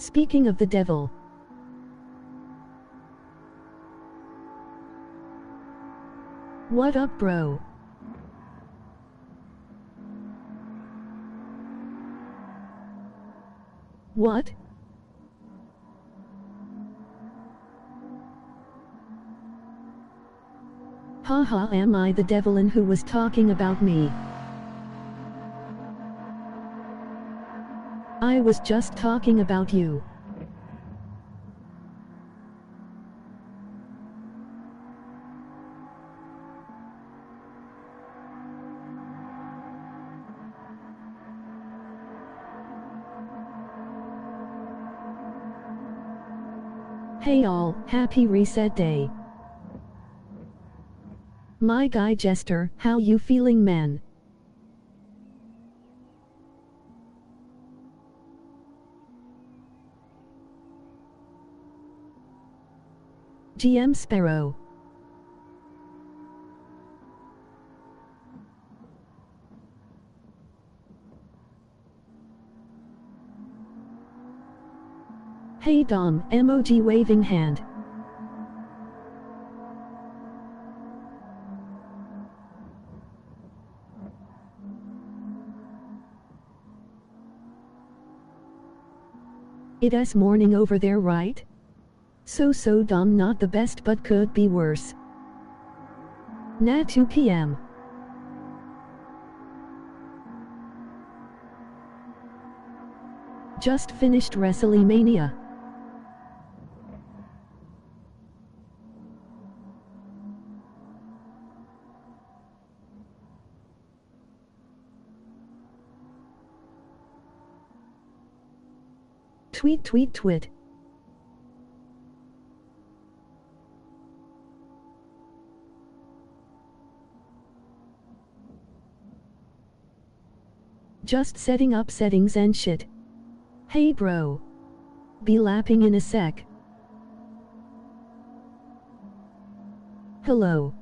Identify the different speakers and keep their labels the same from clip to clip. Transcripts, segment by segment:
Speaker 1: Speaking of the devil. What up, bro? What? Haha, am I the devil and who was talking about me? I was just talking about you. Hey all, happy reset day. My guy Jester, how you feeling, man? GM Sparrow. Hey Dom, emoji waving hand. It's morning over there, right? So Dom, not the best but could be worse. Nah, 2 p.m. Just finished WrestleMania. Tweet. Just setting up settings and shit. Hey bro. Be lapping in a sec. Hello.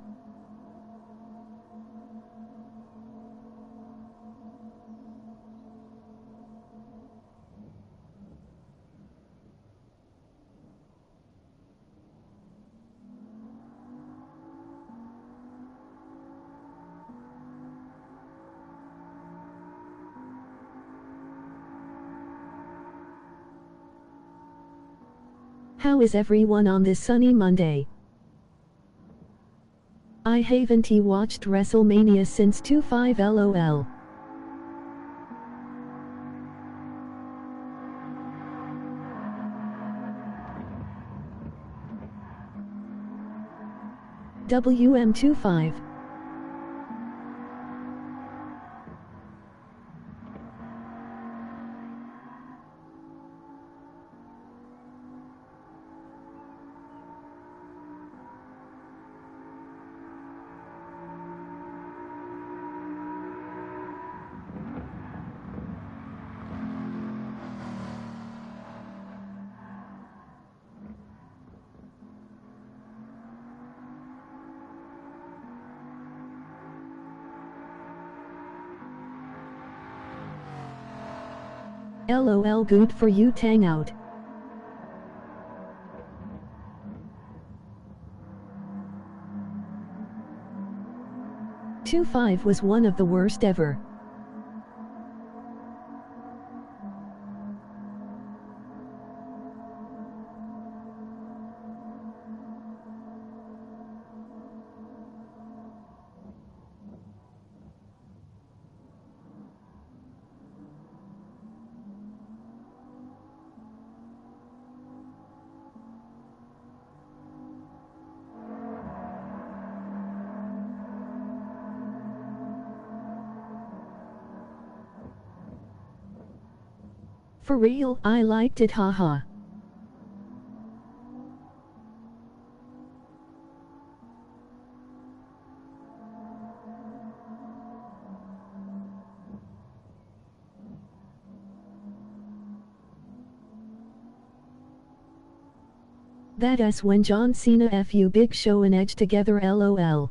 Speaker 1: How is everyone on this sunny Monday? I haven't watched WrestleMania since 25 lol. WM25. LOL, good for you, tang out. "2-5 was one of the worst ever. For real, I liked it, haha. That's when John Cena fu Big Show and Edge together, lol.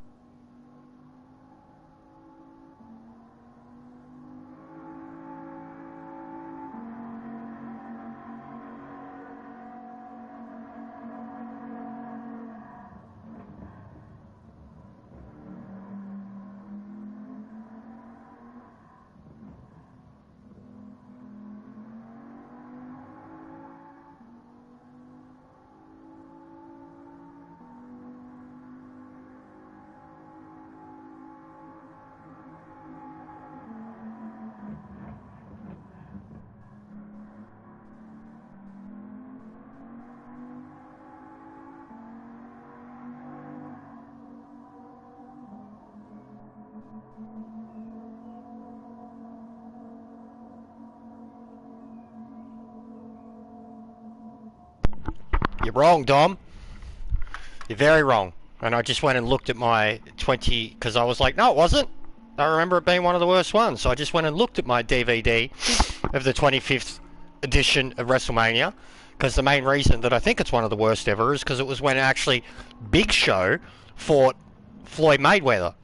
Speaker 2: You're wrong, Dom. You're very wrong. And I just went and looked at my 20, because I was like, no, it wasn't. I remember it being one of the worst ones. So I just went and looked at my DVD of the 25th edition of WrestleMania, because the main reason that I think it's one of the worst ever is because it was when actually Big Show fought Floyd Mayweather.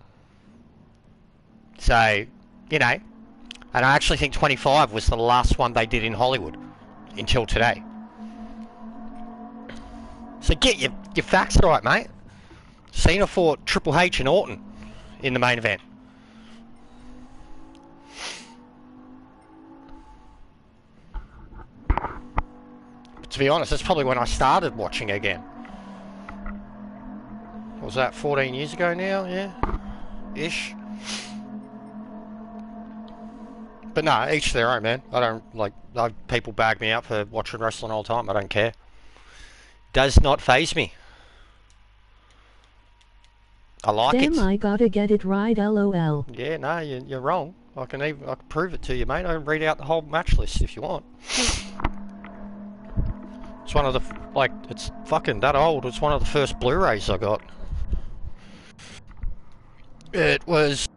Speaker 2: So, you know, and I actually think 25 was the last one they did in Hollywood until today. So get your facts right, mate. Cena fought Triple H and Orton in the main event. But to be honest, that's probably when I started watching again. What was that, 14 years ago now? Yeah? Ish. But no, each their own, man. I don't, like, people bag me up for watching wrestling all the time. I don't care. Does not faze me. I like it.
Speaker 1: Damn, I gotta get it right, lol.
Speaker 2: Yeah, no, you're wrong. I can prove it to you, mate. I can read out the whole match list if you want. It's one of the, like, it's fucking that old. It's one of the first Blu-rays I got. It was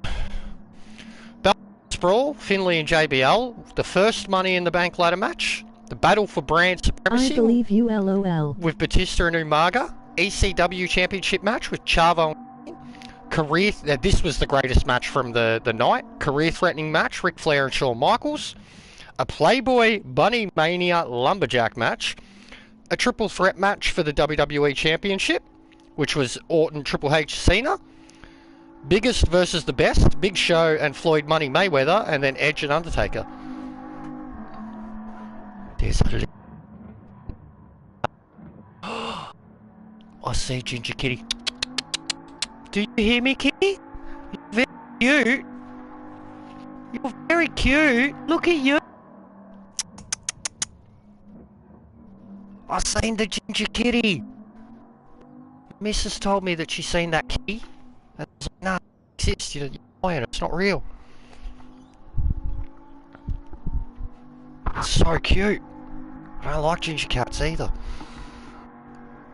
Speaker 2: Brawl, Finlay and JBL, the first Money in the Bank ladder match, the Battle for Brand Supremacy.
Speaker 1: I believe you, lol.
Speaker 2: With Batista and Umaga, ECW Championship match with Chavo. Career, this was the greatest match from the night. Career-threatening match, Ric Flair and Shawn Michaels. A Playboy Bunny Mania Lumberjack match. A triple threat match for the WWE Championship, which was Orton, Triple H, Cena. Biggest versus the best, Big Show and Floyd Money Mayweather, and then Edge and Undertaker. There's a I see Ginger Kitty. Do you hear me, Kitty? You're very cute. You're very cute. Look at you. I seen the Ginger Kitty. Mrs. told me that she seen that kitty. And I was like, no, it exists. You're lying. It's not real. It's so cute. I don't like ginger cats either.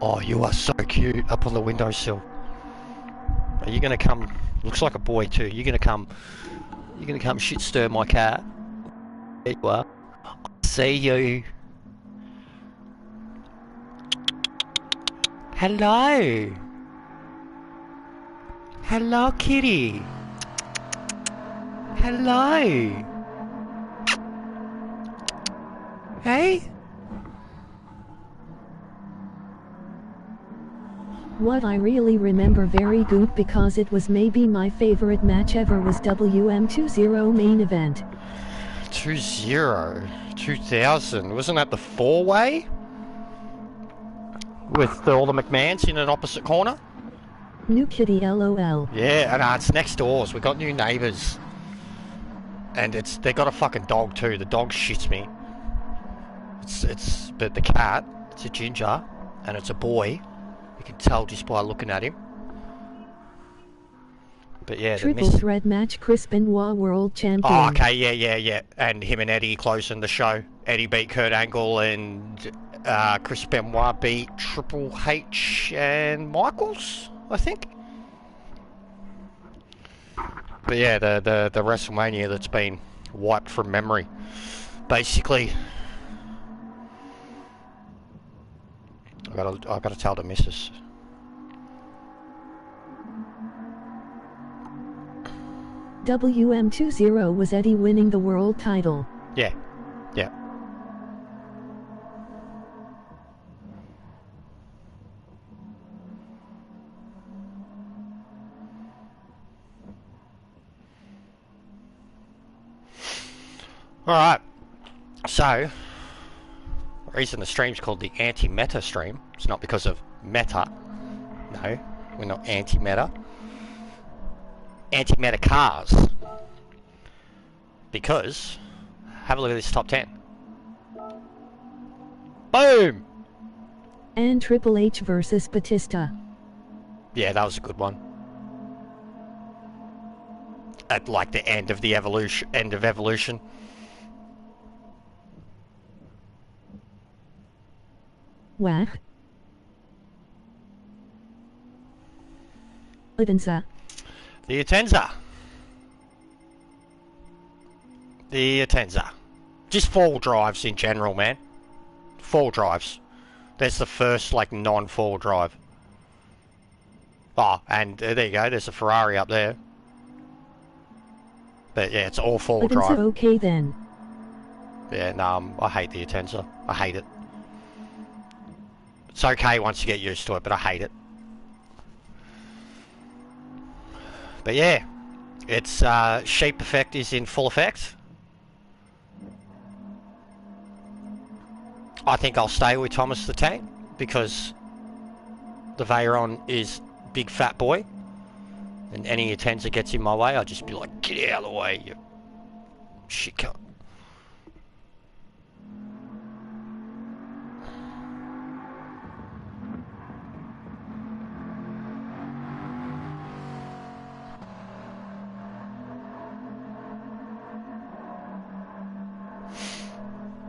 Speaker 2: Oh, you are so cute up on the windowsill. Are you gonna come? Looks like a boy too. You're gonna come shit stir my cat. There you are. I see you. Hello. Hello, kitty. Hello. Hey.
Speaker 1: What I really remember very good, because it was maybe my favorite match ever, was WM20 main event.
Speaker 2: 2000. Wasn't that the four-way? With all the McMahons in an opposite corner?
Speaker 1: New kitty, lol.
Speaker 2: Yeah, and it's next doors. We got new neighbours. And they got a fucking dog too. The dog shits me. But the cat, it's a ginger, and it's a boy. You can tell just by looking at him. But yeah,
Speaker 1: triple threat match, Chris Benoit world champion.
Speaker 2: Oh, okay, yeah. And him and Eddie closing the show. Eddie beat Kurt Angle, and Chris Benoit beat Triple H and Michaels, I think. But yeah, the WrestleMania that's been wiped from memory, basically. I gotta tell the missus.
Speaker 1: WM20 was Eddie winning the world title.
Speaker 2: Yeah. Alright, so, the reason the stream's called the anti-meta stream, it's not because of meta. No, we're not anti-meta. Anti-meta cars. Because, have a look at this top 10. Boom!
Speaker 1: And Triple H versus Batista.
Speaker 2: Yeah, that was a good one. At like the end of Evolution.
Speaker 1: What? Atenza.
Speaker 2: The Atenza. The Atenza. Just 4 drives in general, man. 4 drives. There's the first, like, non-4 drive. Oh, and there you go. There's a Ferrari up there. But yeah, it's all 4 drive.
Speaker 1: Okay then.
Speaker 2: Yeah, no, I hate the Atenza. I hate it. It's okay once you get used to it, but I hate it. But yeah, its shape effect is in full effect. I think I'll stay with Thomas the Tank because the Veyron is big fat boy, and any Atenza gets in my way, I'll just be like, get out of the way, you shit cunt.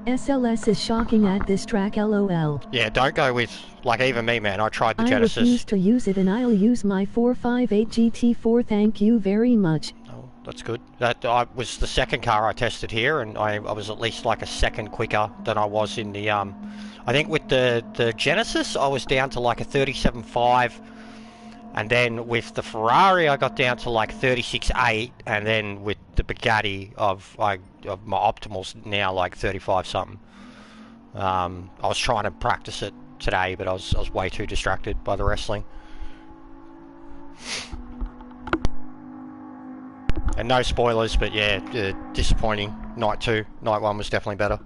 Speaker 1: SLS is shocking at this track, lol.
Speaker 2: Yeah, don't go with, like, even me, man. I tried the Genesis.
Speaker 1: I refuse to use it and I'll use my 458 GT4, thank you very much.
Speaker 2: Oh, that's good. That was the second car I tested here, and I was at least like a second quicker than I was in the, I think with the Genesis, I was down to like a 37.5, and then with the Ferrari, I got down to like 36.8, and then with the Bugatti of my optimals now like 35 something. I was trying to practice it today, but I was way too distracted by the wrestling. And no spoilers, but yeah, disappointing. Night 2, night 1 was definitely better.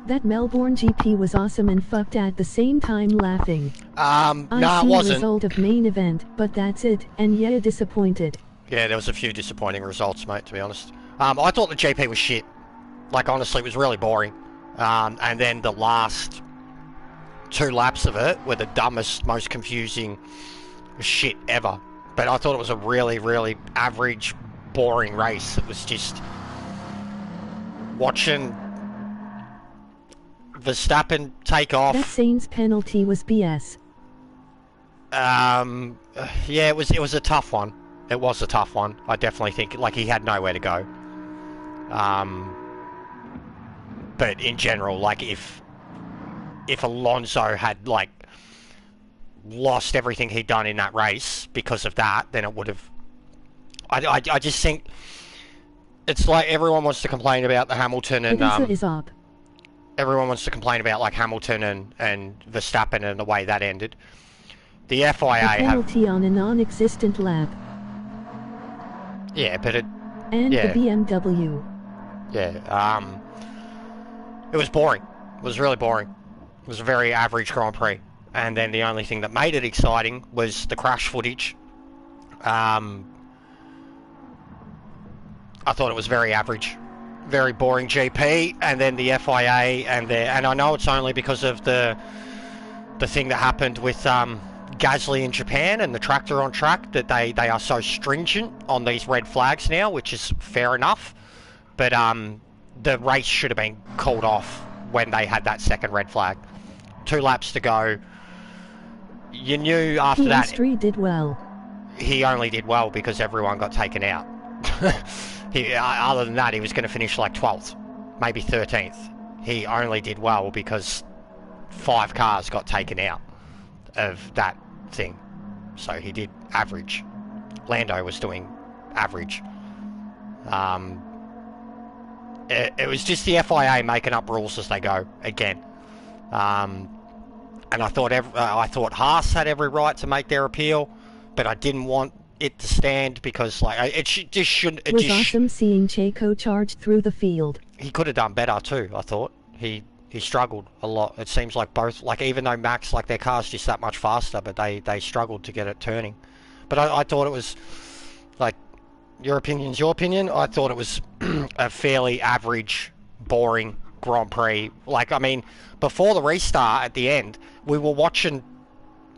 Speaker 1: That Melbourne GP was awesome and fucked at the same time laughing.
Speaker 2: No, it wasn't.
Speaker 1: Result of main event, but that's it, and yeah, disappointed.
Speaker 2: Yeah, there was a few disappointing results, mate, to be honest. I thought the GP was shit. Like, honestly, it was really boring. And then the last 2 laps of it were the dumbest, most confusing shit ever. But I thought it was a really, really average, boring race. It was just watching Verstappen take off.
Speaker 1: That Sainz penalty was BS.
Speaker 2: Yeah, it was a tough one. It was a tough one. I definitely think, like, he had nowhere to go. But in general, like, if Alonso had, like, lost everything he'd done in that race because of that, then it would have... I just think it's like everyone wants to complain about the Hamilton and...
Speaker 1: is up.
Speaker 2: Everyone wants to complain about, like, Hamilton and Verstappen and the way that ended. The FIA
Speaker 1: the penalty on a non-existent lap.
Speaker 2: Yeah, but it...
Speaker 1: And
Speaker 2: yeah.
Speaker 1: the BMW.
Speaker 2: Yeah, it was boring. It was really boring. It was a very average Grand Prix. And then the only thing that made it exciting was the crash footage. I thought it was very average. Very boring GP, and then the FIA, and I know it's only because of the thing that happened with Gasly in Japan and the tractor on track that they are so stringent on these red flags now, which is fair enough. But the race should have been called off when they had that second red flag. 2 laps to go. You knew after that...
Speaker 1: Piastri did well.
Speaker 2: He only did well because everyone got taken out. Other than that, he was going to finish like 12th, maybe 13th. He only did well because 5 cars got taken out of that thing. So he did average. Lando was doing average. It was just the FIA making up rules as they go again. And I thought Haas had every right to make their appeal, but I didn't want it to stand because, like, it just shouldn't. It
Speaker 1: was
Speaker 2: just
Speaker 1: awesome seeing Checo charge through the field.
Speaker 2: He could have done better too. I thought he He struggled a lot. It seems like both, like even though Max, like their car's just that much faster, but they struggled to get it turning. But I thought it was, like, your opinion's your opinion. I thought it was a fairly average, boring Grand Prix. Like, I mean, before the restart at the end, we were watching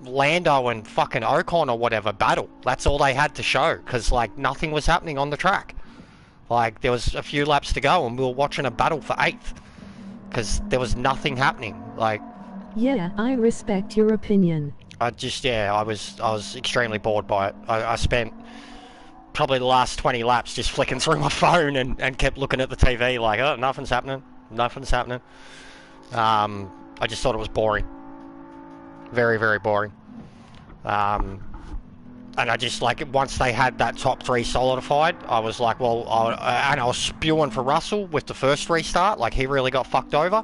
Speaker 2: Lando and fucking Ocon or whatever battle. That's all they had to show, because like nothing was happening on the track. Like there was a few laps to go and we were watching a battle for 8th because there was nothing happening. Like,
Speaker 1: yeah, I respect your opinion.
Speaker 2: I was extremely bored by it. I spent probably the last 20 laps just flicking through my phone and kept looking at the TV like, oh, nothing's happening. I just thought it was boring. Very, very boring. And I just, like, once they had that top 3 solidified, I was like, well, and I was spewing for Russell with the first restart. Like, he really got fucked over.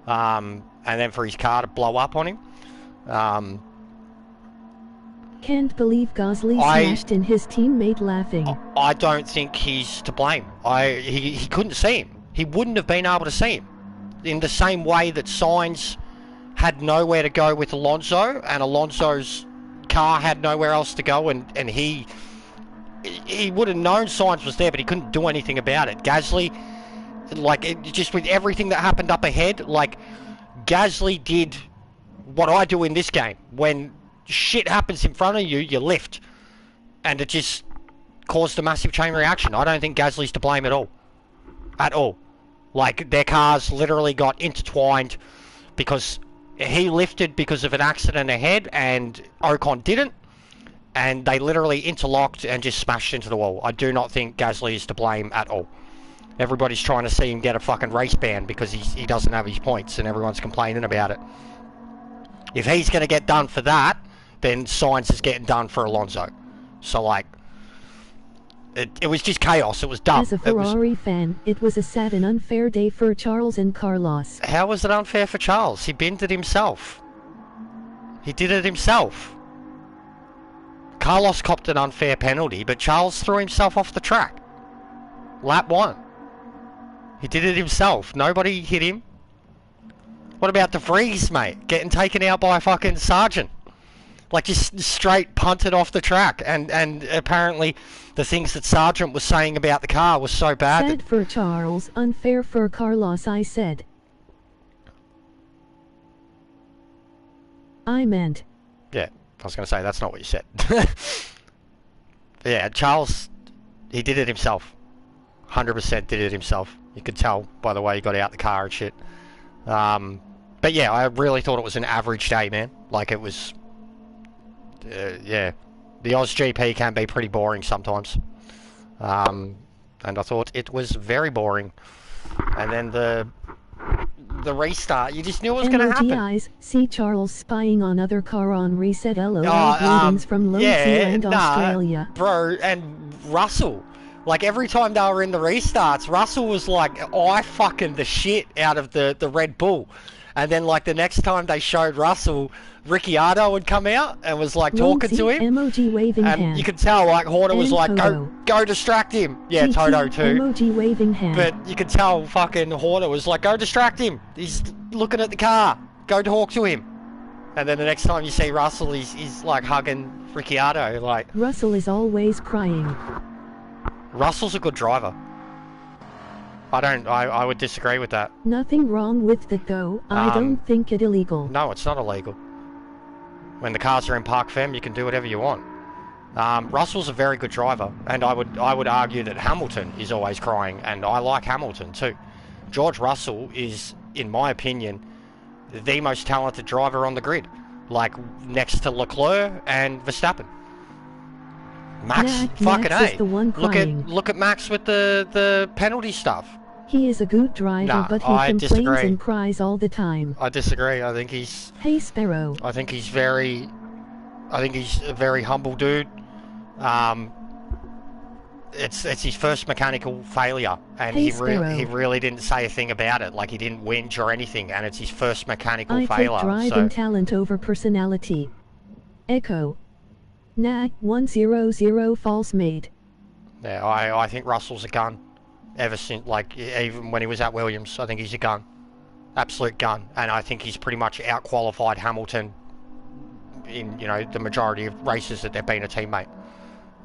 Speaker 2: And then for his car to blow up on him.
Speaker 1: Can't believe Gasly smashed in his teammate laughing.
Speaker 2: I don't think he's to blame. He couldn't see him. He wouldn't have been able to see him. In the same way that Sainz had nowhere to go with Alonso, and Alonso's car had nowhere else to go, and he would have known Sainz was there, but he couldn't do anything about it. Gasly, like, just with everything that happened up ahead, like, Gasly did what I do in this game. When shit happens in front of you, you lift. And it just caused a massive chain reaction. I don't think Gasly's to blame at all. At all. Like, their cars literally got intertwined because he lifted because of an accident ahead and Ocon didn't. And they literally interlocked and just smashed into the wall. I do not think Gasly is to blame at all. Everybody's trying to see him get a fucking race ban because he doesn't have his points, and everyone's complaining about it. If he's going to get done for that, then Sainz is getting done for Alonso. So, like, it was just chaos. It was dumb.
Speaker 1: As a Ferrari fan, it was a sad and unfair day for Charles and Carlos.
Speaker 2: How was it unfair for Charles? He binned it himself. He did it himself. Carlos copped an unfair penalty, but Charles threw himself off the track. Lap 1. He did it himself. Nobody hit him. What about De Vries, mate? Getting taken out by a fucking sergeant. Like, just straight punted off the track. And apparently the things that Sargent was saying about the car was so bad.
Speaker 1: Sad for Charles, unfair for Carlos, I said. I meant.
Speaker 2: Yeah, I was going to say, that's not what you said. Yeah, Charles, he did it himself. 100% did it himself. You could tell by the way he got out the car and shit. But yeah, I really thought it was an average day, man. Like, it was... yeah, the Oz GP can be pretty boring sometimes. And I thought it was very boring. And then the restart, you just knew it was going to happen.
Speaker 1: Eyes, see Charles spying on other car on reset. LOL greetings from New Zealand, Australia.
Speaker 2: Bro, and Russell. Like, every time they were in the restarts, Russell was like, I fucking the shit out of the Red Bull. And then, like, the next time they showed Russell, Ricciardo would come out and was, like, talking to him.
Speaker 1: Emoji waving
Speaker 2: and
Speaker 1: hand.
Speaker 2: You could tell, like, Horner was like,
Speaker 1: Toto.
Speaker 2: go distract him. Yeah,
Speaker 1: GT
Speaker 2: Toto too.
Speaker 1: Emoji waving hand.
Speaker 2: But you could tell fucking Horner was like, go distract him. He's looking at the car. Go talk to him. And then the next time you see Russell, he's like, hugging Ricciardo. Like,
Speaker 1: Russell is always crying.
Speaker 2: Russell's a good driver. I would disagree with that.
Speaker 1: Nothing wrong with that though. I don't think it illegal.
Speaker 2: No, it's not illegal. When the cars are in Parc Fem, you can do whatever you want. Russell's a very good driver, and I would argue that Hamilton is always crying, and I like Hamilton too. George Russell is, in my opinion, the most talented driver on the grid, like next to Leclerc and Verstappen. Max fucking
Speaker 1: Max is the one crying.
Speaker 2: Look at Max with the penalty stuff.
Speaker 1: He is a good driver, but he complains and cries all the time.
Speaker 2: I disagree. I think he's...
Speaker 1: Hey, Sparrow.
Speaker 2: I think he's a very humble dude. It's his first mechanical failure, and he really didn't say a thing about it. Like, he didn't whinge or anything, and it's his first mechanical failure.
Speaker 1: I take driving talent over personality. Echo. Nah, 100 false mate.
Speaker 2: Yeah, I think Russell's a gun. Ever since, like, even when he was at Williams, I think he's a gun. Absolute gun. And I think he's pretty much out-qualified Hamilton in, you know, the majority of races that they've been a teammate.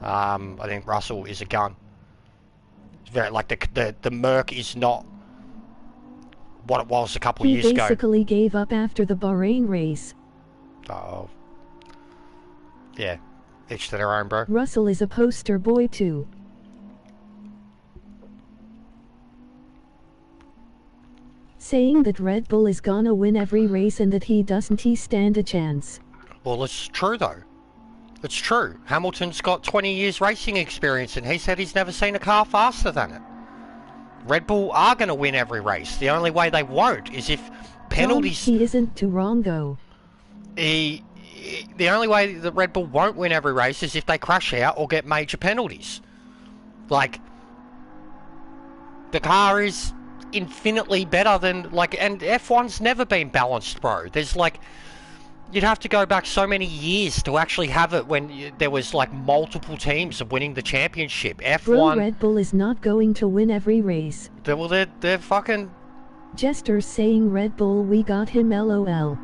Speaker 2: I think Russell is a gun. It's very, like, the Merc is not what it was a couple of years ago.
Speaker 1: He basically gave up after the Bahrain race.
Speaker 2: Oh. Yeah. Each to their own, bro.
Speaker 1: Russell is a poster boy too. Saying that Red Bull is gonna win every race and that he doesn't stand a chance.
Speaker 2: Well, it's true though. It's true. Hamilton's got 20 years racing experience and he said he's never seen a car faster than it. Red Bull are going to win every race. The only way they won't is if penalties...
Speaker 1: He isn't too wrong though.
Speaker 2: The only way that Red Bull won't win every race is if they crash out or get major penalties. Like, the car is infinitely better than, like, and F1's never been balanced, bro. There's, like, you'd have to go back so many years to actually have it when there was, like, multiple teams winning the championship. F1...
Speaker 1: Bro, Red Bull is not going to win every race.
Speaker 2: Well, they're fucking...
Speaker 1: Jester's saying Red Bull, we got him, LOL.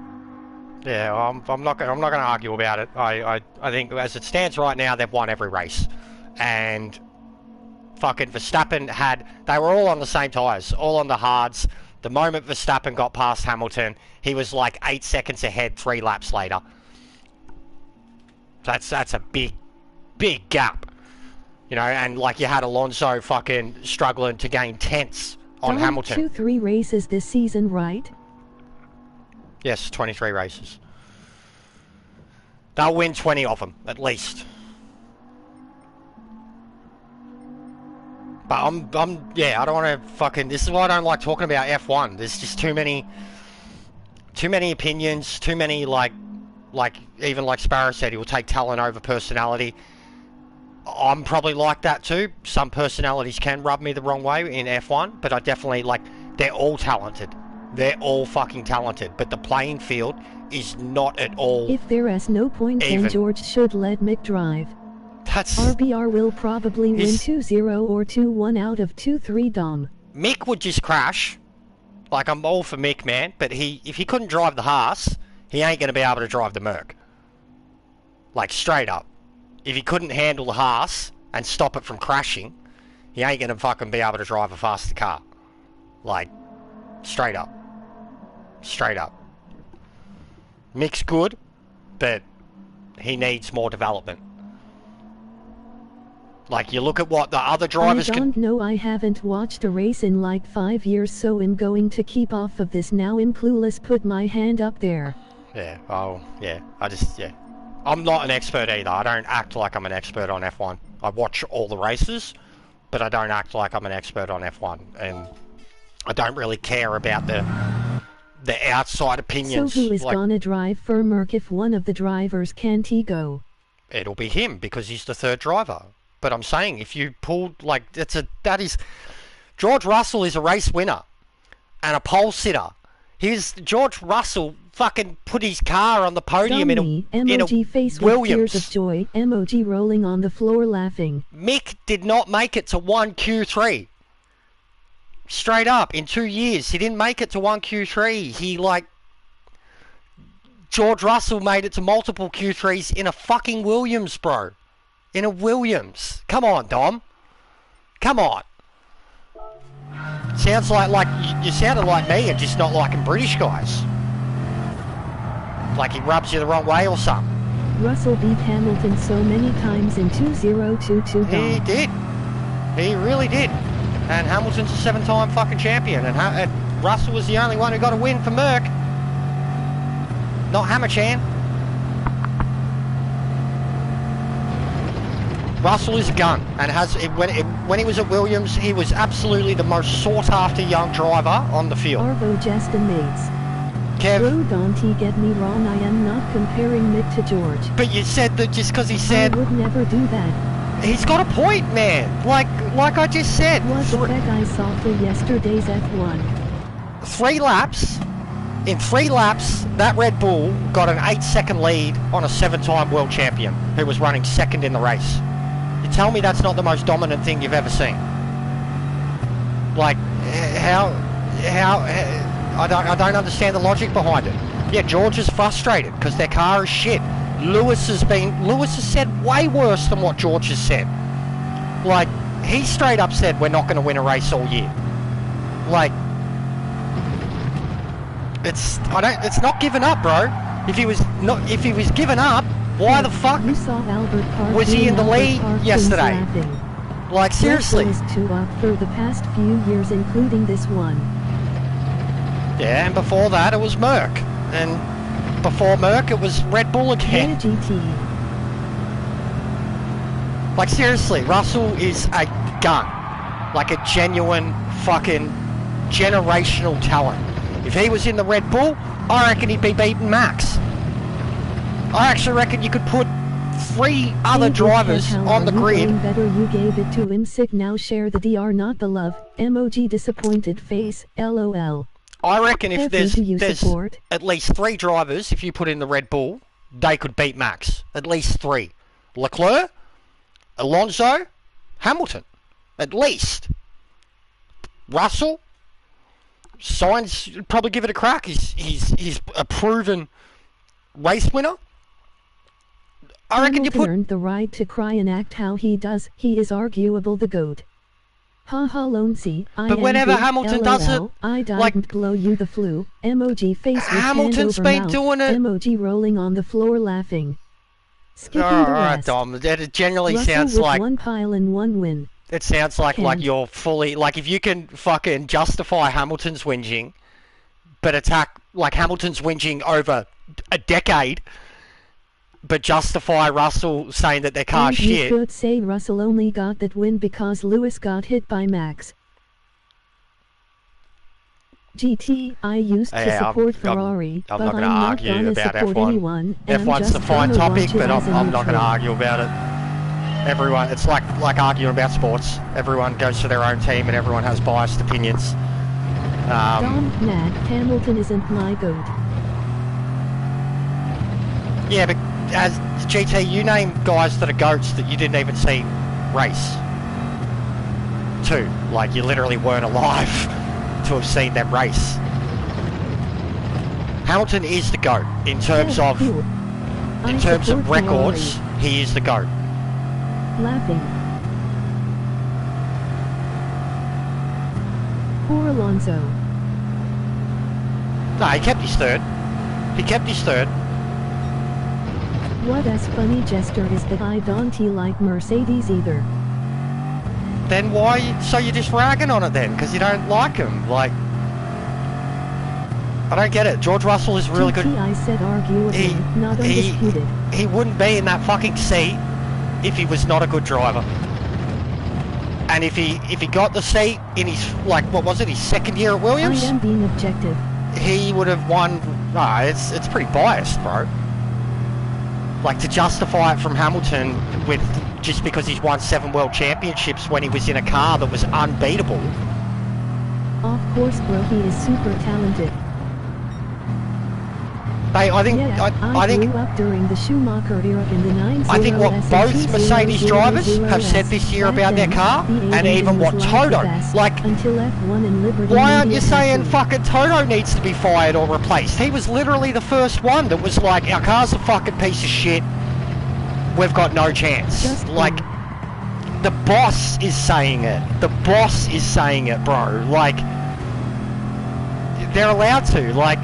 Speaker 2: Yeah, I'm not going to argue about it. I think as it stands right now, they've won every race. And fucking Verstappen they were all on the same tyres, all on the hards. The moment Verstappen got past Hamilton, he was like 8 seconds ahead 3 laps later. That's a big gap. You know, and like you had Alonso fucking struggling to gain tenths on Hamilton.
Speaker 1: 2-3 races this season, right?
Speaker 2: Yes, 23 races. They'll win 20 of them, at least. But yeah, I don't want to fucking... This is why I don't like talking about F1. There's just too many opinions, too many, like even like Sparrow said, he will take talent over personality. I'm probably like that too. Some personalities can rub me the wrong way in F1, but I definitely, like, they're all talented. They're all fucking talented, but the playing field is not at all.
Speaker 1: If there is no point,
Speaker 2: even.
Speaker 1: then George should let Mick drive.
Speaker 2: That's...
Speaker 1: RBR will probably win 2-0 or 2-1 out of 2-3, Dom.
Speaker 2: Mick would just crash. Like, I'm all for Mick, man, but if he couldn't drive the Haas, he ain't going to be able to drive the Merc. Like, straight up. If he couldn't handle the Haas and stop it from crashing, he ain't going to fucking be able to drive a faster car. Like, straight up. Straight up. Mick's good, but he needs more development. Like, you look at what the other drivers
Speaker 1: I don't know, I haven't watched a race in like 5 years, so I'm going to keep off of this now. I'm clueless, put my hand up there.
Speaker 2: Yeah, oh, yeah, yeah. I'm not an expert either. I don't act like I'm an expert on F1. I watch all the races, but I don't act like I'm an expert on F1. And I don't really care about the outside opinions.
Speaker 1: So who is gonna drive for Merc if one of the drivers can't go?
Speaker 2: It'll be him, because he's the third driver. But I'm saying, if you pulled, like, that is... George Russell is a race winner and a pole sitter. George Russell fucking put his car on the podium in a
Speaker 1: face
Speaker 2: Williams.
Speaker 1: With tears of joy, emoji rolling on the floor laughing.
Speaker 2: Mick did not make it to 1 Q3. Straight up, in 2 years, he didn't make it to 1 Q3. George Russell made it to multiple Q3s in a fucking Williams, bro. In a Williams. Come on, Dom. Come on. Sounds like you sounded like me and just not liking British guys. Like he rubs you the wrong way or something.
Speaker 1: Russell beat Hamilton so many times in 2022.
Speaker 2: He did. He really did. And Hamilton's a 7-time fucking champion. And Russell was the only one who got a win for Merc. Not Hammerchan. Russell is a gun, and when he was at Williams, he was absolutely the most sought-after young driver on the field.
Speaker 1: Arvo Justin mates.
Speaker 2: Kev.
Speaker 1: Bro, don't he get me wrong, I am not comparing Mick to George.
Speaker 2: But you said that just because he said...
Speaker 1: I would never do that.
Speaker 2: He's got a point, man. Like I just said.
Speaker 1: What the heck I saw for yesterday's F1.
Speaker 2: 3 laps. In 3 laps, that Red Bull got an 8-second lead on a 7-time world champion who was running second in the race. You tell me that's not the most dominant thing you've ever seen. Like, how I don't understand the logic behind it. Yeah, George is frustrated because their car is shit. Lewis has said way worse than what George has said. Like, he straight up said we're not going to win a race all year. Like, it's not giving up, bro. If he was giving up, why the fuck was he in the lead yesterday? Like, seriously.
Speaker 1: For the past few years, including this one.
Speaker 2: Yeah, and before that it was Merck, and before Merck it was Red Bull again. Like, seriously, Russell is a gun. Like a genuine fucking generational talent. If he was in the Red Bull, I reckon he'd be beating Max. I actually reckon you could put 3 other drivers on the grid.
Speaker 1: Better you gave it to him. Sick. Now share the DR, not the love. Emoji disappointed face. LOL.
Speaker 2: I reckon if there's at least 3 drivers, if you put in the Red Bull, they could beat Max. At least 3. Leclerc, Alonso, Hamilton. At least. Russell, Sainz would probably give it a crack. He's a proven race winner. I reckon you put...
Speaker 1: earned the right to cry and act how he does. He is arguable the GOAT. Haha, Lonely.
Speaker 2: But whenever Hamilton does it,
Speaker 1: I like blow you the flu. Emoji face with
Speaker 2: Hamilton's
Speaker 1: hand over
Speaker 2: been
Speaker 1: mouth.
Speaker 2: doing it.
Speaker 1: Emoji rolling on the floor laughing. Skipping the
Speaker 2: Alright,
Speaker 1: rest.
Speaker 2: Dom. That generally
Speaker 1: Russell
Speaker 2: sounds
Speaker 1: with
Speaker 2: like
Speaker 1: 1 pile and 1 win.
Speaker 2: it sounds like you're fully like, if you can fucking justify Hamilton's whinging, but attack like Hamilton's whinging over a decade. But justify Russell saying that their car's shit.
Speaker 1: You could say Russell only got that win because Lewis got hit by Max. GT, I used to support Ferrari,
Speaker 2: I'm
Speaker 1: but
Speaker 2: not going to
Speaker 1: I'm not
Speaker 2: argue
Speaker 1: gonna
Speaker 2: about
Speaker 1: support
Speaker 2: F1.
Speaker 1: anyone, and
Speaker 2: F1's the fine topic, but I'm not going to
Speaker 1: argue.
Speaker 2: argue about it. Everyone, it's like arguing about sports. Everyone goes to their own team and everyone has biased opinions.
Speaker 1: Dom, Nat, Hamilton isn't my GOAT.
Speaker 2: Yeah, but as GT, you name guys that are GOATs that you didn't even see race. 2, like you literally weren't alive to have seen them race. Hamilton is the GOAT in terms of records.
Speaker 1: Ferrari.
Speaker 2: He is the GOAT.
Speaker 1: Laughing. Poor Alonso.
Speaker 2: No, he kept his 3rd. He kept his 3rd.
Speaker 1: What as funny Jester is that I don't like Mercedes either.
Speaker 2: Then why? So you're just ragging on it then because you don't like him? Like, I don't get it. George Russell is really good.
Speaker 1: I said arguably, not undisputed.
Speaker 2: He wouldn't be in that fucking seat if he was not a good driver. And if he got the seat in his, like, what was it, his 2nd year at Williams?
Speaker 1: I am being objective.
Speaker 2: He would have won. No, it's pretty biased, bro. Like, to justify it from Hamilton with just because he's won 7 world championships when he was in a car that was unbeatable.
Speaker 1: Of course, bro, he is super talented.
Speaker 2: I think
Speaker 1: grew up during the Schumacher era in the 90s.
Speaker 2: I think what both Mercedes drivers have said this year about their car, and even what Toto, like,
Speaker 1: until F1 and Liberty
Speaker 2: why aren't you
Speaker 1: Media
Speaker 2: saying
Speaker 1: happened.
Speaker 2: fucking Toto needs to be fired or replaced? He was literally the first one that was like, our car's a fucking piece of shit, we've got no chance. Like, the boss is saying it. The boss is saying it, bro. Like, they're allowed to. Like,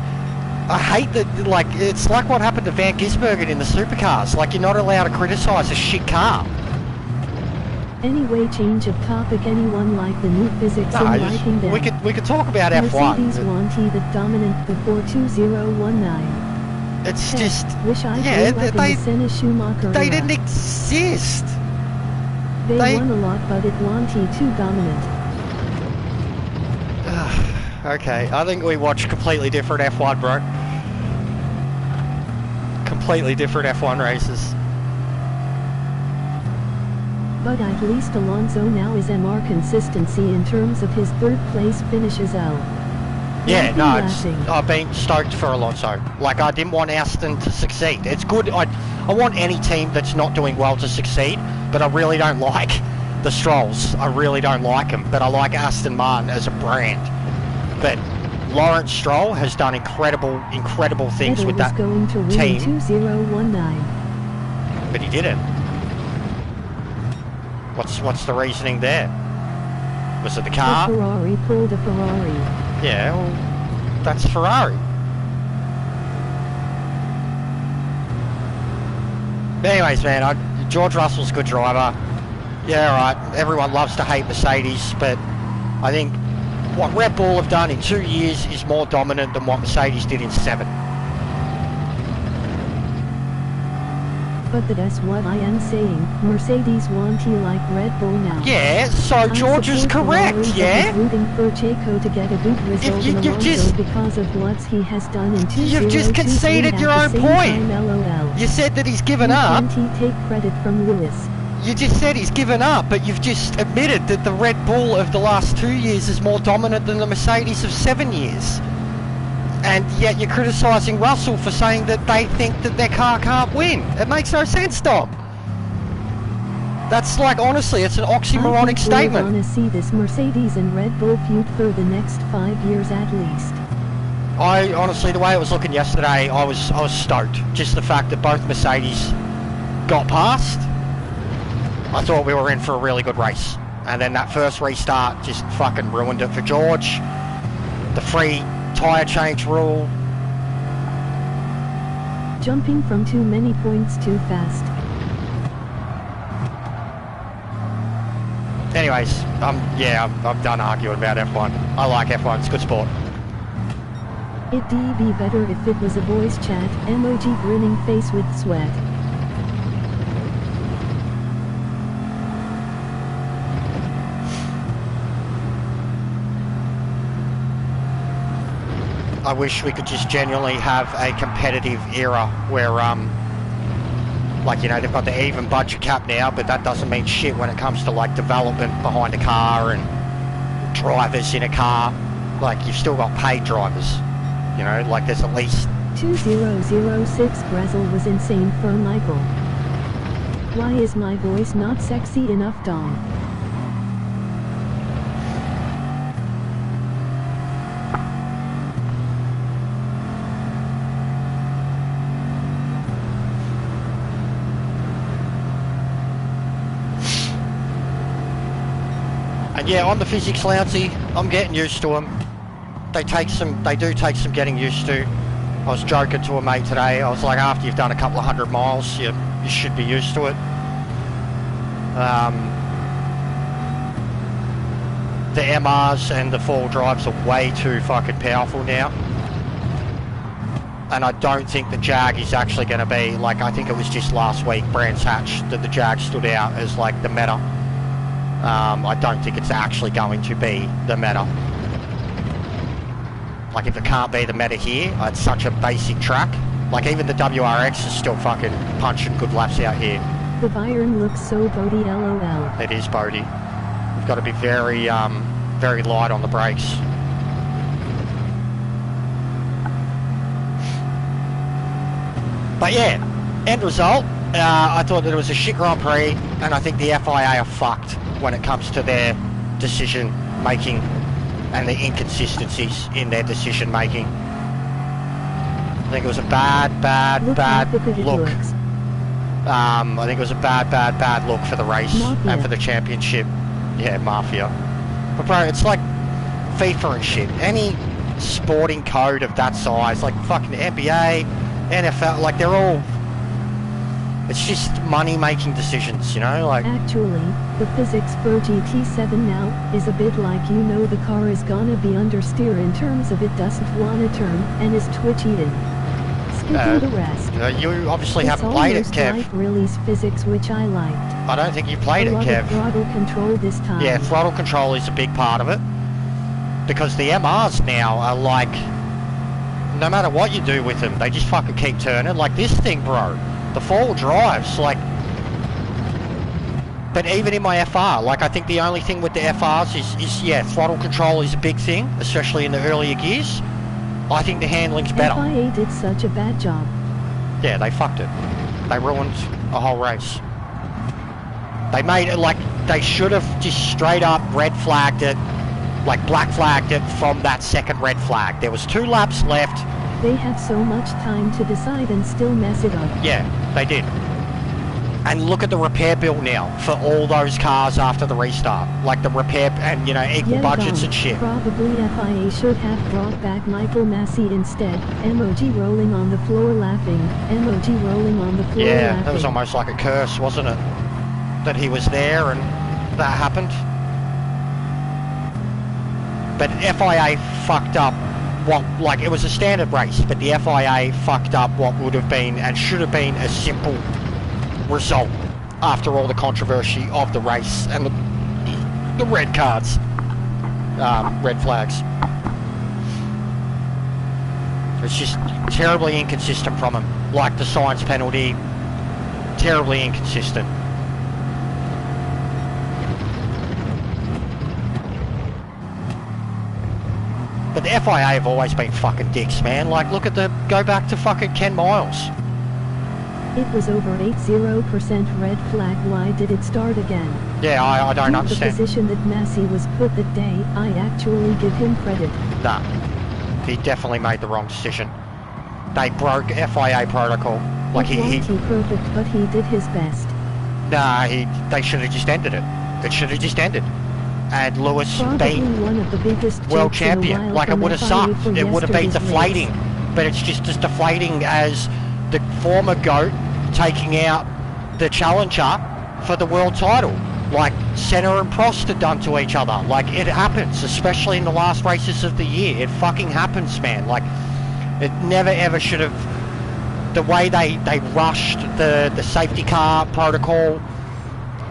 Speaker 2: I hate that, like, it's like what happened to Van Gisbergen in the supercars. Like, you're not allowed to criticise a shit car.
Speaker 1: Anyway, change of topic. Anyone like the new physics in liking them?
Speaker 2: We could talk about F1.
Speaker 1: Mercedes wanted the dominant before 2019.
Speaker 2: It's just,
Speaker 1: wish I
Speaker 2: yeah,
Speaker 1: grew up in the Senna Schumacher
Speaker 2: they
Speaker 1: era.
Speaker 2: didn't exist.
Speaker 1: They won a lot, but it wanted too dominant.
Speaker 2: Okay, I think we watch completely different F1, bro. Completely different F1 races.
Speaker 1: But at least Alonso now is MR consistency in terms of his 3rd place finishes L.
Speaker 2: Yeah, no, I've been stoked for Alonso. Like, I didn't want Aston to succeed. It's good, I want any team that's not doing well to succeed, but I really don't like the Strolls. I really don't like them, but I like Aston Martin as a brand. But Lawrence Stroll has done incredible things
Speaker 1: Vettel
Speaker 2: with that
Speaker 1: going to win
Speaker 2: team.
Speaker 1: 2019.
Speaker 2: But he didn't. What's the reasoning there? Was it the car?
Speaker 1: The Ferrari pulled a Ferrari.
Speaker 2: Yeah, well, that's Ferrari. But anyways, man, George Russell's a good driver. Yeah, right. Everyone loves to hate Mercedes, but I think what Red Bull have done in 2 years is more dominant than what Mercedes did in 7.
Speaker 1: But that's what I am saying. Mercedes want to like Red Bull now.
Speaker 2: Yeah, so George is correct, yeah?
Speaker 1: I'm rooting for Checo to get a good result in Alonso because of what he has done in 2023.
Speaker 2: You've just conceded your own point.
Speaker 1: LOL.
Speaker 2: You said that he's given up.
Speaker 1: Can't he take credit from Lewis?
Speaker 2: You just said he's given up, but you've just admitted that the Red Bull of the last 2 years is more dominant than the Mercedes of 7 years. And yet you're criticising Russell for saying that they think that their car can't win. It makes no sense, Dom. That's like, honestly, it's an oxymoronic statement.
Speaker 1: I want to see this Mercedes and Red Bull feud for the next 5 years at least.
Speaker 2: I honestly, the way it was looking yesterday, I was stoked. Just the fact that both Mercedes got past. I thought we were in for a really good race. And then that first restart just fucking ruined it for George. The free tyre change rule.
Speaker 1: Jumping from too many points too fast.
Speaker 2: Anyways, I'm done arguing about F1. I like F1, it's good sport.
Speaker 1: It'd be better if it was a voice chat, emoji grinning face with sweat.
Speaker 2: I wish we could just genuinely have a competitive era where, like, you know, they've got the even budget cap now, but that doesn't mean shit when it comes to, like, development behind a car and drivers in a car. Like, you've still got paid drivers, you know, like there's at least...
Speaker 1: 2006 Brazil was insane for Michael. Why is my voice not sexy enough, Dom?
Speaker 2: And yeah, on the physics, Louncey, I'm getting used to them. They do take some getting used to. I was joking to a mate today. I was like, after you've done a couple of 100 miles, you should be used to it. The MRs and the four-wheel drives are way too fucking powerful now. And I don't think the Jag is actually going to be, like, I think it was just last week, Brands Hatch, that the Jag stood out as, like, the meta. I don't think it's actually going to be the meta. Like, if it can't be the meta here, it's such a basic track. Like, even the WRX is still fucking punching good laps out here.
Speaker 1: The Bayern looks so boaty, LOL.
Speaker 2: It is boaty. We've got to be very, very light on the brakes. But yeah, end result, I thought that it was a shit Grand Prix, and I think the FIA are fucked when it comes to their decision making and the inconsistencies in their decision making. I think it was a bad look. I think it was a bad look for the race
Speaker 1: Mafia.
Speaker 2: and for the championship. Yeah, Mafia. But bro, it's like FIFA and shit. Any sporting code of that size, like fucking NBA, NFL, like they're all... It's just money-making decisions, you know, like...
Speaker 1: Actually, the physics for GT7 now is a bit like, you know, the car is gonna be understeer in terms of it doesn't wanna turn and is twitchy-ing. Skipping the rest.
Speaker 2: You obviously haven't played it, Kev.
Speaker 1: Like release physics, which I liked.
Speaker 2: I don't think you played it, Kev.
Speaker 1: Throttle control this time.
Speaker 2: Yeah, throttle control is a big part of it. Because the MRs now are like... No matter what you do with them, they just fucking keep turning. Like this thing, bro. The four-wheel drives, like... But even in my FR, like I think the only thing with the FRs is yeah, throttle control is a big thing, especially in the earlier gears. I think the handling's better.
Speaker 1: FIA did such a bad job.
Speaker 2: Yeah, they fucked it. They ruined a whole race. They made it like, they should have just straight up red flagged it like black flagged it from that second red flag. There was 2 laps left.
Speaker 1: They have so much time to decide and still mess it up.
Speaker 2: Yeah, they did. And look at the repair bill now for all those cars after the restart. Like the repair and, you know, equal budgets and shit.
Speaker 1: Probably FIA should have brought back Michael Massey instead. Emoji rolling on the floor laughing. Emoji rolling on the floor laughing.
Speaker 2: Yeah, that was almost like a curse, wasn't it? That he was there and that happened. But FIA fucked up what, like, it was a standard race, but the FIA fucked up what would have been and should have been a simple result after all the controversy of the race and the red cards, red flags. It's just terribly inconsistent from him. Like the science penalty, terribly inconsistent. But the FIA have always been fucking dicks, man. Like, look at go back to fucking Ken Miles.
Speaker 1: It was over 80% red flag. Why did it start again?
Speaker 2: Yeah, I don't understand.
Speaker 1: The position that Massey was put that day, I actually give him credit.
Speaker 2: Nah, he definitely made the wrong decision. They broke FIA protocol. Like he
Speaker 1: perfect, but he did his best.
Speaker 2: Nah, they should have just ended it. It should have just ended. And Lewis being
Speaker 1: one of the biggest
Speaker 2: world champion. Like, it would have sucked. It would have been deflating. But it's just as deflating as the former GOAT taking out the challenger for the world title. Like Senna and Prost had done to each other. Like, it happens, especially in the last races of the year. It fucking happens, man. Like, it never ever should have. The way they rushed the safety car protocol,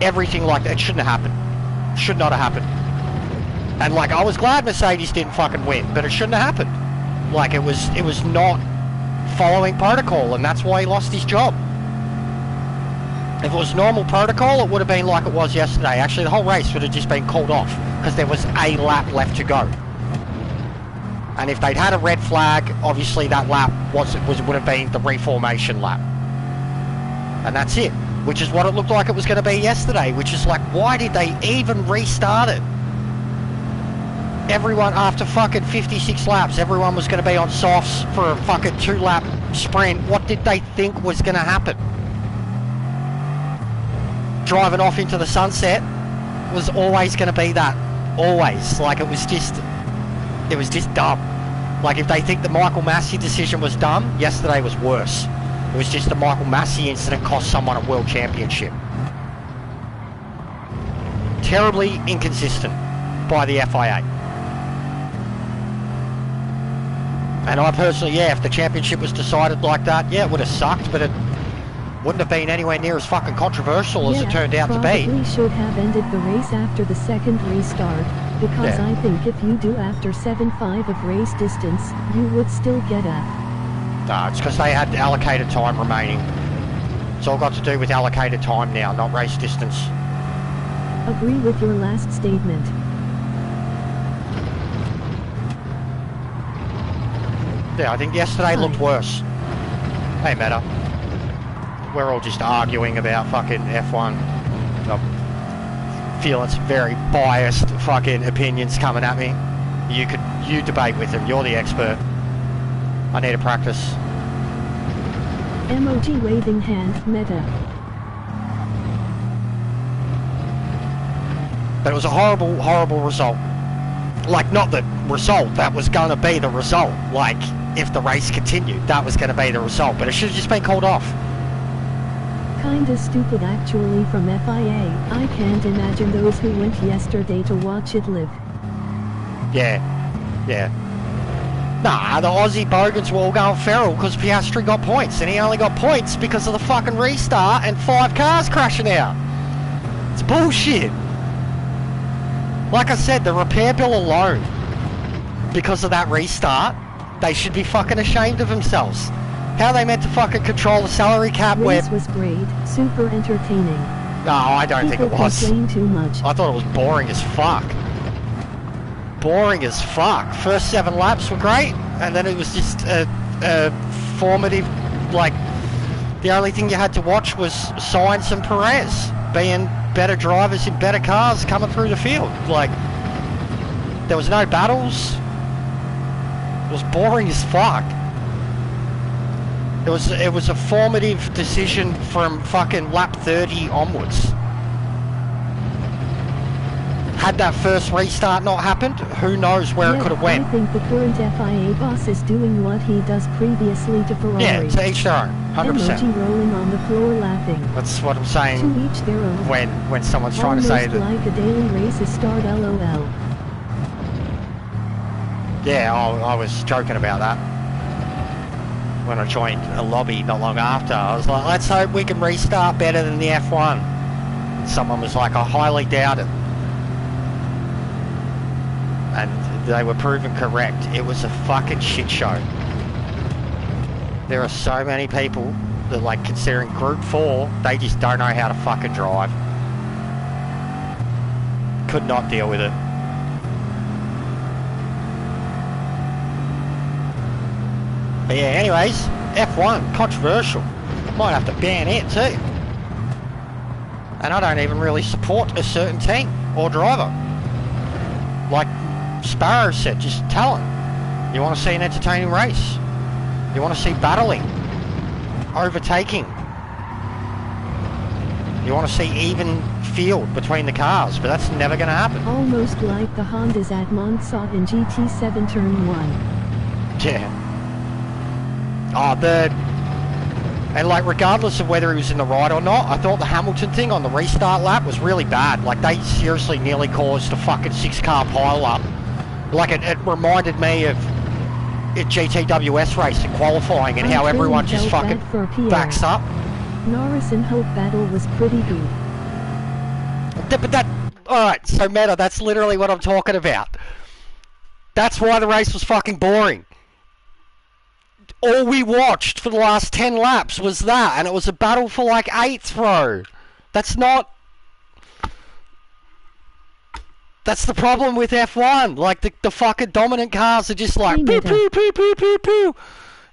Speaker 2: everything like that, it shouldn't have happened. Should not have happened. And like, I was glad Mercedes didn't fucking win, but it shouldn't have happened. Like, it was not following protocol, and that's why he lost his job. If it was normal protocol, it would have been like it was yesterday. Actually, the whole race would have just been called off because there was a lap left to go. And if they'd had a red flag, obviously that lap would have been the reformation lap. And that's it. Which is what it looked like it was going to be yesterday, which is like, why did they even restart it? Everyone, after fucking 56 laps, everyone was going to be on softs for a fucking 2-lap sprint. What did they think was going to happen? Driving off into the sunset was always going to be that. Always. Like, it was just dumb. Like, if they think the Michael Massey decision was dumb, yesterday was worse. It was just the Michael Massey incident cost someone a world championship. Terribly inconsistent by the FIA. And I personally, yeah, if the championship was decided like that, yeah, it would have sucked, but it wouldn't have been anywhere near as fucking controversial as it turned out to be.
Speaker 1: Probably should have ended the race after the second restart, because I think if you do after 7.5 of race distance, you would still get a...
Speaker 2: No, it's because they had allocated time remaining. It's all got to do with allocated time now, not race distance.
Speaker 1: Agree with your last statement.
Speaker 2: Yeah, I think yesterday looked worse. Hey, Meta. We're all just arguing about fucking F1. I feel it's very biased fucking opinions coming at me. You debate with them. You're the expert. I need to practice.
Speaker 1: Emoji waving hand, Meta.
Speaker 2: But it was a horrible, horrible result. Like, not the result, that was going to be the result. Like, if the race continued, that was going to be the result. But it should have just been called off.
Speaker 1: Kinda stupid actually from FIA. I can't imagine those who went yesterday to watch it live.
Speaker 2: Yeah. Nah, the Aussie bogans were all going feral because Piastri got points, and he only got points because of the fucking restart and 5 cars crashing out. It's bullshit. Like I said, the repair bill alone, because of that restart, they should be fucking ashamed of themselves. How are they meant to fucking control the salary cap where...
Speaker 1: Race was great, super entertaining.
Speaker 2: No, I don't think it was.
Speaker 1: People complain too much.
Speaker 2: I thought it was boring as fuck. Boring as fuck. First 7 laps were great, and then it was just a formative, like, the only thing you had to watch was Sainz and Perez being better drivers in better cars coming through the field. Like, There was no battles. It was boring as fuck. It was a formative decision from fucking lap 30 onwards. Had that first restart not happened, who knows where it could have went.
Speaker 1: I think the current FIA boss is doing what he does previously to Ferrari.
Speaker 2: Yeah, to each their own, 100%.
Speaker 1: Emoji rolling on the floor laughing.
Speaker 2: That's what I'm saying.
Speaker 1: To each their own.
Speaker 2: When someone's trying to say that.
Speaker 1: Almost like a daily race is start LOL.
Speaker 2: Yeah, I was joking about that. When I joined a lobby not long after, I was like, let's hope we can restart better than the F1. And someone was like, I highly doubt it. And they were proven correct. It was a fucking shit show. There are so many people that, like, considering Group 4, they just don't know how to fucking drive. Could not deal with it. But yeah, anyways, F1, controversial. Might have to ban it too. And I don't even really support a certain team or driver. Like Sparrow said, just tell them. You want to see an entertaining race. You want to see battling, overtaking. You want to see even field between the cars, but that's never going to happen.
Speaker 1: Almost like the Hondas at Monza in GT7 Turn 1.
Speaker 2: Yeah. Oh, and like regardless of whether he was in the right or not, I thought the Hamilton thing on the restart lap was really bad. Like they seriously nearly caused a fucking 6-car pile up. Like it reminded me of a GTWS race in qualifying and how everyone just fucking backs up.
Speaker 1: Norris and Hope battle was pretty good.
Speaker 2: But that, alright, so Meta, that's literally what I'm talking about. That's why the race was fucking boring. All we watched for the last 10 laps was that, and it was a battle for like 8th row. That's not... That's the problem with F1. Like, the fucking dominant cars are just like, poo, poo, poo, poo, poo, poo.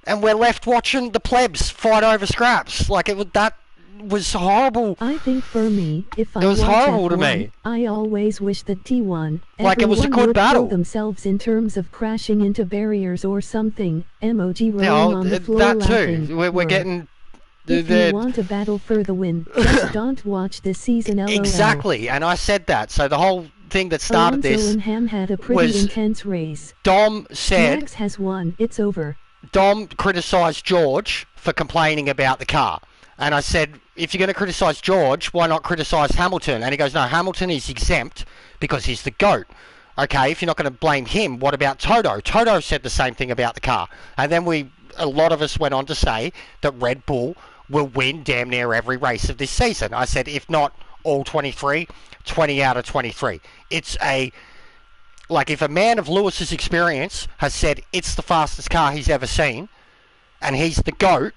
Speaker 2: And we're left watching the plebs fight over scraps. Like, that was horrible.
Speaker 1: I think for me, if I
Speaker 2: it was
Speaker 1: watch
Speaker 2: horrible
Speaker 1: F1,
Speaker 2: to me.
Speaker 1: I always wish that T1,
Speaker 2: like it was a good battle.
Speaker 1: Themselves in terms of crashing into barriers or something. Emoji rolling on the floor
Speaker 2: that
Speaker 1: laughing.
Speaker 2: too. We're getting.
Speaker 1: If you want a battle for the win, just don't watch this season. LOL.
Speaker 2: Exactly, and I said that. So the whole thing that started
Speaker 1: Alonso
Speaker 2: this
Speaker 1: and Ham had a pretty intense race.
Speaker 2: Dom said
Speaker 1: Max has won. It's over.
Speaker 2: Dom criticised George for complaining about the car. And I said, if you're going to criticise George, why not criticise Hamilton? And he goes, no, Hamilton is exempt because he's the GOAT. Okay, if you're not going to blame him, what about Toto? Toto said the same thing about the car. And then a lot of us went on to say that Red Bull will win damn near every race of this season. I said, if not all 23, 20 out of 23. It's like if a man of Lewis's experience has said it's the fastest car he's ever seen, and he's the GOAT,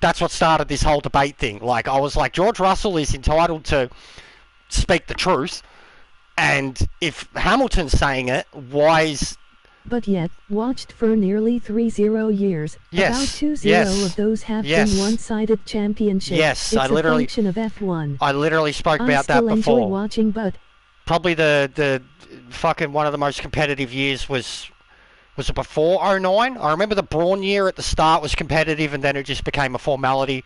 Speaker 2: that's what started this whole debate thing. Like, I was like, George Russell is entitled to speak the truth, and if Hamilton's saying it, why is...
Speaker 1: But yet, watched for nearly 30 years.
Speaker 2: Yes.
Speaker 1: About 20 of those have been one-sided championships.
Speaker 2: Yes,
Speaker 1: it's a function of F1.
Speaker 2: I literally spoke about that before.
Speaker 1: I still enjoy watching, but...
Speaker 2: Probably the fucking one of the most competitive years was it before 09? I remember the Brawn year at the start was competitive and then it just became a formality.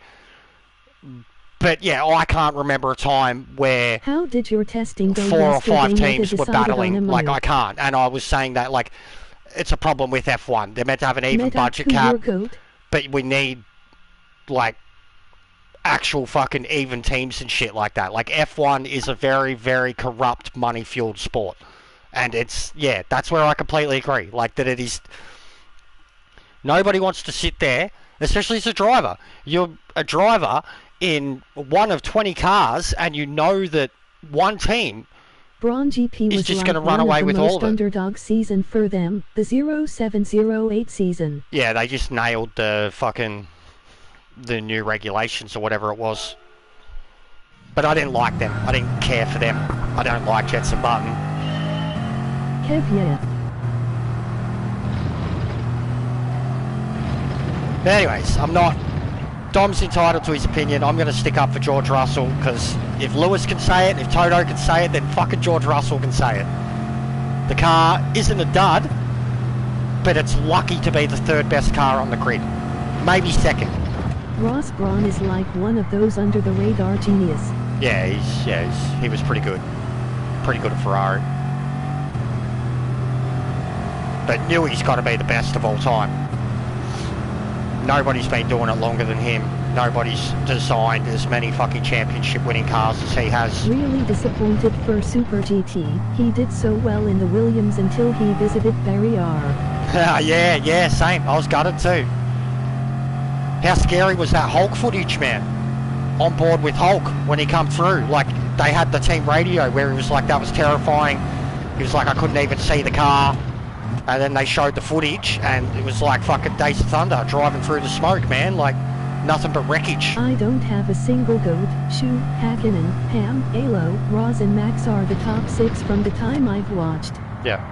Speaker 2: But yeah, I can't remember a time where...
Speaker 1: How did your testing go
Speaker 2: 4 or 5 teams were battling. Like, I
Speaker 1: mode?
Speaker 2: can't. And I was saying that, like, it's a problem with F1. They're meant to have an even budget cap. But we need, like, actual fucking even teams and shit like that. Like, F1 is a very, very corrupt, money-fueled sport. And it's, yeah, that's where I completely agree. Like, that it is... Nobody wants to sit there, especially as a driver. You're a driver in one of 20 cars, and you know that one team
Speaker 1: Brawn GP was
Speaker 2: just
Speaker 1: like
Speaker 2: going to run away with all of it.
Speaker 1: Underdog season for them, the 0708 season.
Speaker 2: Yeah, they just nailed the new regulations or whatever it was. But I didn't like them. I didn't care for them. I don't like Jetson Button.
Speaker 1: Kev,
Speaker 2: But anyways, Dom's entitled to his opinion. I'm going to stick up for George Russell, because if Lewis can say it, if Toto can say it, then fucking George Russell can say it. The car isn't a dud, but it's lucky to be the third best car on the grid. Maybe second.
Speaker 1: Ross Brawn is like one of those under-the-radar genius.
Speaker 2: Yeah, he was pretty good. Pretty good at Ferrari. But Newey's got to be the best of all time. Nobody's been doing it longer than him. Nobody's designed as many fucking championship winning cars as he has.
Speaker 1: Really disappointed for Super GT. He did so well in the Williams until he visited Barry R.
Speaker 2: yeah, same. I was gutted too. How scary was that Hulk footage, man? On board with Hulk when he come through. Like, they had the team radio where he was like, that was terrifying. He was like, I couldn't even see the car. And then they showed the footage, and it was like fucking Days of Thunder driving through the smoke, man. Like, nothing but wreckage.
Speaker 1: I don't have a single goat. Shu, Hakkinen, Ham, Alo, Roz and Max are the top 6 from the time I've watched.
Speaker 2: Yeah.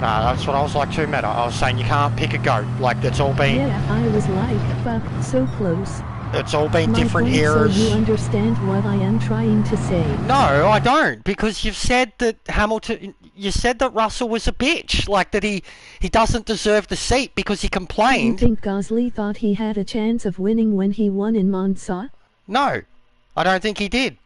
Speaker 2: That's what I was like too, Meta. I was saying you can't pick a goat. Like, it's all been...
Speaker 1: Yeah, I was like, fuck, so close.
Speaker 2: It's all been
Speaker 1: My
Speaker 2: different
Speaker 1: point,
Speaker 2: eras.
Speaker 1: So you understand what I am trying to say.
Speaker 2: No, I don't, because you've said that Hamilton... You said that Russell was a bitch, like that he doesn't deserve the seat because he complained.
Speaker 1: Do you think Gasly thought he had a chance of winning when he won in Monza?
Speaker 2: No, I don't think he did.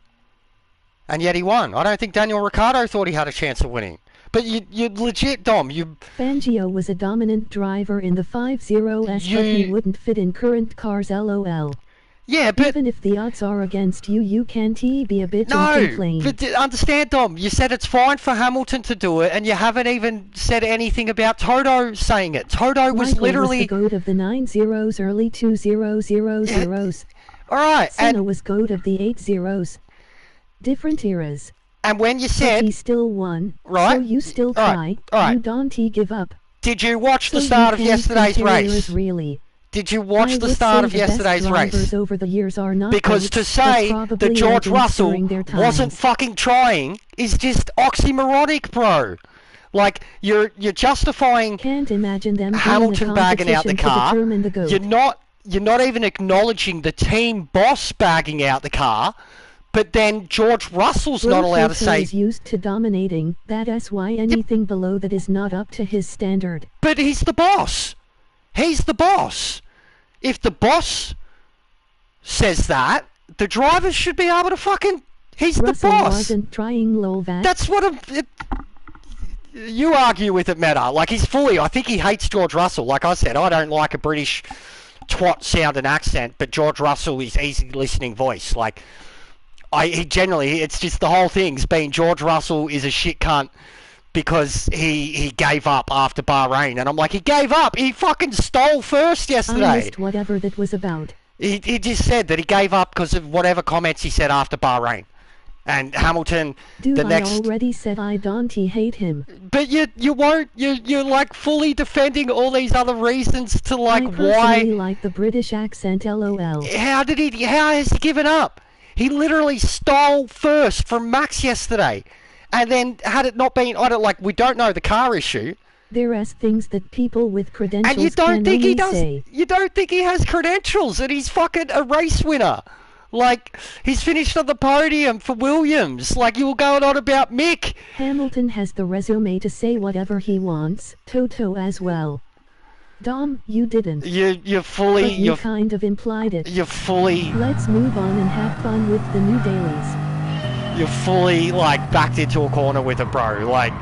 Speaker 2: And yet he won. I don't think Daniel Ricciardo thought he had a chance of winning. But you legit, Dom,
Speaker 1: Fangio was a dominant driver in the 5.0s, but he wouldn't fit in current cars, lol.
Speaker 2: Yeah, but...
Speaker 1: Even if the odds are against you, you can't be a bitch and complain.
Speaker 2: No, but understand, Dom, you said it's fine for Hamilton to do it, and you haven't even said anything about Toto saying it. Toto was literally...
Speaker 1: was the GOAT of the 9.0s, early 2.000s.
Speaker 2: Alright,
Speaker 1: Senna was GOAT of the 8.0s. Different eras.
Speaker 2: And when you said...
Speaker 1: But he still won.
Speaker 2: Right.
Speaker 1: So you still try.
Speaker 2: Right.
Speaker 1: You don't give up.
Speaker 2: Did you watch the start of yesterday's race?
Speaker 1: Really.
Speaker 2: Did you watch the start of yesterday's race?
Speaker 1: Over the years are not
Speaker 2: because to say that George Russell wasn't fucking trying is just oxymoronic, bro. Like, you're justifying
Speaker 1: Can't imagine them
Speaker 2: Hamilton bagging out the car. You're not even acknowledging the team boss bagging out the car. But then George Russell's not allowed to say...
Speaker 1: is used to dominating. That's why anything below that is not up to his standard.
Speaker 2: But he's the boss. He's the boss. If the boss says that, the drivers should be able to fucking... He's
Speaker 1: Russell
Speaker 2: the boss.
Speaker 1: Wasn't trying, lol.
Speaker 2: That's what you argue with it, Meta. Like, he's fully... I think he hates George Russell. Like I said, I don't like a British twat sound and accent, but George Russell is easy listening voice. Like... He generally, it's just the whole thing's been George Russell is a shit cunt because he gave up after Bahrain. And I'm like, he gave up. He fucking stole first yesterday.
Speaker 1: I missed whatever that was about.
Speaker 2: He just said that he gave up because of whatever comments he said after Bahrain. And Hamilton,
Speaker 1: I already said I don't hate him.
Speaker 2: But you won't, you're like fully defending all these other reasons to like
Speaker 1: I
Speaker 2: why...
Speaker 1: like the British accent, lol.
Speaker 2: How has he given up? He literally stole first from Max yesterday. And then, had it not been, we don't know the car issue.
Speaker 1: There are things that people with credentials
Speaker 2: and you don't think he does.
Speaker 1: Say.
Speaker 2: You don't think he has credentials and he's fucking a race winner. Like, he's finished on the podium for Williams. Like, you were going on about Mick.
Speaker 1: Hamilton has the resume to say whatever he wants. Toto as well. Dom, you didn't.
Speaker 2: You're fully...
Speaker 1: But you kind of implied it.
Speaker 2: You're fully...
Speaker 1: Let's move on and have fun with the new dailies.
Speaker 2: You're fully, like, backed into a corner with it, bro. Like,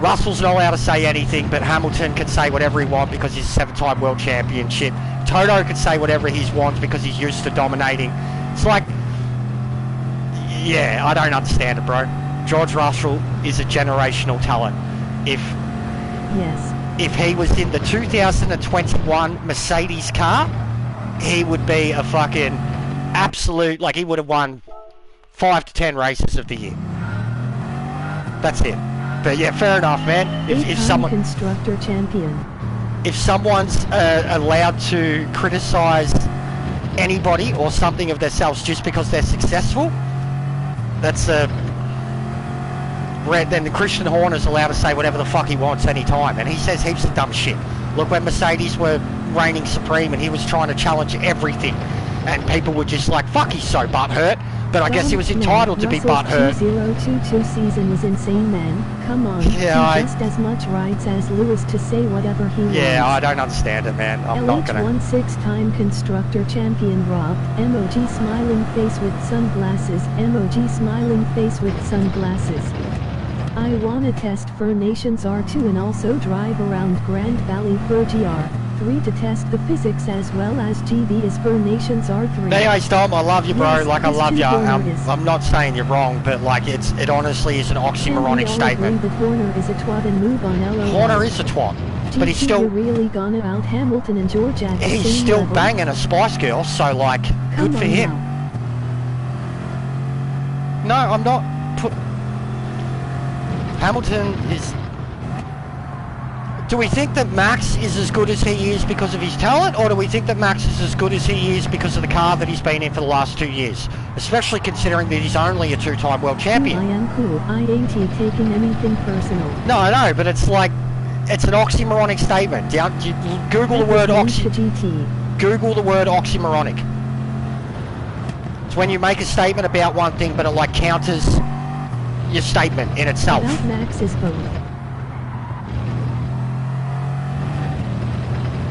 Speaker 2: Russell's not allowed to say anything, but Hamilton can say whatever he wants because he's a 7-time world champion. Shit. Toto can say whatever he wants because he's used to dominating. It's like... Yeah, I don't understand it, bro. George Russell is a generational talent.
Speaker 1: Yes.
Speaker 2: If he was in the 2021 Mercedes car, he would be a fucking absolute... Like, he would have won 5 to 10 races of the year. That's it. But yeah, fair enough, man. If someone...
Speaker 1: constructor champion.
Speaker 2: If someone's allowed to criticise anybody or something of themselves just because they're successful, that's a... Then the Christian Horner's allowed to say whatever the fuck he wants anytime, and he says heaps of dumb shit. Look, when Mercedes were reigning supreme and he was trying to challenge everything, and people were just like, fuck, he's so butthurt. But I guess he was entitled to be butthurt.
Speaker 1: 2022 season was insane, man. Come on.
Speaker 2: Yeah,
Speaker 1: he just as much rights as Lewis to say whatever he wants.
Speaker 2: Yeah, I don't understand it, man. I'm not gonna...
Speaker 1: LH1 6-time constructor champion robbed. Emoji smiling face with sunglasses. Emoji smiling face with sunglasses. I wanna test for Nations R2 and also drive around Grand Valley for GR3 to test the physics as well as GV is for Nations R3.
Speaker 2: Anyway, Storm, I love you, bro.
Speaker 1: Yes,
Speaker 2: like, I love you.
Speaker 1: is.
Speaker 2: I'm not saying you're wrong, but like, it honestly is an oxymoronic statement.
Speaker 1: That Horner is a twat and move on. LOL.
Speaker 2: Horner is a twat, but he's still...
Speaker 1: You're really gonna out Hamilton and George at the
Speaker 2: He's
Speaker 1: same
Speaker 2: still
Speaker 1: level?
Speaker 2: banging a Spice Girl, so like,
Speaker 1: Come
Speaker 2: good for
Speaker 1: on
Speaker 2: him.
Speaker 1: now.
Speaker 2: No, I'm not... Hamilton is... Do we think that Max is as good as he is because of his talent, or do we think that Max is as good as he is because of the car that he's been in for the last 2 years? Especially considering that he's only a 2-time world champion.
Speaker 1: I am cool. I ain't taking anything personal.
Speaker 2: No, I know, but it's like... It's an oxymoronic statement. Google the word Google the word oxymoronic. It's when you make a statement about one thing, but it like counters your statement in itself.
Speaker 1: About Max is both.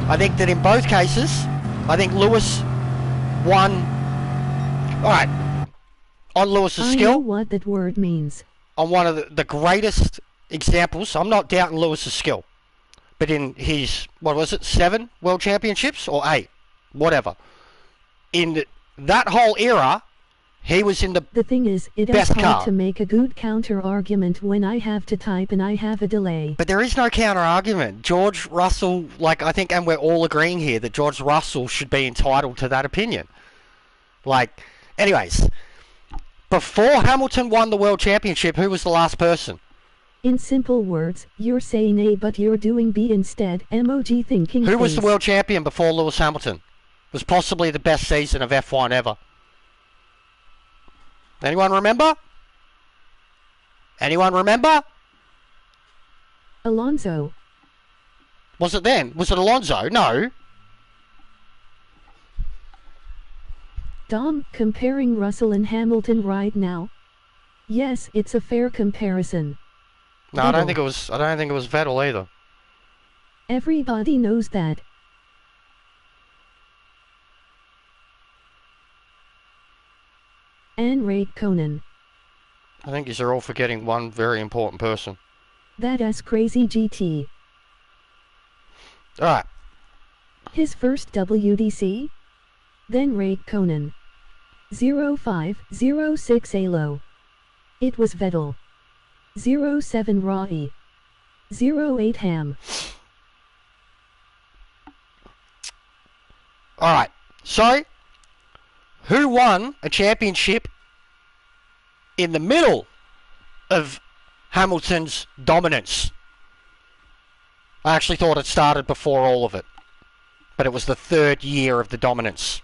Speaker 2: I think that in both cases, I think Lewis won. Alright, on Lewis's skill.
Speaker 1: I know what that word means.
Speaker 2: On one of the greatest examples, I'm not doubting Lewis's skill. But in his, what was it, 7 world championships? Or 8? Whatever. In that whole era, he was in the
Speaker 1: thing is, it is hard to make a good counter argument when I have to type and I have a delay.
Speaker 2: But there is no counter argument. George Russell, like, I think, and we're all agreeing here that George Russell should be entitled to that opinion. Like, anyways, before Hamilton won the world championship, who was the last person?
Speaker 1: In simple words, you're saying A but you're doing B instead. Emoji thinking
Speaker 2: Who was
Speaker 1: face.
Speaker 2: the world champion before Lewis Hamilton? It was possibly the best season of F1 ever. Anyone remember? Anyone remember?
Speaker 1: Alonso.
Speaker 2: Was it then? Was it Alonso? No.
Speaker 1: Dom, comparing Russell and Hamilton right now? Yes, it's a fair comparison.
Speaker 2: No,
Speaker 1: Vettel.
Speaker 2: I don't think it was Vettel either.
Speaker 1: Everybody knows that. And Ray Conan.
Speaker 2: I think you're all forgetting one very important person.
Speaker 1: That is crazy GT.
Speaker 2: Alright.
Speaker 1: His first WDC? Then Ray Conan. 0506 Alo. It was Vettel. 07 Rai. 08 Ham.
Speaker 2: Alright, so, who won a championship in the middle of Hamilton's dominance? I actually thought it started before all of it, but it was the 3rd year of the dominance.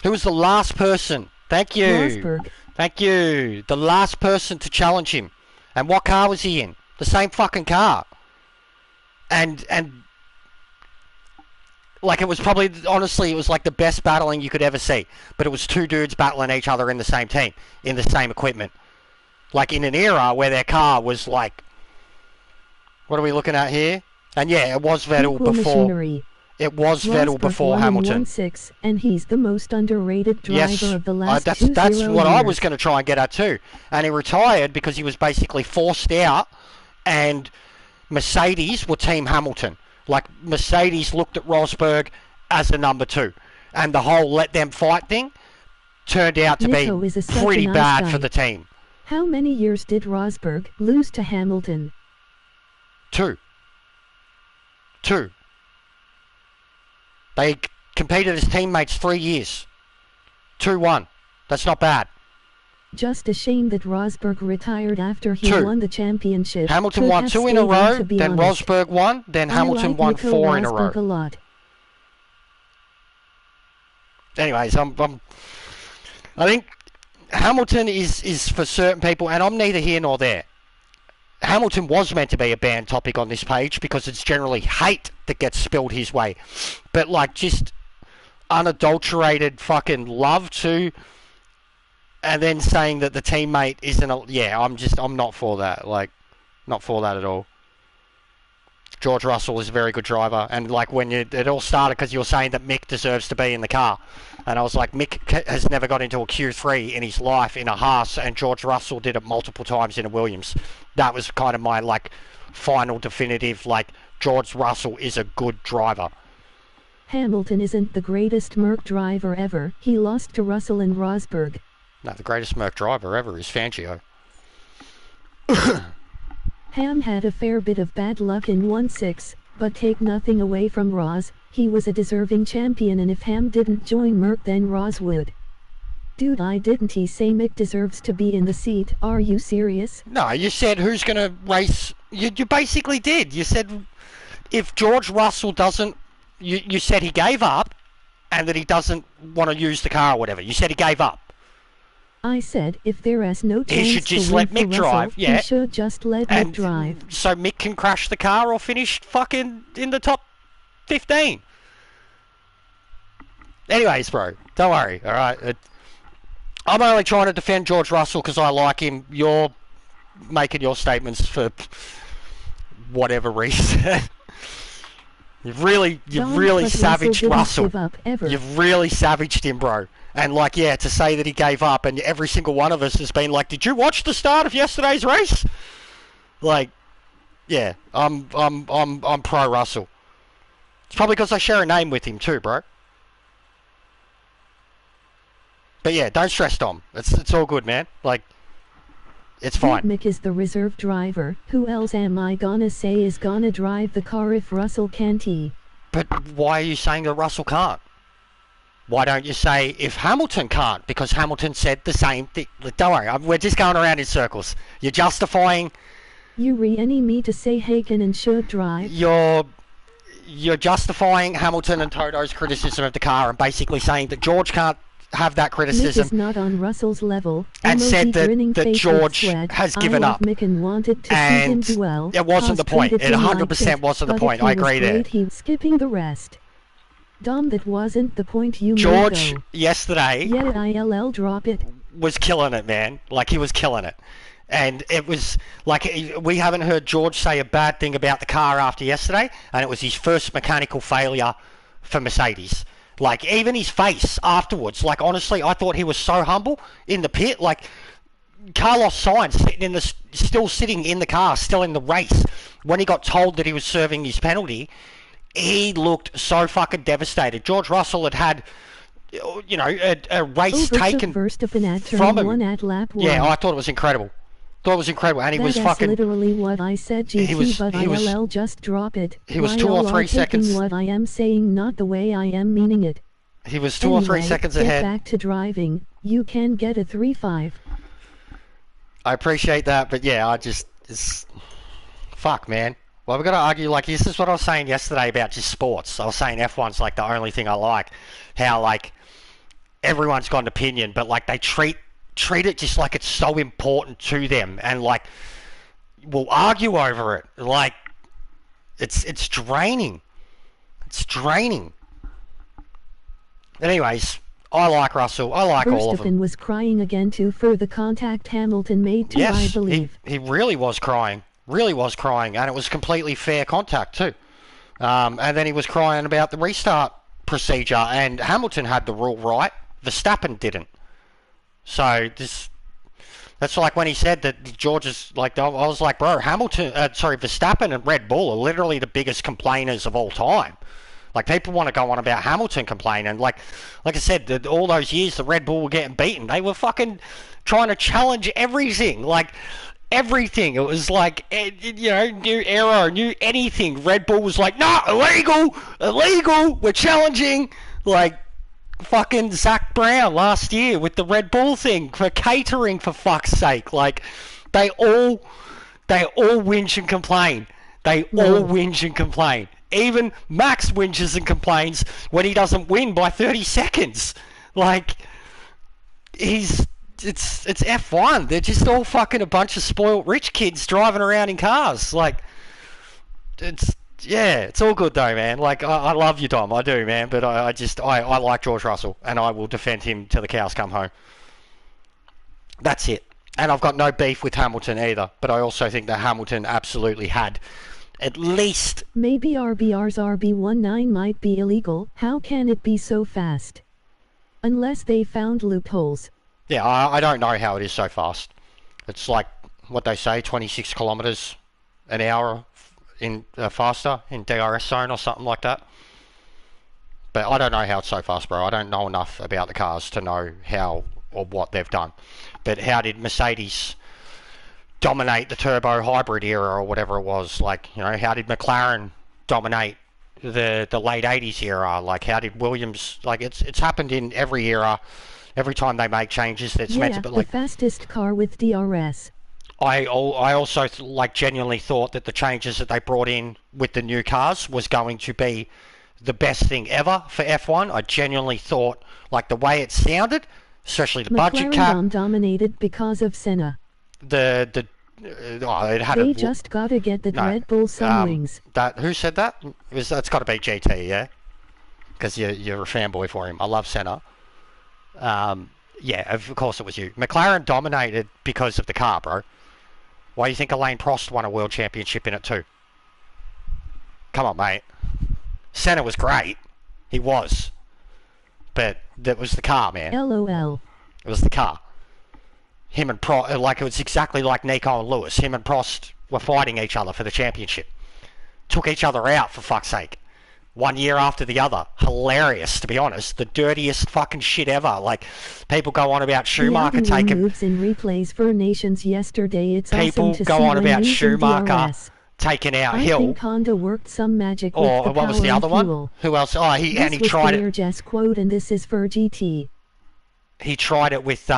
Speaker 2: Who was the last person? Thank you.
Speaker 1: Rosberg.
Speaker 2: Thank you. The last person to challenge him. And what car was he in? The same fucking car. And like, it was probably, honestly, it was like the best battling you could ever see. But it was 2 dudes battling each other in the same team, in the same equipment. Like, in an era where their car was like, what are we looking at here? And yeah, it was Vettel
Speaker 1: Equal
Speaker 2: before.
Speaker 1: machinery.
Speaker 2: It was Vettel
Speaker 1: Rosberg
Speaker 2: before
Speaker 1: won in
Speaker 2: Hamilton.
Speaker 1: 1-6, and he's the most underrated driver
Speaker 2: Yes,
Speaker 1: of the last
Speaker 2: that's
Speaker 1: 2
Speaker 2: what
Speaker 1: years.
Speaker 2: I was going to try and get at too. And he retired because he was basically forced out, and Mercedes were Team Hamilton. Like, Mercedes looked at Rosberg as a number 2, and the whole let them fight thing turned out to
Speaker 1: Nico
Speaker 2: be
Speaker 1: is such
Speaker 2: pretty
Speaker 1: a nice
Speaker 2: bad
Speaker 1: guy.
Speaker 2: for the team.
Speaker 1: How many years did Rosberg lose to Hamilton?
Speaker 2: 2. They competed as teammates 3 years. 2-1. That's not bad.
Speaker 1: Just a shame that Rosberg retired after he
Speaker 2: 2.
Speaker 1: won the championship.
Speaker 2: Hamilton
Speaker 1: Could
Speaker 2: won
Speaker 1: have
Speaker 2: 2 in a
Speaker 1: stayed
Speaker 2: row,
Speaker 1: on, to be
Speaker 2: then
Speaker 1: honest.
Speaker 2: Rosberg won, then Hamilton
Speaker 1: I like
Speaker 2: won
Speaker 1: Nico
Speaker 2: 4 in a
Speaker 1: Rosberg
Speaker 2: row.
Speaker 1: a lot.
Speaker 2: Anyways, I think Hamilton is for certain people, and I'm neither here nor there. Hamilton was meant to be a banned topic on this page because it's generally hate that gets spilled his way. But like, just unadulterated fucking love to, and then saying that the teammate isn't I'm not for that. Like, not for that at all. George Russell is a very good driver, and like when it all started because you were saying that Mick deserves to be in the car, and I was like, Mick has never got into a Q3 in his life in a Haas, and George Russell did it multiple times in a Williams. That was kind of my like final definitive, like, George Russell is a good driver.
Speaker 1: Hamilton isn't the greatest Merc driver ever. He lost to Russell and Rosberg.
Speaker 2: No, the greatest Merc driver ever is Fangio.
Speaker 1: Ham had a fair bit of bad luck in 1-6, but take nothing away from Ross, he was a deserving champion, and if Ham didn't join Merc then Ross would. Dude, I didn't he say Mick deserves to be in the seat? Are you serious?
Speaker 2: No, you said who's going to race. You basically did. You said if George Russell doesn't, you said he gave up and that he doesn't want to use the car or whatever. You said he gave up.
Speaker 1: I said if there is no chance
Speaker 2: he should just
Speaker 1: to
Speaker 2: let
Speaker 1: win
Speaker 2: Mick
Speaker 1: for
Speaker 2: drive.
Speaker 1: Russell,
Speaker 2: Yeah.
Speaker 1: he should just let Mick drive.
Speaker 2: So Mick can crash the car or finish fucking in the top 15. Anyways, bro, don't worry, alright? I'm only trying to defend George Russell because I like him. You're making your statements for whatever reason. You've really savaged Russell. You've really savaged him, bro. And like, yeah, to say that he gave up, and every single one of us has been like, did you watch the start of yesterday's race? Like, yeah, I'm pro Russell. It's probably because I share a name with him too, bro. But yeah, don't stress, Dom. It's all good, man. Like, it's fine.
Speaker 1: Mick is the reserve driver. Who else am I gonna say is gonna drive the car if Russell can't?
Speaker 2: But why are you saying that Russell can't? Why don't you say if Hamilton can't? Because Hamilton said the same thing. Don't worry, we're just going around in circles. You're justifying...
Speaker 1: You re-any me to say Haken should drive?
Speaker 2: You're justifying Hamilton and Toto's criticism of the car and basically saying that George can't have that criticism.
Speaker 1: Mick is not on Russell's level.
Speaker 2: And said that George has given up.
Speaker 1: Mick and wanted to see him do well.
Speaker 2: It wasn't the point. It 100% wasn't the point. I agree there.
Speaker 1: He's skipping the rest. Dom, that wasn't the point you made.
Speaker 2: George, yesterday,
Speaker 1: ILL drop it.
Speaker 2: Was killing it, man. Like, he was killing it. And it was, like, we haven't heard George say a bad thing about the car after yesterday, and it was his first mechanical failure for Mercedes. Like, even his face afterwards, like, honestly, I thought he was so humble in the pit. Like, Carlos Sainz still sitting in the car, still in the race, when he got told that he was serving his penalty, he looked so fucking devastated. George Russell had you know, a race taken from him.
Speaker 1: At lap 1.
Speaker 2: Yeah, I thought it was incredible. And he was fucking...
Speaker 1: That's literally what I said, GT, but ILL just drop it.
Speaker 2: He was 2 or 3 seconds...
Speaker 1: what I am saying, not the way I am meaning it.
Speaker 2: He was 2 or 3 seconds ahead.
Speaker 1: Get back to driving. You can get a 3.5.
Speaker 2: I appreciate that, but yeah, it's... Fuck, man. Well, we've got to argue, like, this is what I was saying yesterday about just sports. I was saying F1's, like, the only thing I like. How, like, everyone's got an opinion, but, like, they treat it just like it's so important to them, and, like, we'll argue over it. Like, it's draining. It's draining. Anyways, I like Russell. I like all of them.
Speaker 1: Verstappen was crying again too for the contact Hamilton made too, I believe.
Speaker 2: He really was crying. Really was crying, and it was completely fair contact too. And then he was crying about the restart procedure, and Hamilton had the rule right. Verstappen didn't. So that's like when he said that George is like, I was like, bro, Verstappen and Red Bull are literally the biggest complainers of all time. Like, people want to go on about Hamilton complaining. Like I said, all those years the Red Bull were getting beaten, they were fucking trying to challenge everything. Like, everything. It was like, you know, new era, new anything. Red Bull was like, no, illegal, we're challenging. Like, fucking Zach Brown last year with the Red Bull thing for catering, for fuck's sake. Like, they all whinge and complain. Even Max whinges and complains when he doesn't win by 30 seconds. Like, it's F1. They're just all fucking a bunch of spoiled rich kids driving around in cars. Like, it's Yeah, it's all good though, man. Like, I love you, Dom. I do, man. But I like George Russell, and I will defend him till the cows come home. That's it. And I've got no beef with Hamilton either. But I also think that Hamilton absolutely had at least...
Speaker 1: Maybe RBR's RB19 might be illegal. How can it be so fast? Unless they found loopholes.
Speaker 2: Yeah, I don't know how it is so fast. It's like, what they say, 26 kilometres an hour in faster in DRS zone or something like that. But I don't know how it's so fast, bro. I don't know enough about the cars to know how or what they've done. But how did Mercedes dominate the turbo hybrid era or whatever it was? Like, you know, how did McLaren dominate the late 80s era? Like, how did Williams... Like, it's happened in every era. Every time they make changes, that's meant to be like...
Speaker 1: the fastest car with DRS.
Speaker 2: I also like genuinely thought that the changes that they brought in with the new cars was going to be the best thing ever for F1. I genuinely thought, like, the way it sounded, especially the budget cap.
Speaker 1: McLaren dominated because of Senna.
Speaker 2: It had
Speaker 1: they just gotta get the Red Bull Sunwings.
Speaker 2: Who said that? That's got to be GT, yeah? Because you're a fanboy for him. I love Senna. Yeah, of course it was you. McLaren dominated because of the car, bro. Why do you think Alain Prost won a world championship in it too? Come on, mate. Senna was great. He was. But that was the car, man.
Speaker 1: LOL.
Speaker 2: It was the car. Him and Prost, like, it was exactly like Nico and Lewis. Him and Prost were fighting each other for the championship. Took each other out, for fuck's sake. 1 year after the other. Hilarious, to be honest. The dirtiest fucking shit ever. Like, people go on about Schumacher taking...
Speaker 1: moves in replays for nations yesterday. It's
Speaker 2: people
Speaker 1: awesome to
Speaker 2: go
Speaker 1: see
Speaker 2: on about
Speaker 1: Schumacher
Speaker 2: DRS. Taking out
Speaker 1: I
Speaker 2: Hill.
Speaker 1: think Honda worked some magic with
Speaker 2: Or
Speaker 1: the
Speaker 2: what was the other one? Who else? Oh, he tried it.
Speaker 1: Just quote, and this is for GT.
Speaker 2: He tried it with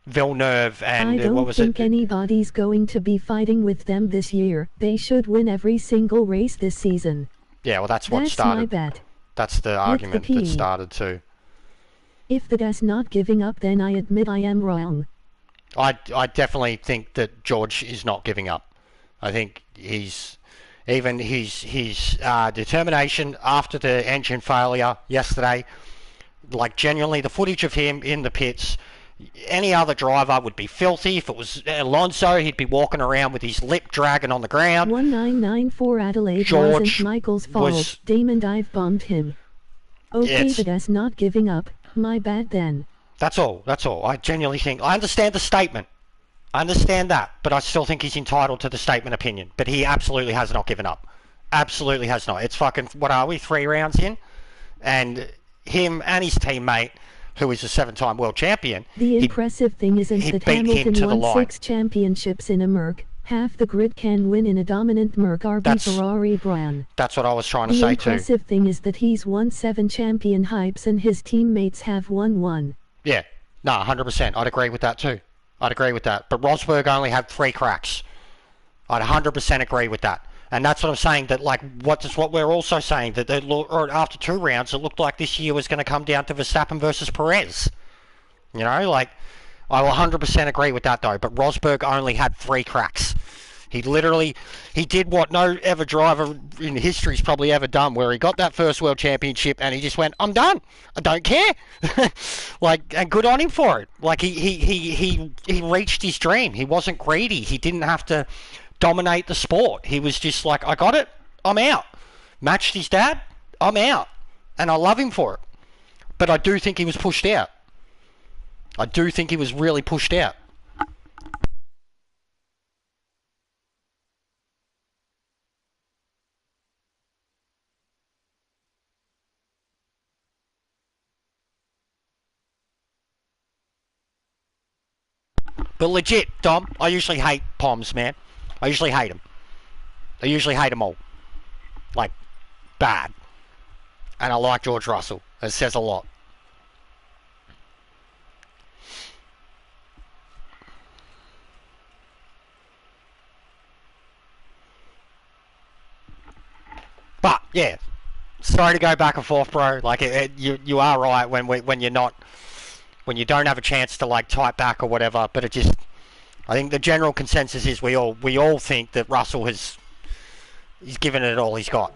Speaker 2: Villeneuve and what was it?
Speaker 1: I don't think anybody's going to be fighting with them this year. They should win every single race this season.
Speaker 2: Yeah, well, that's what started.
Speaker 1: My bet.
Speaker 2: That's the argument that started too.
Speaker 1: If the guy's not giving up, then I admit I am wrong.
Speaker 2: I definitely think that George is not giving up. I think his determination after the engine failure yesterday, like genuinely the footage of him in the pits, any other driver would be filthy. If it was Alonso, he'd be walking around with his lip dragging on the ground.
Speaker 1: 1994 Adelaide
Speaker 2: George
Speaker 1: wasn't Michael's fault. Damon dive bombed him. Okay, the guy's not giving up. My bad then.
Speaker 2: That's all. I genuinely think... I understand the statement. I understand that. But I still think he's entitled to the statement opinion. But he absolutely has not given up. Absolutely has not. It's fucking... What are we? 3 rounds in? And him and his teammate, who is a 7-time world champion...
Speaker 1: The impressive thing isn't that Hamilton won 6 championships in a Merc. Half the grid can win in a dominant Merc RB Ferrari brand.
Speaker 2: That's what I was trying to say too.
Speaker 1: The impressive thing is that he's won 7 champion hypes and his teammates have won 1.
Speaker 2: Yeah, no, 100%. I'd agree with that too. I'd agree with that. But Rosberg only had 3 cracks. I'd 100% agree with that. And that's what I'm saying, that like, what we're also saying, that after 2 rounds, it looked like this year was going to come down to Verstappen versus Perez. You know, like, I will 100% agree with that though, but Rosberg only had 3 cracks. He did what no ever driver in history's probably ever done, where he got that first world championship and he just went, I'm done. I don't care. Like, and good on him for it. Like, he reached his dream. He wasn't greedy. He didn't have to dominate the sport. He was just like, I got it. I'm out. Matched his dad. I'm out. And I love him for it. But I do think he was pushed out. I do think he was really pushed out. But legit, Dom, I usually hate Poms, man. I usually hate them. I usually hate them all. Like, bad. And I like George Russell. It says a lot. But yeah, sorry to go back and forth, bro. Like, you are right when you're not, when you don't have a chance to like type back or whatever. But it just, I think the general consensus is we all think that Russell has He's given it all he's got.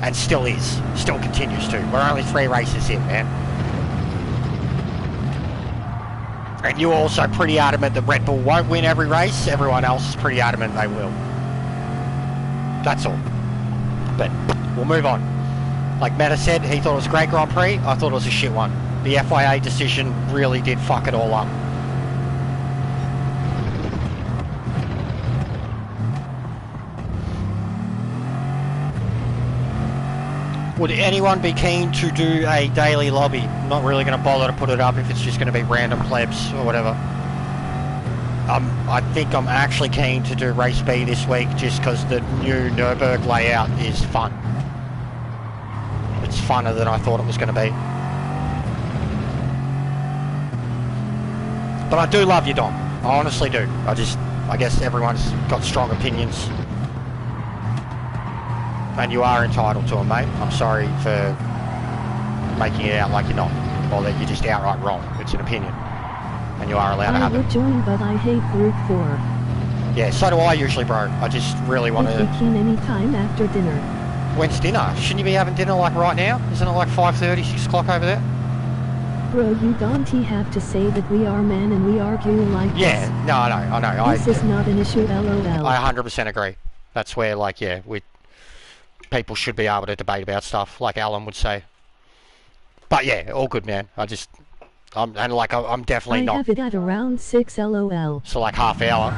Speaker 2: And still is. Still continues to. We're only 3 races in, man. And you're also pretty adamant that Red Bull won't win every race. Everyone else is pretty adamant they will. That's all. But we'll move on. Like Meta said, he thought it was a great Grand Prix. I thought it was a shit one. The FIA decision really did fuck it all up. Would anyone be keen to do a daily lobby? I'm not really going to bother to put it up if it's just going to be random plebs or whatever. I think I'm actually keen to do Race B this week just because the new Nürburgring layout is fun. It's funner than I thought it was going to be. But I do love you, Dom. I honestly do. I guess everyone's got strong opinions. And you are entitled to them, mate. I'm sorry for making it out like you're not. Or that you're just outright wrong. It's an opinion. And you are allowed to have it.
Speaker 1: I would join, but I hate Group 4.
Speaker 2: Yeah, so do I usually, bro. I just really want to...
Speaker 1: If we can any time after dinner.
Speaker 2: When's dinner? Shouldn't you be having dinner like right now? Isn't it like 5:30, 6 o'clock over there?
Speaker 1: Bro, you don't have to say that we are men and we argue like this.
Speaker 2: Yeah, no, I know.
Speaker 1: This is not an issue, lol.
Speaker 2: I 100% agree. That's where, like, yeah, people should be able to debate about stuff, like Alan would say. But yeah, all good, man. I'm definitely not.
Speaker 1: I have it at around 6 lol.
Speaker 2: So like half hour.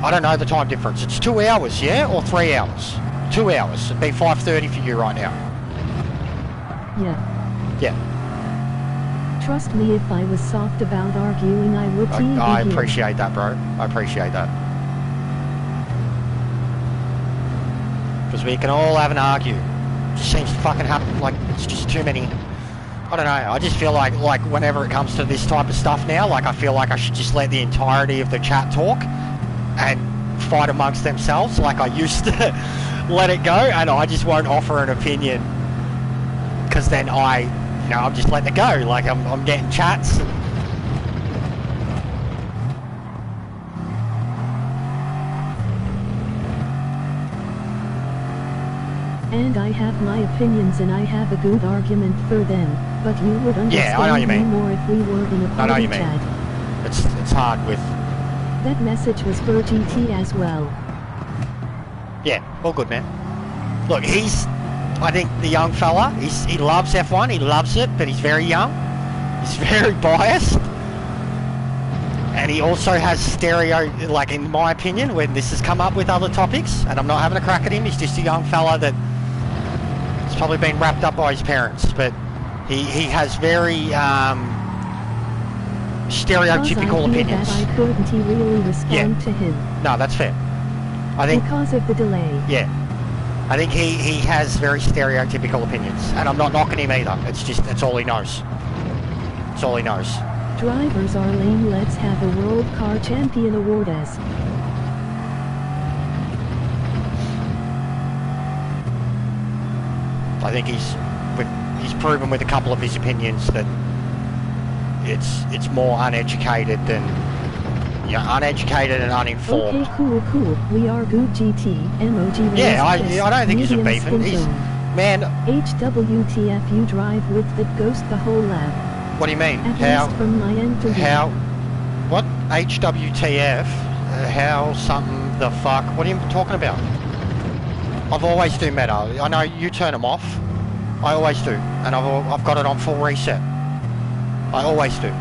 Speaker 2: I don't know the time difference. It's 2 hours, yeah? Or 3 hours? 2 hours. It'd be 5:30 for you right now.
Speaker 1: Yeah.
Speaker 2: Yeah.
Speaker 1: Trust me, if I was soft about arguing, I would TV
Speaker 2: I
Speaker 1: here.
Speaker 2: appreciate that, bro. I appreciate that. Because we can all have an argue. It just seems to fucking happen, like, it's just too many... I don't know, I just feel like whenever it comes to this type of stuff now, like, I feel like I should just let the entirety of the chat talk and fight amongst themselves like I used to let it go, and I just won't offer an opinion. Because then I'm just letting it go, like, I'm getting chats.
Speaker 1: And I have my opinions and I have a good argument for them, but you would understand
Speaker 2: Yeah, I know what you mean.
Speaker 1: me more if we were in a
Speaker 2: I know
Speaker 1: party
Speaker 2: what you mean.
Speaker 1: chat.
Speaker 2: It's hard with...
Speaker 1: That message was for GT as well.
Speaker 2: Yeah, all good, man. Look, I think the young fella, he loves F1, he loves it, but he's very young. He's very biased. And he also has like, in my opinion, when this has come up with other topics, and I'm not having a crack at him, he's just a young fella that has probably been wrapped up by his parents, but he has very stereotypical opinions.
Speaker 1: That I couldn't really respond to him.
Speaker 2: No, that's fair. I think
Speaker 1: because of the delay.
Speaker 2: Yeah. I think he has very stereotypical opinions, and I'm not knocking him either. It's all he knows. It's all he knows.
Speaker 1: Drivers are lame, let's have a World Car Champion award as.
Speaker 2: I think he's proven with a couple of his opinions that it's more uneducated than, uneducated and uninformed.
Speaker 1: Okay, cool. We are good GT, MOG.
Speaker 2: Yeah, I don't think he's a beefing. Man.
Speaker 1: HWTF, you drive with the ghost the whole lap.
Speaker 2: What do you mean?
Speaker 1: At least from my end to
Speaker 2: how? What? HWTF? How something the fuck? What are you talking about? I've always do meta. I know you turn them off. I always do, and I've got it on full reset. I always do.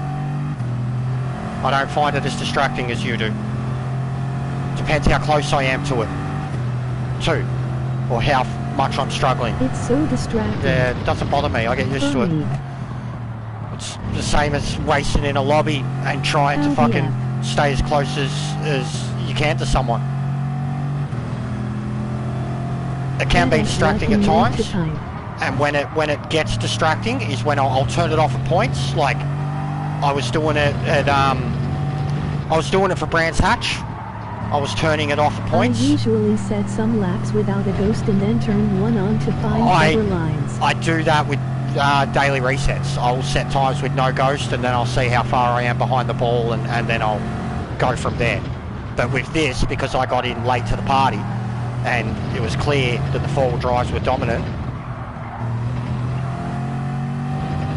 Speaker 2: I don't find it as distracting as you do. Depends how close I am to it, too, or how much I'm struggling.
Speaker 1: It's so distracting.
Speaker 2: Yeah, it doesn't bother me. I get used to it. It's the same as racing in a lobby and trying to fucking stay as close as you can to someone. It can be distracting at times, and when it gets distracting is when I'll turn it off at points. Like I was doing it for Brands Hatch. I was turning it off at points.
Speaker 1: I usually set some laps without a ghost and then turn one on to find other lines.
Speaker 2: I do that with daily resets. I'll set times with no ghost, and then I'll see how far I am behind the ball, and then I'll go from there. But with this, because I got in late to the party, and it was clear that the four-wheel drives were dominant.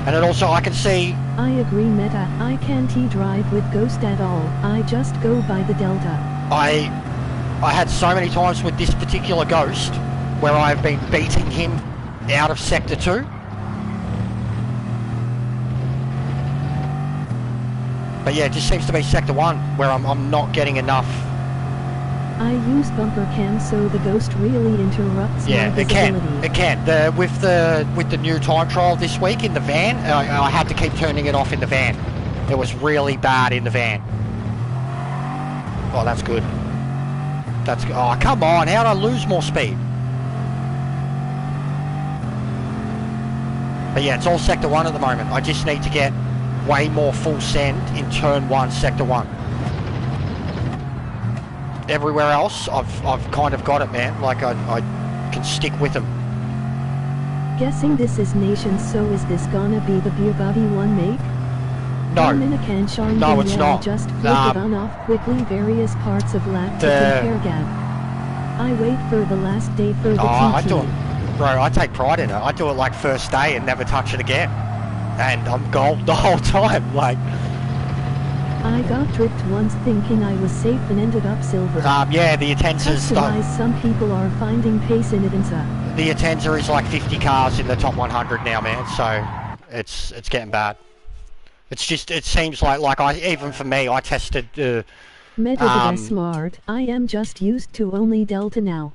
Speaker 2: And it also, I can see...
Speaker 1: I agree, Meta. I can't drive with Ghost at all. I just go by the Delta.
Speaker 2: I had so many times with this particular Ghost where I've been beating him out of Sector 2. But yeah, it just seems to be Sector 1 where I'm not getting enough.
Speaker 1: I use bumper cam so the Ghost really interrupts my visibility.
Speaker 2: It can. With the new time trial this week in the van, I had to keep turning it off in the van. It was really bad in the van. Oh, that's good. That's good. Oh, come on! How'd I lose more speed? But yeah, it's all Sector 1 at the moment. I just need to get way more full send in Turn 1, Sector 1. Everywhere else, I've kind of got it, man. Like, I can stick with them.
Speaker 1: Guessing this is Nation, so is this gonna be the Bugatti one, mate?
Speaker 2: No.
Speaker 1: No,
Speaker 2: it's not.
Speaker 1: Just flip it on off quickly various parts of lap to compare gap. I wait for the last day for the TT.
Speaker 2: I do it, bro, I take pride in it. I do it like first day and never touch it again. And I'm gold the whole time, like...
Speaker 1: I got tricked once thinking I was safe and ended up silver.
Speaker 2: Yeah, the Atenza
Speaker 1: stuff. Some people are finding pace in Atenza.
Speaker 2: The Atenza is like 50 cars in the top 100 now, man, so it's getting bad. It's just, it seems like even for me, I tested...
Speaker 1: Meta is smart. I am just used to only Delta now.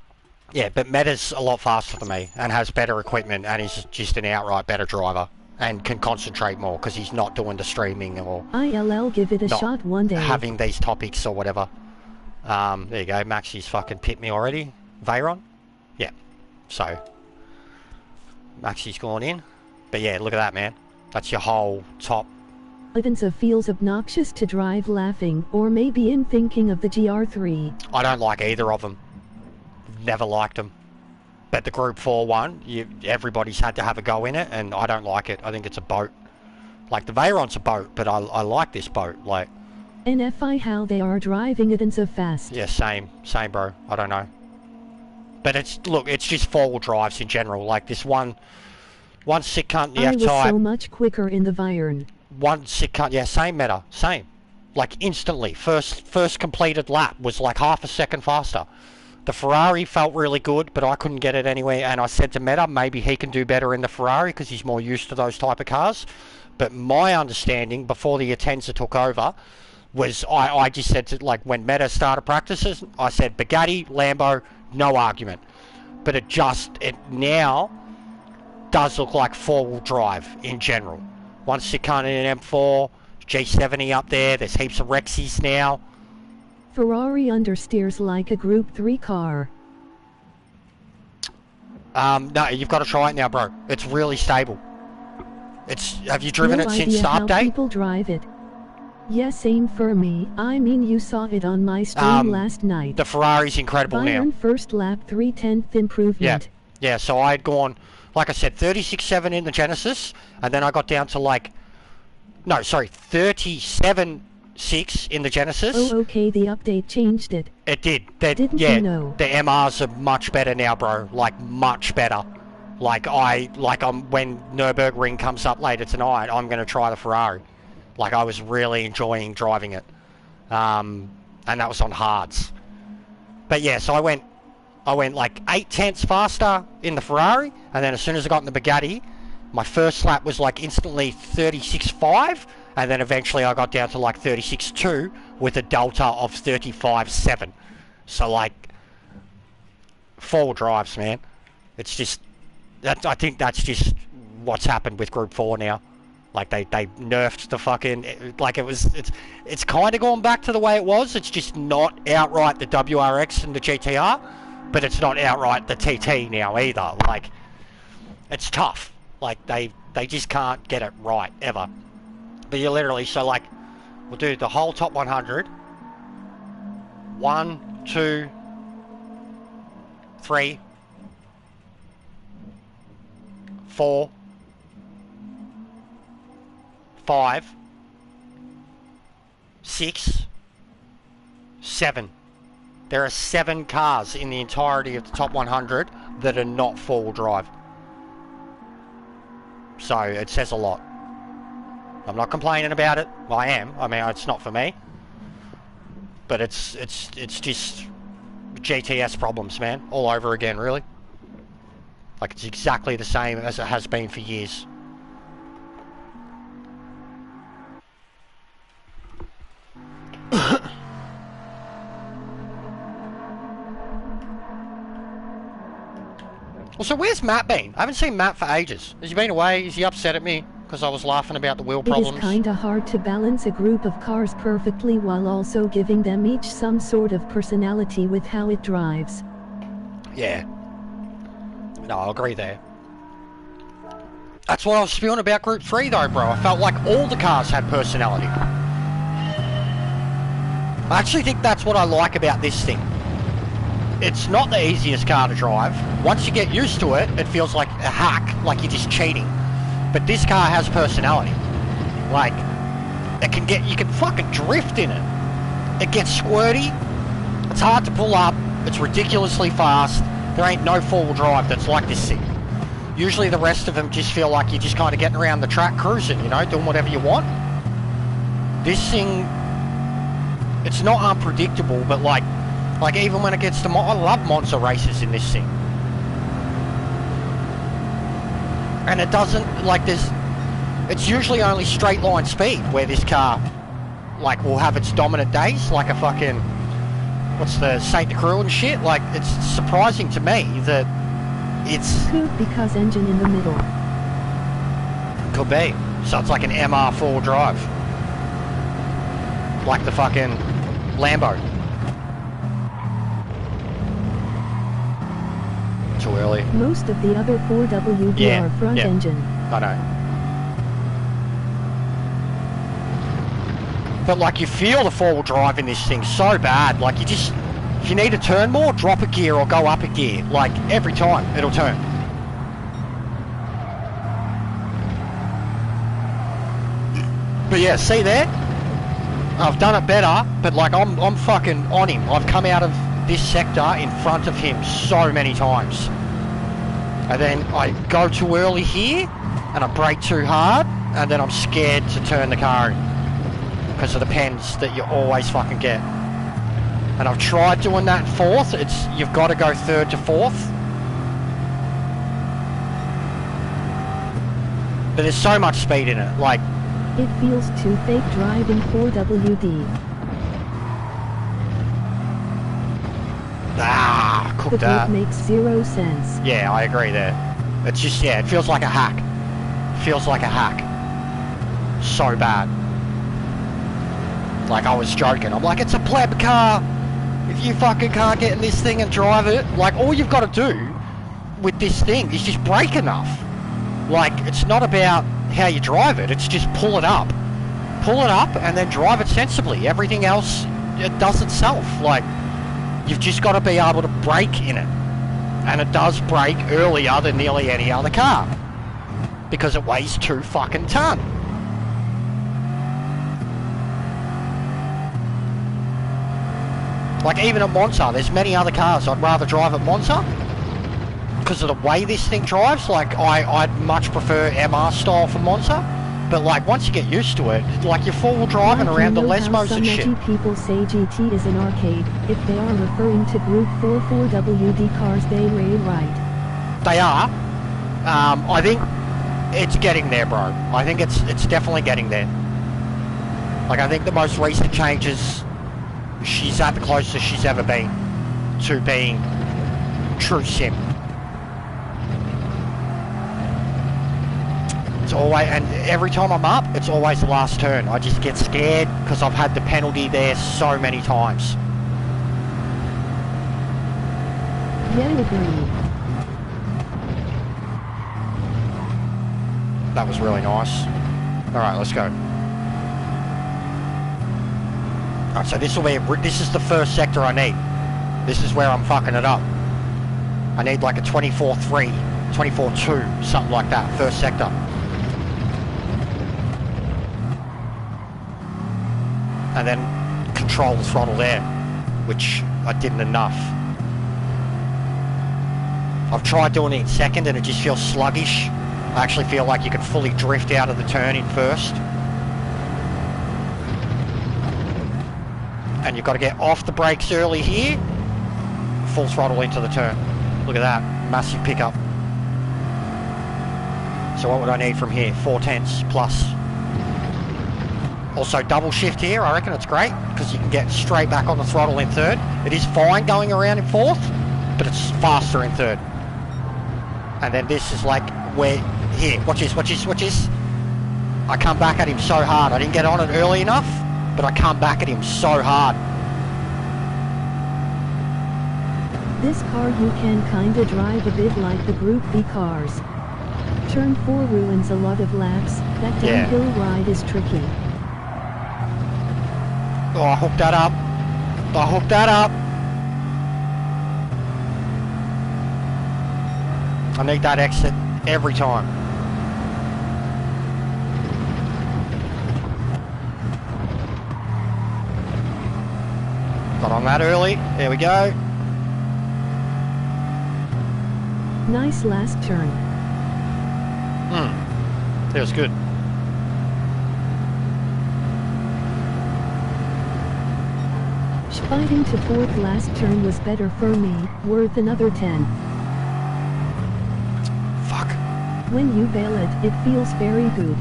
Speaker 2: Yeah, but Meta's a lot faster than me and has better equipment and is just an outright better driver. And can concentrate more because he's not doing the streaming or
Speaker 1: ILL give it a shot one day.
Speaker 2: Having these topics or whatever. There you go. Maxi's fucking pipped me already. Veyron? Yeah. So Maxi's gone in. But yeah, look at that, man. That's your whole top.
Speaker 1: Atenza feels obnoxious to drive laughing, or maybe in thinking of the GR3.
Speaker 2: I don't like either of them. Never liked them. But the Group 4 one, everybody's had to have a go in it, and I don't like it. I think it's a boat. Like, the Veyron's a boat, but I like this boat. Like,
Speaker 1: NFI how they are driving it and so fast.
Speaker 2: Yeah, same, bro. I don't know. But it's just four-wheel drives in general. Like, this one sick cunt in the F-Type.
Speaker 1: I was so much quicker in the Veyron.
Speaker 2: One sick cunt, yeah, same Meta, same. Like, instantly. First completed lap was like half a second faster. The Ferrari felt really good, but I couldn't get it anywhere, and I said to Meta, maybe he can do better in the Ferrari because he's more used to those type of cars. But my understanding, before the Atenza took over, was I just said to, like, when Meta started practices, I said, Bugatti, Lambo, no argument. But it now does look like four-wheel drive in general. One sick cunt in an M4, G70 up there, there's heaps of Rexys now.
Speaker 1: Ferrari understeers like a Group 3 car.
Speaker 2: No, you've got to try it now, bro. It's really stable. Have you driven it since the update?
Speaker 1: How people drive it. Yeah, same for me. I mean, you saw it on my stream last night.
Speaker 2: The Ferrari's incredible
Speaker 1: Byron
Speaker 2: now.
Speaker 1: First lap 3/10 improvement.
Speaker 2: Yeah, so I had gone, like I said, 36.7 in the Genesis, and then I got down to 37.6 in the Genesis.
Speaker 1: Oh, okay, the update changed it.
Speaker 2: It did.
Speaker 1: Didn't you know?
Speaker 2: The MRs are much better now, bro. Like, much better. When Nürburgring comes up later tonight, I'm going to try the Ferrari. Like, I was really enjoying driving it. And that was on hards. But yeah, so I went like 0.8 faster in the Ferrari, and then as soon as I got in the Bugatti, my first lap was like instantly 36.5, and then eventually I got down to like 36.2 with a delta of 35.7. So like, four-wheel drives, man. It's just, I think that's just what's happened with Group 4 now. Like, they nerfed the fucking, like, it's kind of gone back to the way it was. It's just not outright the WRX and the GTR, but it's not outright the TT now either. Like, it's tough. Like, they just can't get it right, ever. But you literally, so like, we'll do the whole top 100. 1, 2, 3, 4, 5, 6, 7. There are 7 cars in the entirety of the top 100 that are not four-wheel drive. So it says a lot. I'm not complaining about it. Well, I am. I mean, it's not for me. But it's just GTS problems, man. All over again, really. Like, it's exactly the same as it has been for years. Well, so where's Matt been? I haven't seen Matt for ages. Has he been away? Is he upset at me because I was laughing about the wheel problems?
Speaker 1: It is kinda hard to balance a group of cars perfectly while also giving them each some sort of personality with how it drives.
Speaker 2: Yeah. No, I'll agree there. That's what I was feeling about Group 3 though, bro. I felt like all the cars had personality. I actually think that's what I like about this thing. It's not the easiest car to drive. Once you get used to it, it feels like a hack, like you're just cheating. But this car has personality. Like, you can fucking drift in it. It gets squirty. It's hard to pull up. It's ridiculously fast. There ain't no four-wheel drive that's like this thing. Usually the rest of them just feel like you're just kind of getting around the track cruising, you know, doing whatever you want. This thing, it's not unpredictable, but like even when it gets to I love Monza races in this thing. And it doesn't, like it's usually only straight line speed where this car, like, will have its dominant days, like a fucking, what's the Saint Crew and shit. Like, it's surprising to me that it's...
Speaker 1: Coupe because engine in the middle.
Speaker 2: Could be. So it's like an MR 4 drive. Like the fucking Lambo. Too early.
Speaker 1: Most of the other 4WD are front engine.
Speaker 2: I know. But like, you feel the four-wheel drive in this thing so bad. Like, if you need to turn more, drop a gear or go up a gear. Like, every time it'll turn. But yeah, see there? I've done it better, but like, I'm fucking on him. I've come out of this sector in front of him so many times. And then I go too early here, and I brake too hard, and then I'm scared to turn the car in. Because of the pens that you always fucking get. And I've tried doing that in fourth. You've got to go third to fourth. But there's so much speed in it, like...
Speaker 1: It feels too fake driving 4WD.
Speaker 2: Ah, cook
Speaker 1: the
Speaker 2: that.
Speaker 1: It makes zero sense.
Speaker 2: Yeah, I agree there. It's just, yeah, it feels like a hack. Feels like a hack. So bad. Like, I was joking. I'm like, it's a pleb car. If you fucking can't get in this thing and drive it, like, all you've got to do with this thing is just brake enough. Like, it's not about how you drive it, it's just pull it up. Pull it up and then drive it sensibly. Everything else, it does itself. Like, you've just got to be able to brake in it. And it does brake earlier than nearly any other car. Because it weighs 2 fucking ton. Like, even at Monza, there's many other cars I'd rather drive at Monza. Because of the way this thing drives. Like, I'd much prefer MR style for Monza. But like, once you get used to it, like, you're four-wheel driving around the Lesmos and shit.
Speaker 1: Some edgy people say GT is an arcade. If they are referring to Group 4 4WD cars, they really right.
Speaker 2: They are. I think it's getting there, bro. I think it's definitely getting there. Like, I think the most recent changes, she's at the closest she's ever been to being true sim. It's always, and every time I'm up, it's always the last turn. I just get scared because I've had the penalty there so many times.
Speaker 1: Yeah, agree.
Speaker 2: That was really nice. Alright, let's go. Alright, so this is the first sector I need. This is where I'm fucking it up. I need like a 24-3, 24-2, something like that, first sector. And then control the throttle there. which I didn't enough. I've tried doing it in second and it just feels sluggish. I actually feel like you can fully drift out of the turn in first. And you've got to get off the brakes early here. Full throttle into the turn. Look at that, massive pickup. So what would I need from here? 4/10 plus. Also double shift here, I reckon it's great because you can get straight back on the throttle in third. It is fine going around in fourth, but it's faster in third. And then this is like where, here, watch this, watch this, watch this. I come back at him so hard. I didn't get on it early enough, but I come back at him so hard.
Speaker 1: This car you can kinda drive a bit like the Group B cars. Turn 4 ruins a lot of laps. That downhill ride is tricky.
Speaker 2: Oh, I hooked that up. I hooked that up. I need that exit every time. Got on that early. There we go.
Speaker 1: Nice last turn.
Speaker 2: That was good.
Speaker 1: Fighting to fourth last turn was better for me, worth another 10.
Speaker 2: Fuck.
Speaker 1: When you bail it, it feels very good.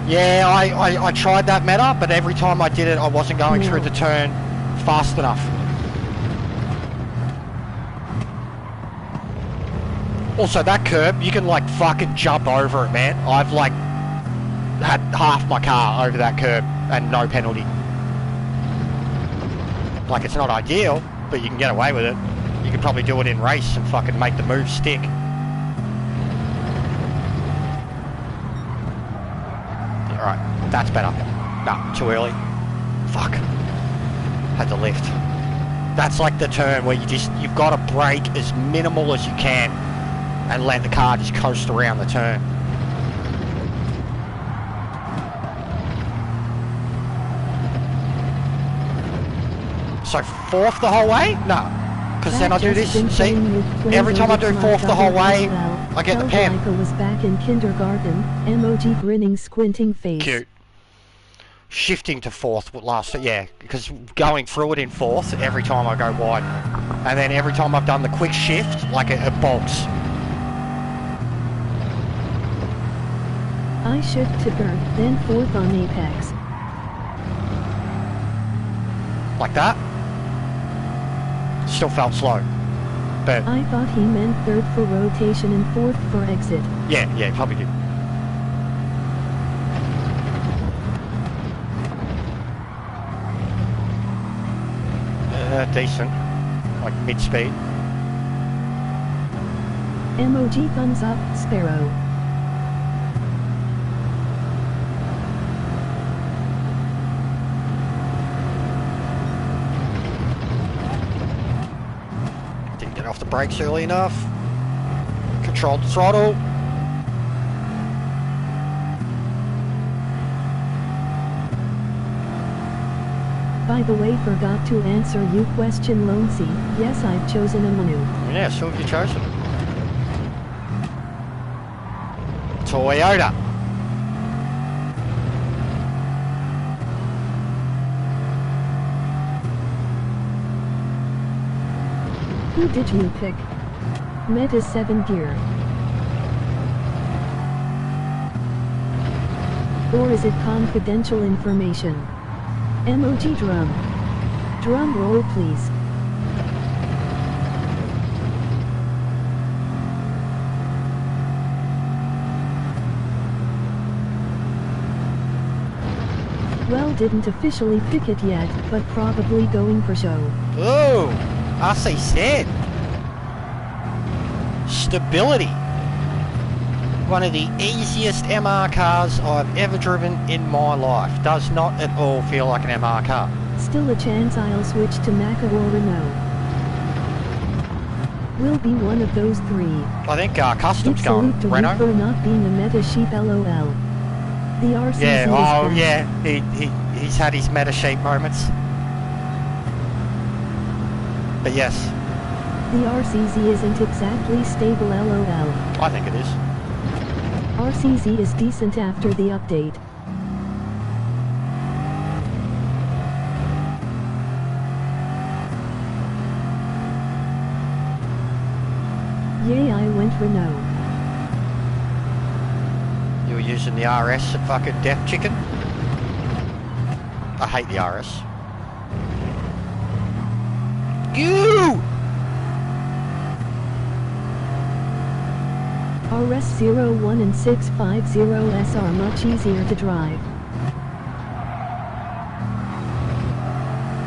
Speaker 2: Yeah, I tried that meta, but every time I did it, I wasn't going through the turn fast enough. Also, that curb, you can like fucking jump over it, man. I've like had half my car over that curb and no penalty. Like, it's not ideal, but you can get away with it. You could probably do it in race and fucking make the move stick. Alright, that's better. Nah, too early. Fuck. Had to lift. That's like the turn where you've got to brake as minimal as you can and let the car just coast around the turn. So fourth the whole way? No. Because then I do this, see? Every time I do fourth the whole way, I get the pen.
Speaker 1: Like I was back in kindergarten, emoji grinning squinting face.
Speaker 2: Cute. Shifting to fourth last, yeah, because going through it in fourth every time I go wide. And then every time I've done the quick shift, like it bolts.
Speaker 1: I shift to third, then fourth on apex.
Speaker 2: Like that. Still felt slow. But
Speaker 1: I thought he meant third for rotation and fourth for exit.
Speaker 2: yeah, probably did. Decent. Like mid-speed.
Speaker 1: Emoji thumbs up, Sparrow.
Speaker 2: Didn't get off the brakes early enough. Controlled the throttle.
Speaker 1: By the way, forgot to answer you question, Lonesy. Yes, I've chosen a menu.
Speaker 2: Yeah, so have you chosen? Toyota.
Speaker 1: Who did you pick? Meta 7 gear. Or is it confidential information? Emoji drum. Drum roll, please. Well, didn't officially pick it yet, but probably going for show.
Speaker 2: Oh, as I said. Stability. One of the easiest MR cars I've ever driven in my life. Does not at all feel like an MR car.
Speaker 1: Still a chance I'll switch to Maca or Renault. Will be one of those three.
Speaker 2: I think Custom's going Renault.
Speaker 1: For not being a meta sheep, lol. The RC
Speaker 2: yeah, oh yeah, he's had his meta sheep moments. But yes.
Speaker 1: The RCZ isn't exactly stable LOL.
Speaker 2: I think it is.
Speaker 1: RCZ is decent after the update. Yay, I went Renault.
Speaker 2: You were using the RS at fucking Death Chicken? I hate the RS. You!
Speaker 1: RS01 and 650S are much easier to drive.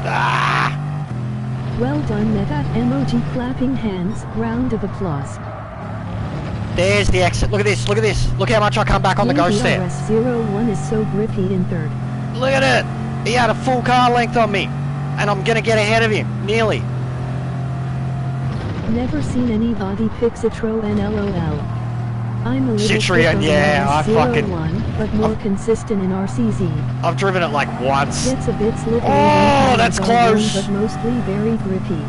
Speaker 2: Ah!
Speaker 1: Well done Meta, emoji clapping hands, round of applause.
Speaker 2: There's the exit. Look at this, look at this. Look how much I come back on the ghost there.
Speaker 1: RS01 is so grippy in third.
Speaker 2: Look at it. He had a full car length on me. And I'm gonna get ahead of him. Nearly.
Speaker 1: Never seen anybody pick Citroën LOL. I'm a little
Speaker 2: Citroën, yeah, I fucking...
Speaker 1: but more consistent in RCZ.
Speaker 2: I've driven it like once.
Speaker 1: Gets a bit slippery.
Speaker 2: Oh, that's close.
Speaker 1: But mostly very grippy.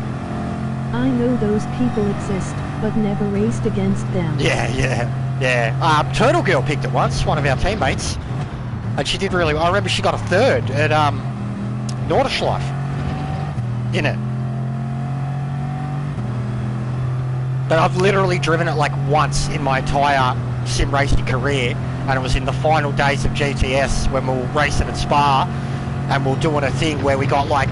Speaker 1: I know those people exist, but never raced against them.
Speaker 2: Yeah. Turtle Girl picked it once, one of our teammates. And she did really well. I remember she got a third at NoThisIsJester in it. But I've literally driven it like once in my entire sim racing career, and it was in the final days of GTS when we were racing at Spa, and we were doing a thing where we got like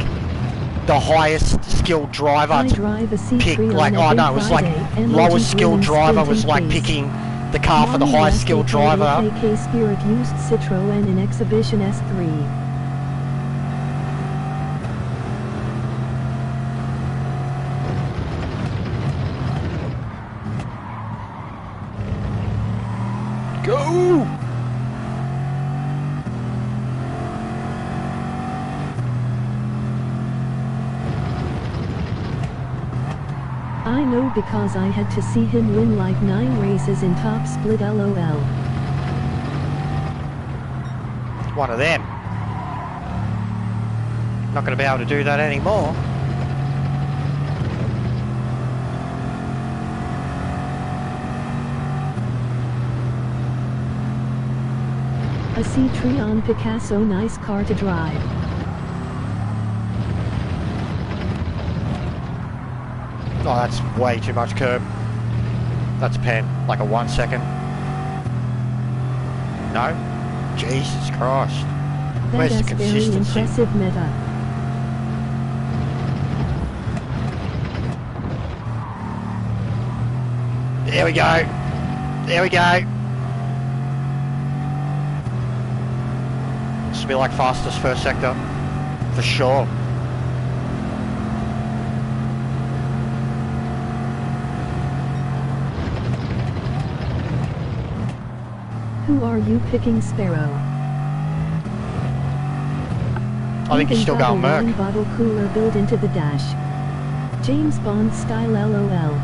Speaker 2: the highest skilled driver to pick, like, oh no, it was like lowest skilled driver was like picking the car for the highest skilled driver.
Speaker 1: AK Spirit used Citroën in Exhibition S3.
Speaker 2: Go!
Speaker 1: I know because I had to see him win like 9 races in top split LOL.
Speaker 2: One of them. Not going to be able to do that anymore.
Speaker 1: A Citroën Picasso, nice car to drive.
Speaker 2: Oh, that's way too much curb. That's a pen, like a 1 second. No? Jesus Christ. Where's the consistency?
Speaker 1: Very impressive Meta.
Speaker 2: There we go. There we go. This will be like fastest first sector. For sure.
Speaker 1: Who are you picking, Sparrow?
Speaker 2: I think he's still going Merc.
Speaker 1: Wine bottle cooler built into the dash. James Bond style LOL.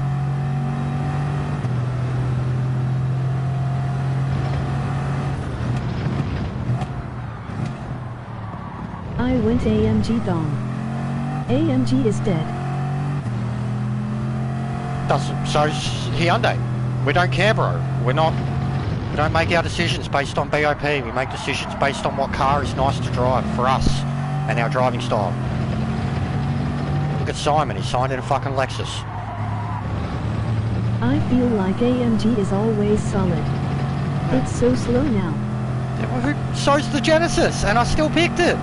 Speaker 1: I went AMG dong. AMG is dead.
Speaker 2: So's Hyundai. We don't care, bro. We don't make our decisions based on BOP. We make decisions based on what car is nice to drive for us and our driving style. Look at Simon, he signed in a fucking Lexus.
Speaker 1: I feel like AMG is always solid. It's so slow now.
Speaker 2: Yeah, well, so's the Genesis, and I still picked it.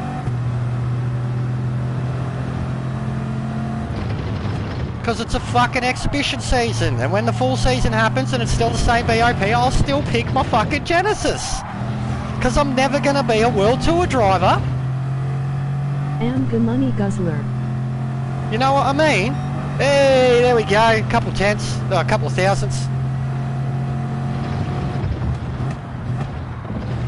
Speaker 2: Because it's a fucking exhibition season, and when the full season happens and it's still the same BOP, I'll still pick my fucking Genesis. Because I'm never going to be a World Tour driver.
Speaker 1: And the money guzzler.
Speaker 2: You know what I mean? Hey, there we go. A couple tenths, a couple of thousandths.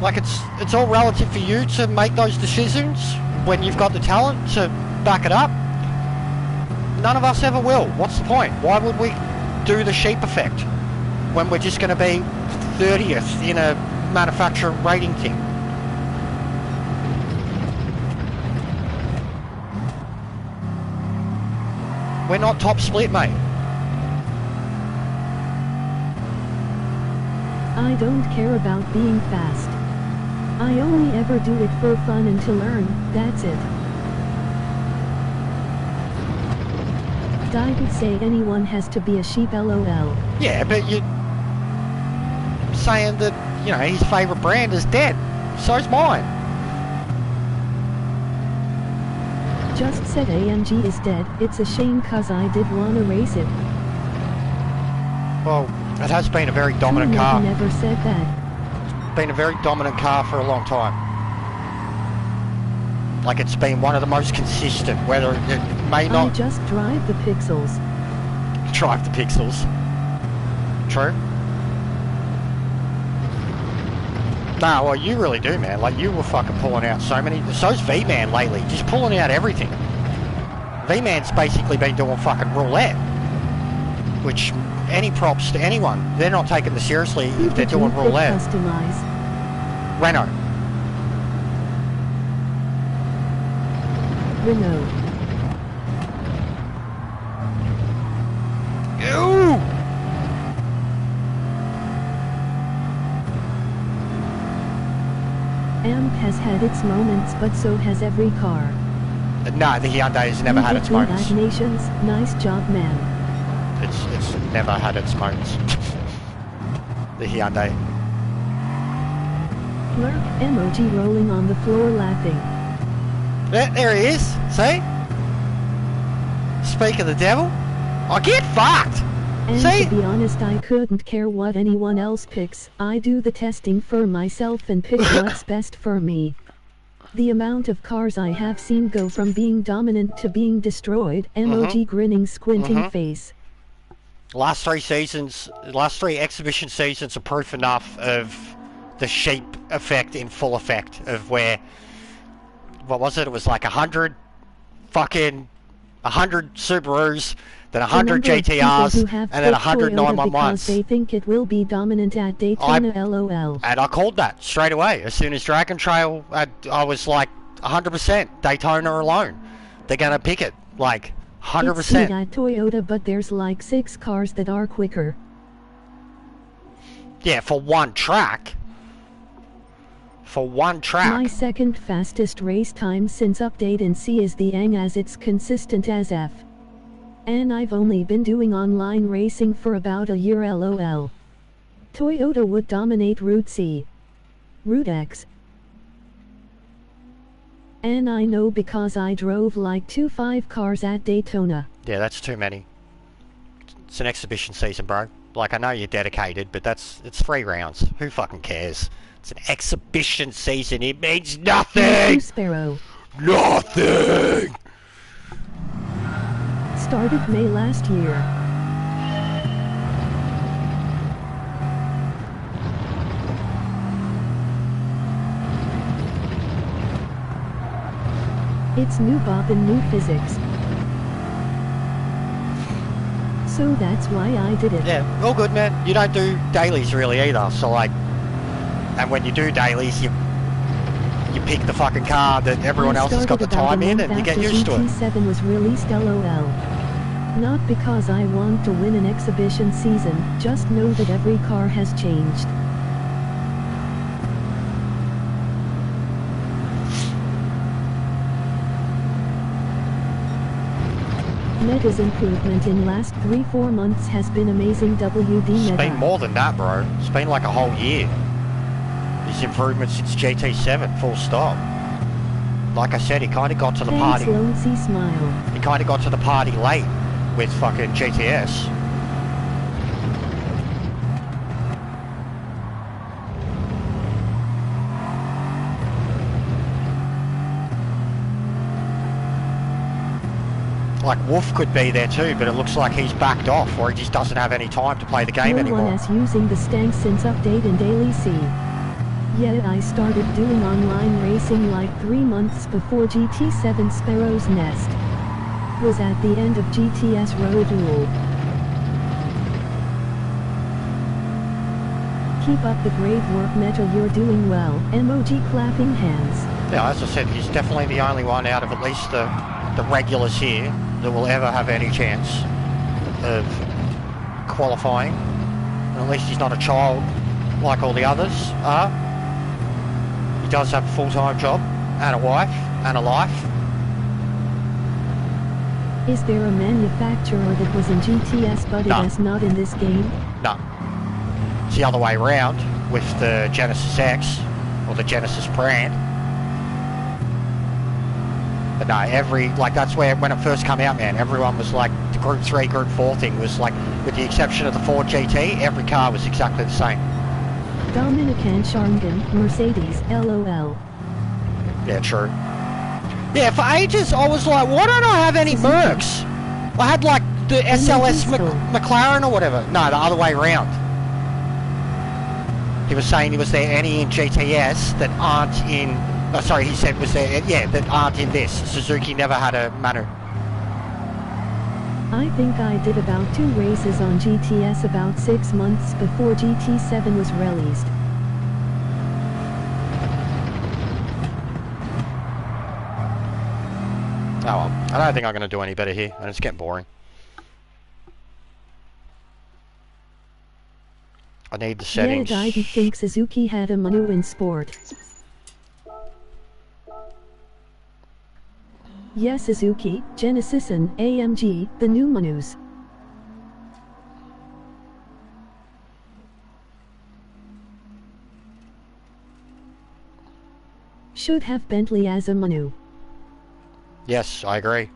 Speaker 2: Like it's all relative for you to make those decisions when you've got the talent to back it up. None of us ever will. What's the point? Why would we do the sheep effect when we're just going to be 30th in a manufacturer rating thing? We're not top split, mate.
Speaker 1: I don't care about being fast. I only ever do it for fun and to learn, that's it. I could say anyone has to be a sheep, lol.
Speaker 2: Yeah, but you're saying that, you know, his favourite brand is dead. So's mine.
Speaker 1: Just said AMG is dead. It's a shame cause I did wanna race it.
Speaker 2: Well, it has been a very dominant car.
Speaker 1: Never said that.
Speaker 2: It's been a very dominant car for a long time. Like, it's been one of the most consistent, whether it may not...
Speaker 1: I just drive the pixels.
Speaker 2: Drive the pixels. True. Nah, well, you really do, man. Like, you were fucking pulling out so many... So's V-Man lately, just pulling out everything. V-Man's basically been doing fucking roulette. Which, any props to anyone. They're not taking this seriously if they're doing roulette.
Speaker 1: Customize?
Speaker 2: Renault.
Speaker 1: Renault.
Speaker 2: Ew!
Speaker 1: AMP has had its moments, but so has every car.
Speaker 2: No, the Hyundai has never had its moments.
Speaker 1: Nations, nice job, man.
Speaker 2: It's never had its moments. The Hyundai.
Speaker 1: Lurk emoji rolling on the floor laughing.
Speaker 2: There he is. See? Speak of the devil. I get fucked.
Speaker 1: And
Speaker 2: See?
Speaker 1: to be honest, I couldn't care what anyone else picks. I do the testing for myself and pick what's best for me. The amount of cars I have seen go from being dominant to being destroyed. Emoji grinning squinting face.
Speaker 2: Last three exhibition seasons are proof enough of the sheep effect in full effect of where, what was it? It was like 100 Subarus, then 100 GTRs, and then 100 911s.
Speaker 1: Because they think it will be dominant at Daytona, lol.
Speaker 2: And I called that straight away. As soon as Dragon Trail, I was like 100% Daytona alone. They're going to pick it, like 100%.
Speaker 1: It's at Toyota, but there's like 6 cars that are quicker.
Speaker 2: Yeah, for one track. For one track.
Speaker 1: My second fastest race time since update in C is the Ang, as it's consistent as F. And I've only been doing online racing for about a year, lol. Toyota would dominate Route C. Route X. And I know because I drove like 2.5 cars at Daytona.
Speaker 2: Yeah, that's too many. It's an exhibition season, bro. Like, I know you're dedicated, but it's 3 rounds. Who fucking cares? It's an exhibition season. It means nothing!
Speaker 1: Sparrow.
Speaker 2: Nothing!
Speaker 1: Started May last year. It's new Bob and new physics. So that's why I did it.
Speaker 2: Yeah, all good, man. You don't do dailies really either, so like... And when you do dailies, you pick the fucking car that everyone else has got the time in, and you get used to it.
Speaker 1: GT7 was released, lol. Not because I want to win an exhibition season, just know that every car has changed. Meta's improvement in last 3-4 months has been amazing. WD Meta.
Speaker 2: It's been more than that, bro. It's been like a whole year. His improvement since GT7, full stop. Like I said, he kind of got to the party.
Speaker 1: Lonesy smile.
Speaker 2: He kind of got to the party late with fucking GTS. Like Wolf could be there too, but it looks like he's backed off, or he just doesn't have any time to play the game anymore.
Speaker 1: No one is using the stank since update in Daily C. Yet I started doing online racing like 3 months before GT7 Sparrow's Nest was at the end of GTS Road Duel. Keep up the great work, Meta, you're doing well. Emoji clapping hands.
Speaker 2: Yeah, as I said, he's definitely the only one out of at least the the regulars here that will ever have any chance of qualifying. And at least he's not a child like all the others are. He does have a full-time job and a wife and a life.
Speaker 1: Is there a manufacturer that was in GTS but
Speaker 2: No.
Speaker 1: it is not in this game?
Speaker 2: No. It's the other way around with the Genesis X, or the Genesis brand. But no, that's where, when it first came out, man, everyone was like, the Group 3, Group 4 thing was like, with the exception of the Ford GT, every car was exactly the same.
Speaker 1: Dominican Sharngan, Mercedes, LOL.
Speaker 2: Yeah, true. Yeah, for ages I was like, why don't I have any Mercs? I had like the SLS McLaren or whatever. No, the other way around. He was saying, was there any in GTS that aren't in... Oh, sorry, he said, was there... Yeah, that aren't in this. Suzuki never had a Manu.
Speaker 1: I think I did about 2 races on GTS about 6 months before GT7 was released.
Speaker 2: Oh well, I don't think I'm going to do any better here, and it's getting boring. I need the settings.
Speaker 1: Yeah, I think Suzuki had a Manu in sport. Yes, Suzuki, Genesis and AMG, the new Manus. Should have Bentley as a Manu.
Speaker 2: Yes, I agree.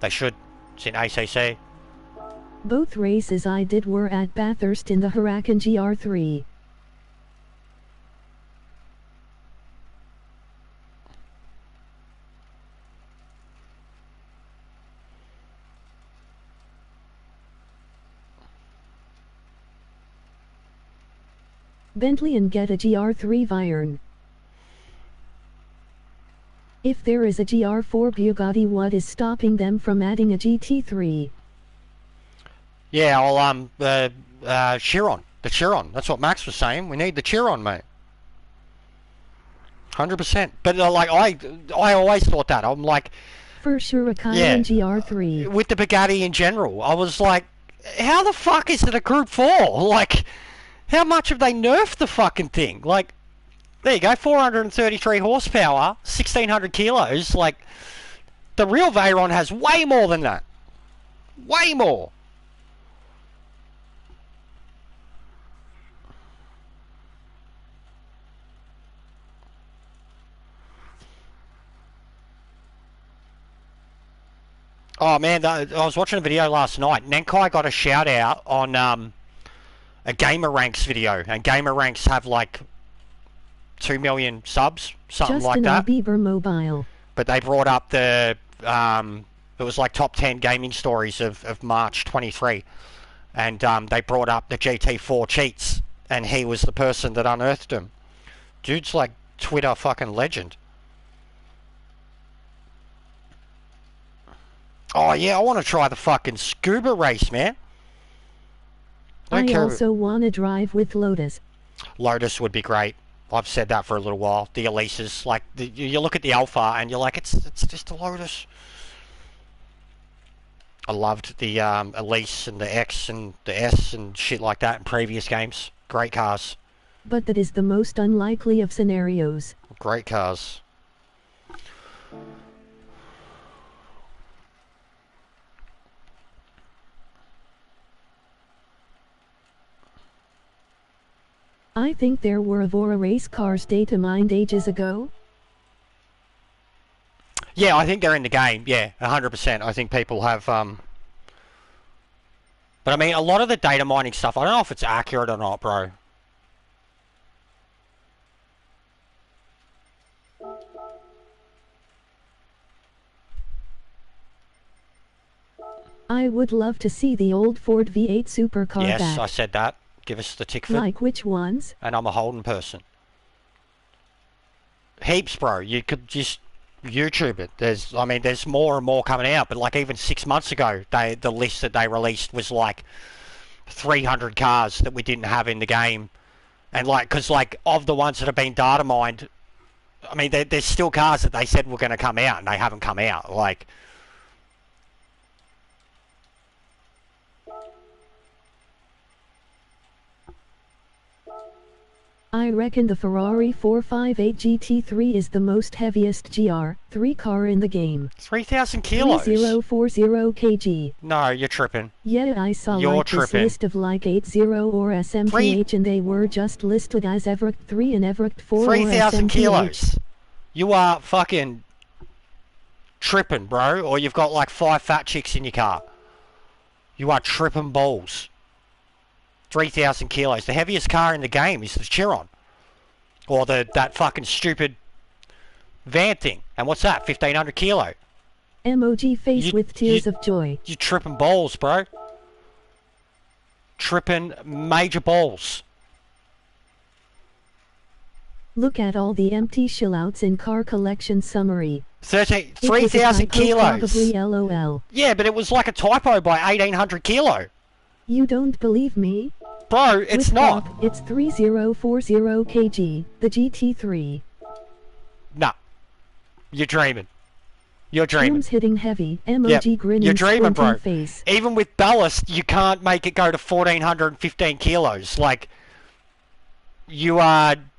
Speaker 2: They should. It's in ACC.
Speaker 1: Both races I did were at Bathurst in the Huracan GR3. Bentley and get a GR3 Veyron. If there is a GR4 Bugatti, what is stopping them from adding a GT3?
Speaker 2: Yeah, well, Chiron. The Chiron. That's what Max was saying. We need the Chiron, mate. 100%. But like, I always thought that. I'm like...
Speaker 1: For sure a Cayenne GR3.
Speaker 2: With the Bugatti in general, I was like, how the fuck is it a Group 4? Like, how much have they nerfed the fucking thing? Like... There you go, 433 horsepower, 1,600 kilos. Like, the real Veyron has way more than that. Way more. Oh, man, I was watching a video last night. Nankai got a shout-out on a Gamer Ranks video. And Gamer Ranks have, like... 2 million subs, something
Speaker 1: Justin
Speaker 2: like that.
Speaker 1: Bieber Mobile.
Speaker 2: But they brought up the it was like top 10 gaming stories of March 23, and they brought up the GT4 cheats, and he was the person that unearthed them. Dude's like Twitter fucking legend. Oh yeah, I want to try the fucking scuba race, man.
Speaker 1: I also want to drive with Lotus.
Speaker 2: Lotus would be great. I've said that for a little while. The Elises, like, you look at the Alpha and you're like, it's just a Lotus. I loved the Elise and the X and the S and shit like that in previous games. Great cars.
Speaker 1: But that is the most unlikely of scenarios.
Speaker 2: Great cars.
Speaker 1: I think there were Evora race cars data mined ages ago.
Speaker 2: Yeah, I think they're in the game. Yeah, 100%. I think people have... But I mean, a lot of the data mining stuff, I don't know if it's accurate or not, bro.
Speaker 1: I would love to see the old Ford V8 supercar back.
Speaker 2: Yes, I said that. Give us the Tickford.
Speaker 1: Like which ones?
Speaker 2: And I'm a Holden person. Heaps, bro. You could just YouTube it. There's more and more coming out. But like even 6 months ago, the list that they released was like 300 cars that we didn't have in the game. And like, because like of the ones that have been data mined, I mean, there's still cars that they said were going to come out, and they haven't come out. Like,
Speaker 1: I reckon the Ferrari 458 GT3 is the most heaviest GR3 car in the game.
Speaker 2: 3,000 kilos.
Speaker 1: 3040 kg.
Speaker 2: No, you're tripping.
Speaker 1: Yeah, I saw
Speaker 2: You're
Speaker 1: like this
Speaker 2: tripping.
Speaker 1: list of like 80 or SMPH and they were just listed as Everett 3 and Everett 4 or
Speaker 2: 3,000
Speaker 1: SMPH.
Speaker 2: kilos. You are fucking tripping, bro. Or you've got like 5 fat chicks in your car. You are tripping balls. 3,000 kilos. The heaviest car in the game is the Chiron. Or that fucking stupid van thing. And what's that? 1,500 kilo.
Speaker 1: MOG face with tears of joy.
Speaker 2: You tripping balls, bro. Tripping major balls.
Speaker 1: Look at all the empty shillouts in car collection summary.
Speaker 2: 3,000 kilos.
Speaker 1: Probably LOL.
Speaker 2: Yeah, but it was like a typo by 1,800 kilo.
Speaker 1: You don't believe me?
Speaker 2: Bro, it's
Speaker 1: With
Speaker 2: not.
Speaker 1: Bob, it's 3040 kg, the GT3.
Speaker 2: Nah. You're dreaming. You're dreaming.
Speaker 1: Fumes hitting heavy, MOG grinning,
Speaker 2: you're dreaming, bro.
Speaker 1: face.
Speaker 2: Even with ballast, you can't make it go to 1,415 kilos. Like, you're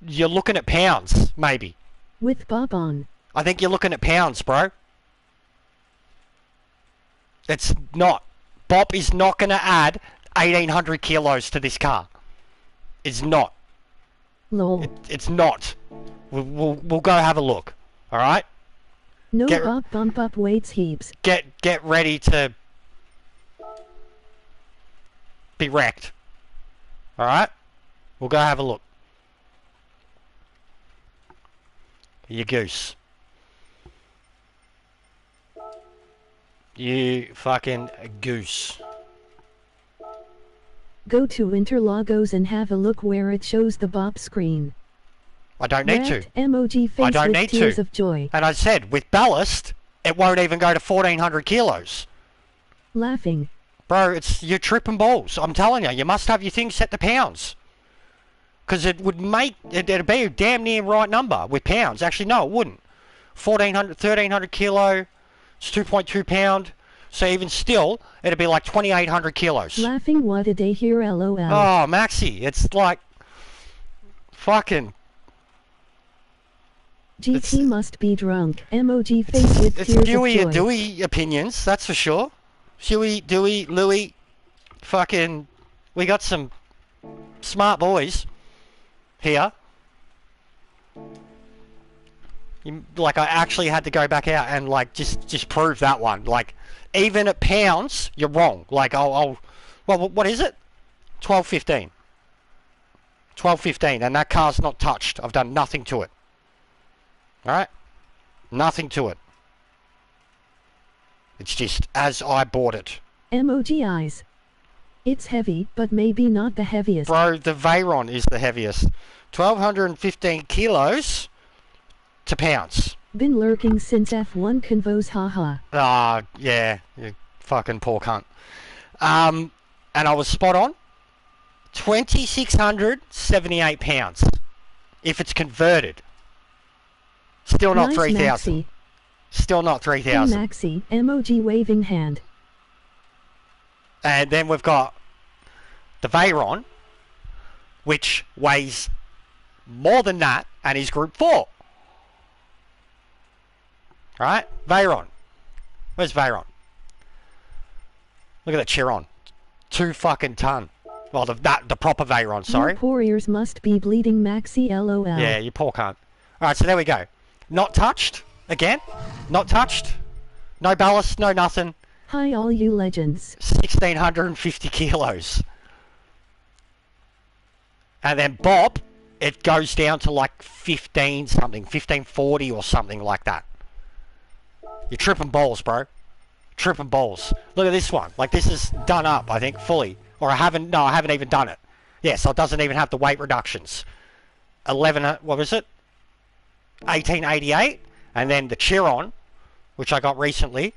Speaker 2: looking at pounds, maybe.
Speaker 1: With Bob on.
Speaker 2: I think you're looking at pounds, bro. It's not. Bob is not going to add 1,800 kilos to this car. It's not.
Speaker 1: Lol.
Speaker 2: It's not. We'll go have a look. All right.
Speaker 1: No Bob bump up weights heaps.
Speaker 2: Get ready to be wrecked. All right. We'll go have a look. You goose. You fucking goose.
Speaker 1: Go to Interlagos and have a look where it shows the Bob screen.
Speaker 2: I don't need to.
Speaker 1: MOG face
Speaker 2: I don't
Speaker 1: with
Speaker 2: need
Speaker 1: tears
Speaker 2: to.
Speaker 1: of joy.
Speaker 2: And I said, with ballast, it won't even go to 1,400 kilos.
Speaker 1: Laughing.
Speaker 2: Bro, you're tripping balls. I'm telling you, you must have your thing set to pounds. Because it would make, it'd be a damn near right number with pounds. Actually, no, it wouldn't. 1,300 kilo, it's 2.2 pound. So even still, it'd be like 2,800 kilos.
Speaker 1: Laughing what a day here, LOL.
Speaker 2: Oh, Maxi, it's like fucking...
Speaker 1: GT must be drunk. MOG face with
Speaker 2: It's
Speaker 1: tears of
Speaker 2: Dewey
Speaker 1: joy.
Speaker 2: and Dewey opinions, that's for sure. Huey, Dewey, Louie, fucking... We got some smart boys here. Like, I actually had to go back out and, like, just prove that one. Like, even at pounds, you're wrong. Like, well, what is it? 12.15. 12.15, and that car's not touched. I've done nothing to it. Alright? Nothing to it. It's just as I bought it.
Speaker 1: MOG eyes. It's heavy, but maybe not the heaviest.
Speaker 2: Bro, the Veyron is the heaviest. 1,215 kilos to pounds.
Speaker 1: Been lurking since F1 convos, haha.
Speaker 2: Ah, yeah, you fucking poor cunt. And I was spot on. 2,678 pounds. If it's converted. Still not
Speaker 1: Nice
Speaker 2: 3,000.
Speaker 1: Maxi.
Speaker 2: Still not
Speaker 1: Hey
Speaker 2: 3,000.
Speaker 1: Maxi, MOG waving hand.
Speaker 2: And then we've got the Veyron, which weighs more than that and is Group 4. Right? Veyron. Where's Veyron? Look at that Chiron. 2 fucking ton. Well, the proper Veyron, sorry.
Speaker 1: Your poor ears must be bleeding, Maxi, LOL.
Speaker 2: Yeah, you poor cunt. Alright, so there we go. Not touched. Again. Not touched. No ballast, no nothing.
Speaker 1: Hi all you legends.
Speaker 2: 1,650 kilos. And then Bob, it goes down to like 15 something, 1540 or something like that. You're tripping balls, bro. Tripping balls. Look at this one. Like, this is done up, I think, fully. Or I haven't even done it. Yeah, so it doesn't even have the weight reductions. 11, what was it? 1888. And then the Chiron, which I got recently.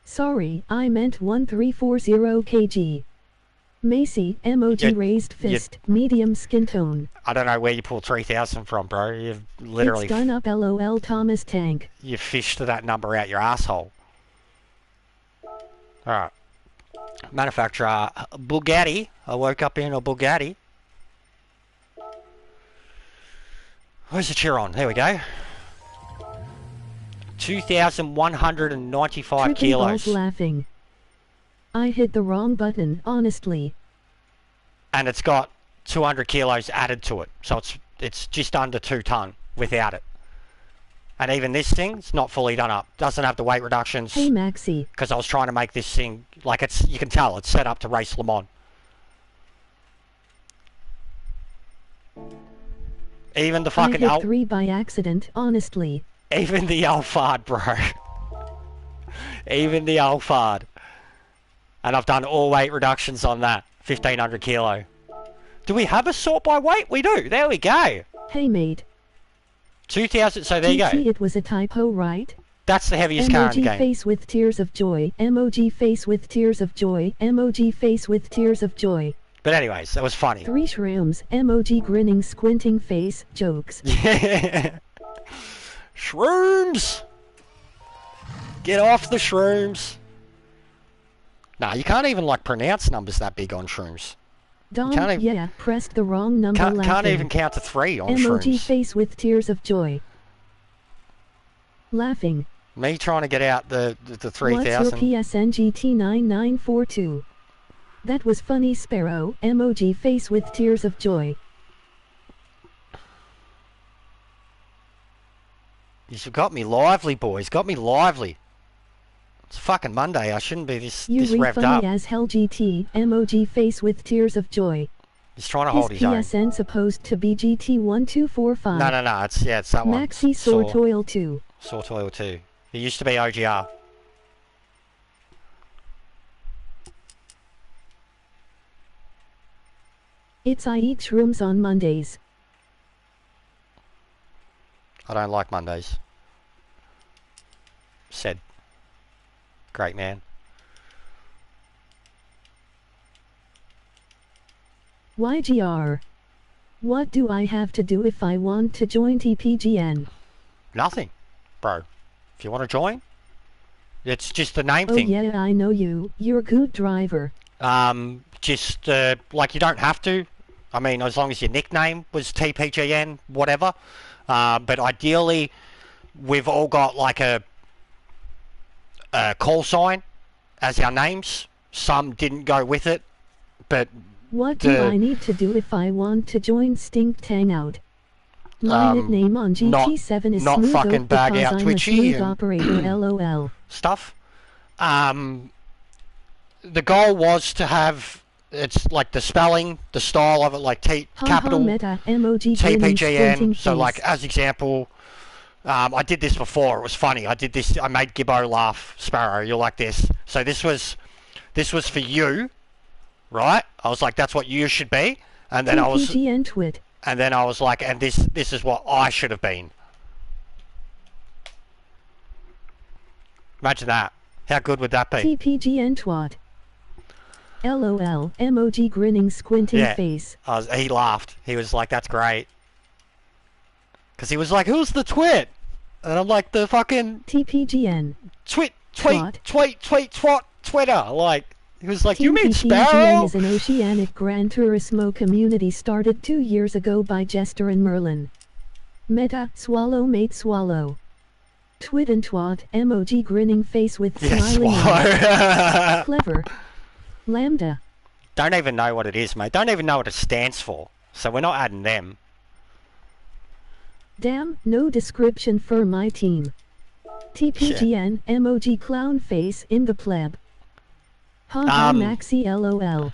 Speaker 1: Sorry, I meant 1340 kg. Macy, emoji raised fist, medium skin tone.
Speaker 2: I don't know where you pulled 3,000 from, bro. You've literally...
Speaker 1: It's done up, LOL Thomas Tank.
Speaker 2: You fished that number out your asshole. Alright. Manufacturer, Bugatti. I woke up in a Bugatti. Where's the Chiron? There we go. 2,195 kilos.
Speaker 1: Laughing. I hit the wrong button, honestly.
Speaker 2: And it's got 200 kilos added to it. So it's just under 2 ton without it. And even this thing, it's not fully done up. Doesn't have the weight reductions.
Speaker 1: Hey Maxi.
Speaker 2: Because I was trying to make this thing, like it's, you can tell, it's set up to race Le Mans. Even the fucking...
Speaker 1: I hit 3 by accident, honestly.
Speaker 2: Even the Alphard, bro. Even the Alphard. And I've done all weight reductions on that. 1,500 kilo. Do we have a sort by weight? We do. There we go.
Speaker 1: Hey mate.
Speaker 2: 2,000, so there you go.
Speaker 1: It was a typo, right?
Speaker 2: That's the heaviest car in the game.
Speaker 1: Emoji face with tears of joy. Emoji face with tears of joy. Emoji face with tears of joy.
Speaker 2: But anyways, that was funny.
Speaker 1: 3 shrooms. Emoji grinning squinting face. Jokes.
Speaker 2: Yeah. Shrooms! Get off the shrooms. Nah, you can't even like pronounce numbers that big on shrooms.
Speaker 1: Dom, yeah, pressed the wrong number.
Speaker 2: Can't even count to 3 on
Speaker 1: emoji
Speaker 2: shrooms.
Speaker 1: face with tears of joy. Laughing.
Speaker 2: Me trying to get out the 3,000.
Speaker 1: What's your PSN GT9942? That was funny, Sparrow. Emoji face with tears of joy.
Speaker 2: You've got me lively, boys. Got me lively. It's fucking Monday. I shouldn't be this revved up.
Speaker 1: As hell GT. Emoji face with tears of joy.
Speaker 2: He's trying to hold his own.
Speaker 1: PSN supposed to be GT1245.
Speaker 2: No. It's that one.
Speaker 1: Maxi Sortoil 2.
Speaker 2: Sortoil 2. It used to be OGR.
Speaker 1: I eat shrooms on Mondays.
Speaker 2: I don't like Mondays. Said. Great man.
Speaker 1: YGR. What do I have to do if I want to join TPGN?
Speaker 2: Nothing, bro. If you want to join, it's just the name thing.
Speaker 1: Oh yeah, I know you. You're a good driver.
Speaker 2: Just, like, you don't have to. I mean, as long as your nickname was TPGN, whatever. But ideally, we've all got, like, a call sign as our names. Some didn't go with it, but...
Speaker 1: What do I need to do if I want to join Stink Hangout? My nickname on GT7 is
Speaker 2: not
Speaker 1: Smooth
Speaker 2: fucking bag out
Speaker 1: I'm
Speaker 2: Twitchy
Speaker 1: a smooth operator, LOL.
Speaker 2: Stuff. The goal was to have, it's like the spelling, the style of it, like capital
Speaker 1: meta, emoji,
Speaker 2: TPGN. So like, as example, I did this before, it was funny. I did this, I made Gibbo laugh. Sparrow, you're like this. So this was for you, right? I was like, that's what you should be. And then
Speaker 1: TPGN twit.
Speaker 2: And then I was like, and this is what I should have been. Imagine that. How good would that be?
Speaker 1: TPGN twat. LOL, emoji grinning squinting face.
Speaker 2: He laughed. He was like, that's great. Because he was like, who's the twit? And I'm like, the fucking...
Speaker 1: TPGN.
Speaker 2: Tweet, twat, Twitter. Like, he was like, you mean Sparrow?
Speaker 1: TPGN is an oceanic Gran Turismo community started 2 years ago by Jester and Merlin. Meta, swallow mate swallow. Twit and twat, emoji grinning face with smiling eyes. Clever. Lambda.
Speaker 2: Don't even know what it is, mate. Don't even know what it stands for. So we're not adding them.
Speaker 1: Damn, no description for my team. TPGN, emoji clown face in the pleb. Haha, Maxi LOL.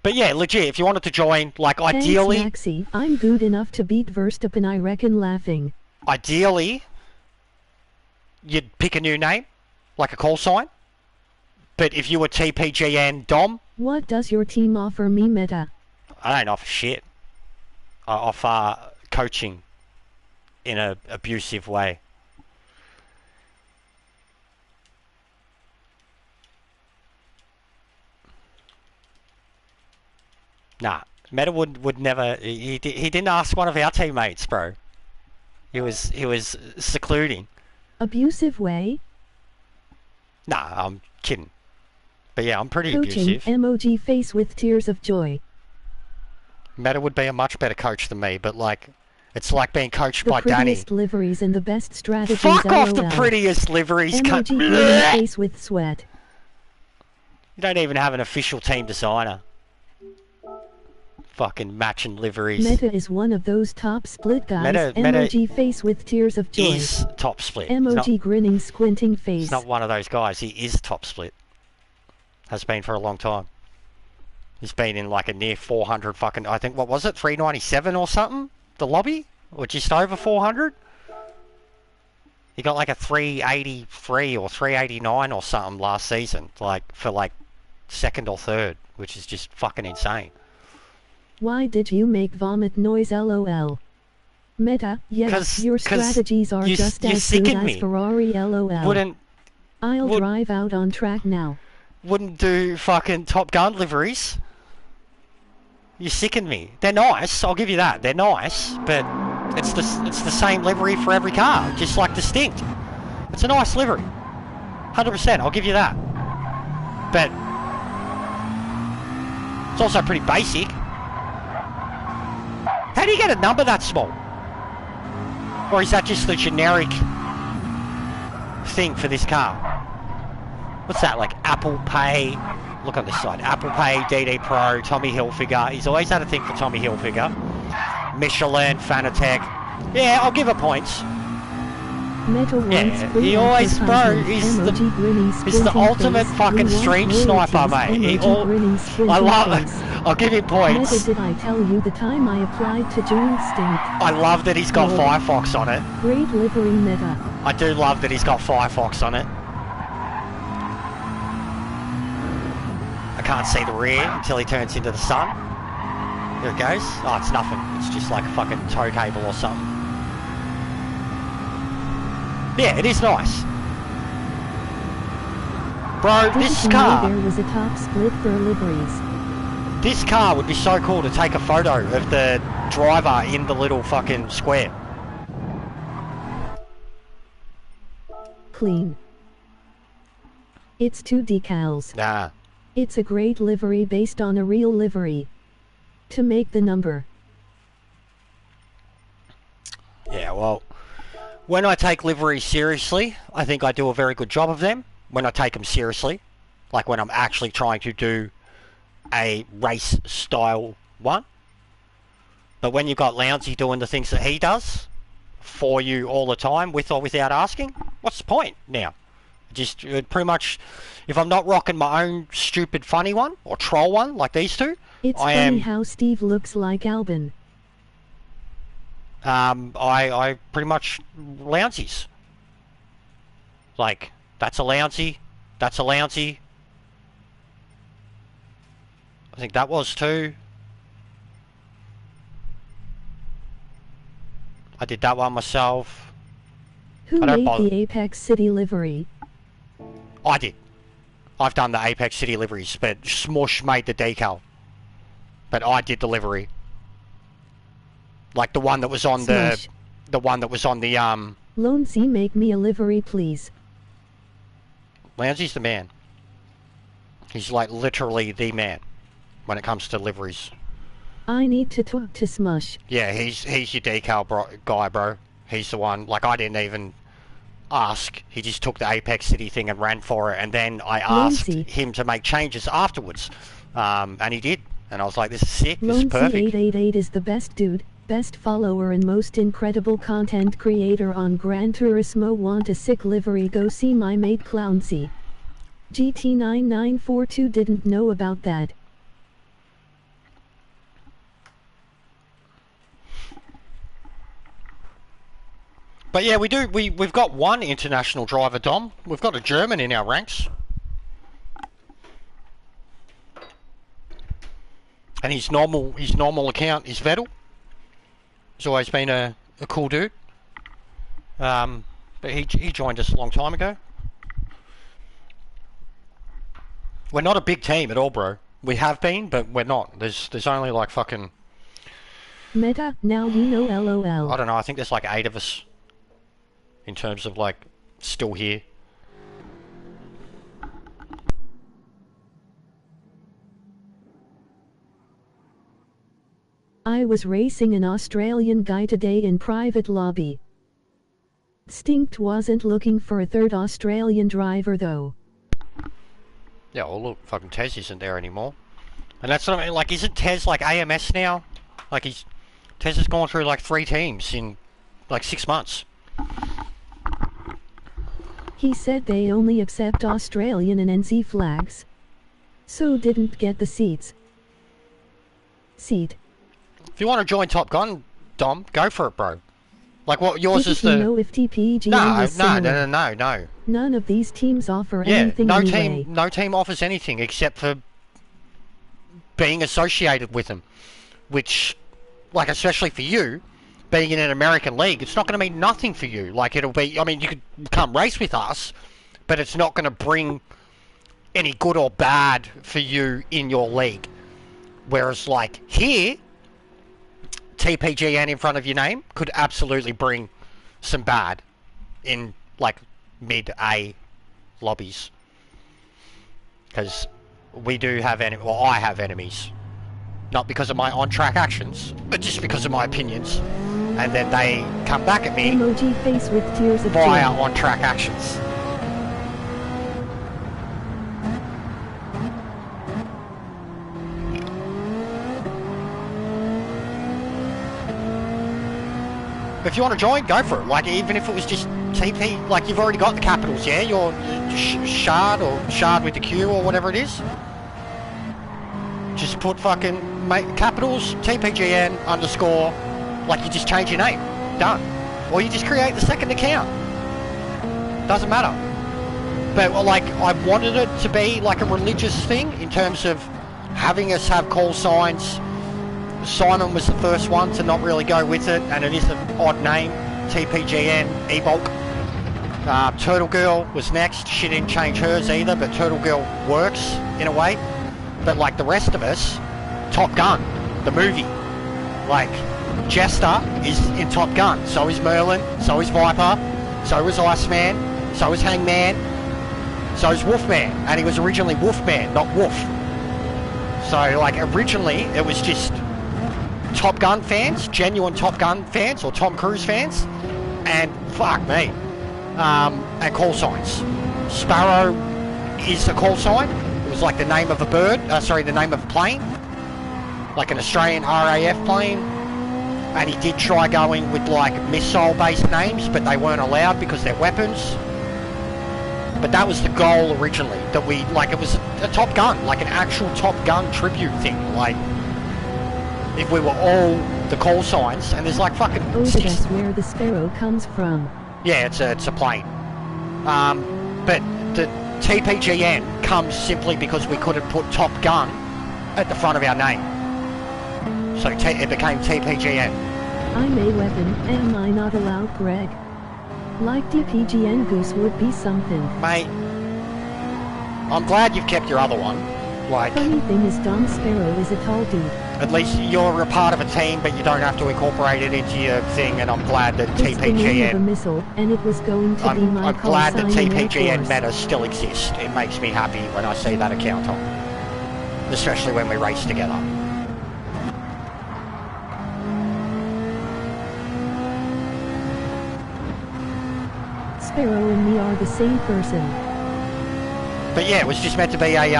Speaker 2: But yeah, legit, if you wanted to join, like, ideally...
Speaker 1: Thanks, Maxi. I'm good enough to beat Verstappen, I reckon, laughing.
Speaker 2: Ideally, you'd pick a new name, like a call sign. But if you were TPGN Dom...
Speaker 1: What does your team offer me, Meta?
Speaker 2: I don't offer shit. I offer coaching in an abusive way. Nah, Meta would never. He didn't ask one of our teammates, bro. He was secluding.
Speaker 1: Abusive way?
Speaker 2: Nah, I'm kidding. But yeah, I'm pretty
Speaker 1: Coaching
Speaker 2: abusive.
Speaker 1: emoji face with tears of joy.
Speaker 2: Meta would be a much better coach than me, but like, it's like being coached by
Speaker 1: The
Speaker 2: Danny.
Speaker 1: prettiest liveries and the best strategies.
Speaker 2: Fuck off
Speaker 1: LOL.
Speaker 2: the prettiest liveries, cunt.
Speaker 1: Emoji grinning face with sweat.
Speaker 2: You don't even have an official team designer. Fucking matching liveries.
Speaker 1: Meta is one of those top split guys.
Speaker 2: Meta
Speaker 1: Emoji face with tears of joy.
Speaker 2: Is top split.
Speaker 1: Emoji grinning squinting face.
Speaker 2: He's not one of those guys. He is top split. Has been for a long time. He's been in like a near 400 fucking, I think, what was it, 397 or something? The lobby? Or just over 400? He got like a 383 or 389 or something last season, like for like second or third, which is just fucking insane.
Speaker 1: Why did you make vomit noise LOL? Meta, yes, your strategies are just as good as Ferrari LOL. I'll drive out on track now.
Speaker 2: Wouldn't do fucking Top Gun liveries. You sicken me. They're nice, I'll give you that. They're nice, but it's the same livery for every car, just like Distinct. It's a nice livery. 100%, I'll give you that. But it's also pretty basic. How do you get a number that small? Or is that just the generic thing for this car? What's that, like Apple Pay? Look on this side. Apple Pay, DD Pro, Tommy Hilfiger. He's always had a thing for Tommy Hilfiger. Michelin, Fanatec. Yeah, I'll give her points.
Speaker 1: Yeah,
Speaker 2: he always, bro, he's the ultimate fucking stream sniper, mate. I love it. I'll give him points.
Speaker 1: Meta, did I tell you the time I applied to join Distinct?
Speaker 2: I love that he's got Firefox on it.
Speaker 1: Great livery, Meta.
Speaker 2: I do love that he's got Firefox on it. I can't see the rear until he turns into the sun. There it goes. Oh, it's nothing. It's just like a fucking tow cable or something. Yeah, it is nice. Bro, this car...
Speaker 1: There was a top split for liveries.
Speaker 2: This car would be so cool to take a photo of the driver in the little fucking square.
Speaker 1: Clean. It's 2 decals.
Speaker 2: Nah.
Speaker 1: It's a great livery based on a real livery. To make the number.
Speaker 2: Yeah, well... When I take liveries seriously, I think I do a very good job of them. When I take them seriously, like when I'm actually trying to do a race style one. But when you've got Lounsey doing the things that he does for you all the time, with or without asking, what's the point now? Just pretty much, if I'm not rocking my own stupid funny one or troll one like these two,
Speaker 1: it's funny how Steve looks like Albin.
Speaker 2: I pretty much Lounsies. Like, that's a Lounsey, that's a Lounsey. I think that was too. I did that one myself.
Speaker 1: Who made the Apex City livery?
Speaker 2: I did. I've done the Apex City liveries, but Smush made the decal. But I did the livery. Like the one that was on
Speaker 1: Smush.
Speaker 2: the one that was on the
Speaker 1: Lonesy, make me a livery, please.
Speaker 2: Lounsey's the man. He's like literally the man when it comes to liveries.
Speaker 1: I need to talk to Smush.
Speaker 2: Yeah, he's your decal guy, bro. He's the one. Like, I didn't even ask. He just took the Apex City thing and ran for it, and then I asked him to make changes afterwards, and he did. And I was like, this is sick. This is perfect.
Speaker 1: Lonesy888 is the best dude, best follower and most incredible content creator on Gran Turismo. Want a sick livery? Go see my mate Clownsy. GT9942 didn't know about that.
Speaker 2: But yeah, we've got one international driver, Dom. We've got a German in our ranks. And his normal account is Vettel. He's always been a cool dude. But he joined us a long time ago. We're not a big team at all, bro. We have been, but we're not. There's only like fucking...
Speaker 1: Meta, now you know LOL.
Speaker 2: I don't know, I think there's like 8 of us. In terms of like, still here.
Speaker 1: I was racing an Australian guy today in private lobby. Stinkt wasn't looking for a third Australian driver though.
Speaker 2: Yeah, well look, fucking Tez isn't there anymore. And that's what I mean, like, isn't Tez like AMS now? Like, Tez has gone through like 3 teams in like 6 months.
Speaker 1: He said they only accept Australian and NZ flags. So didn't get the seat.
Speaker 2: If you want to join Top Gun, Dom, go for it, bro. Like, what yours is
Speaker 1: you
Speaker 2: the...
Speaker 1: know if TPGN
Speaker 2: No.
Speaker 1: None of these teams offer
Speaker 2: Yeah,
Speaker 1: anything anyway.
Speaker 2: no team offers anything except for being associated with them. Which, like, especially for you, being in an American league, it's not going to mean nothing for you. Like, it'll be... I mean, you could come race with us, but it's not going to bring any good or bad for you in your league. Whereas, like, here... TPGN in front of your name could absolutely bring some bad in like mid-A lobbies, because we do have I have enemies, not because of my on-track actions, but just because of my opinions, and then they come back at me
Speaker 1: emoji face with tears of
Speaker 2: via
Speaker 1: joy.
Speaker 2: on-track actions. If you want to join, go for it. Like, even if it was just TP, like, you've already got the capitals, yeah? You're Shard or Shard with the Q or whatever it is. Just put fucking capitals, TPGN, underscore, like, you just change your name. Done. Or you just create the second account. Doesn't matter. But, well, like, I wanted it to be, like, a religious thing in terms of having us have call signs. Simon was the first one to not really go with it, and it is an odd name, TPGN, Ebulk. Turtle Girl was next. She didn't change hers either, but Turtle Girl works in a way. But like the rest of us, Top Gun, the movie. Like, Jester is in Top Gun, so is Merlin, so is Viper, so is Iceman, so is Hangman, so is Wolfman, and he was originally Wolfman, not Wolf. So like originally it was just Top Gun fans, genuine Top Gun fans, or Tom Cruise fans, and fuck me, and call signs. Sparrow is a call sign. It was like the name of a bird, the name of a plane, like an Australian RAF plane, and he did try going with like missile-based names, but they weren't allowed because they're weapons. But that was the goal originally, that we, like, it was a Top Gun, like an actual Top Gun tribute thing, like, if we were all the call signs, and there's like fucking...
Speaker 1: Oh, that's where the Sparrow comes from.
Speaker 2: Yeah, it's a plane. But the TPGN comes simply because we couldn't put Top Gun at the front of our name. So it became TPGN.
Speaker 1: I'm a weapon, am I not allowed, Greg? Like TPGN Goose would be something.
Speaker 2: Mate, I'm glad you've kept your other one. Like,
Speaker 1: funny thing is Dom Sparrow is a tall dude.
Speaker 2: At least you're a part of a team, but you don't have to incorporate it into your thing, and I'm glad that
Speaker 1: It's the name of a
Speaker 2: TPGN...
Speaker 1: missile, and it was going to be my
Speaker 2: I'm
Speaker 1: call
Speaker 2: glad that
Speaker 1: sign in Air
Speaker 2: TPGN
Speaker 1: Force.
Speaker 2: meta still exists. It makes me happy when I see that account on. Especially when we race together.
Speaker 1: Sparrow and me are the same person.
Speaker 2: But yeah, it was just meant to be a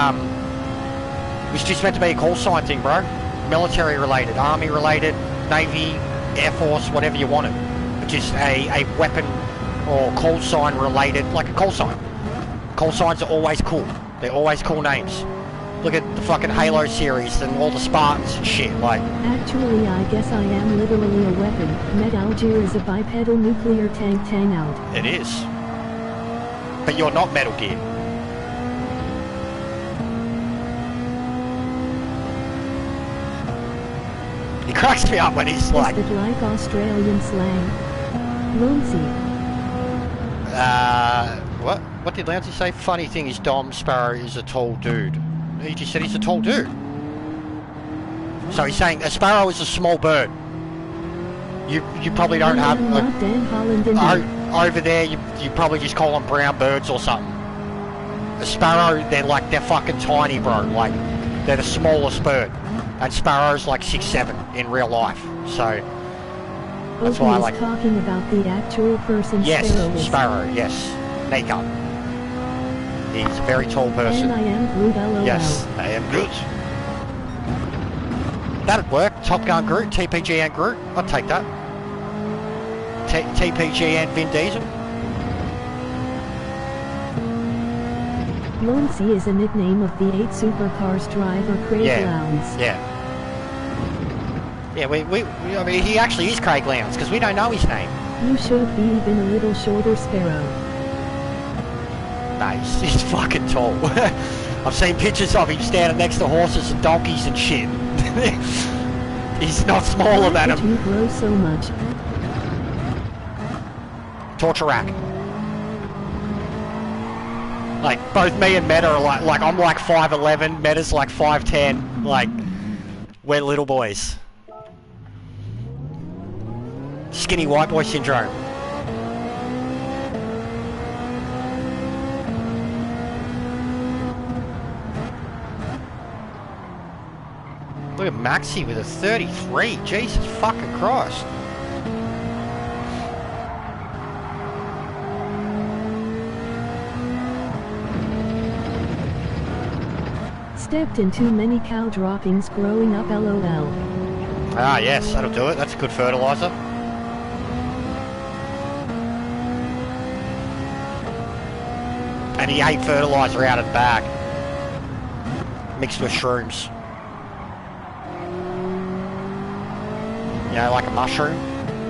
Speaker 2: call sign thing, bro. Military related, army related, navy, air force, whatever you wanted. Just a weapon or call sign related, like a call sign. Call signs are always cool. They're always cool names. Look at the fucking Halo series and all the Spartans and shit, like...
Speaker 1: Actually, I guess I am literally a weapon. Metal Gear is a bipedal nuclear tank out.
Speaker 2: It is. But you're not Metal Gear. He cracks me up when he's like...
Speaker 1: Is it like Australian slang? Lonesy.
Speaker 2: What did Lancey say? Funny thing is Dom Sparrow is a tall dude. He just said he's a tall dude. So he's saying a sparrow is a small bird. You probably don't have... over there, you probably just call them brown birds or something. A sparrow, they're fucking tiny, bro. Like, they're the smallest bird. And sparrow's like 6'7" in real life. So, that's why I like...
Speaker 1: talking about the actual person.
Speaker 2: Yes, sparrow, yes. Nico. He's a very tall person.
Speaker 1: And I am Groot, LOL.
Speaker 2: Yes, I am Groot. That'd work. Top Gun Groot, TPG and Groot. I'd take that. TPG and Vin Diesel.
Speaker 1: Lawncey is a nickname of the 8 Supercars driver Craig Lowndes.
Speaker 2: Yeah. Yeah, I mean, he actually is Craig Lowndes, because we don't know his name.
Speaker 1: You should be even a little shorter, Sparrow.
Speaker 2: No, he's fucking tall. I've seen pictures of him standing next to horses and donkeys and shit. He's not smaller than him.
Speaker 1: You grow so much.
Speaker 2: Torture rack. Like, both me and Meta are like I'm like 5'11", Meta's like 5'10", like, we're little boys. Skinny white boy syndrome. Look at Maxi with a 33, Jesus fucking Christ.
Speaker 1: Stepped in too many cow droppings growing up, LOL.
Speaker 2: Ah yes, that'll do it. That's a good fertilizer. And he ate fertilizer out of the bag. Mixed with shrooms. You know, like a mushroom.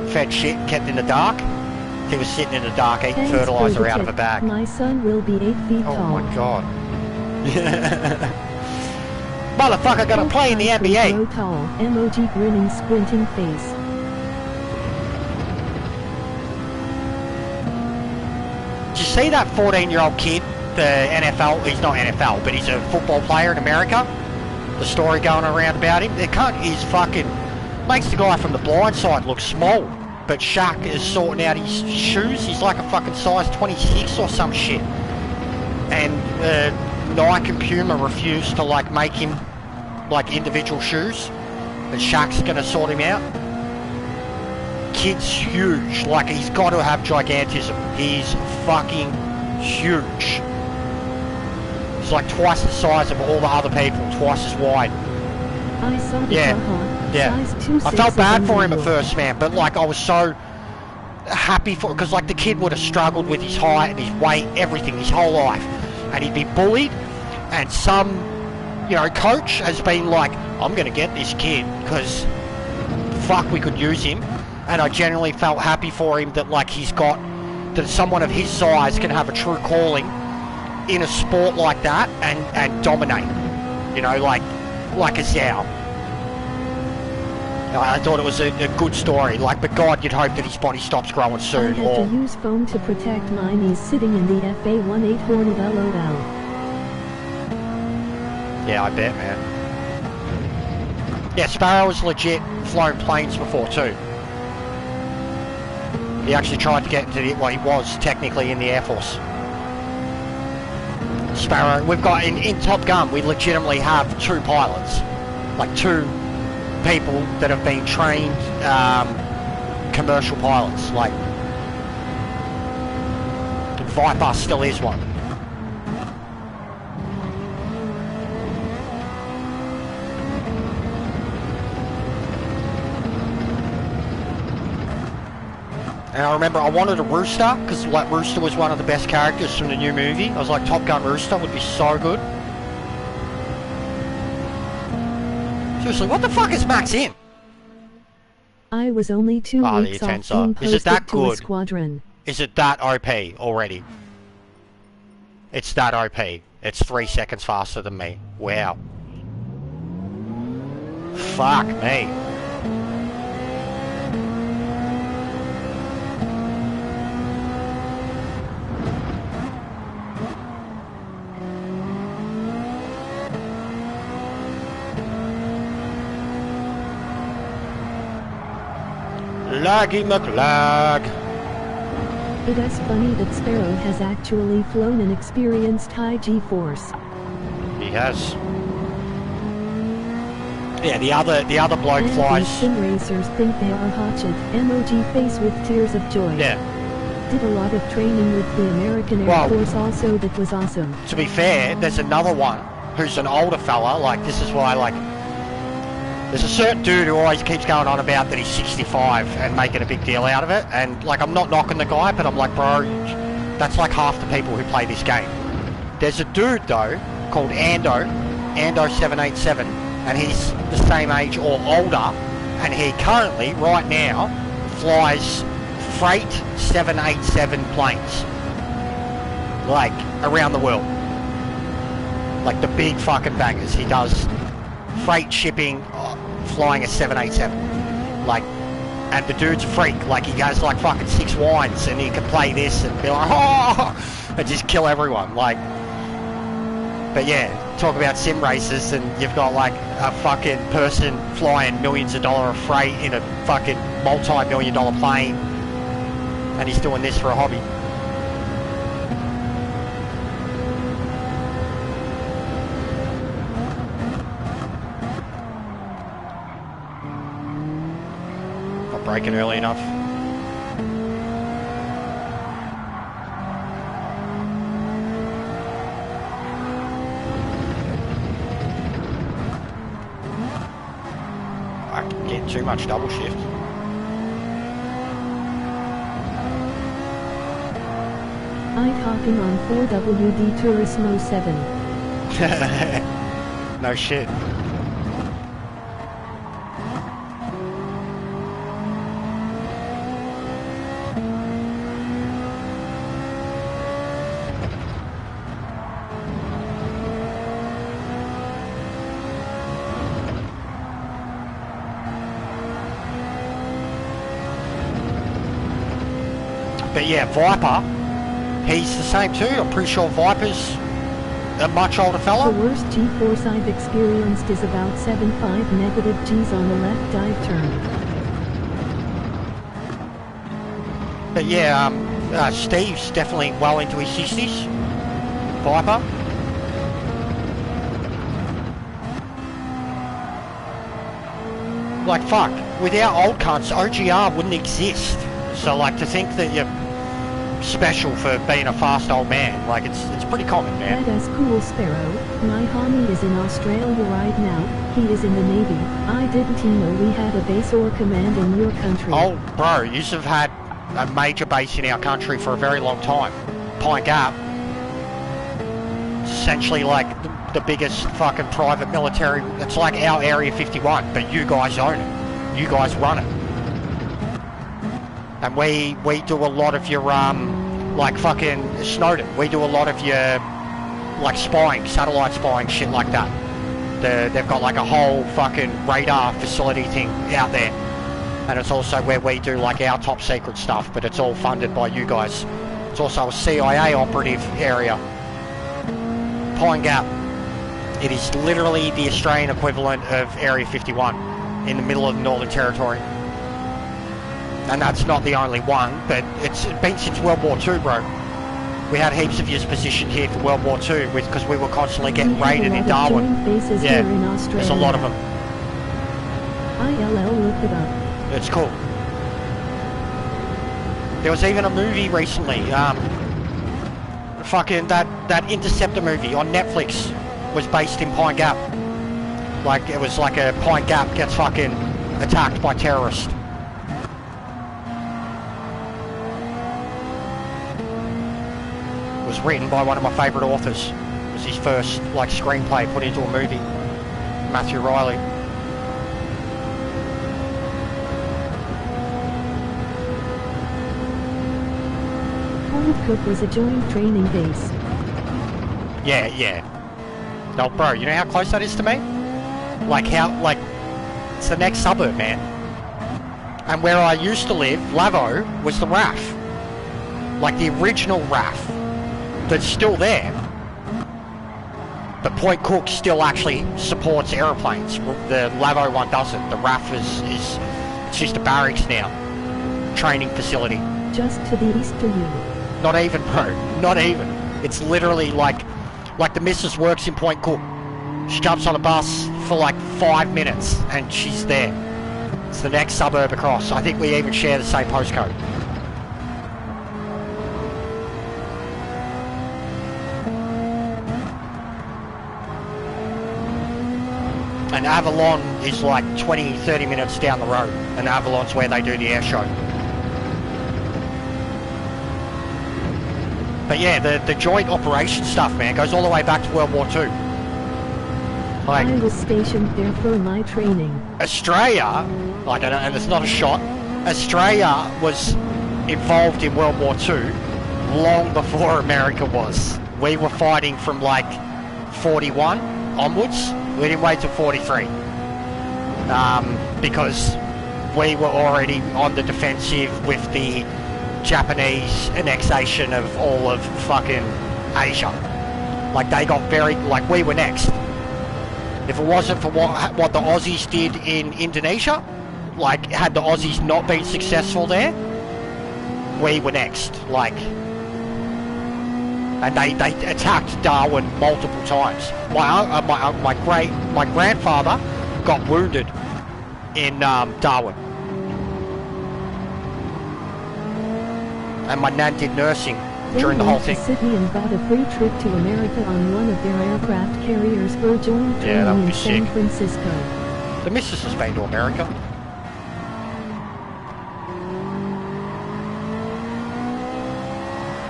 Speaker 2: Fed shit, kept in the dark. He was sitting in the dark eating fertilizer out of a bag.
Speaker 1: My son will be 8 feet tall.
Speaker 2: Oh my god. Motherfucker gonna play in the NBA.
Speaker 1: So tall. Emoji grinning, squinting face.
Speaker 2: Did you see that 14-year-old kid, the NFL, he's not NFL, but he's a football player in America? The story going around about him? The cunt is fucking, makes the guy from The Blind Side look small. But Shaq is sorting out his shoes. He's like a fucking size 26 or some shit. And Nike and Puma refused to like make him like individual shoes. And Shaq's gonna sort him out. Kid's huge. Like, he's got to have gigantism. He's fucking huge. He's like twice the size of all the other people. Twice as wide.
Speaker 1: I saw the
Speaker 2: Yeah. I felt bad for him at first, man, but like I was so happy for, because like the kid would have struggled with his height and his weight, everything, his whole life, and he'd be bullied, and some, you know, coach has been like, I'm gonna get this kid because fuck, we could use him. And I genuinely felt happy for him that like he's got, that someone of his size can have a true calling in a sport like that and dominate, you know, like a Zhao. I thought it was a good story, like, but God, you'd hope that his body stops growing soon.
Speaker 1: I had to use foam to protect mine. He's sitting in the FA-18 Hornet, LOL.
Speaker 2: Yeah, I bet, man. Yeah, Sparrow was legit flown planes before too. He actually tried to get into the, well, he was technically in the Air Force. Sparrow, we've got, in Top Gun, we legitimately have 2 pilots. Like 2 people that have been trained commercial pilots. Like, Viper still is one. And I remember I wanted a Rooster, because like Rooster was one of the best characters from the new movie. I was like, Top Gun Rooster would be so good. Seriously, what the fuck is Max in?
Speaker 1: I was only 2 weeks off being
Speaker 2: Is it that
Speaker 1: posted to a
Speaker 2: good?
Speaker 1: squadron.
Speaker 2: Is it that OP already? It's that OP. It's 3 seconds faster than me. Wow. Fuck me. Laggy McLag.
Speaker 1: It is funny that Sparrow has actually flown an experienced high G-force.
Speaker 2: He has. Yeah, the other bloke
Speaker 1: And
Speaker 2: flies.
Speaker 1: these sim racers think they are hot shit. MOG face with tears of joy.
Speaker 2: Yeah.
Speaker 1: Did a lot of training with the American Air Force also. That was awesome.
Speaker 2: To be fair, there's another one who's an older fella. Like, this is why, like, there's a certain dude who always keeps going on about that he's 65 and making a big deal out of it. And, like, I'm not knocking the guy, but I'm like, bro, that's like half the people who play this game. There's a dude, though, called Ando787, and he's the same age or older, and he currently, right now, flies freight 787 planes, like, around the world. Like the big fucking bangers. He does freight shipping, flying a 787. Like, and the dude's a freak. Like, he goes like fucking 6 wines, and he can play this and be like, oh, and just kill everyone. Like, but yeah, talk about sim races, and you've got like a fucking person flying millions of dollars of freight in a fucking multi-million-dollar plane, and he's doing this for a hobby. Not braking early enough. I'm getting too much double shift.
Speaker 1: I'm talking on 4WD Turismo 7.
Speaker 2: No shit. But yeah, Viper, he's the same too. I'm pretty sure Viper's a much older fella.
Speaker 1: The worst G-force I've experienced is about 7.5 negative Gs on the left dive turn.
Speaker 2: But yeah, Steve's definitely well into his 60s. Viper. Like, fuck, without old cunts, OGR wouldn't exist. So, like, to think that you're special for being a fast old man, like, it's pretty common, man.
Speaker 1: That is cool, Sparrow. My homie is in Australia right now. He is in the Navy. I didn't know we had a base or command in your country.
Speaker 2: Oh, bro, you've had a major base in our country for a very long time. Pine Gap. It's essentially like the biggest fucking private military. It's like our Area 51, but you guys own it. You guys run it. And we do a lot of your, like fucking Snowden. We do a lot of your, like, spying, satellite spying, shit like that. They've got like a whole fucking radar facility thing out there. And it's also where we do like our top secret stuff, but it's all funded by you guys. It's also a CIA operative area. Pine Gap. It is literally the Australian equivalent of Area 51 in the middle of the Northern Territory. And that's not the only one, but it's been since World War II, bro. We had heaps of yours positioned here for World War II because we were constantly getting raided in Darwin. Yeah, there's a lot of them.
Speaker 1: ILL looked it up.
Speaker 2: It's cool. There was even a movie recently, fucking that Interceptor movie on Netflix was based in Pine Gap. Like, it was like a Pine Gap gets fucking attacked by terrorists. It was written by one of my favourite authors. It was his first, like, screenplay put into a movie. Matthew Riley.
Speaker 1: Old Cook was a joint training base.
Speaker 2: Yeah, yeah. No, bro, you know how close that is to me? Like, it's the next suburb, man. And where I used to live, Lavo, was the RAF. Like, the original RAF. That's still there. But Point Cook still actually supports aeroplanes. The Lavo one doesn't. The RAF is it's just a barracks now. training facility.
Speaker 1: Just to the east to you.
Speaker 2: Not even, bro. Not even. It's literally like the missus works in Point Cook. She jumps on a bus for like 5 minutes and she's there. It's the next suburb across. I think we even share the same postcode. And Avalon is like 20-30 minutes down the road. And Avalon's where they do the air show. But yeah, the joint operation stuff, man, goes all the way back to World War II. Like,
Speaker 1: I was stationed there for my training.
Speaker 2: Australia, I don't know, and it's not a shot, Australia was involved in World War II long before America was. We were fighting from like 41 onwards. We didn't wait till 43. Because we were already on the defensive with the Japanese annexation of all of fucking Asia. Like, they got very, like, we were next. If it wasn't for what the Aussies did in Indonesia, like, had the Aussies not been successful there, we were next. Like, and they attacked Darwin multiple times. My grandfather got wounded in Darwin, and my nan did nursing during the whole thing.
Speaker 1: Sydney and got a free trip to America on one of their aircraft carriers for joint training in San Francisco.
Speaker 2: The missus has been to America.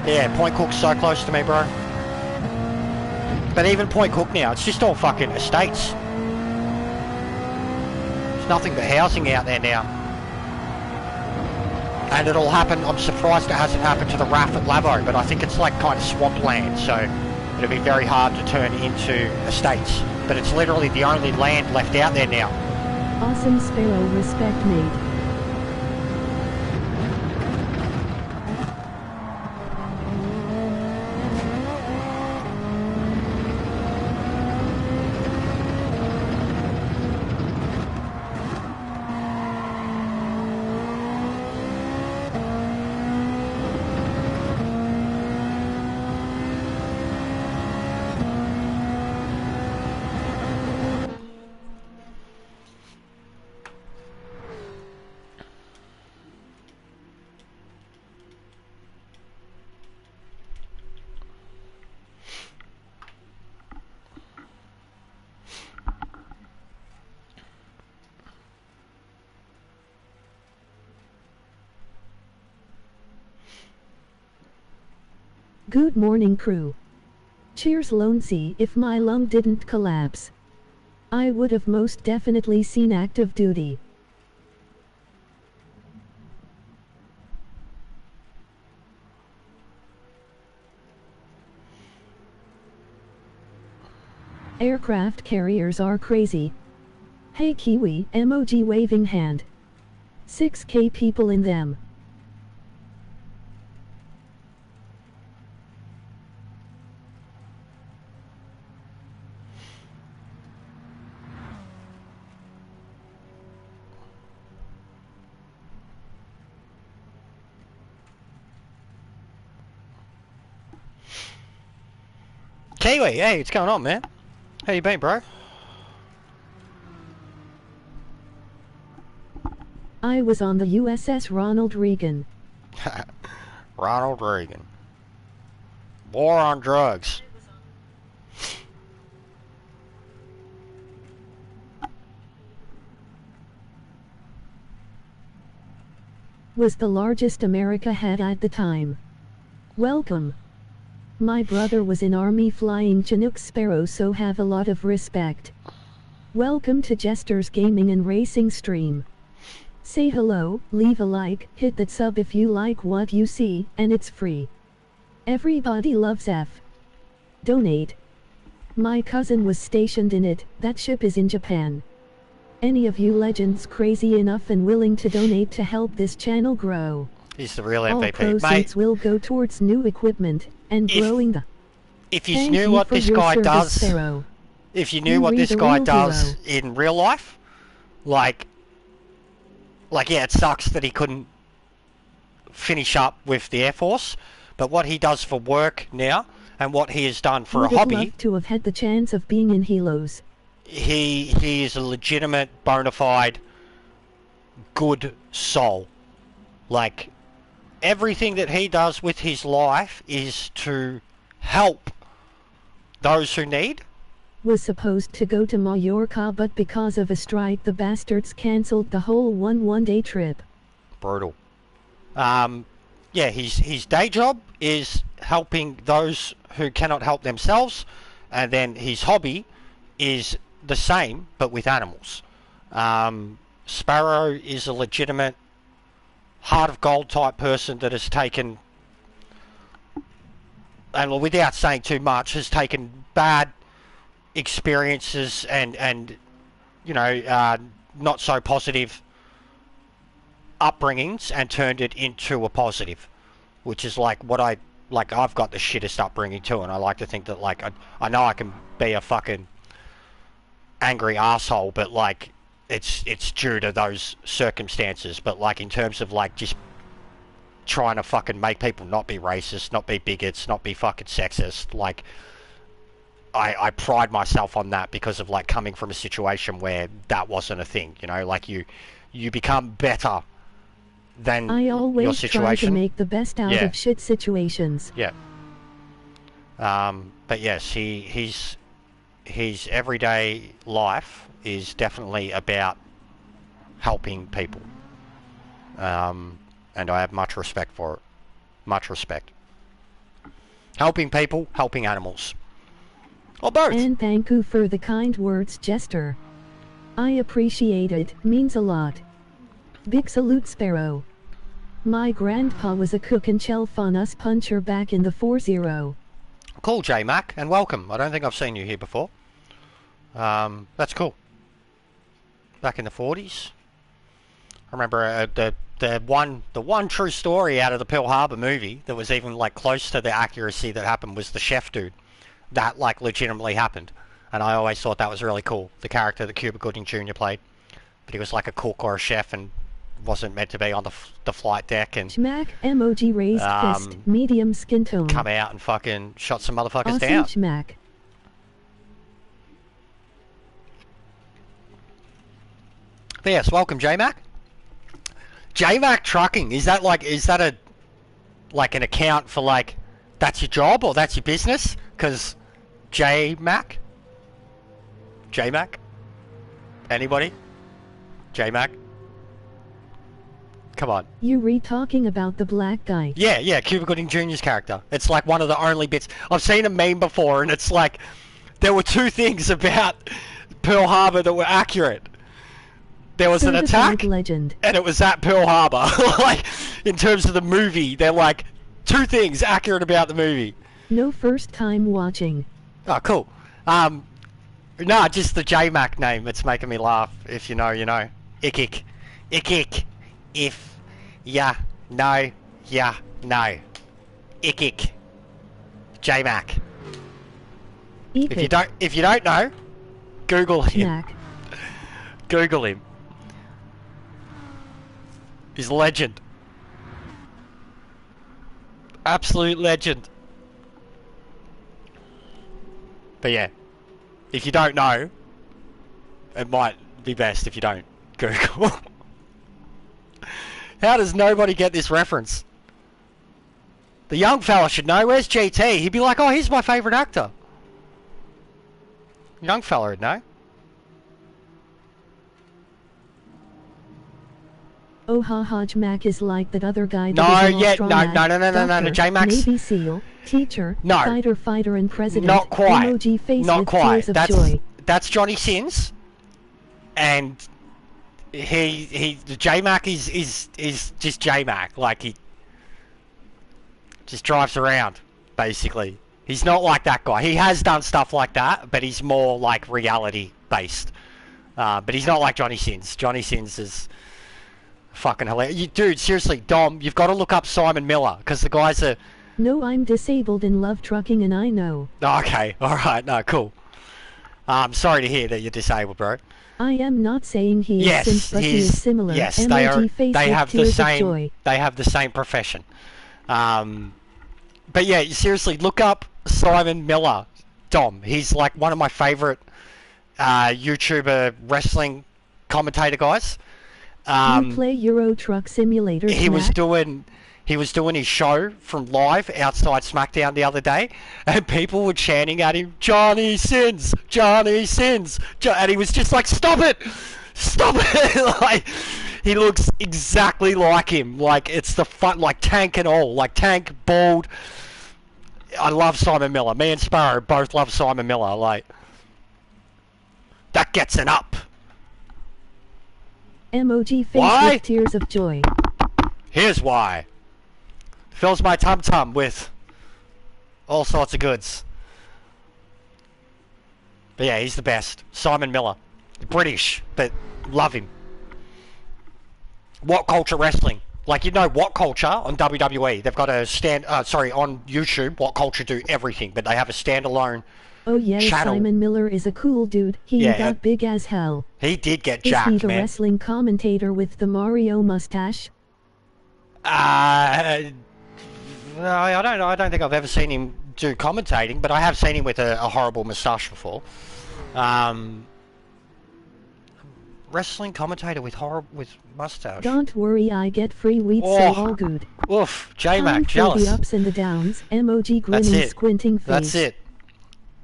Speaker 2: Yeah, Point Cook's so close to me, bro. But even Point Cook now, it's just all fucking estates. There's nothing but housing out there now. And it'll happen, I'm surprised it hasn't happened to the RAF at Lavo, but I think it's like kind of swampland, so it'll be very hard to turn into estates. But it's literally the only land left out there now.
Speaker 1: Awesome Sparrow, respect mate. Good morning, crew. Cheers, Lone Sea. If my lung didn't collapse, I would have most definitely seen active duty. Aircraft carriers are crazy. Hey Kiwi, emoji waving hand. 6K people in them.
Speaker 2: Kiwi, hey, what's going on, man? How you been, bro?
Speaker 1: I was on the USS Ronald Reagan.
Speaker 2: Ronald Reagan. War on drugs.
Speaker 1: Was the largest America had at the time. Welcome. My brother was in Army flying Chinook Sparrow, so have a lot of respect. Welcome to Jester's Gaming and Racing stream. Say hello, leave a like, hit that sub if you like what you see, and it's free. Everybody loves F. Donate. My cousin was stationed in it, that ship is in Japan. Any of you legends crazy enough and willing to donate to help this channel grow?
Speaker 2: He's the real MVP.
Speaker 1: All proceeds will go towards new equipment and growing the...
Speaker 2: If you knew what this guy does, if you knew what this guy does in real life, like yeah, it sucks that he couldn't finish up with the Air Force, but what he does for work now and what he has done for
Speaker 1: Would
Speaker 2: a hobby,
Speaker 1: loved to have had the chance of being in Helos.
Speaker 2: he is a legitimate, bona fide, good soul. Like, everything that he does with his life is to help those who need.
Speaker 1: Was supposed to go to Mallorca, but because of a strike the bastards cancelled the whole one-day trip.
Speaker 2: Brutal. Yeah, his day job is helping those who cannot help themselves, and then his hobby is the same, but with animals. Sparrow is a legitimate heart of gold type person that has taken, and without saying too much, has taken bad experiences and you know, not so positive upbringings and turned it into a positive, which is like what I've got the shittest upbringing too, and I like to think that, like, I know I can be a fucking angry asshole, but like it's due to those circumstances. But like, in terms of like just trying to fucking make people not be racist, not be bigots, not be fucking sexist, like I pride myself on that, because of like coming from a situation where that wasn't a thing, you know. Like you become better than
Speaker 1: I always
Speaker 2: your situation.
Speaker 1: try to make the best out of shit situations.
Speaker 2: Yeah. But yes, his everyday life is definitely about helping people. And I have much respect for it. Much respect. Helping people, helping animals. Or both.
Speaker 1: And thank you for the kind words, Jester. I appreciate it, means a lot. Big salute, Sparrow. My grandpa was a cook and shelf on us puncher back in the 40.
Speaker 2: Cool, J-Mac, and welcome. I don't think I've seen you here before. That's cool. Back in the 40s. I remember the one true story out of the Pearl Harbor movie that was even like close to the accuracy that happened was the chef dude. That like legitimately happened. And I always thought that was really cool. The character that Cuba Gooding Jr. played. But he was like a cook or a chef and wasn't meant to be on the flight deck, and
Speaker 1: Schmack, emoji raised fist, medium skin tone.
Speaker 2: Come out and fucking shot some motherfuckers
Speaker 1: awesome
Speaker 2: down.
Speaker 1: Schmack.
Speaker 2: But yes, welcome J-Mac. J-Mac Trucking, is that a like an account for like that's your job or that's your business? Because J-Mac? Anybody? J-Mac? Come on.
Speaker 1: You re-talking about the black guy?
Speaker 2: Yeah, Cuba Gooding Jr.'s character. It's like one of the only bits. I've seen a meme before, and it's like there were two things about Pearl Harbor that were accurate. There was an attack,
Speaker 1: legend.
Speaker 2: And it was at Pearl Harbor. Like, in terms of the movie, they're like two things accurate about the movie.
Speaker 1: No first time watching.
Speaker 2: Oh, cool. No, just the J-Mac name. It's making me laugh. If you know, you know. Ick. If ya no, ya no. Ick. J-Mac. If you don't know, Google him.
Speaker 1: Mac.
Speaker 2: Google him. He's a legend. Absolute legend. But yeah, if you don't know, it might be best if you don't Google. How does nobody get this reference? The young fella should know. Where's GT? He'd be like, oh, he's my favourite actor. Young fella would know.
Speaker 1: Oh, Haj Mac is like that other guy.
Speaker 2: No, no. J-Mac's...
Speaker 1: Navy SEAL, teacher,
Speaker 2: no,
Speaker 1: fighter, and president.
Speaker 2: Not quite.
Speaker 1: Emoji face
Speaker 2: not
Speaker 1: with
Speaker 2: quite.
Speaker 1: tears of joy.
Speaker 2: That's Johnny Sins, and J-Mac is just J-Mac. Like, he just drives around, basically. He's not like that guy. He has done stuff like that, but he's more like reality based. But he's not like Johnny Sins. Johnny Sins is fucking hilarious. Dude, seriously, Dom, you've got to look up Simon Miller, because the guys are...
Speaker 1: No, I'm disabled and love trucking, and I know.
Speaker 2: Okay, alright, no, cool. I'm sorry to hear that you're disabled, bro.
Speaker 1: I am not saying he is
Speaker 2: Yes,
Speaker 1: simp, but he is similar.
Speaker 2: Yes,
Speaker 1: Emoji face
Speaker 2: they
Speaker 1: with
Speaker 2: have the
Speaker 1: tears of
Speaker 2: same.
Speaker 1: joy.
Speaker 2: They have the same profession. But yeah, seriously, look up Simon Miller, Dom. He's like one of my favorite YouTuber wrestling commentator guys.
Speaker 1: You play Euro Truck Simulator.
Speaker 2: He was doing his show from live outside SmackDown the other day, and people were chanting at him, "Johnny Sins, Johnny Sins," and he was just like, "Stop it, stop it!" Like, he looks exactly like him. Like, it's the fun, like Tank and all, like Tank, bald. I love Simon Miller. Me and Sparrow both love Simon Miller. Like, that gets an up.
Speaker 1: Emoji face
Speaker 2: Why?
Speaker 1: with tears of joy.
Speaker 2: Here's why. Fills my tum-tum with all sorts of goods. But yeah, he's the best. Simon Miller. British, but love him. What Culture Wrestling. Like, you know What Culture on WWE. They've got a on YouTube, What Culture do everything, but they have a standalone
Speaker 1: Oh yeah,
Speaker 2: channel.
Speaker 1: Simon Miller is a cool dude. He got big as hell.
Speaker 2: He did get jacked,
Speaker 1: man. Is he the
Speaker 2: man.
Speaker 1: wrestling commentator with the Mario mustache?
Speaker 2: No, I don't think I've ever seen him do commentating, but I have seen him with a horrible moustache before. Wrestling commentator with mustache.
Speaker 1: Don't worry, I get free weed, so all good.
Speaker 2: Oof, J-Mac,
Speaker 1: jealous.
Speaker 2: jealous.
Speaker 1: The ups and the downs. Emoji grinning, squinting face.
Speaker 2: That's it.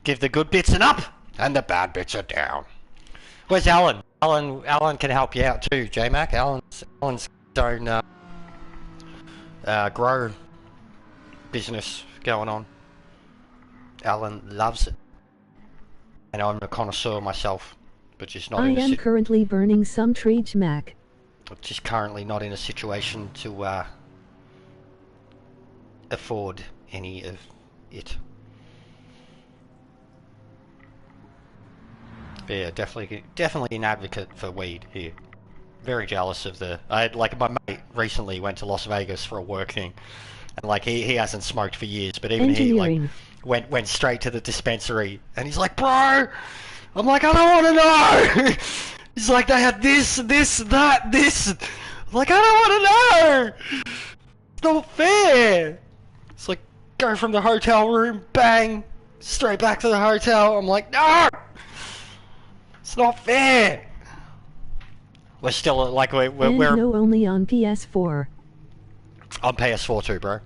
Speaker 2: Give the good bits an up, and the bad bits are down. Where's Alan? Alan can help you out too, J-Mac. Alan's own grow business going on. Alan loves it, and I'm a connoisseur myself, but just not.
Speaker 1: I am currently burning some trees, Mac.
Speaker 2: Just currently not in a situation to afford any of it. But yeah, definitely an advocate for weed here. Very jealous of my mate recently went to Las Vegas for a work thing, and like he hasn't smoked for years, but even he like went straight to the dispensary, and he's like, "Bro," I'm like, "I don't want to know." He's like, "They had this, that, this." I'm like, "I don't want to know. It's not fair." It's like, go from the hotel room, bang, straight back to the hotel. I'm like, "No, it's not fair." We're still like we're
Speaker 1: no, only on PS4.
Speaker 2: On PS4 too, bro.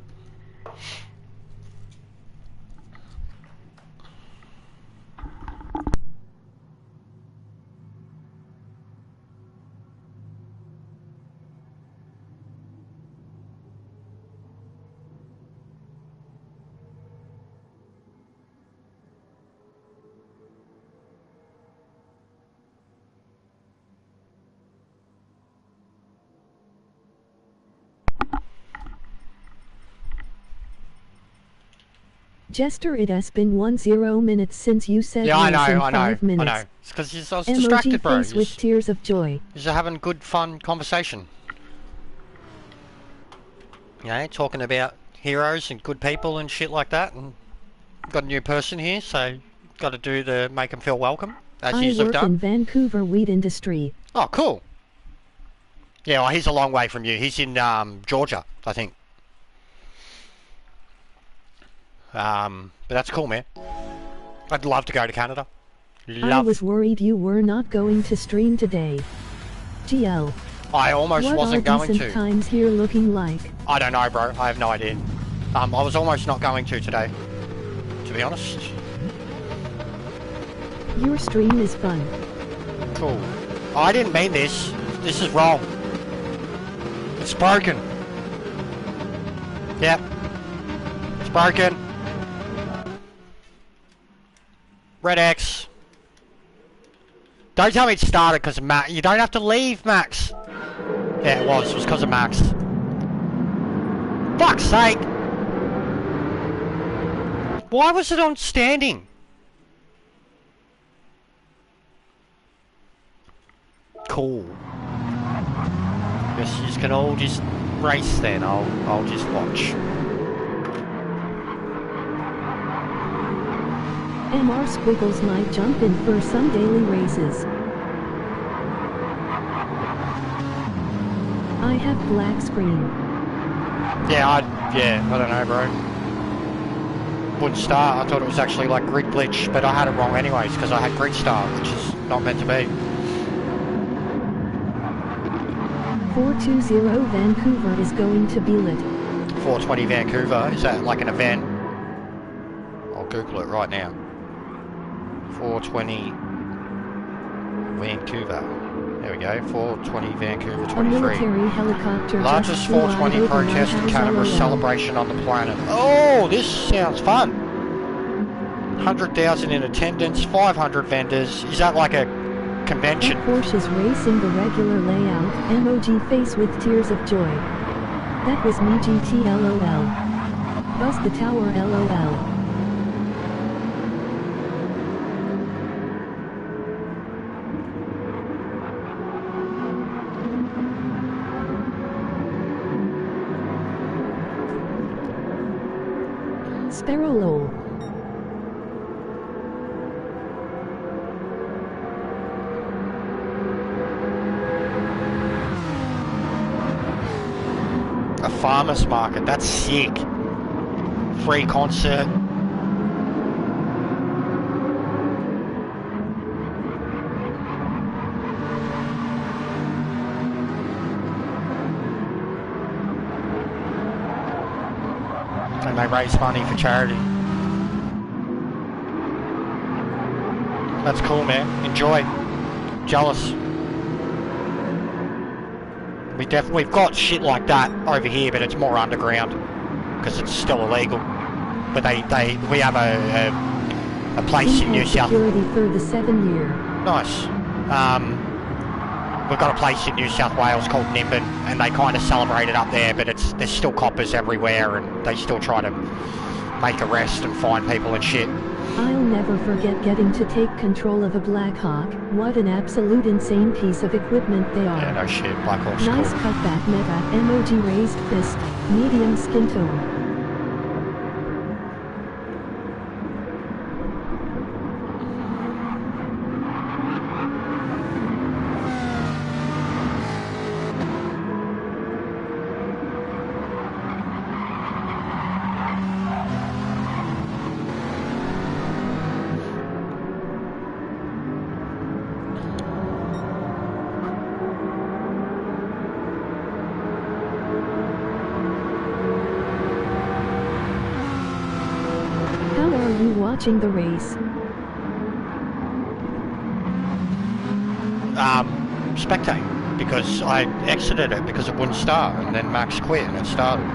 Speaker 1: Jester, it has been 10 minutes since you said
Speaker 2: yeah, I know.
Speaker 1: 5 minutes.
Speaker 2: I know. It's because I was distracted, bro.
Speaker 1: Face with tears of joy.
Speaker 2: You're having good, fun conversation. You know, talking about heroes and good people and shit like that. And got a new person here, so got to do the make them feel welcome, as you've done.
Speaker 1: I work in Vancouver weed industry.
Speaker 2: Oh, cool. Yeah, well, he's a long way from you. He's in Georgia, I think. But that's cool, man. I'd love to go to Canada.
Speaker 1: I was worried you were not going to stream today. GL.
Speaker 2: I almost wasn't going to.
Speaker 1: What are decent times here looking like?
Speaker 2: I don't know, bro. I have no idea. I was almost not going to today, to be honest.
Speaker 1: Your stream is fun.
Speaker 2: Cool. Oh, I didn't mean this. This is wrong. It's broken. Yep. It's broken. Red X. Don't tell me it started because of Max. You don't have to leave, Max. Yeah, it was. It was because of Max. Fuck's sake. Why was it on standing? Cool. Guess you can all just race then. I'll just watch.
Speaker 1: MR Squiggles might jump in for some daily races. I have black screen.
Speaker 2: Yeah, I don't know, bro. Wouldn't start. I thought it was actually like grid glitch, but I had it wrong anyways because I had grid start, which is not meant to be.
Speaker 1: 420 Vancouver is going to be lit.
Speaker 2: 420 Vancouver, is that like an event? I'll Google it right now. 420 Vancouver. There we go, 420 Vancouver
Speaker 1: A
Speaker 2: 23.
Speaker 1: military helicopter
Speaker 2: Largest
Speaker 1: just flew
Speaker 2: 420
Speaker 1: over
Speaker 2: protest
Speaker 1: my
Speaker 2: and
Speaker 1: house.
Speaker 2: cannabis
Speaker 1: LOL.
Speaker 2: celebration on the planet. Oh, this sounds fun. 100,000 in attendance, 500 vendors. Is that like a convention?
Speaker 1: That Porsche's racing the regular layout, emoji face with tears of joy. That was me GT LOL. Buzz the tower LOL. Sparrow lol.
Speaker 2: A farmer's market, that's sick. Free concert. And they raise money for charity. That's cool, man. Enjoy. Jealous. We've got shit like that over here, but it's more underground because it's still illegal. But we have a place in New South.
Speaker 1: Security for the 7-year.
Speaker 2: Nice. We've got a place in New South Wales called Nimbin, and they kind of celebrate it up there, but there's still coppers everywhere, and they still try to make arrests and find people and shit.
Speaker 1: I'll never forget getting to take control of a Black Hawk. What an absolute insane piece of equipment they are.
Speaker 2: Yeah, no shit. Black Hawk's
Speaker 1: Nice
Speaker 2: cool.
Speaker 1: cutback meta, emoji raised fist, medium skin tone. Watching the race.
Speaker 2: Spectate, because I exited it because it wouldn't start, and then Max quit and it started.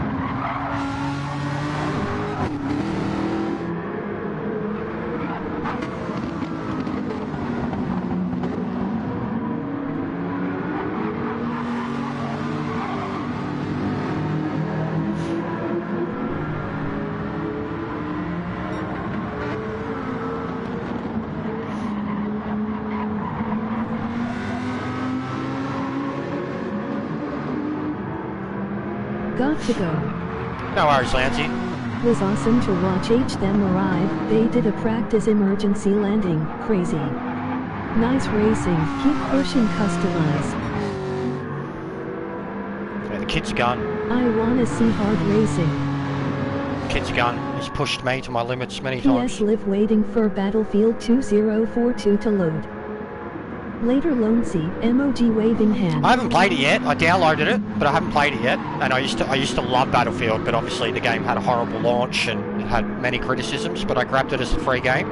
Speaker 1: Got to go.
Speaker 2: No worries, Lancey.
Speaker 1: Was awesome to watch them arrive. They did a practice emergency landing. Crazy. Nice racing. Keep pushing. Customize.
Speaker 2: Yeah, the kid's gone.
Speaker 1: I wanna see hard racing.
Speaker 2: Kid's gone. He's pushed me to my limits many times.
Speaker 1: PS live waiting for Battlefield 2042 to load. Later Lonesy, emoji waving hand.
Speaker 2: I haven't played it yet. I downloaded it, but I haven't played it yet. And I used to love Battlefield, but obviously the game had a horrible launch and it had many criticisms, but I grabbed it as a free game.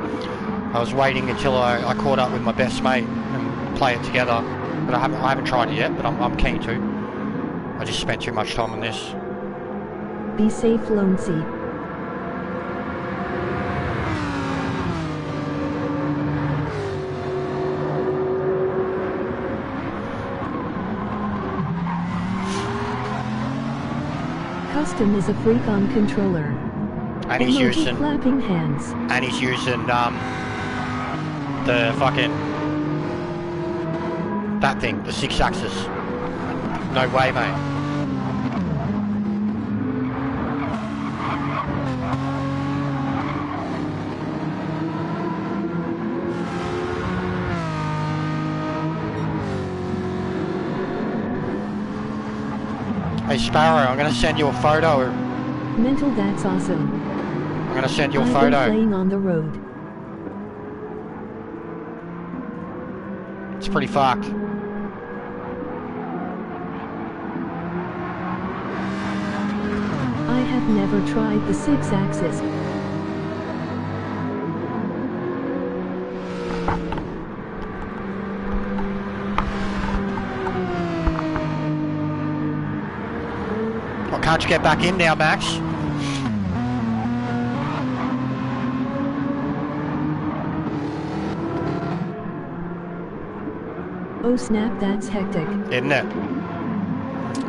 Speaker 2: I was waiting until I caught up with my best mate and play it together. But I haven't tried it yet, but I'm keen to. I just spent too much time on this.
Speaker 1: Be safe, Lonesy. Custom is a freak on controller.
Speaker 2: And he's
Speaker 1: emoji
Speaker 2: using
Speaker 1: clapping hands.
Speaker 2: And he's using the fucking that thing, the 6-axis. No way, mate. Hey Sparrow, I'm gonna send you a photo.
Speaker 1: Mental, that's awesome.
Speaker 2: I'm gonna send you a
Speaker 1: I've
Speaker 2: photo.
Speaker 1: been playing on the road.
Speaker 2: It's pretty fucked.
Speaker 1: I have never tried the 6-axis.
Speaker 2: Oh, can't you get back in now, Max?
Speaker 1: Oh snap, that's hectic.
Speaker 2: Isn't it?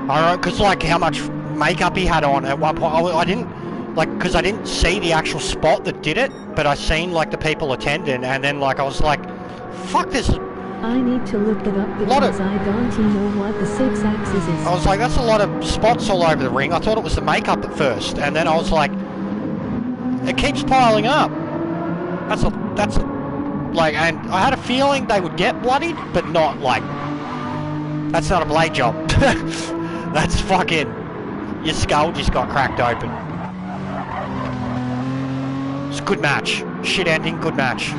Speaker 2: Alright, because like how much makeup he had on at one point. I didn't, like, because I didn't see the actual spot that did it, but I seen like the people attending, and then like I was like, fuck this.
Speaker 1: I need to look it up because I don't know what the 6-axis is.
Speaker 2: I was like, that's a lot of spots all over the ring. I thought it was the makeup at first, and then I was like, it keeps piling up. That's like, and I had a feeling they would get bloodied, but not like, that's not a blade job. That's fucking, your skull just got cracked open. It's a good match. Shit ending, good match.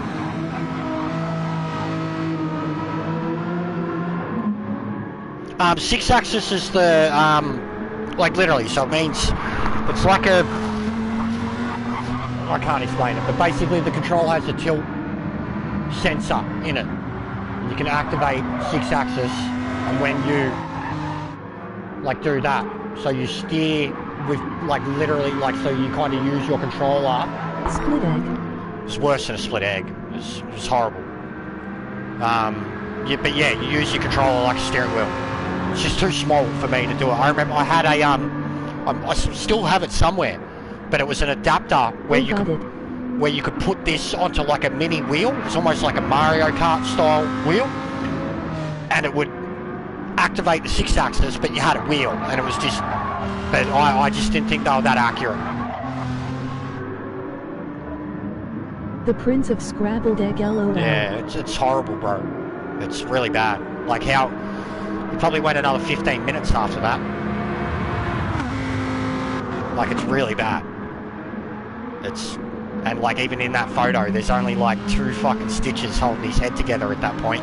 Speaker 2: Six axis is the, like literally, so it means, it's like a, I can't explain it, but basically the control has a tilt sensor in it. You can activate 6-axis, and when you like do that, so you steer with like literally like, so you kind of use your controller.
Speaker 1: Split egg.
Speaker 2: It's worse than a split egg. It's horrible. Yeah, but yeah, you use your controller like a steering wheel. It's just too small for me to do it. I remember I had a I still have it somewhere, but it was an adapter where you could put this onto like a mini wheel. It's almost like a Mario Kart style wheel, and it would activate the 6-axis, but you had a wheel, and it was just, but I just didn't think they were that accurate.
Speaker 1: The Prince of Scrabbled Egg, LOL.
Speaker 2: Yeah, it's horrible, bro. It's really bad. Like how, you probably went another 15 minutes after that. Like it's really bad. It's, and like even in that photo, there's only like 2 fucking stitches holding his head together at that point.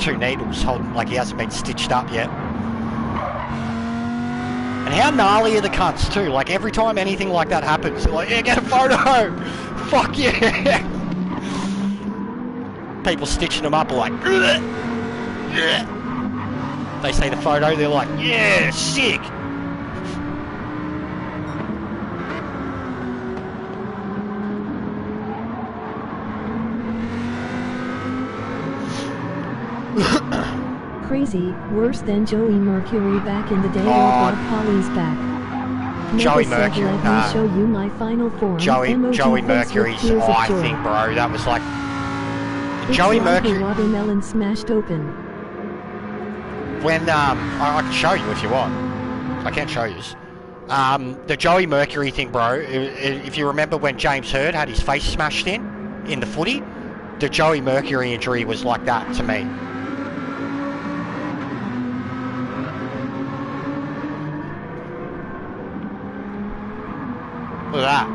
Speaker 2: 2 needles holding, like he hasn't been stitched up yet. And how gnarly are the cunts too? Like every time anything like that happens, they're like, yeah, get a photo! Fuck yeah! People stitching them up are like, ugh! They see the photo, they're like, yeah, sick!
Speaker 1: Crazy, worse than Joey Mercury back in the day. Or Polly's back.
Speaker 2: Joey
Speaker 1: Never said,
Speaker 2: Mercury.
Speaker 1: let me show you my final form.
Speaker 2: Joey
Speaker 1: Emoji
Speaker 2: Mercury's
Speaker 1: tears of
Speaker 2: I
Speaker 1: joy.
Speaker 2: think, bro. That was like
Speaker 1: It's
Speaker 2: Joey
Speaker 1: like
Speaker 2: Mercury.
Speaker 1: a watermelon smashed open.
Speaker 2: When I can show you if you want. I can't show you. The Joey Mercury thing, bro. If you remember when James Hird had his face smashed in the footy, the Joey Mercury injury was like that to me. Look at that.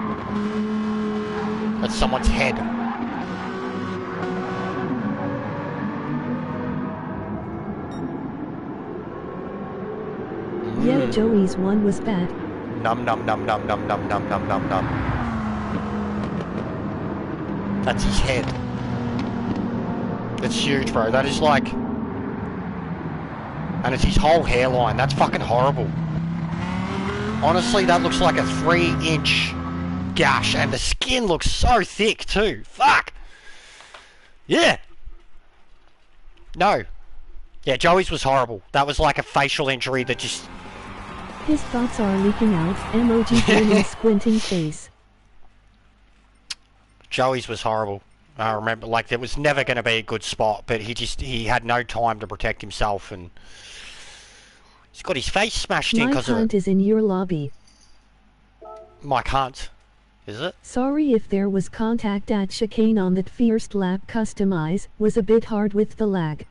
Speaker 2: That's someone's head.
Speaker 1: Yeah, Joey's one was bad.
Speaker 2: Num num num num num num num num num num. That's his head. It's huge, bro. That is like... And it's his whole hairline. That's fucking horrible. Honestly, that looks like a 3-inch gash, and the skin looks so thick too. Fuck! Yeah! No. Yeah, Joey's was horrible. That was like a facial injury that just...
Speaker 1: His thoughts are leaking out. Emoji burning squinting face.
Speaker 2: Joey's was horrible. I remember, like, there was never going to be a good spot, but he had no time to protect himself, and he's got his face smashed in
Speaker 1: My
Speaker 2: because of
Speaker 1: cunt
Speaker 2: it.
Speaker 1: is in your lobby.
Speaker 2: My cunt. Is it?
Speaker 1: Sorry if there was contact at chicane on that first lap. Customize was a bit hard with the lag.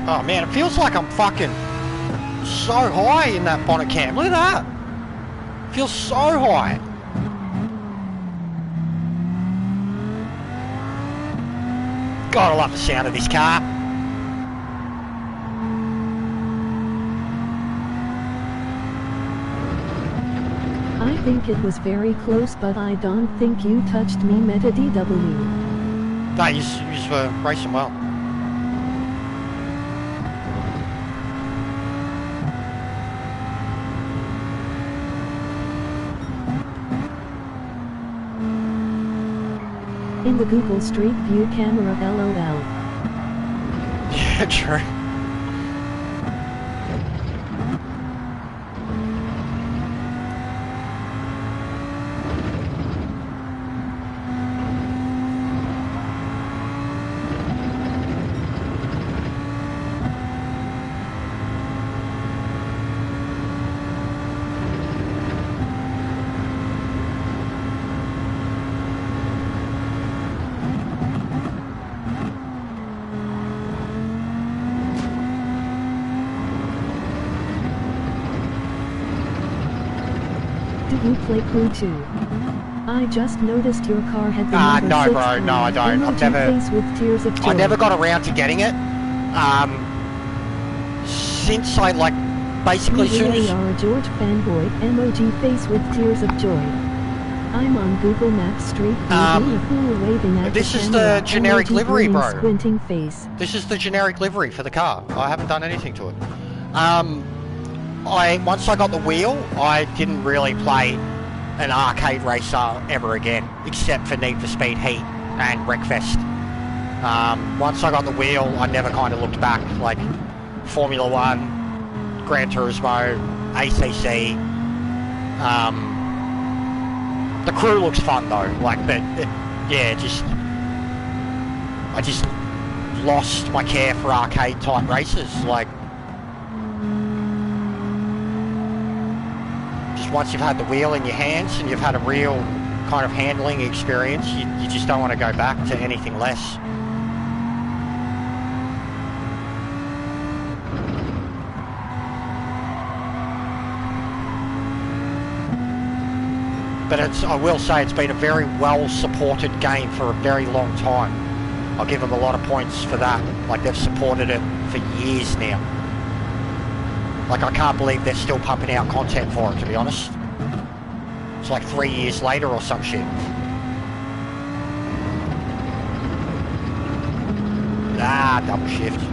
Speaker 2: Oh man, it feels like I'm fucking so high in that bonnet cam. Look at that. Feels so high. God, I love the sound of this car.
Speaker 1: I think it was very close, but I don't think you touched me, Meta DW.
Speaker 2: No, you were racing well.
Speaker 1: In the Google Street View camera, LOL.
Speaker 2: Yeah, true.
Speaker 1: Do you play Crew 2? I just noticed your car had the number
Speaker 2: no,
Speaker 1: 6
Speaker 2: bro, no, I don't. I've
Speaker 1: emoji
Speaker 2: never.
Speaker 1: face with tears of joy.
Speaker 2: I never got around to getting it. Since I like basically
Speaker 1: You
Speaker 2: soon
Speaker 1: really
Speaker 2: as.
Speaker 1: are a George fanboy. Emoji face with tears of joy. I'm on Google Maps Street View, cool waving at
Speaker 2: this
Speaker 1: the
Speaker 2: is
Speaker 1: camera,
Speaker 2: the generic
Speaker 1: emoji
Speaker 2: livery,
Speaker 1: grinning,
Speaker 2: bro.
Speaker 1: Squinting face.
Speaker 2: This is the generic livery for the car. I haven't done anything to it. Once I got the wheel, I didn't really play an arcade racer ever again, except for Need for Speed Heat and Wreckfest. Once I got the wheel, I never kind of looked back. Like Formula One, Gran Turismo, ACC. The Crew looks fun though. Like, but yeah, I just lost my care for arcade type races. Like, just once you've had the wheel in your hands and you've had a real kind of handling experience, you just don't want to go back to anything less. But I will say it's been a very well supported game for a very long time. I'll give them a lot of points for that. Like, they've supported it for years now. Like, I can't believe they're still pumping out content for it, to be honest. It's like 3 years later or some shit. Ah, double shift.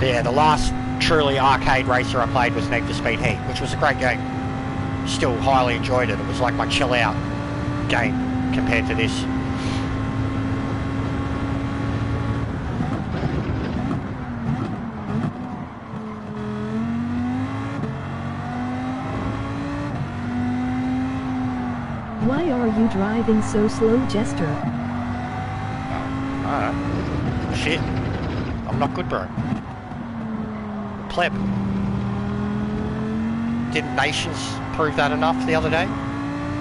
Speaker 2: Yeah, the last truly arcade racer I played was Need for Speed Heat, which was a great game. Still highly enjoyed it. It was like my chill out game compared to this.
Speaker 1: Why are you driving so slow, Jester?
Speaker 2: Alright. Shit. I'm not good, bro. Pleb. Didn't Nations prove that enough the other day?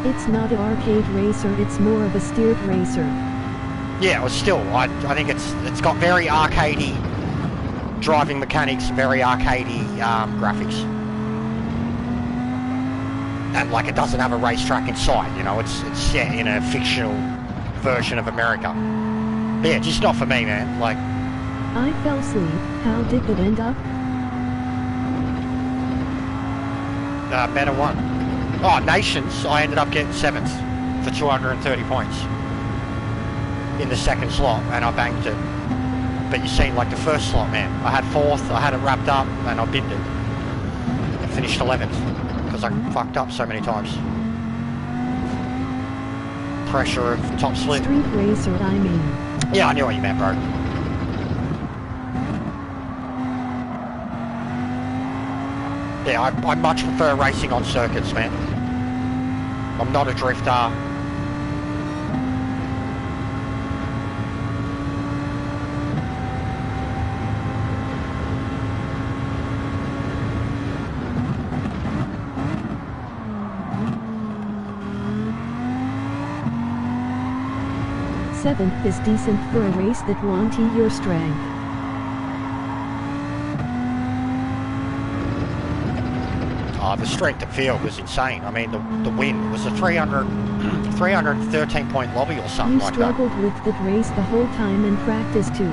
Speaker 1: It's not an arcade racer, it's more of a steered racer.
Speaker 2: Yeah, well, still, I think it's got very arcadey driving mechanics, very arcadey graphics. And like, it doesn't have a racetrack in sight, you know, it's set in a fictional version of America. But yeah, just not for me, man. Like,
Speaker 1: I fell asleep. How did it end up?
Speaker 2: Better one. Oh, Nations, I ended up getting 7th for 230 points in the second slot, and I banked it. But you seen, like, the first slot, man, I had 4th, I had it wrapped up, and I binned it. I finished 11th, because I fucked up so many times. Pressure of top split.
Speaker 1: Street racer, I mean.
Speaker 2: Yeah, I knew what you meant, bro. Yeah, I much prefer racing on circuits, man. I'm not a drifter.
Speaker 1: 7th is decent for a race that won't eat your strength.
Speaker 2: Oh, the strength of field was insane. I mean, the win was a 313 point lobby or something like that.
Speaker 1: You struggled with that race the whole time in practice too.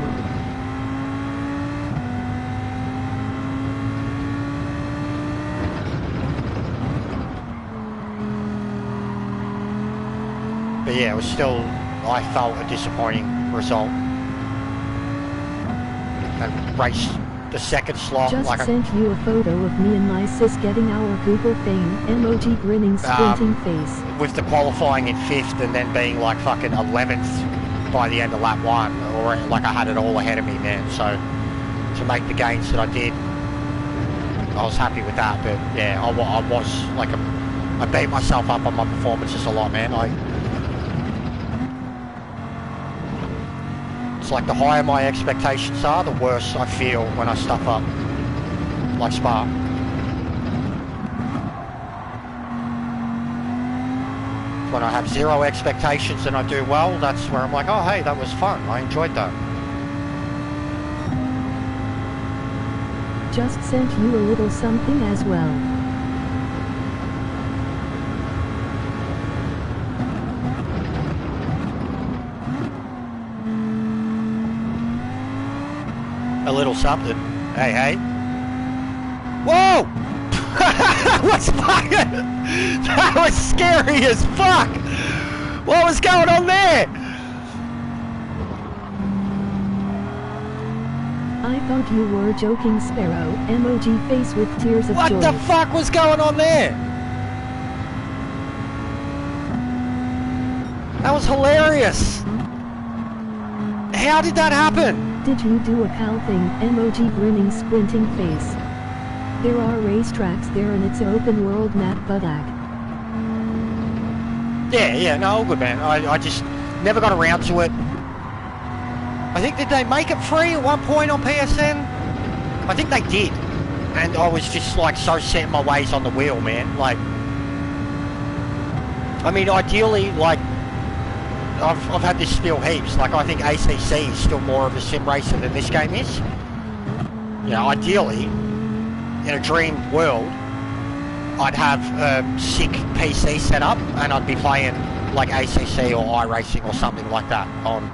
Speaker 2: But yeah, it was still, I felt, a disappointing result. And raced the second slot.
Speaker 1: Just
Speaker 2: like
Speaker 1: sent you a photo of me and my sis getting our Google fame, emoji grinning squinting face.
Speaker 2: With the qualifying in 5th and then being like fucking 11th by the end of lap 1. Or like I had it all ahead of me, man. So to make the gains that I did, I was happy with that. But yeah, I was like, I beat myself up on my performances a lot, man. It's like the higher my expectations are, the worse I feel when I stuff up, like Spa. When I have 0 expectations and I do well, that's where I'm like, oh hey, that was fun, I enjoyed that.
Speaker 1: Just sent you a little something as well.
Speaker 2: A little something. Hey, hey. Whoa! What's fucking... That was scary as fuck! What was going on there?
Speaker 1: I thought you were joking, Sparrow. Emoji face with tears of joy.
Speaker 2: What the fuck was going on there? That was hilarious. How did that happen?
Speaker 1: Did you do a pal thing? Emoji grinning squinting face. There are racetracks there and it's an open world map, Budak.
Speaker 2: Yeah, no, all good, man. I just never got around to it. I think, did they make it free at one point on PSN? I think they did. And I was just like so set in my ways on the wheel, man. Like, I mean, ideally, like, I've had this spiel heaps. Like, I think ACC is still more of a sim racer than this game is. You know, ideally, in a dream world, I'd have a sick PC set up and I'd be playing like ACC or iRacing or something like that on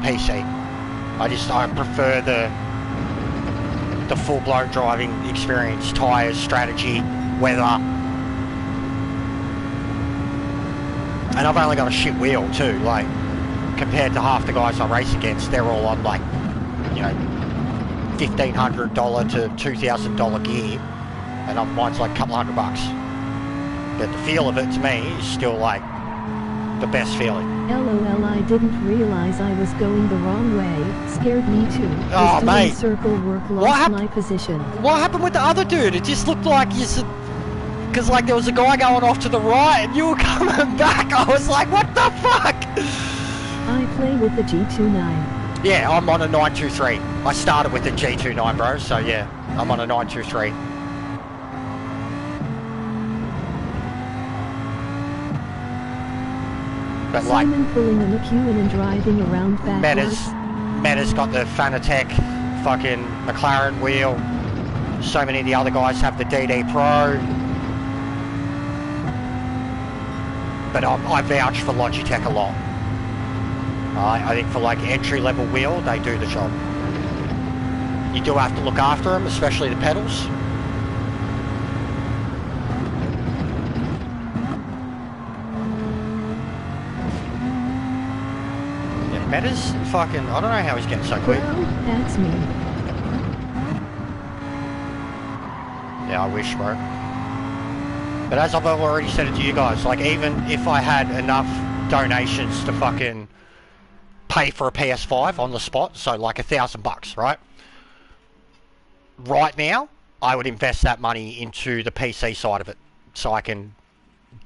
Speaker 2: PC. I prefer the full-blown driving experience, tyres, strategy, weather. And I've only got a shit wheel too, like, compared to half the guys I race against, they're all on like, you know, $1,500 to $2,000 gear, and mine's like a couple $100. But the feel of it to me is still like the best feeling.
Speaker 1: LOL, I didn't realize I was going the wrong way. Scared me too.
Speaker 2: Oh, mate.
Speaker 1: Circle work lost my position.
Speaker 2: What happened with the other dude? It just looked like you said, because like there was a guy going off to the right and you were coming back. I was like, what the fuck?
Speaker 1: I play with the G29.
Speaker 2: Yeah, I'm on a 923. I started with the G29, bro, so yeah, I'm on a 923. But like,
Speaker 1: Simon pulling a McEwen and driving around backwards.
Speaker 2: Meta's got the Fanatec fucking McLaren wheel. So many of the other guys have the DD Pro. But I vouch for Logitech a lot. I think for like entry-level wheel, they do the job. You do have to look after them, especially the pedals. Yeah, Meta's fucking, I don't know how he's getting so quick.
Speaker 1: Well, that's me.
Speaker 2: Yeah, I wish, bro. But as I've already said it to you guys, like even if I had enough donations to fucking pay for a PS5 on the spot, so like $1,000, right? Right now, I would invest that money into the PC side of it, so I can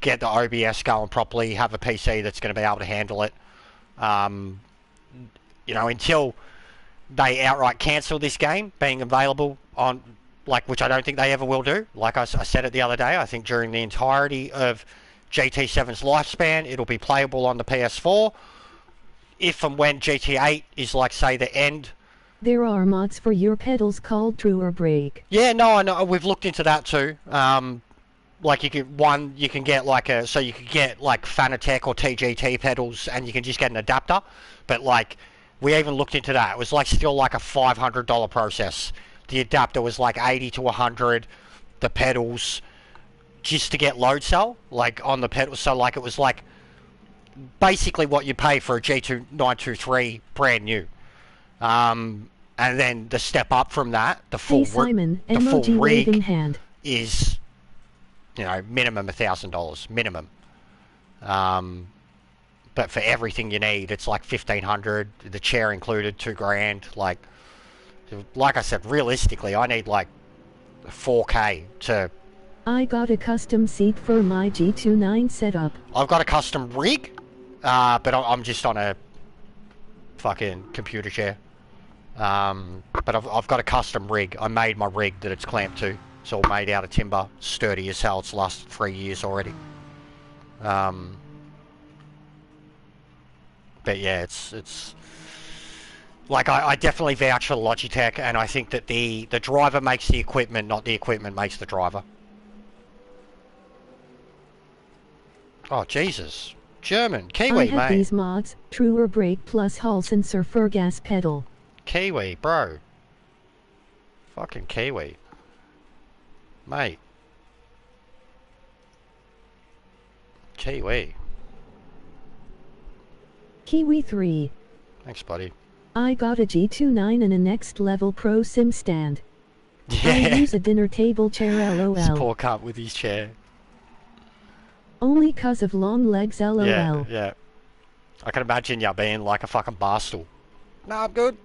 Speaker 2: get the OBS going properly, have a PC that's going to be able to handle it. You know, until they outright cancel this game being available on, like, which I don't think they ever will do. Like I said it the other day, I think during the entirety of GT7's lifespan, it'll be playable on the PS4. if and when GT8 is like, say, the end.
Speaker 1: There are mods for your pedals called Truer Brake.
Speaker 2: Yeah, no, I know. We've looked into that too. Like you can get like you could get like Fanatec or TGT pedals, and you can just get an adapter. But like, we even looked into that. It was like still like a $500 process. The adapter was like 80 to 100. The pedals, just to get load cell, like on the pedal. So like it was like basically what you pay for a G2923 brand new. And then the step up from that, the full
Speaker 1: Simon,
Speaker 2: the full
Speaker 1: emoji
Speaker 2: rig
Speaker 1: waving hand.
Speaker 2: is, you know, minimum $1,000 minimum. But for everything you need, it's like $1,500. The chair included, $2,000. Like I said, realistically, I need like 4K to.
Speaker 1: I got a custom seat for my G29 setup.
Speaker 2: I've got a custom rig, but I'm just on a fucking computer chair. But I've got a custom rig. I made my rig that it's clamped to. It's all made out of timber, sturdy as hell. It's lasted 3 years already. But yeah, it's like I definitely vouch for Logitech, and I think that the driver makes the equipment, not the equipment makes the driver. Oh Jesus, German, Kiwi,
Speaker 1: I have
Speaker 2: mate.
Speaker 1: these mods: Truer Brake plus Hall sensor for gas pedal.
Speaker 2: Kiwi, bro. Fucking Kiwi, mate. Kiwi.
Speaker 1: Kiwi 3.
Speaker 2: Thanks, buddy.
Speaker 1: I got a G29 and a next level pro sim stand.
Speaker 2: Yeah.
Speaker 1: I use a dinner table chair LOL.
Speaker 2: This poor cunt with his chair.
Speaker 1: Only cause of long legs LOL.
Speaker 2: Yeah, yeah. I can imagine you being like a fucking bar stool. No, I'm good.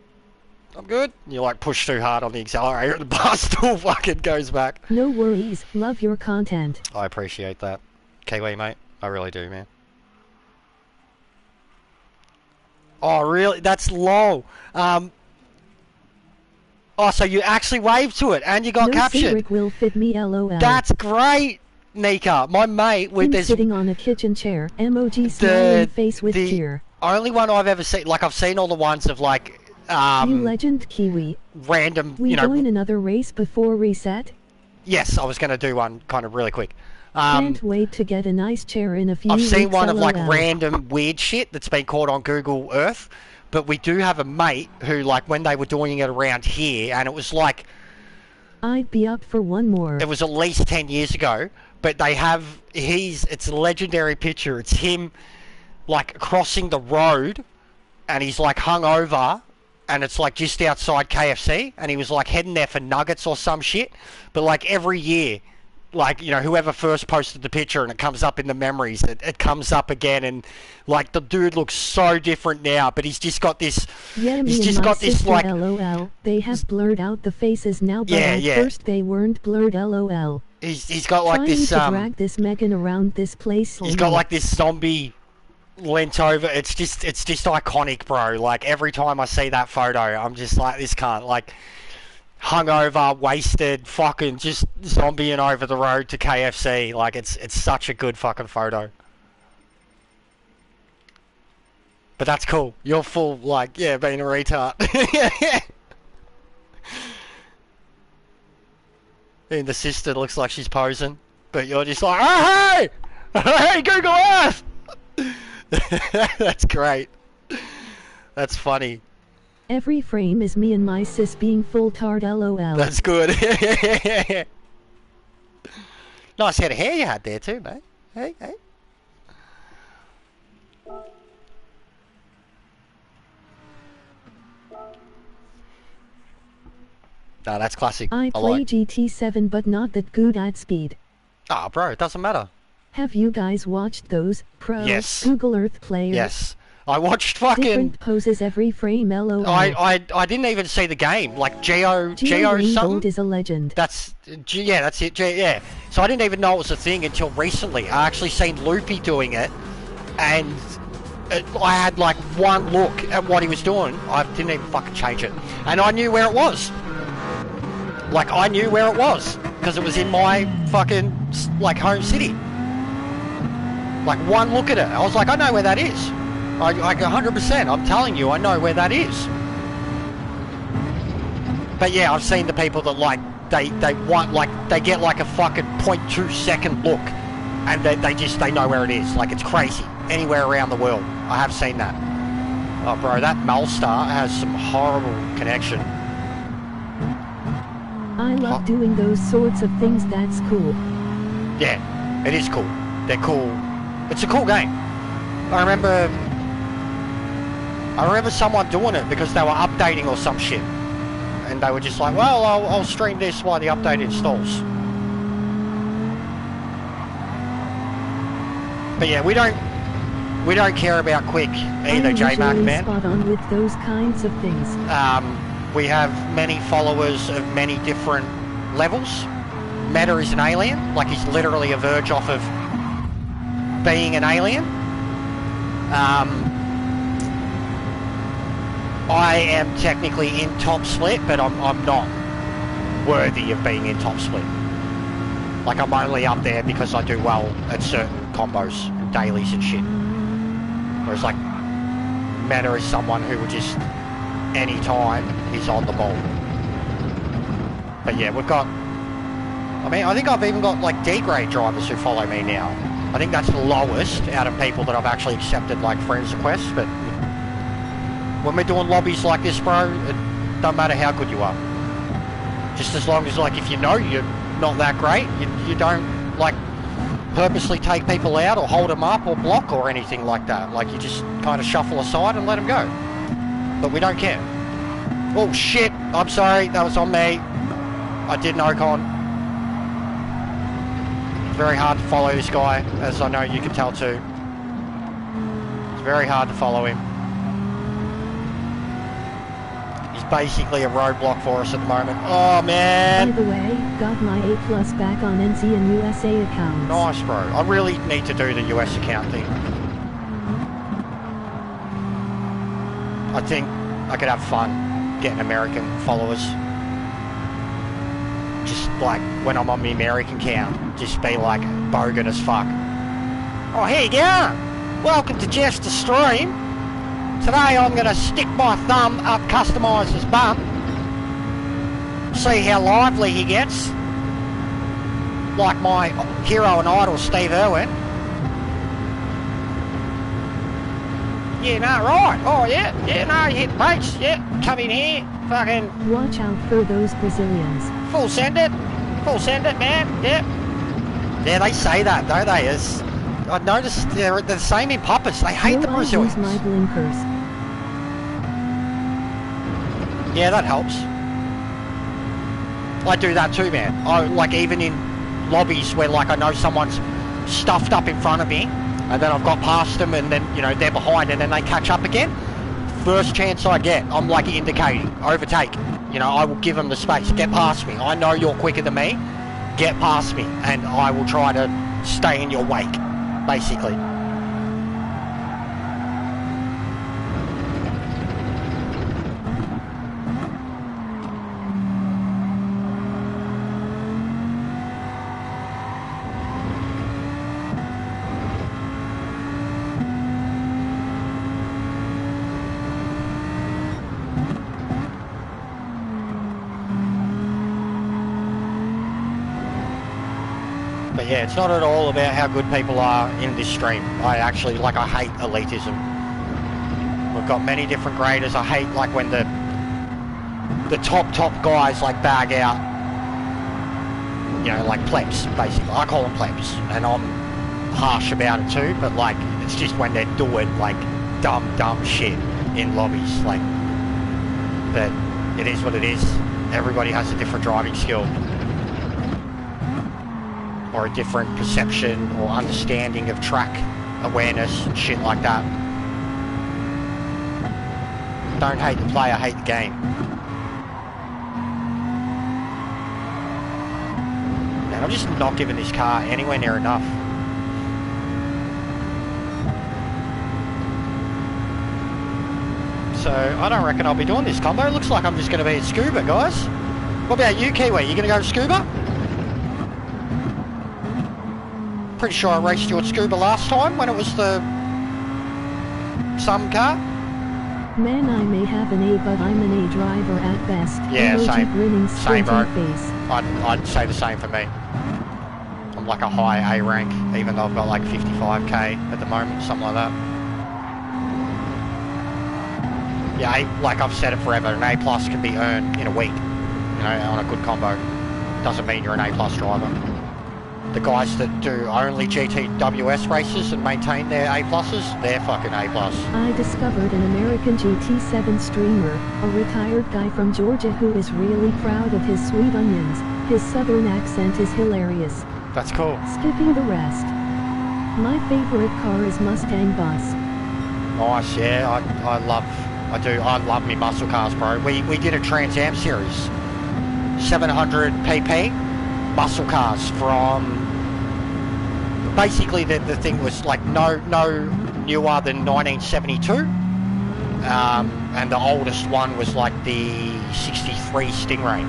Speaker 2: I'm good. You like push too hard on the accelerator and the bar stool fucking goes back.
Speaker 1: No worries, love your content.
Speaker 2: I appreciate that. Kiwi, mate. I really do, man. Oh, really? That's low. Oh, so you actually waved to it and you got
Speaker 1: no
Speaker 2: captured.
Speaker 1: Cedric will fit me LOL.
Speaker 2: That's great, Nika. My mate with
Speaker 1: him
Speaker 2: this
Speaker 1: sitting on a kitchen chair. Emoji smiling face with cheer.
Speaker 2: Only one I've ever seen. Like I've seen all the ones of like
Speaker 1: you legend Kiwi.
Speaker 2: Random.
Speaker 1: We
Speaker 2: you know.
Speaker 1: join another race before reset.
Speaker 2: Yes, I was going to do one kind of really quick.
Speaker 1: Can't wait to get a nice chair in a few
Speaker 2: I've seen
Speaker 1: weeks,
Speaker 2: one of like
Speaker 1: LOL.
Speaker 2: random weird shit that's been caught on Google Earth, but we do have a mate who, like, when they were doing it around here, and it was like,
Speaker 1: I'd be up for one more.
Speaker 2: it was at least 10 years ago, but they have, it's a legendary picture. It's him, like, crossing the road, and he's, like, hung over, and it's, like, just outside KFC, and he was, like, heading there for nuggets or some shit, but, like, every year, like, you know, whoever first posted the picture and it comes up in the memories, it comes up again, and like the dude looks so different now, but he's just got this,
Speaker 1: yeah,
Speaker 2: he's just got this like,
Speaker 1: LOL. They have blurred out the faces now, but
Speaker 2: yeah,
Speaker 1: at
Speaker 2: yeah.
Speaker 1: first they weren't blurred LOL.
Speaker 2: He's got like
Speaker 1: Trying
Speaker 2: this
Speaker 1: to drag this Megan around this place.
Speaker 2: he's got like this zombie leant over. It's just iconic, bro. Like every time I see that photo, I'm just like, this cunt, like hungover, wasted, fucking just zombieing over the road to KFC. Like it's such a good fucking photo. But that's cool. You're full, like, yeah, being a retard. And the sister looks like she's posing, but you're just like, oh, hey! Hey, Google Earth! That's great. That's funny.
Speaker 1: Every frame is me and my sis being full tard LOL.
Speaker 2: That's good. Nice head of hair you had there too, mate. Hey, hey. No, that's classic.
Speaker 1: I play
Speaker 2: like.
Speaker 1: GT7 but not that good at speed.
Speaker 2: Ah, bro, it doesn't matter.
Speaker 1: Have you guys watched those pro
Speaker 2: Yes.
Speaker 1: Google Earth players?
Speaker 2: Yes. I watched fucking...
Speaker 1: Different poses every frame LOL.
Speaker 2: I didn't even see the game. Like, Geo
Speaker 1: Ringgold
Speaker 2: something?
Speaker 1: is a legend.
Speaker 2: That's... Yeah, that's it. Yeah. So I didn't even know it was a thing until recently. I actually seen Loopy doing it, and I had, like, one look at what he was doing. I didn't even fucking change it. And I knew where it was. Like, I knew where it was. Because it was in my fucking, like, home city. Like, one look at it. I was like, I know where that is. Like 100%, I'm telling you, I know where that is. But yeah, I've seen the people that like, they want, like, they get like a fucking 0.2 second look, and they know where it is. Like, it's crazy. Anywhere around the world, I have seen that. Oh bro, that Malstar has some horrible connection.
Speaker 1: I love doing those sorts of things, that's cool.
Speaker 2: Yeah, it is cool. They're cool. It's a cool game. I remember someone doing it because they were updating or some shit. And they were just like, well, I'll stream this while the update installs. But yeah, we don't care about quick either, J-Mac, man.
Speaker 1: Spot on with those kinds of things.
Speaker 2: We have many followers of many different levels. Meta is an alien, like he's literally a verge off of being an alien. I am technically in top split, but I'm not worthy of being in top split. Like, I'm only up there because I do well at certain combos and dailies and shit. Whereas like Meta is someone who will just any time he's on the ball. But yeah, we've got, I mean, I think I've even got like D-grade drivers who follow me now. I think that's the lowest out of people that I've actually accepted like friends requests. But when we're doing lobbies like this, bro, it don't matter how good you are. Just as long as, like, if you know you're not that great, you don't like purposely take people out or hold them up or block or anything like that. Like, you just kind of shuffle aside and let them go. But we don't care. Oh shit, I'm sorry, that was on me. I did an Ocon. It's very hard to follow this guy, as I know you can tell too. It's very hard to follow him. He's basically a roadblock for us at the moment. Oh man!
Speaker 1: By the way, got my A+ back on NZ and USA accounts.
Speaker 2: Nice, bro. I really need to do the US account thing. I think I could have fun getting American followers. Just like when I'm on the American account, just be like bogan as fuck. Oh, here you go! Welcome to Jester Stream. Today I'm going to stick my thumb up Customiser's bum. See how lively he gets. Like my hero and idol, Steve Irwin. Yeah, no, right. Oh, yeah, no, you hit the pace. Yeah, come in here. Fucking...
Speaker 1: Watch out for those Brazilians.
Speaker 2: Full send it, man. Yeah. Yeah, they say that, don't they? I've noticed they're the same in puppets. They hate the Brazilians.
Speaker 1: My blinkers.
Speaker 2: Yeah, that helps. I do that too, man. I like even in lobbies where like I know someone's stuffed up in front of me, and then I've got past them, and then you know they're behind, and then they catch up again. First chance I get, I'm like indicating, overtake. You know, I will give them the space. Get past me. I know you're quicker than me. Get past me, and I will try to stay in your wake, basically. But yeah, it's not at all about how good people are in this stream. I actually, like, I hate elitism. We've got many different graders. I hate, like, when the top guys, like, bag out, you know, like plebs, basically. I call them plebs, and I'm harsh about it too, but, like, it's just when they're doing, like, dumb shit in lobbies, like, but it is what it is. Everybody has a different driving skill. Or a different perception or understanding of track awareness and shit like that. Don't hate the player, hate the game. Man, I'm just not giving this car anywhere near enough. So, I don't reckon I'll be doing this combo. It looks like I'm just going to be at Scuba, guys. What about you, Kiwi? You going to go to Scuba? Pretty sure I raced you at Scuba last time when it was the some car?
Speaker 1: Man, I may have an A, but I'm an A driver at best.
Speaker 2: Yeah,
Speaker 1: Emoji
Speaker 2: same.
Speaker 1: grinning,
Speaker 2: Same, bro.
Speaker 1: face.
Speaker 2: I'd say the same for me. I'm like a high A rank, even though I've got like 55k at the moment, something like that. Yeah, like I've said it forever, an A plus can be earned in a week, you know, on a good combo. Doesn't mean you're an A plus driver. The guys that do only GTWS races and maintain their A pluses, they're fucking A plus.
Speaker 1: I discovered an American GT7 streamer, a retired guy from Georgia who is really proud of his sweet onions. His southern accent is hilarious.
Speaker 2: That's cool.
Speaker 1: Skipping the rest. My favorite car is Mustang Bus.
Speaker 2: Nice, yeah, I love me muscle cars, bro. We did a Trans Am series, 700 pp, muscle cars from, basically the thing was like no newer than 1972, and the oldest one was like the 63 Stingray.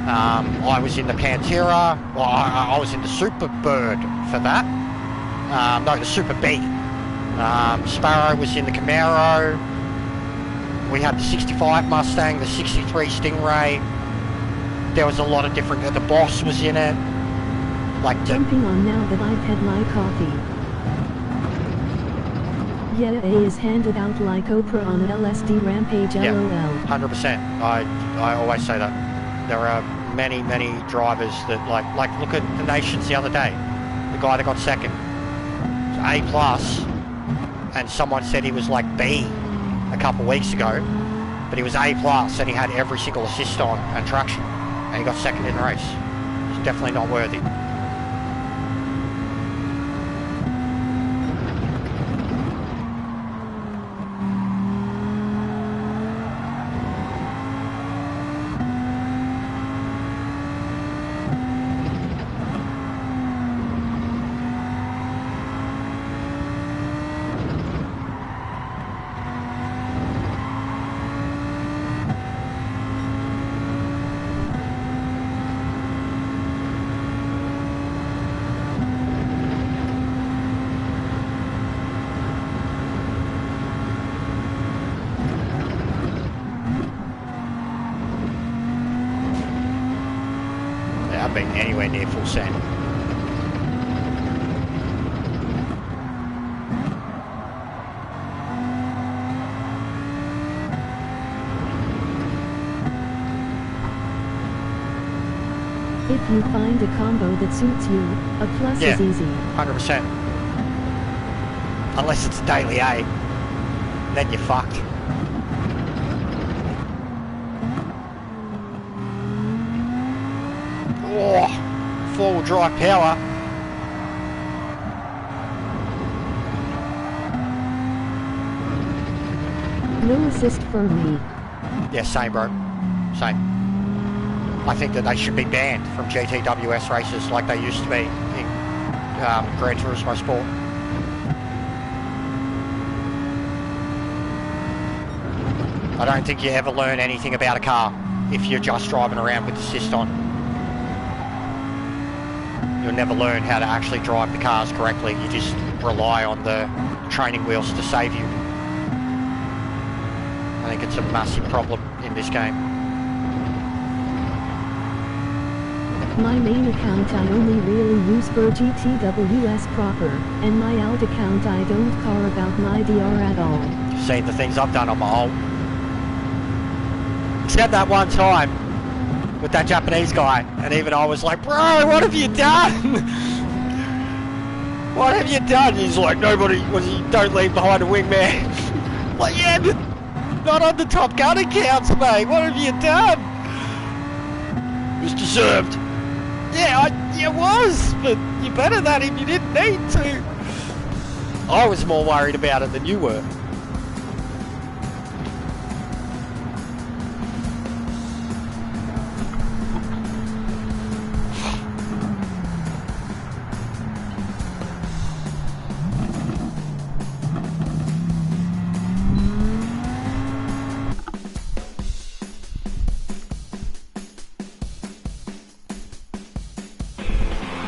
Speaker 2: I was in the Pantera, well I was in the Superbird for that, no, the Super B. Sparrow was in the Camaro. We had the 65 Mustang, the 63 Stingray. There was a lot of different, the Boss was in it. Like
Speaker 1: jumping on now that I've had my coffee. Yeah, A is handed out like Oprah on LSD Rampage,
Speaker 2: yeah,
Speaker 1: LOL.
Speaker 2: 100%. I always say that. There are many drivers that like look at the Nations the other day. The guy that got second, A plus, and someone said he was like B a couple weeks ago, but he was A plus and he had every single assist on and traction, and he got second in the race. He's definitely not worthy. Been anywhere near full send.
Speaker 1: If you find a combo that suits you, a plus is easy.
Speaker 2: 100%. Unless it's daily A, then you're fucked. Oh, four-wheel drive power.
Speaker 1: No assist for me.
Speaker 2: Yeah, same, bro. Same. I think that they should be banned from GTWS races like they used to be in Gran Turismo Sport. I don't think you ever learn anything about a car if you're just driving around with assist on. You'll never learn how to actually drive the cars correctly. You just rely on the training wheels to save you. I think it's a massive problem in this game.
Speaker 1: My main account I only really use for GTWS proper, and my alt account I don't care about my DR at all.
Speaker 2: Seen the things I've done on my alt. Except that one time with that Japanese guy, and even I was like, bro, what have you done? What have you done? He's like, don't leave behind a wingman. Like, yeah, but not on the Top Gun accounts, mate. What have you done? It was deserved. Yeah, it was, but you're better than him. You didn't need to. I was more worried about it than you were.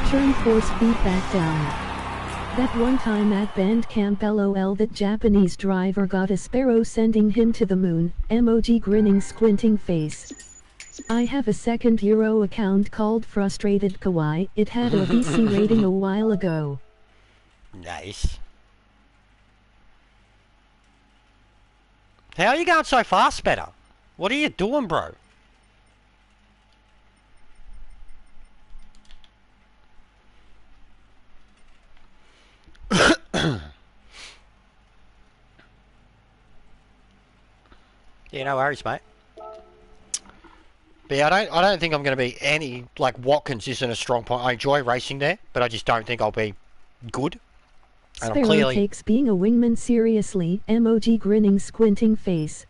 Speaker 1: Turn force feedback down. That one time at band camp LOL, that Japanese driver got a sparrow sending him to the moon, emoji grinning squinting face. I have a second Euro account called Frustrated Kawaii, it had a VC rating a while ago.
Speaker 2: Nice. How are you going so fast, Better? What are you doing, bro? Yeah, no worries, mate. But yeah, I don't think I'm going to be any, like, Watkins isn't a strong point. I enjoy racing there, but I just don't think I'll be good. And
Speaker 1: Sparrow
Speaker 2: clearly
Speaker 1: takes being a wingman seriously, emoji grinning squinting face.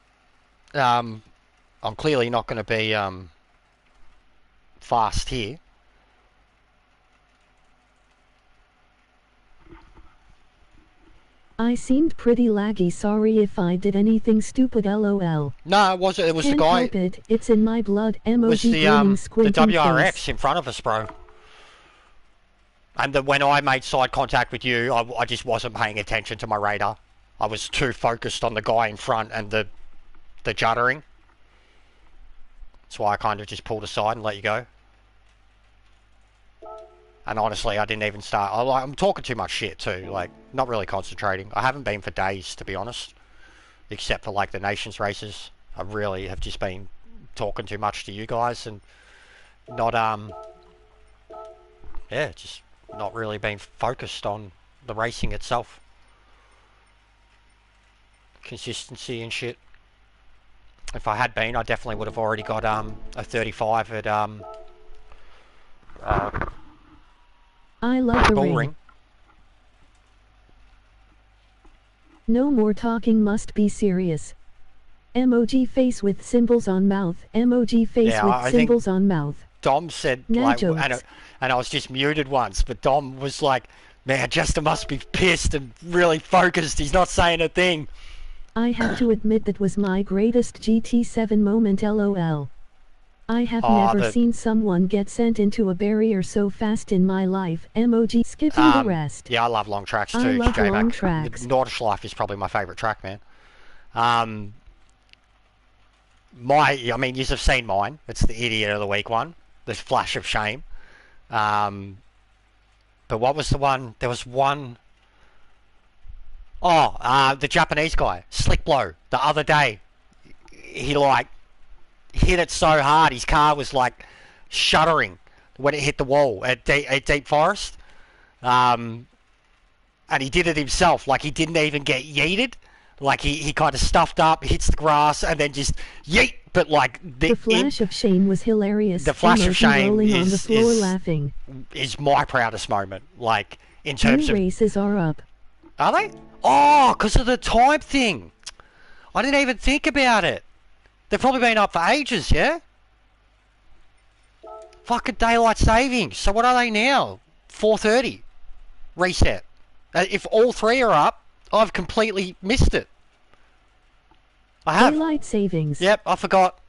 Speaker 2: I'm clearly not going to be fast here.
Speaker 1: I seemed pretty laggy, sorry if I did anything stupid lol.
Speaker 2: No, it wasn't. It was
Speaker 1: Can't
Speaker 2: the guy.
Speaker 1: help it, it's in my blood,
Speaker 2: It was
Speaker 1: emoji grinning
Speaker 2: the
Speaker 1: squinting
Speaker 2: WRX
Speaker 1: face.
Speaker 2: in front of us, bro. And when I made side contact with you, I just wasn't paying attention to my radar. I was too focused on the guy in front and the juddering. That's why I kind of just pulled aside and let you go. And honestly, I didn't even start. I'm talking too much shit too. Like, not really concentrating. I haven't been for days, to be honest. Except for like the Nations races. I really have just been talking too much to you guys and not yeah, just not really being focused on the racing itself. Consistency and shit. If I had been, I definitely would have already got a 35 at
Speaker 1: I love the
Speaker 2: Bullring.
Speaker 1: ring. No more talking, must be serious. Emoji face with symbols on mouth, emoji face
Speaker 2: Yeah,
Speaker 1: with
Speaker 2: I
Speaker 1: symbols on mouth.
Speaker 2: Dom said,
Speaker 1: Nah,
Speaker 2: like,
Speaker 1: jokes.
Speaker 2: and I was just muted once, but Dom was like, man, Jester must be pissed and really focused. He's not saying a thing.
Speaker 1: I have to admit that was my greatest GT7 moment lol. I have never seen someone get sent into a barrier so fast in my life, emoji skipping the rest.
Speaker 2: Yeah, I love long tracks too.
Speaker 1: I love
Speaker 2: J-Mac.
Speaker 1: long tracks.
Speaker 2: Nordschleife is probably my favourite track, man. I mean, you have seen mine. It's the Idiot of the Week one. The Flash of Shame. But what was the one? There was one... Oh, the Japanese guy. Slick Blow. The other day. He, like, hit it so hard. His car was, like, shuddering when it hit the wall at Deep Forest. And he did it himself. Like, he didn't even get yeeted. Like, he kind of stuffed up, hits the grass, and then just yeet. But, like...
Speaker 1: The flash of shame was hilarious.
Speaker 2: The flash of shame
Speaker 1: rolling on the floor laughing.
Speaker 2: Is my proudest moment. Like, in terms
Speaker 1: New
Speaker 2: of...
Speaker 1: races are up.
Speaker 2: Are they? Oh, because of the time thing. I didn't even think about it. They've probably been up for ages, yeah? Fucking daylight savings. So what are they now? 4:30. Reset. If all three are up, I've completely missed it. I have.
Speaker 1: Daylight savings.
Speaker 2: Yep, I forgot.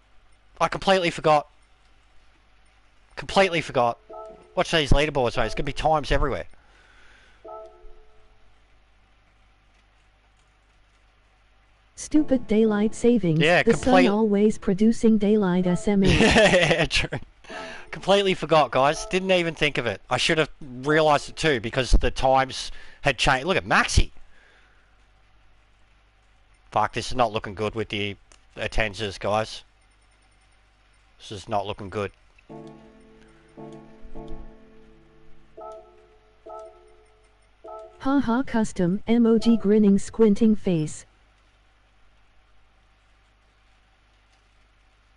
Speaker 2: I completely forgot. Completely forgot. Watch these leaderboards, mate. It's going to be times everywhere.
Speaker 1: Stupid daylight savings.
Speaker 2: Yeah,
Speaker 1: the sun always producing daylight SMA.
Speaker 2: Yeah, true. Completely forgot, guys. Didn't even think of it. I should have realised it too because the times had changed. Look at Maxi. Fuck, this is not looking good with the Atenzas, guys. This is not looking good.
Speaker 1: Haha, custom emoji grinning squinting face.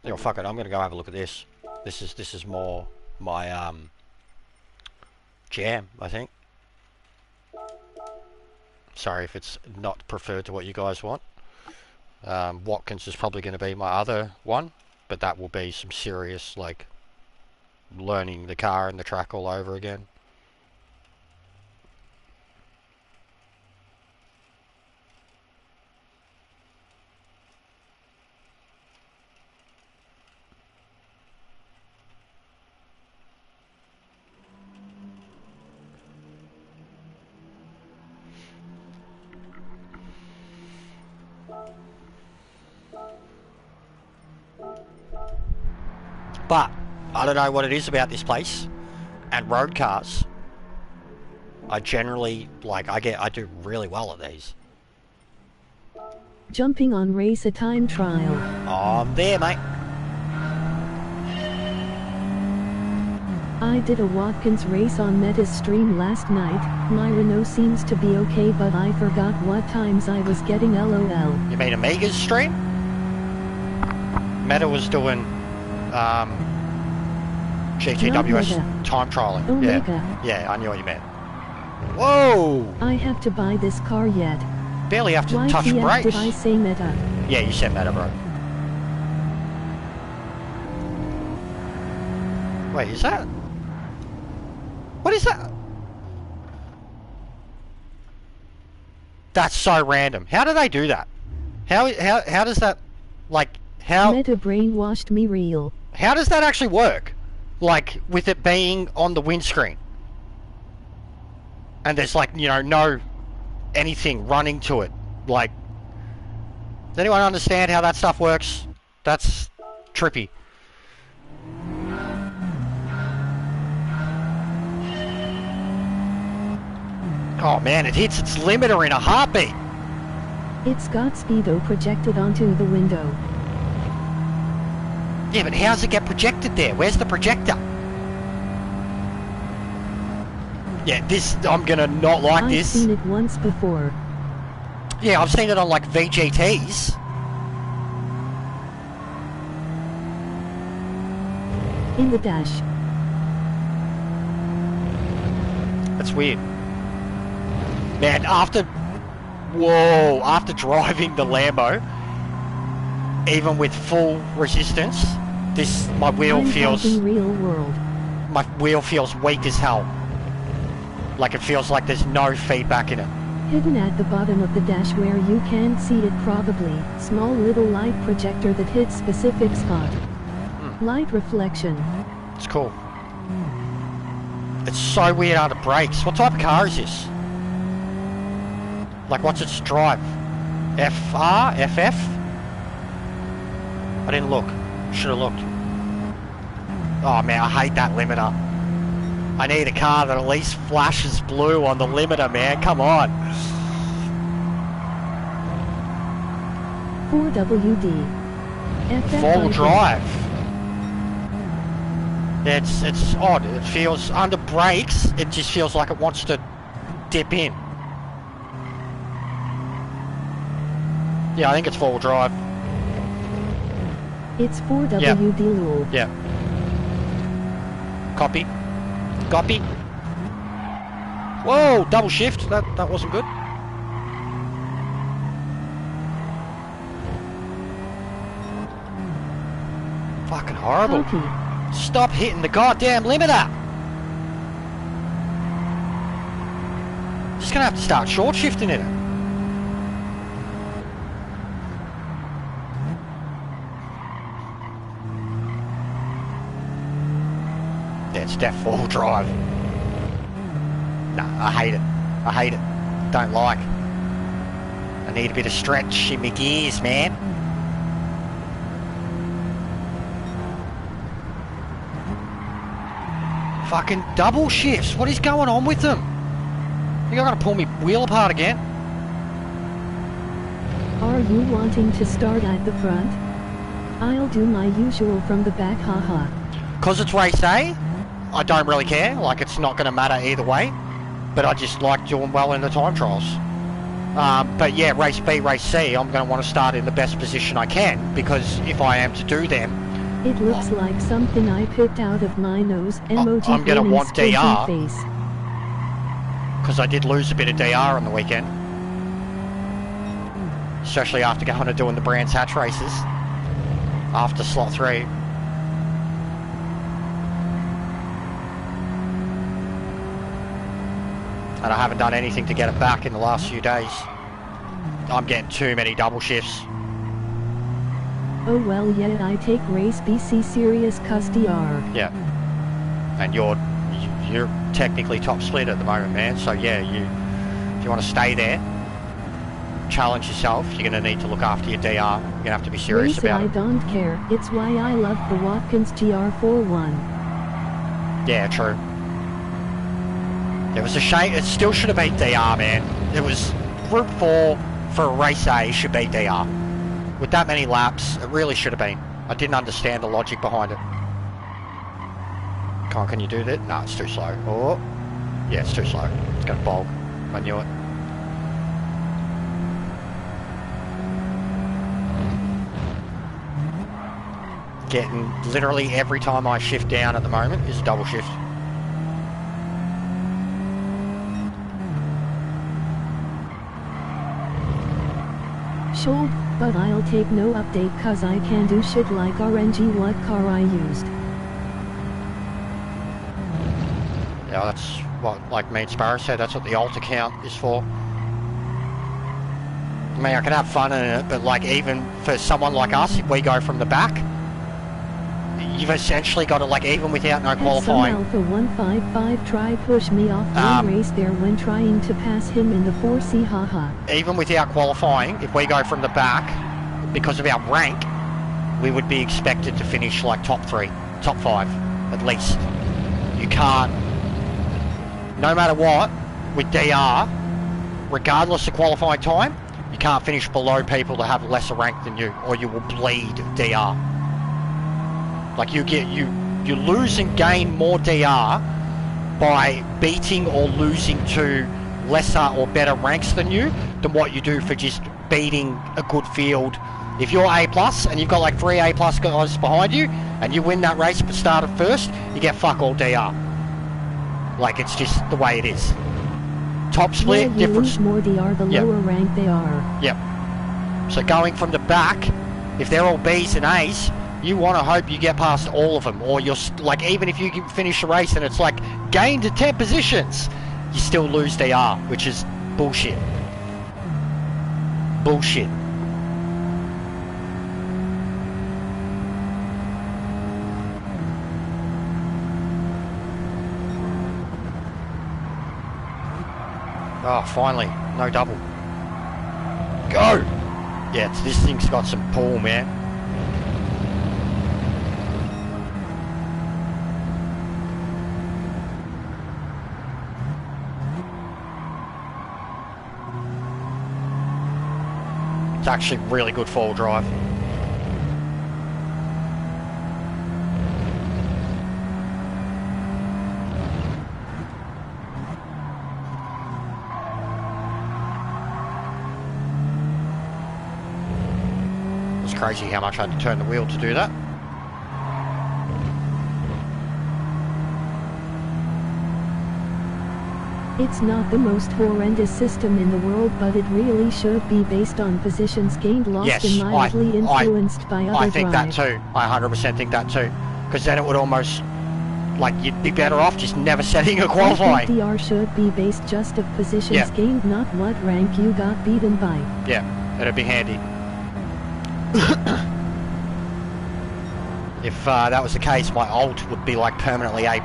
Speaker 2: Oh, fuck it. I'm gonna go have a look at this. This is more my jam, I think. Sorry if it's not preferred to what you guys want. Watkins is probably going to be my other one, but that will be some serious, like, learning the car and the track all over again. But I don't know what it is about this place and road cars. I generally I do really well at these.
Speaker 1: Jumping on race a time trial.
Speaker 2: Oh, I'm there, mate.
Speaker 1: I did a Watkins race on Meta's stream last night. My Renault seems to be okay, but I forgot what times I was getting LOL.
Speaker 2: You mean Amiga's stream? Meta was doing GTWS time trialing.
Speaker 1: Omega.
Speaker 2: Yeah, I knew what you meant. Whoa!
Speaker 1: I have to buy this car yet.
Speaker 2: Barely have to
Speaker 1: Why
Speaker 2: touch
Speaker 1: the F
Speaker 2: brakes.
Speaker 1: did I say Meta?
Speaker 2: Yeah, you said Meta, bro. Wait, is that? What is that? That's so random. How do they do that? How does that, like, how...
Speaker 1: Meta brainwashed me real.
Speaker 2: How does that actually work? Like, with it being on the windscreen. And there's, like, you know, no anything running to it. Like, does anyone understand how that stuff works? That's trippy. Oh man, it hits its limiter in a heartbeat.
Speaker 1: It's got speedo projected onto the window.
Speaker 2: Yeah, but how's it get projected there? Where's the projector? Yeah, this, I'm gonna not like this.
Speaker 1: I've seen it once before.
Speaker 2: Yeah, I've seen it on like VGTs.
Speaker 1: In the dash.
Speaker 2: That's weird. Man, after driving the Lambo, even with full resistance, my wheel feels weak as hell. Like it feels like there's no feedback in it.
Speaker 1: Hidden at the bottom of the dash where you can't see it probably. Small little light projector that hits specific spot. Light reflection.
Speaker 2: It's cool. It's so weird under brakes. What type of car is this? Like, what's its drive? FR? FF? I didn't look. Should have looked. Oh man, I hate that limiter. I need a car that at least flashes blue on the limiter, man. Come on.
Speaker 1: 4WD. FF
Speaker 2: Full drive. It's odd. It feels under brakes. It just feels like it wants to dip in. Yeah, I think it's four-wheel drive.
Speaker 1: It's 4WD lol.
Speaker 2: Yeah. Copy. Copy. Whoa, double shift. That wasn't good. Fucking horrible.
Speaker 1: Copy.
Speaker 2: Stop hitting the goddamn limiter. Just gonna have to start short shifting in it. It's def four-wheel drive. Nah, I hate it. I hate it. Don't like. I need a bit of stretch in my gears, man. Fucking double shifts. What is going on with them? I think I'm gonna pull my wheel apart again.
Speaker 1: Are you wanting to start at the front? I'll do my usual from the back, haha.
Speaker 2: Cause it's race A, I don't really care. Like, it's not gonna matter either way. But I just like doing well in the time trials. But yeah, race B, race C, I'm gonna want to start in the best position I can, because if I am to do them,
Speaker 1: it looks like something I picked out of my nose. Emoji
Speaker 2: I'm gonna want DR.
Speaker 1: face.
Speaker 2: Because I did lose a bit of DR on the weekend. Especially after going and doing the Brands Hatch races. After slot 3. And I haven't done anything to get it back in the last few days. I'm getting too many double shifts.
Speaker 1: Oh well, yeah, I take race BC serious cuz DR.
Speaker 2: Yeah. And you're technically top split at the moment, man. So yeah, if you want to stay there, challenge yourself, you're going to need to look after your DR. You're going to have to be serious
Speaker 1: Race
Speaker 2: about
Speaker 1: I
Speaker 2: it.
Speaker 1: don't care. It's why I love the Watkins GR41.
Speaker 2: Yeah, true. It was a shame. It still should have been DR, man. It was Group 4 for a race A should be DR. With that many laps, it really should have been. I didn't understand the logic behind it. Can you do that? No, it's too slow. Oh, yeah, it's too slow. It's going to bog. I knew it. Getting literally every time I shift down at the moment is a double shift.
Speaker 1: Sure, but I'll take no update cause I can do shit like RNG what car I used.
Speaker 2: Yeah, that's what, like me and Sparrow said, that's what the alt account is for. I mean, I can have fun in it, but like even for someone like us, if we go from the back, you've essentially got to, like, even without no qualifying.
Speaker 1: Alpha 155 try push me off one race there when trying to pass him in the 4C, haha.
Speaker 2: Even without qualifying, if we go from the back, because of our rank, we would be expected to finish like top 3, top 5, at least. You can't, no matter what, with DR, regardless of qualifying time, you can't finish below people that have lesser rank than you, or you will bleed DR. Like you lose and gain more DR by beating or losing to lesser or better ranks than you than what you do for just beating a good field. If you're A+ and you've got like 3 A+ guys behind you and you win that race but started first, you get fuck all DR. Like, it's just the way it is. Top split,
Speaker 1: you
Speaker 2: different.
Speaker 1: lose more DR the lower rank they are.
Speaker 2: Yep. So going from the back, if they're all Bs and As, you want to hope you get past all of them, or you're like, even if you can finish the race and it's like gain to 10 positions, you still lose DR, which is bullshit. Bullshit. Oh, finally, no double. Go! Yeah, this thing's got some pull, man. It's actually really good four-wheel drive. It's crazy how much I had to turn the wheel to do that.
Speaker 1: It's not the most horrendous system in the world, but it really should be based on positions gained, lost,
Speaker 2: Yes,
Speaker 1: and mildly influenced by other
Speaker 2: I think that
Speaker 1: drive.
Speaker 2: too. I 100% think that too. Because then it would almost, like, you'd be better off just never setting a
Speaker 1: I
Speaker 2: qualifying.
Speaker 1: think DR should be based just of positions
Speaker 2: Yeah.
Speaker 1: gained, not what rank you got beaten by.
Speaker 2: Yeah, it'd be handy. If that was the case, my alt would be like permanently A+.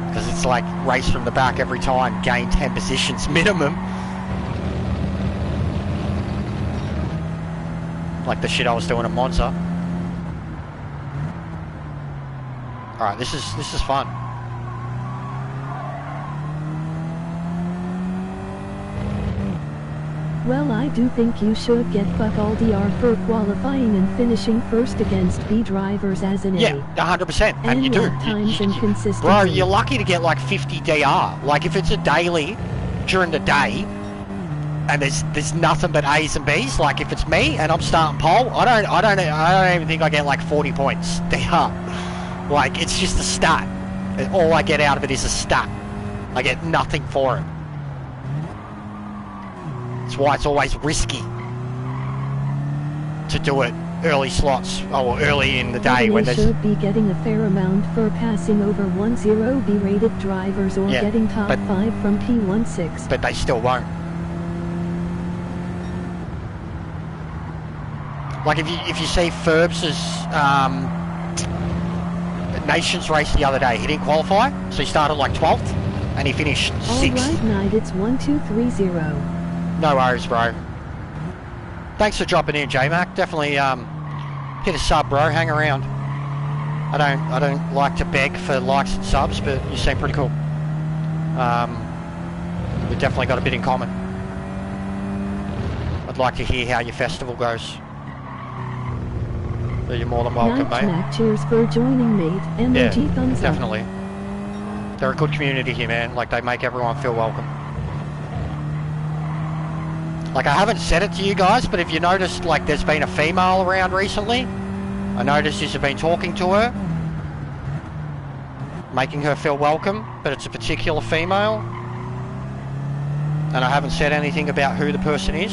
Speaker 2: Because it's like race from the back every time, gain 10 positions minimum. Like the shit I was doing at Monza. Alright, this is fun.
Speaker 1: Well, I do think you should get fuck all DR for qualifying and finishing first against B drivers as an
Speaker 2: Yeah,
Speaker 1: A.
Speaker 2: 100%, and you do.
Speaker 1: lap times and consistency.
Speaker 2: Bro, you're lucky to get like 50 DR. Like if it's a daily during the day, and there's nothing but A's and B's. Like if it's me and I'm starting pole, I don't even think I get like 40 points DR. Like it's just a stat. All I get out of it is a stat. I get nothing for it. That's why it's always risky to do it early slots, or early in the day when
Speaker 1: they
Speaker 2: there's...
Speaker 1: should be getting a fair amount for passing over 10 B-rated drivers or
Speaker 2: Yeah,
Speaker 1: getting top 5 from P16.
Speaker 2: But they still won't. Like if you see Ferbs's Nations race the other day, he didn't qualify, so he started like 12th and he finished 6th.
Speaker 1: Alright, Knight, it's 1230.
Speaker 2: No worries, bro. Thanks for dropping in, J-Mac. Definitely hit a sub, bro. Hang around. I don't like to beg for likes and subs, but you seem pretty cool. We've definitely got a bit in common. I'd like to hear how your festival goes. So you're more than welcome, mate.
Speaker 1: Cheers for joining, mate. MOG thumbs up.
Speaker 2: Definitely. They're a good community here, man. Like, they make everyone feel welcome. Like, I haven't said it to you guys, but if you noticed, like, there's been a female around recently, I noticed you've been talking to her, making her feel welcome, but it's a particular female, and I haven't said anything about who the person is.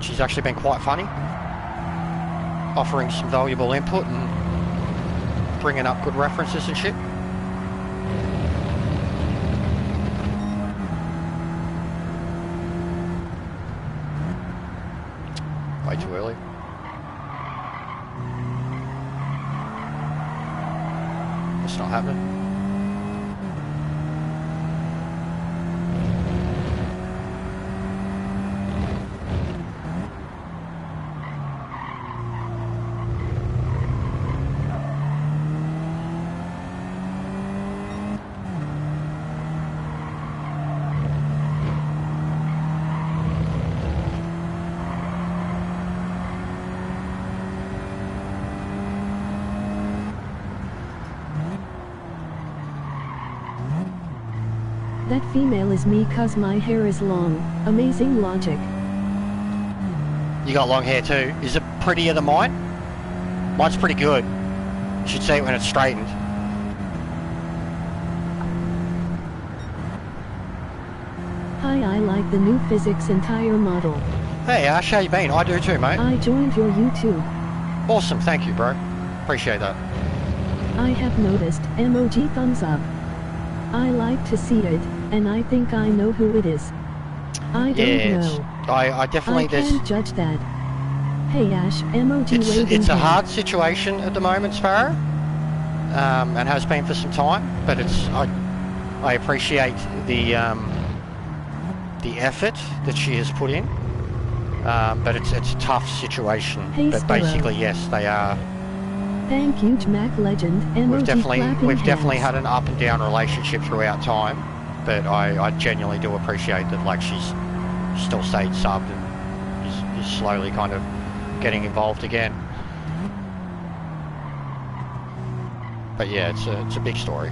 Speaker 2: She's actually been quite funny, offering some valuable input and bringing up good references and shit. Way too early. It's not happening.
Speaker 1: That female is me cause my hair is long. Amazing logic.
Speaker 2: You got long hair too. Is it prettier than mine? Mine's pretty good. You should see it when it's straightened.
Speaker 1: Hi, I like the new physics entire model.
Speaker 2: Hey Ash, how you been? I do too, mate.
Speaker 1: I joined your YouTube.
Speaker 2: Awesome, thank you, bro. Appreciate that.
Speaker 1: I have noticed, MOG thumbs up. I like to see it, and I think I know who it is. I don't know.
Speaker 2: I definitely...
Speaker 1: I can't judge that. Hey Ash, MOG waving
Speaker 2: It's a
Speaker 1: hand.
Speaker 2: hard situation at the moment, Sparrow, and has been for some time, but it's... I appreciate the effort that she has put in, but it's a tough situation.
Speaker 1: Hey,
Speaker 2: but
Speaker 1: Sparrow.
Speaker 2: basically, yes, they are...
Speaker 1: Thank you, Mac Legend.
Speaker 2: We've definitely
Speaker 1: hands.
Speaker 2: had an up and down relationship throughout time, but I genuinely do appreciate that, like, she's still stayed subbed and is slowly kind of getting involved again. But yeah, it's a big story,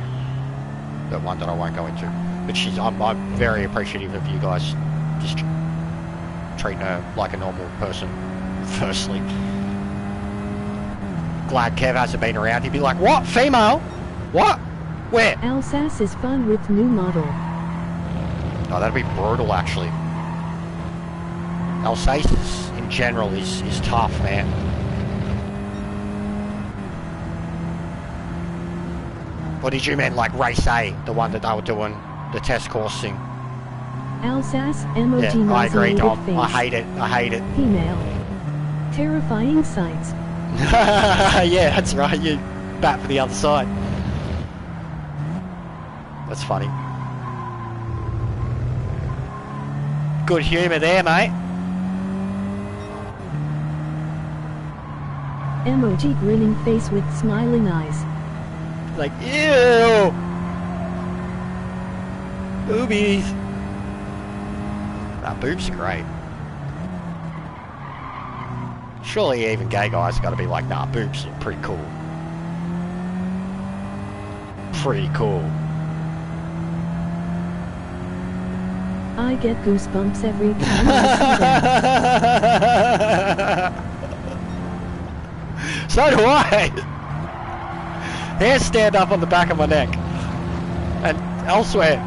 Speaker 2: that one that I won't go into. But I'm very appreciative of you guys just treating her like a normal person. Firstly, glad Kev hasn't been around. He'd be like, what? Female? What? Where?
Speaker 1: Alsace is fun with new model.
Speaker 2: Oh, that'd be brutal, actually. Alsace in general is tough, man. What did you mean, like race A, the one that they were doing the test course thing?
Speaker 1: Alsace, MOG
Speaker 2: Yeah, I agree, Dom.
Speaker 1: face.
Speaker 2: I hate it. I hate it.
Speaker 1: Female. Terrifying sights.
Speaker 2: Yeah, that's right. You bat for the other side. That's funny. Good humour there, mate.
Speaker 1: MOG grinning face with smiling eyes.
Speaker 2: Like, ew! Boobies! Nah, boobs are great. Surely even gay guys gotta be like, nah, boobs are pretty cool. Pretty cool.
Speaker 1: I get goosebumps every time I see them.
Speaker 2: So do I! Hairs stand up on the back of my neck. And elsewhere.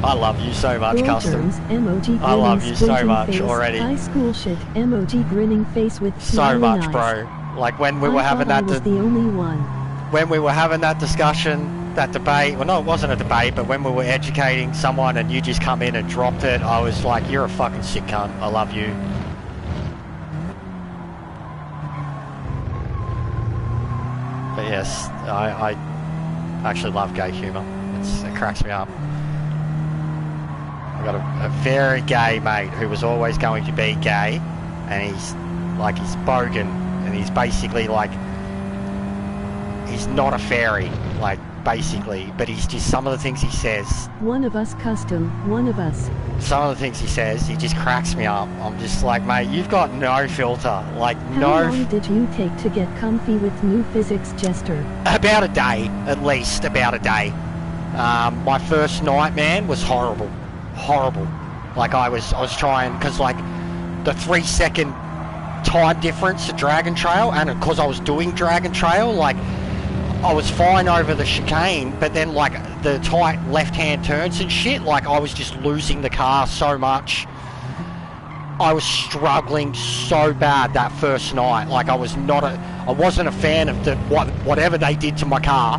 Speaker 2: I love you so much, Custom.
Speaker 1: MOG
Speaker 2: I love you so much
Speaker 1: face.
Speaker 2: already.
Speaker 1: High school shit. MOG grinning face with
Speaker 2: So
Speaker 1: smiling
Speaker 2: much,
Speaker 1: eyes.
Speaker 2: bro. Like when we were
Speaker 1: I
Speaker 2: having
Speaker 1: thought I
Speaker 2: that...
Speaker 1: was the only one.
Speaker 2: When we were having that discussion, that debate, well, no, it wasn't a debate, but when we were educating someone and you just come in and dropped it, I was like, you're a fucking sick cunt. I love you. yes, I actually love gay humour. It cracks me up. I've got a very gay mate who was always going to be gay, and he's bogan, and he's basically like, he's not a fairy, like, basically, but he's just, some of the things he says,
Speaker 1: One of us custom, one of us.
Speaker 2: some of the things he says, he just cracks me up. I'm just like, mate, you've got no filter, like,
Speaker 1: How long did you take to get comfy with NoThisIsJester?
Speaker 2: About a day, at least, about a day. My first night, man, was horrible. Horrible. Like, I was trying, because, like, the 3-second time difference to Dragon Trail, and because I was doing Dragon Trail, like, I was fine over the chicane, but then, like, the tight left-hand turns and shit, like, I was just losing the car so much. I was struggling so bad that first night. Like, I wasn't a fan of whatever they did to my car.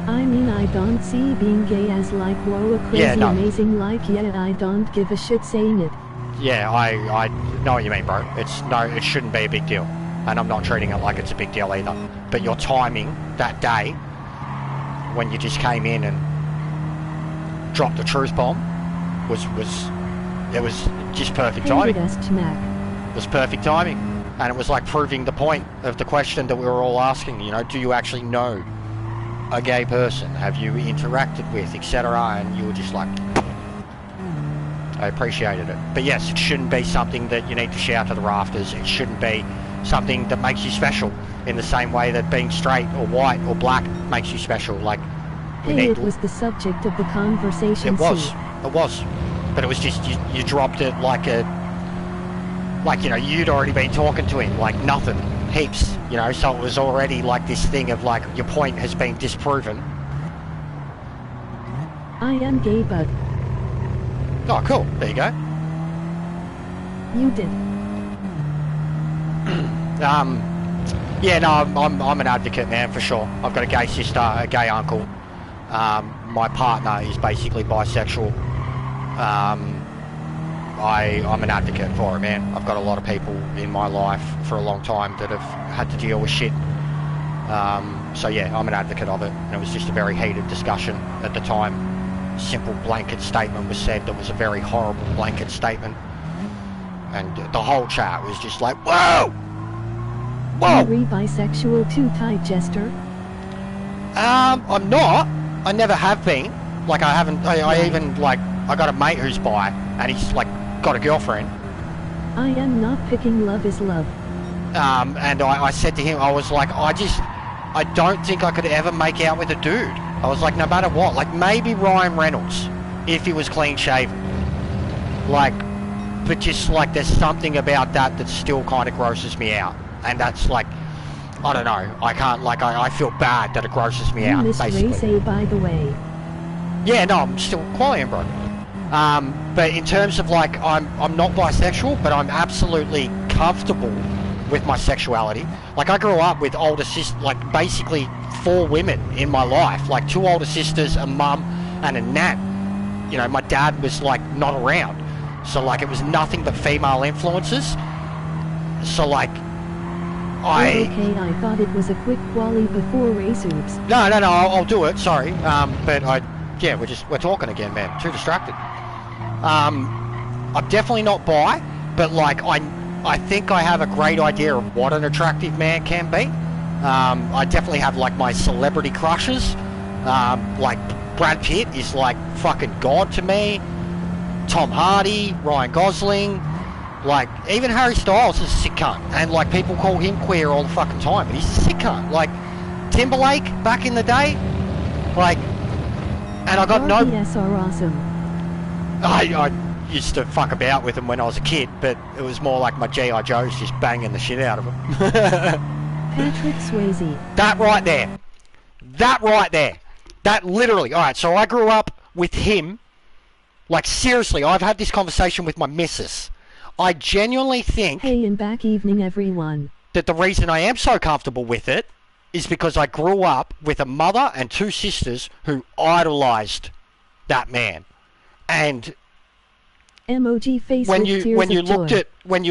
Speaker 1: I mean, I don't see being gay as like, whoa, a crazy, amazing, like, yeah, I don't give a shit saying it.
Speaker 2: Yeah, I know what you mean, bro. It shouldn't be a big deal. And I'm not treating it like it's a big deal either. But your timing that day, when you just came in and dropped the truth bomb, was just perfect timing. It was perfect timing. And it was like proving the point of the question that we were all asking, you know, do you actually know a gay person? Have you interacted with, etc.? And you were just like, I appreciated it. But yes, it shouldn't be something that you need to shout to the rafters. It shouldn't be something that makes you special in the same way that being straight or white or black makes you special. Like,
Speaker 1: hey, it was the subject of the conversation.
Speaker 2: It was, but it was just you dropped it like you know, you'd already been talking to him like nothing, heaps, you know. So it was already like this thing of like, your point has been disproven.
Speaker 1: I am gay, but
Speaker 2: oh, cool. There you go.
Speaker 1: You did.
Speaker 2: Yeah, no, I'm an advocate, man, for sure. I've got a gay sister, a gay uncle. My partner is basically bisexual. I'm an advocate for it, man. I've got a lot of people in my life for a long time that have had to deal with shit. So yeah, I'm an advocate of it. And it was just a very heated discussion at the time. Simple blanket statement was said that was a very horrible blanket statement. And the whole chat was just like, whoa! Whoa!
Speaker 1: Are you bisexual too, Jester?
Speaker 2: I'm not. I never have been. Like, I haven't, I even, like, I got a mate who's bi, and he's, like, got a girlfriend.
Speaker 1: I am not picking love is love.
Speaker 2: And I said to him, I was like, I don't think I could ever make out with a dude. I was like, no matter what, like, maybe Ryan Reynolds, if he was clean shaven. Like, but just, like, there's something about that still kind of grosses me out. And that's, like, I don't know, I can't, like, I feel bad that it grosses me out, basically.
Speaker 1: Race A, by the way.
Speaker 2: Yeah, no, I'm still quality, bro. But in terms of, like, I'm not bisexual, but I'm absolutely comfortable with my sexuality. Like, I grew up with older sisters, like, basically 4 women in my life. Like, 2 older sisters, a mum, and a nan. You know, my dad was, like, not around. So, like, it was nothing but female influences. So, like,
Speaker 1: Okay, I thought it was a quick quali before race oops.
Speaker 2: No, I'll do it, sorry. But yeah, we're talking again, man. Too distracted. I'm definitely not bi, but, like, I think I have a great idea of what an attractive man can be. I definitely have, like, my celebrity crushes. Like, Brad Pitt is, like, fucking God to me. Tom Hardy, Ryan Gosling, like, even Harry Styles is a sick cunt. And, like, people call him queer all the fucking time, but he's a sick cunt. Like, Timberlake, back in the day, like, and I got no...
Speaker 1: RBS are awesome.
Speaker 2: I used to fuck about with them when I was a kid, but it was more like my G.I. Joes just banging the shit out of them.
Speaker 1: Patrick Swayze.
Speaker 2: That right there. That literally. Alright, so I grew up with him. Like, seriously, I've had this conversation with my missus. I genuinely think...
Speaker 1: Hey, and back evening, everyone.
Speaker 2: ...that the reason I am so comfortable with it is because I grew up with a mother and 2 sisters who idolised that man. And...
Speaker 1: emoji face when you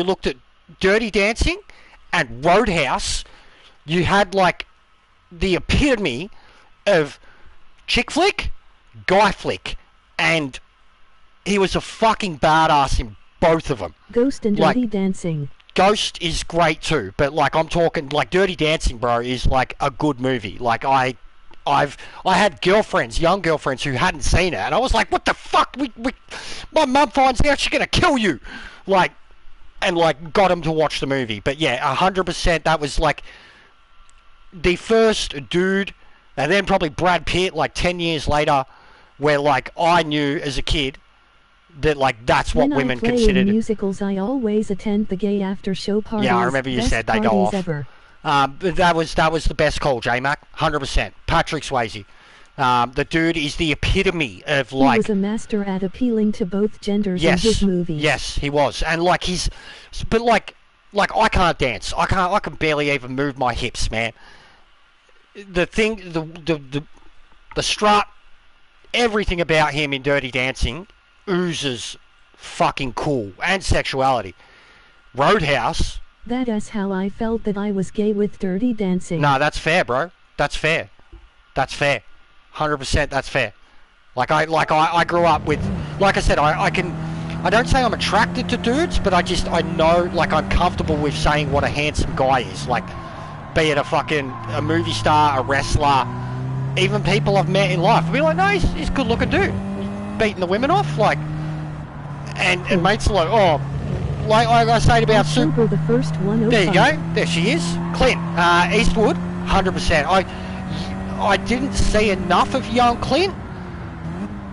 Speaker 2: looked at Dirty Dancing and Roadhouse, you had, like, the epitome of chick flick, guy flick, and he was a fucking badass in both of them.
Speaker 1: Ghost and Dirty Dancing.
Speaker 2: Ghost is great too, but like I'm talking like Dirty Dancing, bro, is like a good movie. Like I had girlfriends, young girlfriends who hadn't seen it, and I was like, what the fuck? My mum finds out, she's gonna kill you. Like, and like got them to watch the movie. But yeah, 100%. That was like the first dude, and then probably Brad Pitt, like 10 years later, where like I knew as a kid that like that's what women considered.
Speaker 1: In musicals, I always attend the gay after show parties.
Speaker 2: Yeah, I remember you said they go off.
Speaker 1: Ever.
Speaker 2: But that was the best call, J-Mac, 100%. Patrick Swayze. The dude is the epitome of like.
Speaker 1: He was a master at appealing to both genders in his movies.
Speaker 2: Yes, he was, and like but like I can't dance. I can barely even move my hips, man. The thing, the strut, everything about him in Dirty Dancing oozes fucking cool and sexuality. Roadhouse.
Speaker 1: That is how I felt that I was gay with Dirty Dancing.
Speaker 2: No, that's fair, bro. That's fair. 100%. That's fair. I grew up with, like I said, I don't say I'm attracted to dudes, but I know, like, I'm comfortable with saying what a handsome guy is. Like, be it a movie star, a wrestler, even people I've met in life. I'll be like, no, he's a good looking dude. Beating the women off, like, and mates are like, oh, like I say about
Speaker 1: Super the first one.
Speaker 2: There you go. There she is. Clint Eastwood, 100%. I didn't see enough of young Clint,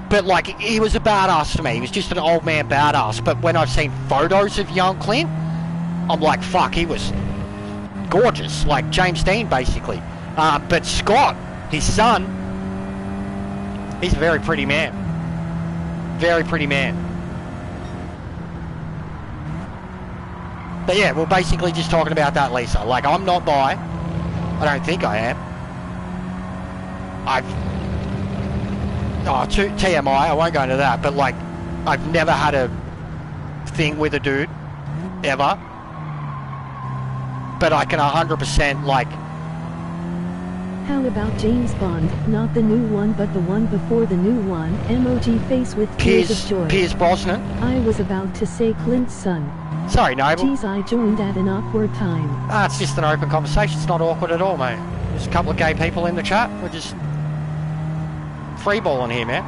Speaker 2: but like he was a badass to me. He was just an old man badass. But when I've seen photos of young Clint, I'm like, fuck, he was gorgeous, like James Dean basically. But Scott, his son, he's a very pretty man. Very pretty man. But yeah, we're basically just talking about that, Lisa. Like, I'm not bi. I don't think I am. TMI, I won't go into that, but like, I've never had a thing with a dude, ever. But I can 100% like...
Speaker 1: How about James Bond? Not the new one, but the one before the new one. Emoji face with tears of joy.
Speaker 2: Pierce Brosnan.
Speaker 1: I was about to say Clint's son.
Speaker 2: Sorry, Noble.
Speaker 1: Geez, I joined at an awkward time.
Speaker 2: It's just an open conversation. It's not awkward at all, mate. There's a couple of gay people in the chat. We're just freeballing here, man.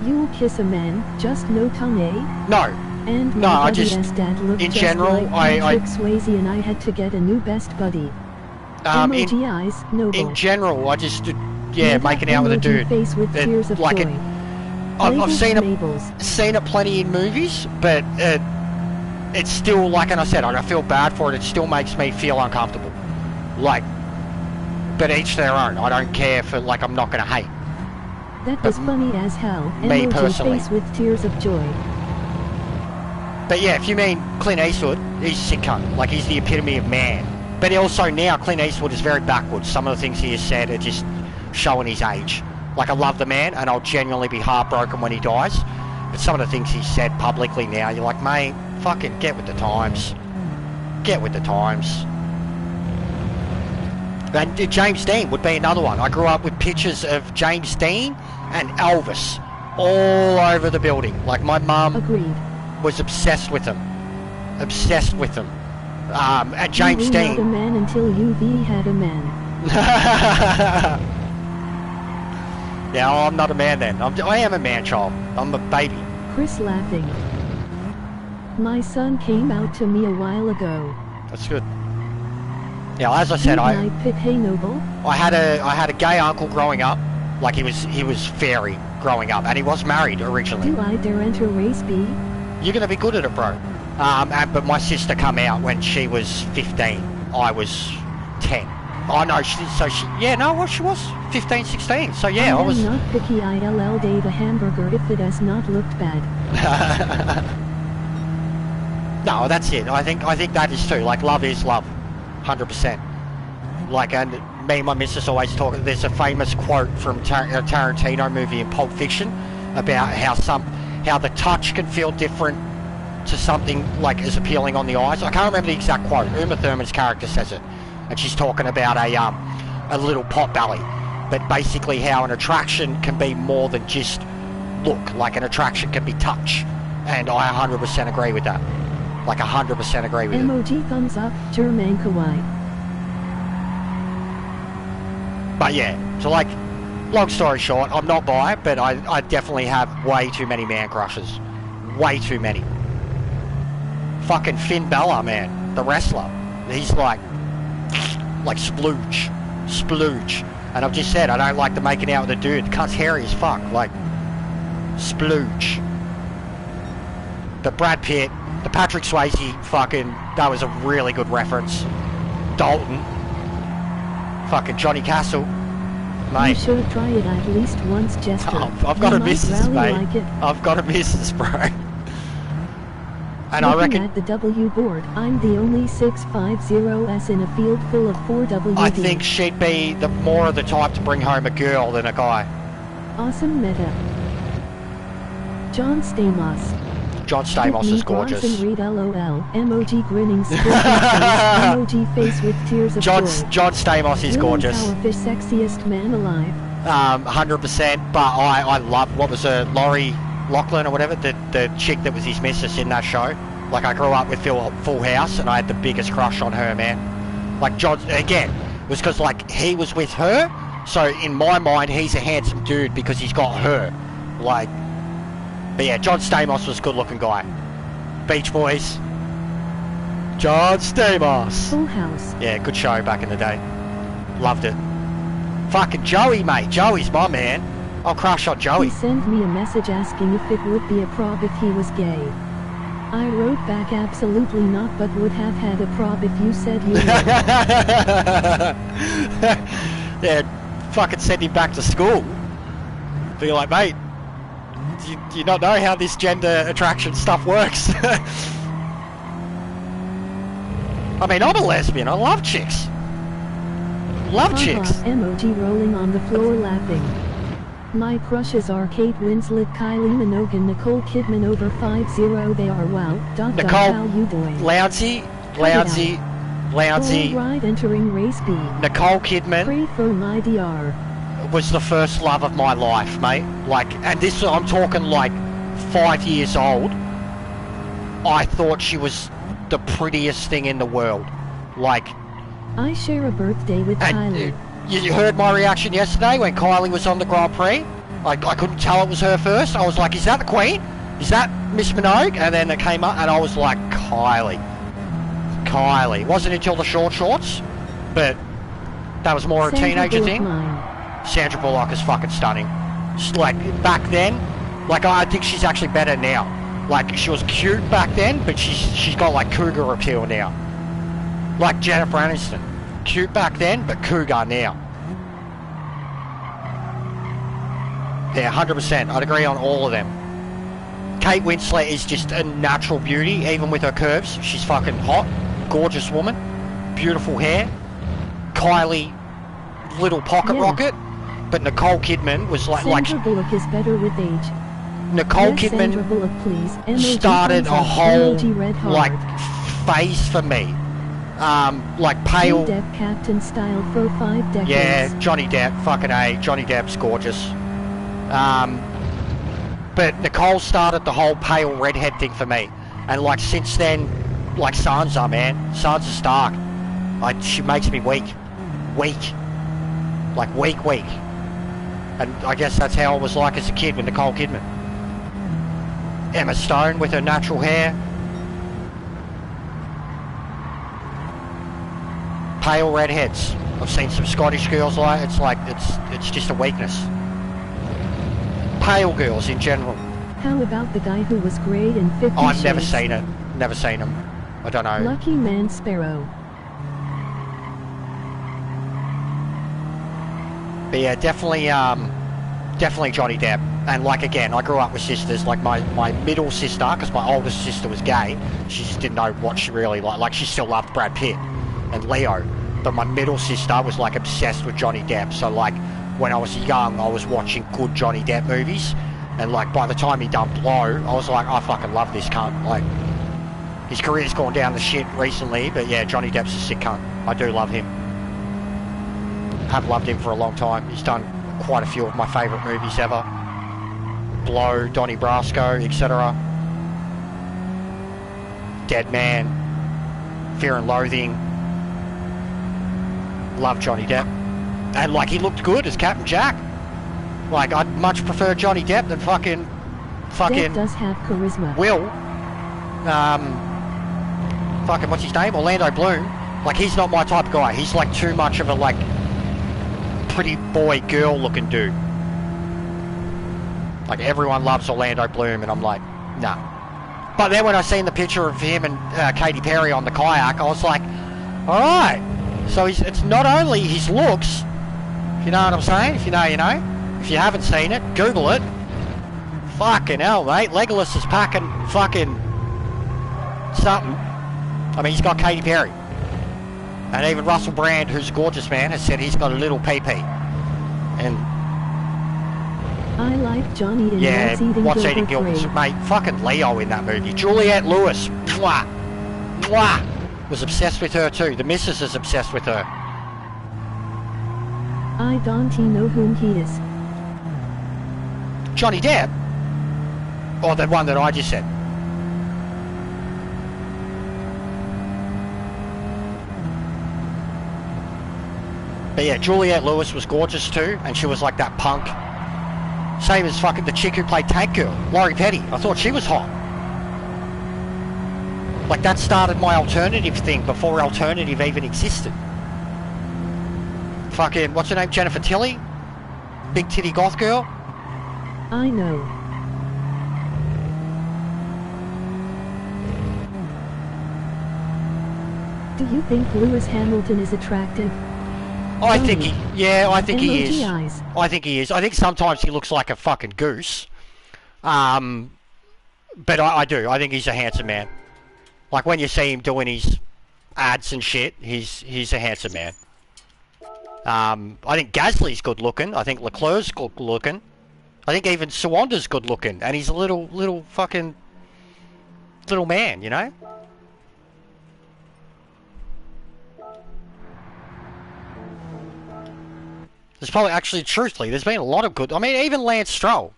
Speaker 1: You'll kiss a man, just no tongue, eh?
Speaker 2: No.
Speaker 1: And
Speaker 2: no,
Speaker 1: my
Speaker 2: I just
Speaker 1: dad looked
Speaker 2: in
Speaker 1: just
Speaker 2: general,
Speaker 1: like Patrick Swayze, and I had to get a new best buddy. Emoji eyes, noble.
Speaker 2: In general, I just making out with a dude.
Speaker 1: Face with tears of
Speaker 2: like
Speaker 1: joy.
Speaker 2: I've seen it plenty in movies, but it's still, like, and I said, I feel bad for it. It still makes me feel uncomfortable. Like, but each their own. I don't care for, like, I'm not gonna hate.
Speaker 1: That was funny as hell.
Speaker 2: Me
Speaker 1: Emoji
Speaker 2: personally.
Speaker 1: Face with tears of joy.
Speaker 2: But yeah, if you mean Clint Eastwood, he's a sick cunt. Like, he's the epitome of man. But also now, Clint Eastwood is very backwards. Some of the things he has said are just showing his age. Like, I love the man, and I'll genuinely be heartbroken when he dies. But some of the things he's said publicly now, you're like, mate, fucking get with the times. Get with the times. And James Dean would be another one. I grew up with pictures of James Dean and Elvis all over the building. Like, my mum was obsessed with them. Obsessed with them. And James
Speaker 1: you
Speaker 2: Dean.
Speaker 1: You were not a man until UV had a man.
Speaker 2: Yeah, I'm not a man then. I am a man child. I'm a baby.
Speaker 1: Chris laughing. My son came out to me a while ago.
Speaker 2: That's good. Yeah, as I said, I had a gay uncle growing up. Like, he was fairy growing up, and he was married originally.
Speaker 1: Do I dare enter race B?
Speaker 2: You're gonna be good at it, bro. But my sister come out when she was 15. I was 10. Oh no, she was 15, 16. So yeah, I was.
Speaker 1: I'm not picky. I'll date a hamburger if it has not looked bad.
Speaker 2: No, that's it. I think that is too. Like, love is love, 100%. Like, and me and my missus always talk. There's a famous quote from a Tarantino movie in Pulp Fiction about how the touch can feel different to something like as appealing on the eyes. I can't remember the exact quote. Uma Thurman's character says it. and she's talking about a little pot belly, but basically how an attraction can be more than just look. Like an attraction can be touch, and I 100% agree with that. Like 100% agree with it.
Speaker 1: Emoji thumbs up, German kawaii.
Speaker 2: But yeah, so like, long story short, I'm not bi, but I definitely have way too many man crushes. Way too many. Fucking Finn Balor, man, the wrestler. He's like splooge. Splooge. And I've just said, I don't like the making out with a dude. The cunt's hairy as fuck, like, splooge. But Brad Pitt, the Patrick Swayze, fucking, that was a really good reference. Dalton. Fucking Johnny Castle. Mate.
Speaker 1: You should try it at least once, Jester.
Speaker 2: I've got a missus, mate.
Speaker 1: Like it.
Speaker 2: I've got a missus, bro. And
Speaker 1: Looking
Speaker 2: I reckon
Speaker 1: at the W board, I'm the only 650S in a field full of 4WD.
Speaker 2: I think she'd be the more of the type to bring home a girl than a guy.
Speaker 1: Awesome meta. John Stamos.
Speaker 2: John Stamos is gorgeous.
Speaker 1: And read LOL. Emoji grinning face. Emoji face with tears of joy.
Speaker 2: John Stamos is gorgeous.
Speaker 1: Powerfish sexiest man alive.
Speaker 2: 100%. But I love, what was her, Laurie Lachlan or whatever, the chick that was his missus in that show. Like, I grew up with Full House, and I had the biggest crush on her, man. Like, John, again, was because, like, he was with her, so in my mind, he's a handsome dude because he's got her. Like, but yeah, John Stamos was a good-looking guy. Beach Boys. John Stamos.
Speaker 1: Full House.
Speaker 2: Yeah, good show back in the day. Loved it. Fucking Joey, mate. Joey's my man. I'll crush on Joey.
Speaker 1: He sent me a message asking if it would be a prob if he was gay. I wrote back absolutely not, but would have had a prob if you said you were.
Speaker 2: Yeah, fucking send him back to school. Be like, mate, do you not know how this gender attraction stuff works? I mean, I'm a lesbian. I love chicks. Love chicks.
Speaker 1: Emoji rolling on the floor laughing. My crushes are Kate Winslet, Kylie Minogue, and Nicole Kidman over 5-0. They are wow.
Speaker 2: Nicole,
Speaker 1: how you doing?
Speaker 2: Lousy.
Speaker 1: Ride entering race B.
Speaker 2: Nicole Kidman.
Speaker 1: Pray for my DR.
Speaker 2: Was the first love of my life, mate. Like, and this, I'm talking like 5 years old. I thought she was the prettiest thing in the world. Like,
Speaker 1: I share a birthday with Kylie.
Speaker 2: You heard my reaction yesterday when Kylie was on the Grand Prix? I couldn't tell it was her first. I was like, is that the Queen? Is that Miss Minogue? And then it came up and I was like, Kylie. It wasn't until the short shorts, but that was more a teenager thing. Sandra Bullock is fucking stunning. Like, back then, like, I think she's actually better now. Like, she was cute back then, but she's got like cougar appeal now. Like Jennifer Aniston. Cute back then, but cougar now. Yeah, 100%. I'd agree on all of them. Kate Winslet is just a natural beauty, even with her curves. She's fucking hot. Gorgeous woman. Beautiful hair. Kylie, little pocket rocket. But Nicole Kidman was
Speaker 1: Sandra Bullock is better with age.
Speaker 2: Nicole Kidman
Speaker 1: Sandra Bullock, please.
Speaker 2: started a whole, like, phase for me. Like pale.
Speaker 1: Johnny Depp captain style for 5 decades.
Speaker 2: Yeah, Johnny Depp, fucking A. Johnny Depp's gorgeous. But Nicole started the whole pale redhead thing for me. And like since then, like Sansa, man. Sansa Stark. She makes me weak. Like weak. And I guess that's how I was like as a kid with Nicole Kidman. Emma Stone with her natural hair. Pale redheads. I've seen some Scottish girls like it's just a weakness. Pale girls in general.
Speaker 1: How about the guy who was grey in 50 Shades?
Speaker 2: I've never seen it. Never seen him. I don't know.
Speaker 1: Lucky Man Sparrow.
Speaker 2: But yeah, definitely Johnny Depp. And like again, I grew up with sisters. Like my middle sister, because my oldest sister was gay, she just didn't know what she really liked. Like she still loved Brad Pitt and Leo, but my middle sister was like obsessed with Johnny Depp. So like when I was young, I was watching good Johnny Depp movies, and like by the time he done Blow, I was like, I fucking love this cunt. Like his career's gone down the shit recently, but yeah, Johnny Depp's a sick cunt. I do love him. have loved him for a long time. He's done quite a few of my favourite movies ever. Blow, Donnie Brasco, etc. Dead Man, Fear and Loathing. Love Johnny Depp. And like, he looked good as Captain Jack. Like, I'd much prefer Johnny Depp than fucking
Speaker 1: Depp does have charisma.
Speaker 2: Will. Fucking, what's his name? Orlando Bloom. Like, he's not my type of guy. He's like too much of a, like, pretty boy girl looking dude. Like, everyone loves Orlando Bloom, and I'm like, nah. But then when I seen the picture of him and Katy Perry on the kayak, I was like, alright. So it's not only his looks, if you know what I'm saying. If you know, you know. If you haven't seen it, Google it. Fucking hell, mate. Legolas is packing fucking something. I mean, he's got Katy Perry. And even Russell Brand, who's a gorgeous man, has said he's got a little pee-pee. And
Speaker 1: I like Johnny in
Speaker 2: yeah,
Speaker 1: What's Eating
Speaker 2: Gilbert. Mate, fucking Leo in that movie. Juliette Lewis, mwah, mwah, was obsessed with her too. The missus is obsessed with her.
Speaker 1: I don't know whom he is.
Speaker 2: Johnny Depp? Or the one that I just said? But yeah, Juliette Lewis was gorgeous too, and she was like that punk. Same as fucking the chick who played Tank Girl, Laurie Petty. I thought she was hot. Like, that started my alternative thing before alternative even existed. Fucking, what's her name? Jennifer Tilly? Big titty goth girl?
Speaker 1: I know. Do you think Lewis Hamilton is attractive?
Speaker 2: I think he, yeah, I think he is.
Speaker 1: Eyes.
Speaker 2: I think he is. I think sometimes he looks like a fucking goose. But I do. I think he's a handsome man. Like, when you see him doing his ads and shit, he's a handsome man. I think Gasly's good looking. I think Leclerc's good looking. I think even Sawanda's good looking, and he's a little fucking little man, you know. There's probably, actually, truthfully, there's been a lot of good. I mean, even Lance Stroll.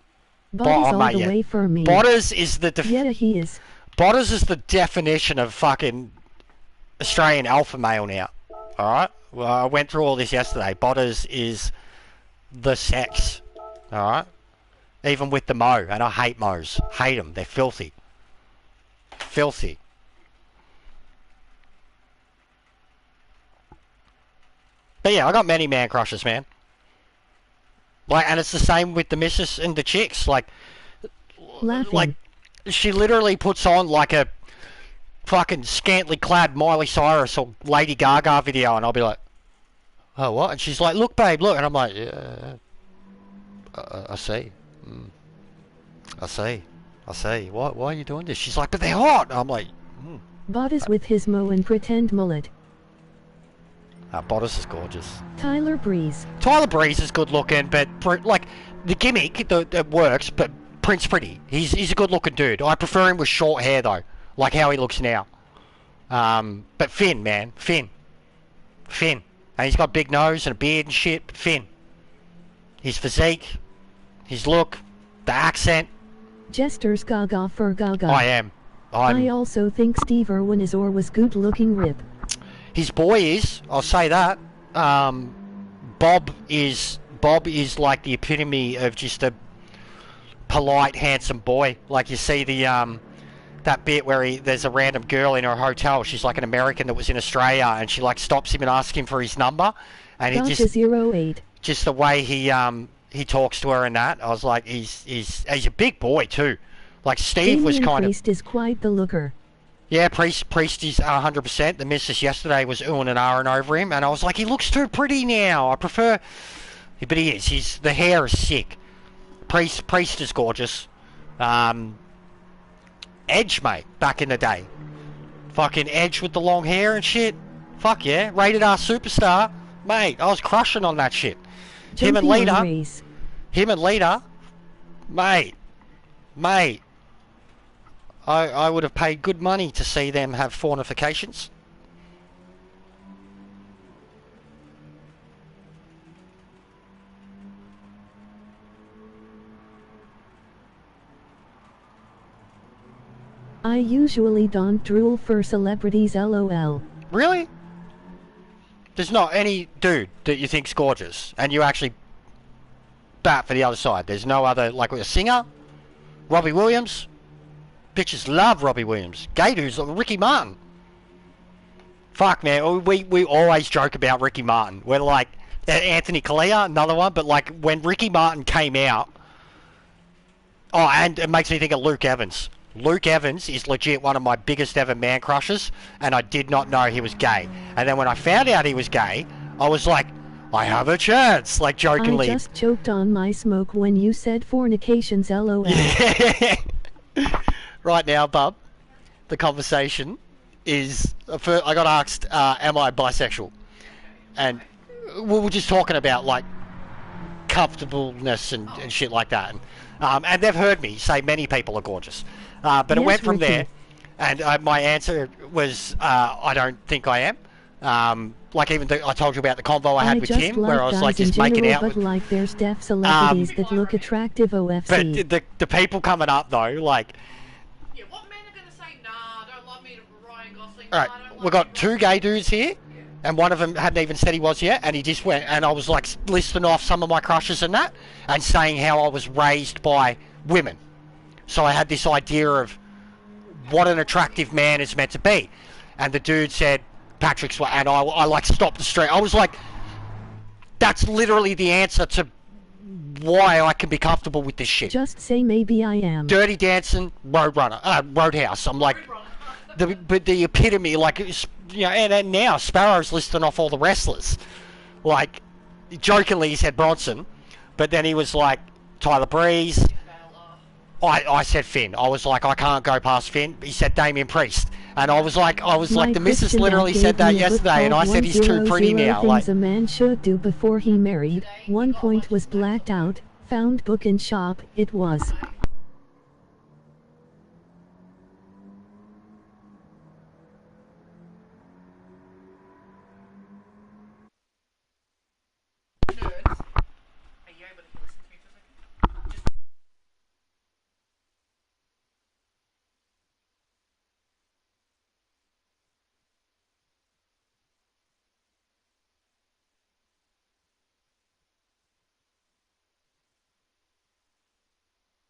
Speaker 1: Bottas all the way for me.
Speaker 2: Bottas is the
Speaker 1: yeah, he is.
Speaker 2: Bottas is the definition of fucking Australian alpha male now. All right. Well, I went through all this yesterday. Bottas is the sex. All right. Even with the mo, and I hate mo's. Hate them. They're filthy. Filthy. But yeah, I got many man crushes, man. Like, and it's the same with the missus and the chicks. Like, she literally puts on like a fucking scantily clad Miley Cyrus or Lady Gaga video, and I'll be like, oh, what? And she's like, look, babe, look. And I'm like, yeah, I see. I see. Why are you doing this? She's like, but they're hot. I'm like,
Speaker 1: Bottas with his mo and pretend mullet.
Speaker 2: Bottas is gorgeous.
Speaker 1: Tyler Breeze.
Speaker 2: Tyler Breeze is good looking, but like, the gimmick it works, but Prince pretty. He's a good looking dude. I prefer him with short hair though, like how he looks now. But Finn, man, Finn, and he's got a big nose and a beard and shit. But Finn, his physique, his look, the accent.
Speaker 1: Jester's gaga for gaga.
Speaker 2: I am.
Speaker 1: I also think Steve Irwin is or was good looking rip.
Speaker 2: His boy is. I'll say that. Bob is like the epitome of just a polite, handsome boy. Like, you see the that bit where there's a random girl in her hotel. She's like an American that was in Australia, and she like stops him and asks him for his number, and it just
Speaker 1: 08.
Speaker 2: Just the way he talks to her and that. I was like, he's a big boy too. Like, Steve
Speaker 1: Damien
Speaker 2: was kind
Speaker 1: Priest is quite the looker.
Speaker 2: Yeah, Priest is 100%. The missus yesterday was oohing and ahhing over him, and I was like, he looks too pretty now. I prefer... But he is. The hair is sick. Priest is gorgeous. Edge, mate, back in the day. Fucking Edge with the long hair and shit. Fuck yeah. Rated R superstar. Mate, I was crushing on that shit. Him and Lita. Mate. I would have paid good money to see them have fornifications.
Speaker 1: I usually don't drool for celebrities, lol.
Speaker 2: Really? There's not any dude that you think's gorgeous, and you actually bat for the other side. There's no other, like a singer? Robbie Williams? Bitches love Robbie Williams. Gay dudes like Ricky Martin. Fuck, man, we always joke about Ricky Martin. We're like, Anthony Collier, another one, but like, when Ricky Martin came out... Oh, and it makes me think of Luke Evans. Luke Evans is legit one of my biggest ever man crushes, and I did not know he was gay. And then when I found out he was gay, I was like, I have a chance, like jokingly.
Speaker 1: I just choked on my smoke when you said fornications, lol.
Speaker 2: Yeah. Right now, bub, the conversation is, I got asked, am I bisexual? And we were just talking about, like, comfortableness and shit like that. And they've heard me say many people are gorgeous. But yes, it went from there, and my answer was, I don't think I am. Like even I told you about the convo I had with Tim, where I was like just making out
Speaker 1: but
Speaker 2: with...
Speaker 1: like there's deaf celebrities that look attractive, OFC.
Speaker 2: But the people coming up though, like...
Speaker 3: Yeah, what men are going to say, nah, don't love me to Ryan Gosling,
Speaker 2: Alright, we've got two gay dudes here, and one of them hadn't even said he was yet, and he just went, and I was like listing off some of my crushes and that, and saying how I was raised by women. So I had this idea of what an attractive man is meant to be. And the dude said, Patrick's, and I like stopped the stream. I was like, that's literally the answer to why I can be comfortable with this shit.
Speaker 1: Just say maybe I am.
Speaker 2: Dirty Dancing, Roadhouse. I'm like, the epitome, like, you know, and now Sparrow's listing off all the wrestlers. Like, jokingly he said Bronson, but then he was like, Tyler Breeze. I said Finn. I was like, I can't go past Finn. He said Damien Priest. And I was like, the missus literally said that yesterday, and I said he's too pretty now.
Speaker 1: Things a man should do before he married. 1 point was blacked out. Found book in shop. It was.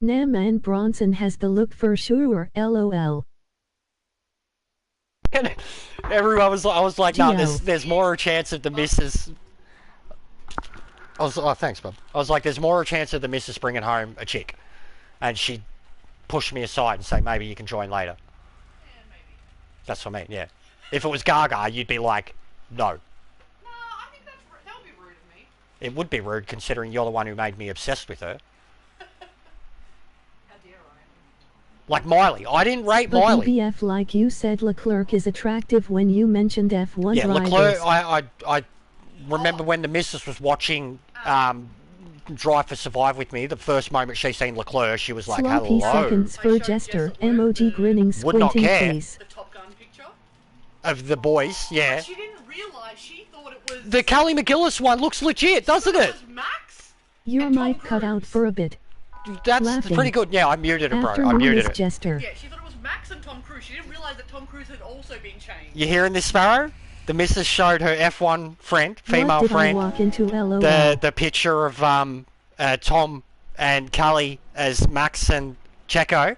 Speaker 1: Nah, man, Bronson has the look for sure, lol.
Speaker 2: Everyone was, I was like, no, there's more a chance of the missus. Oh, thanks, bub. I was like, there's more a chance of the missus bringing home a chick, and she pushed me aside and say, maybe you can join later.
Speaker 3: Yeah, maybe.
Speaker 2: That's what I mean. Yeah. If it was Gaga, you'd be like, no.
Speaker 3: No, I think that would be rude of me.
Speaker 2: It would be rude considering you're the one who made me obsessed with her. Like Miley. I didn't rate
Speaker 1: but
Speaker 2: Miley.
Speaker 1: BBF, like you said, Leclerc is attractive when you mentioned F1
Speaker 2: yeah,
Speaker 1: drivers.
Speaker 2: Leclerc, I remember when the missus was watching Drive for Survive with me, the first moment she seen Leclerc, she was like,
Speaker 1: Sloppy
Speaker 2: hello.
Speaker 1: seconds for Jester, emoji grinning,
Speaker 2: Would not
Speaker 1: squinting
Speaker 2: care.
Speaker 1: face.
Speaker 3: The Top Gun picture?
Speaker 2: Of the boys, yeah.
Speaker 3: But she didn't realise, she thought it was...
Speaker 2: The Kelly McGillis one looks legit, doesn't it?
Speaker 3: It was Max?
Speaker 1: Your
Speaker 3: and Tom
Speaker 1: mic cut out
Speaker 3: Cruise.
Speaker 1: for a bit.
Speaker 2: That's
Speaker 1: Laughing.
Speaker 2: pretty good. Yeah, I muted it, bro. I
Speaker 1: Afternoon
Speaker 2: muted
Speaker 1: is
Speaker 2: it.
Speaker 1: Jester.
Speaker 3: Yeah, she thought it was Max and Tom Cruise. She didn't realise that Tom Cruise had also been changed.
Speaker 2: You hearing this, Sparrow? The missus showed her F1 friend, female
Speaker 1: what did
Speaker 2: friend,
Speaker 1: I walk into, LOL?
Speaker 2: the picture of Tom and Callie as Max and Checo,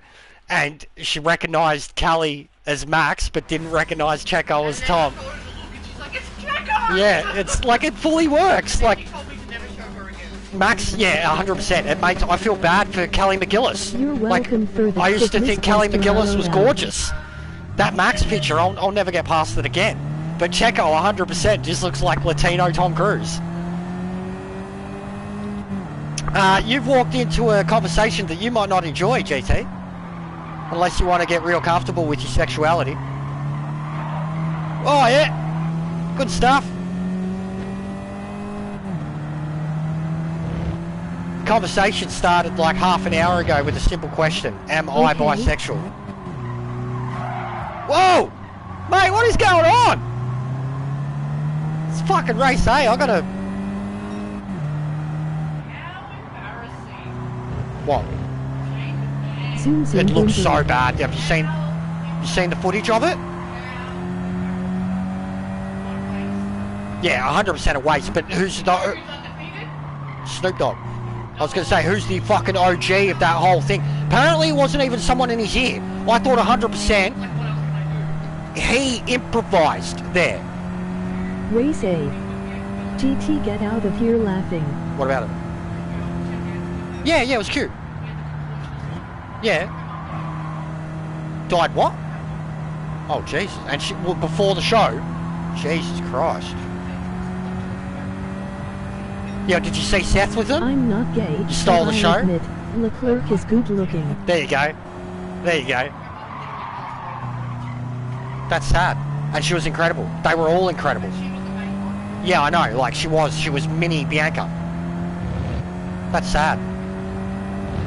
Speaker 2: and she recognised Callie as Max, but didn't recognise Checo as Tom.
Speaker 3: And she's like, it's Checo!
Speaker 2: Yeah, it's like it fully works. Like
Speaker 3: He told me to never show her again.
Speaker 2: Max, yeah, 100%. It makes I feel bad for Kelly McGillis.
Speaker 1: You're welcome
Speaker 2: like,
Speaker 1: for the
Speaker 2: I used to
Speaker 1: quick
Speaker 2: think Kelly
Speaker 1: list,
Speaker 2: McGillis was
Speaker 1: LOL.
Speaker 2: gorgeous. That Max picture, I'll never get past it again. But Checo, 100%, just looks like Latino Tom Cruise. You've walked into a conversation that you might not enjoy, GT. Unless you want to get real comfortable with your sexuality. Oh, yeah. Good stuff. Conversation started like half an hour ago with a simple question. Am I bisexual? Whoa! Mate, what is going on? It's fucking race, eh? I gotta...
Speaker 3: How embarrassing.
Speaker 2: What?
Speaker 1: Zoom, zoom,
Speaker 2: It looks
Speaker 1: zoom,
Speaker 2: so
Speaker 1: zoom.
Speaker 2: bad. Have you seen... You seen the footage of it? Yeah, 100% a waste, but who's the... Snoop Dogg. I was going to say, who's the fucking OG of that whole thing? Apparently it wasn't even someone in his ear. I thought 100% he improvised there.
Speaker 1: Race A. GT, get out of here laughing.
Speaker 2: What about it? Yeah, it was cute. Yeah. Died what? Oh, Jesus. And she, well, before the show? Jesus Christ. Yeah, did you see Seth with them?
Speaker 1: I'm not gay.
Speaker 2: You stole the show?
Speaker 1: Admit, Leclerc is good looking.
Speaker 2: There you go. There you go. That's sad. And she was incredible. They were all incredible. Yeah, I know. Like, she was mini Bianca. That's sad.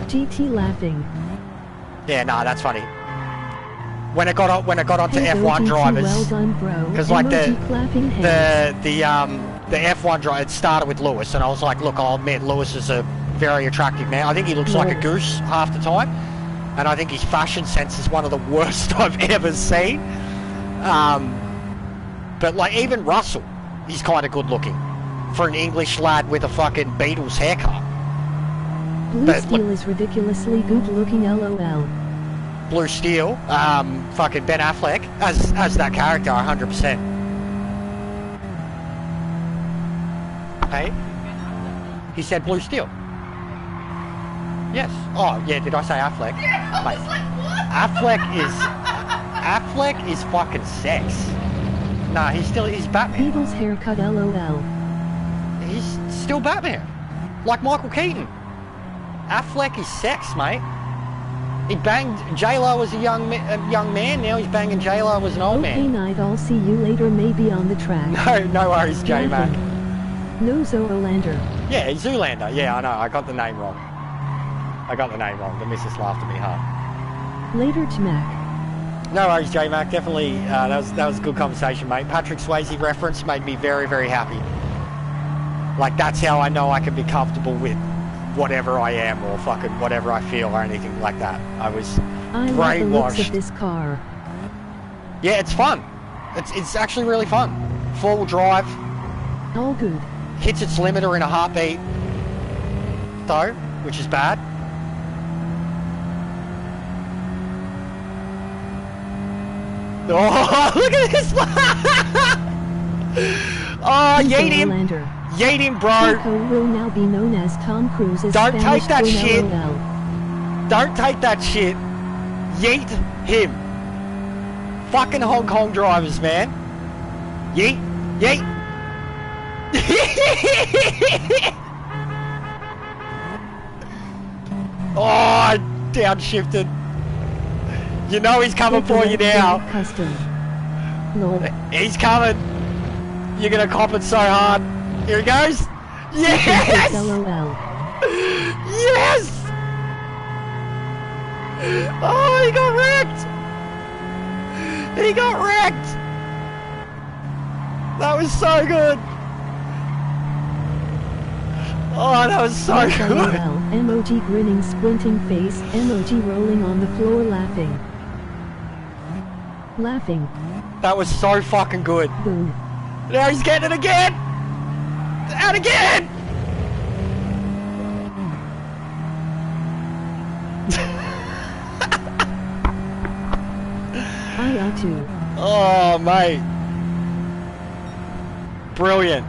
Speaker 1: GT laughing.
Speaker 2: Yeah, nah, that's funny. When it got onto
Speaker 1: Hey,
Speaker 2: F1
Speaker 1: GT,
Speaker 2: drivers,
Speaker 1: well done, bro.
Speaker 2: because like the
Speaker 1: Emoji
Speaker 2: F1 driver, it started with Lewis, and I was like, look, I'll admit Lewis is a very attractive man. I think he looks like a goose half the time, and I think his fashion sense is one of the worst I've ever seen. But like even Russell, he's kind of good looking for an English lad with a fucking Beatles haircut.
Speaker 1: Blue Steel is ridiculously good looking, LOL.
Speaker 2: Blue Steel, fucking Ben Affleck as that character, 100%. Hey, he said Blue Steel. Yes. Oh yeah, did I say Affleck?
Speaker 3: Yeah, I was like, what?
Speaker 2: Affleck is fucking sex. Nah, he's Batman.
Speaker 1: Beatles haircut, LOL.
Speaker 2: He's still Batman, like Michael Keaton. Affleck is sex, mate. He banged J-Lo as a young man, now he's banging J-Lo as an old man.
Speaker 1: Okay, night, I'll see you later, maybe on the track.
Speaker 2: No worries, J-Mac.
Speaker 1: No, Zoolander.
Speaker 2: Yeah, Zoolander. Yeah, I know, I got the name wrong. The missus laughed at me hard.
Speaker 1: Later, J-Mac.
Speaker 2: No worries, J-Mac, definitely, that was a good conversation, mate. Patrick Swayze reference made me very, very happy. Like, that's how I know I can be comfortable with whatever I am or fucking whatever I feel or anything like that. I was
Speaker 1: I love the looks of this car.
Speaker 2: Yeah, it's fun. It's actually really fun. 4-wheel drive.
Speaker 1: All good.
Speaker 2: Hits its limiter in a heartbeat, though, which is bad. Oh, look at this! Oh, yeet him! Yeet him, bro!
Speaker 1: Marco will now be known as Tom Cruise's
Speaker 2: Don't
Speaker 1: Spanish
Speaker 2: take that
Speaker 1: twin,
Speaker 2: shit!
Speaker 1: LOL.
Speaker 2: Don't take that shit! Yeet him! Fucking Hong Kong drivers, man! Yeet! Yeet! Oh, downshifted. You know he's coming for you now.
Speaker 1: Custom. No.
Speaker 2: He's coming. You're gonna cop it so hard. Here he goes. Yes!
Speaker 1: LOL.
Speaker 2: Yes! Oh, he got wrecked! He got wrecked! That was so good! Oh, that was so good!
Speaker 1: LOL. Emoji grinning, squinting face. Emoji rolling on the floor, laughing. Laughing.
Speaker 2: That was so fucking good.
Speaker 1: Boom.
Speaker 2: Now he's getting it again! And again!
Speaker 1: I ought to.
Speaker 2: Oh, mate. Brilliant.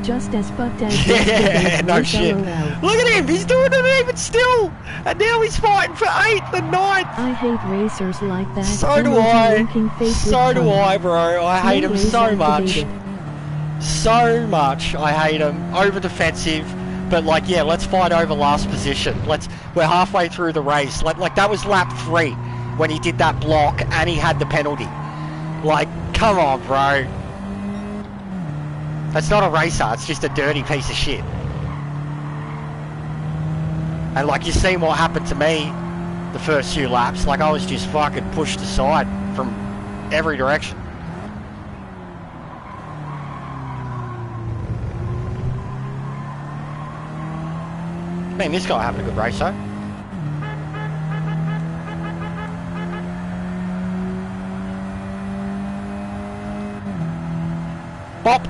Speaker 1: Just as fucked as
Speaker 2: Yeah, no shit.
Speaker 1: LOL.
Speaker 2: Look at him, he's doing it even still! And now he's fighting for 8th and 9th!
Speaker 1: I hate racers like that.
Speaker 2: So do
Speaker 1: Emoji
Speaker 2: I.
Speaker 1: winking face
Speaker 2: So
Speaker 1: with
Speaker 2: do
Speaker 1: tongue.
Speaker 2: I, bro. I hate
Speaker 1: No
Speaker 2: him
Speaker 1: race
Speaker 2: so much.
Speaker 1: activated.
Speaker 2: So much. I hate him. Over defensive. But like, yeah, let's fight over last position. We're halfway through the race. Like that was lap 3 when he did that block and he had the penalty. Like, come on, bro. That's not a racer, it's just a dirty piece of shit. And like, you seen what happened to me the first few laps. Like, I was just fucking pushed aside from every direction. Man, this guy having a good race, though. Bop!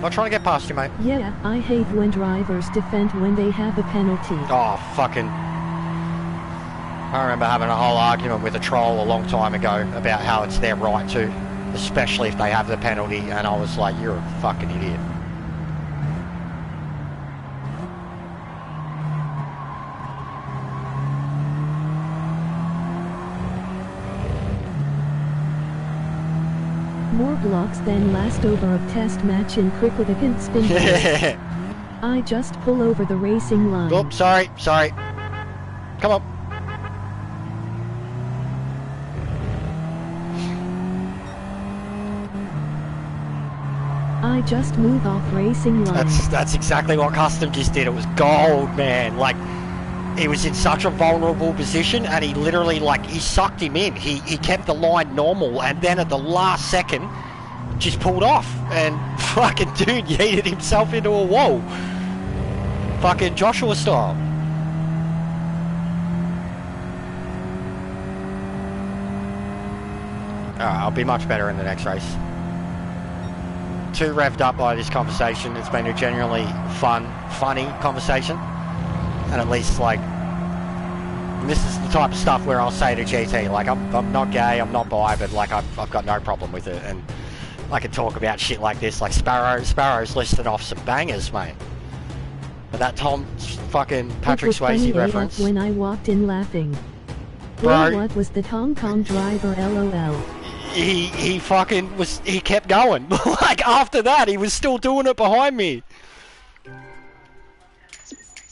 Speaker 2: Not trying to get past you, mate.
Speaker 1: Yeah, I hate when drivers defend when they have a penalty.
Speaker 2: Oh, fucking... I remember having a whole argument with a troll a long time ago about how it's their right to, especially if they have the penalty, and I was like, you're a fucking idiot.
Speaker 1: More blocks than last over a test match in cricket against spin bowlers. I just pull over the racing line.
Speaker 2: Oh, sorry. Come on.
Speaker 1: I just move off racing line.
Speaker 2: That's exactly what Custom just did. It was gold, man. Like, he was in such a vulnerable position, and he literally, like, he sucked him in. He kept the line normal, and then at the last second, just pulled off. And fucking dude yeeted himself into a wall. Fucking Joshua style. Alright, I'll be much better in the next race. Too revved up by this conversation. It's been a genuinely funny conversation. And at least, like, this is the type of stuff where I'll say to GT, like, I'm not gay, I'm not bi, but, like, I've got no problem with it. And I can talk about shit like this, like Sparrow's listed off some bangers, mate. But that Tom fucking Patrick Swayze reference.
Speaker 1: When I walked in laughing.
Speaker 2: Bro,
Speaker 1: what was the Hong Kong driver LOL?
Speaker 2: He fucking was, he kept going. Like, after that, he was still doing it behind me.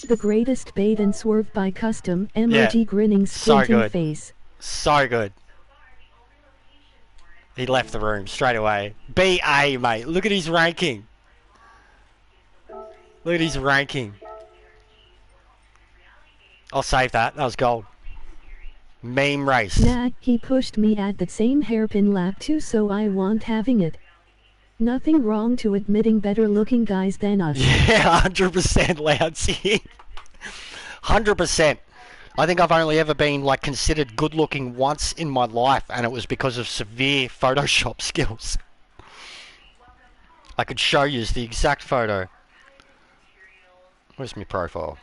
Speaker 1: The greatest bait and swerve by Custom, emoji grinning squinting face.
Speaker 2: So good. He left the room straight away. BA, mate. Look at his ranking. Look at his ranking. I'll save that. That was gold. Meme race.
Speaker 1: Nah, he pushed me at the same hairpin lap too, so I want having it. Nothing wrong to admitting better looking guys than us.
Speaker 2: Yeah, 100% Loudsy. 100%. I think I've only ever been, like, considered good looking once in my life, and it was because of severe Photoshop skills. I could show you the exact photo. Where's my profile?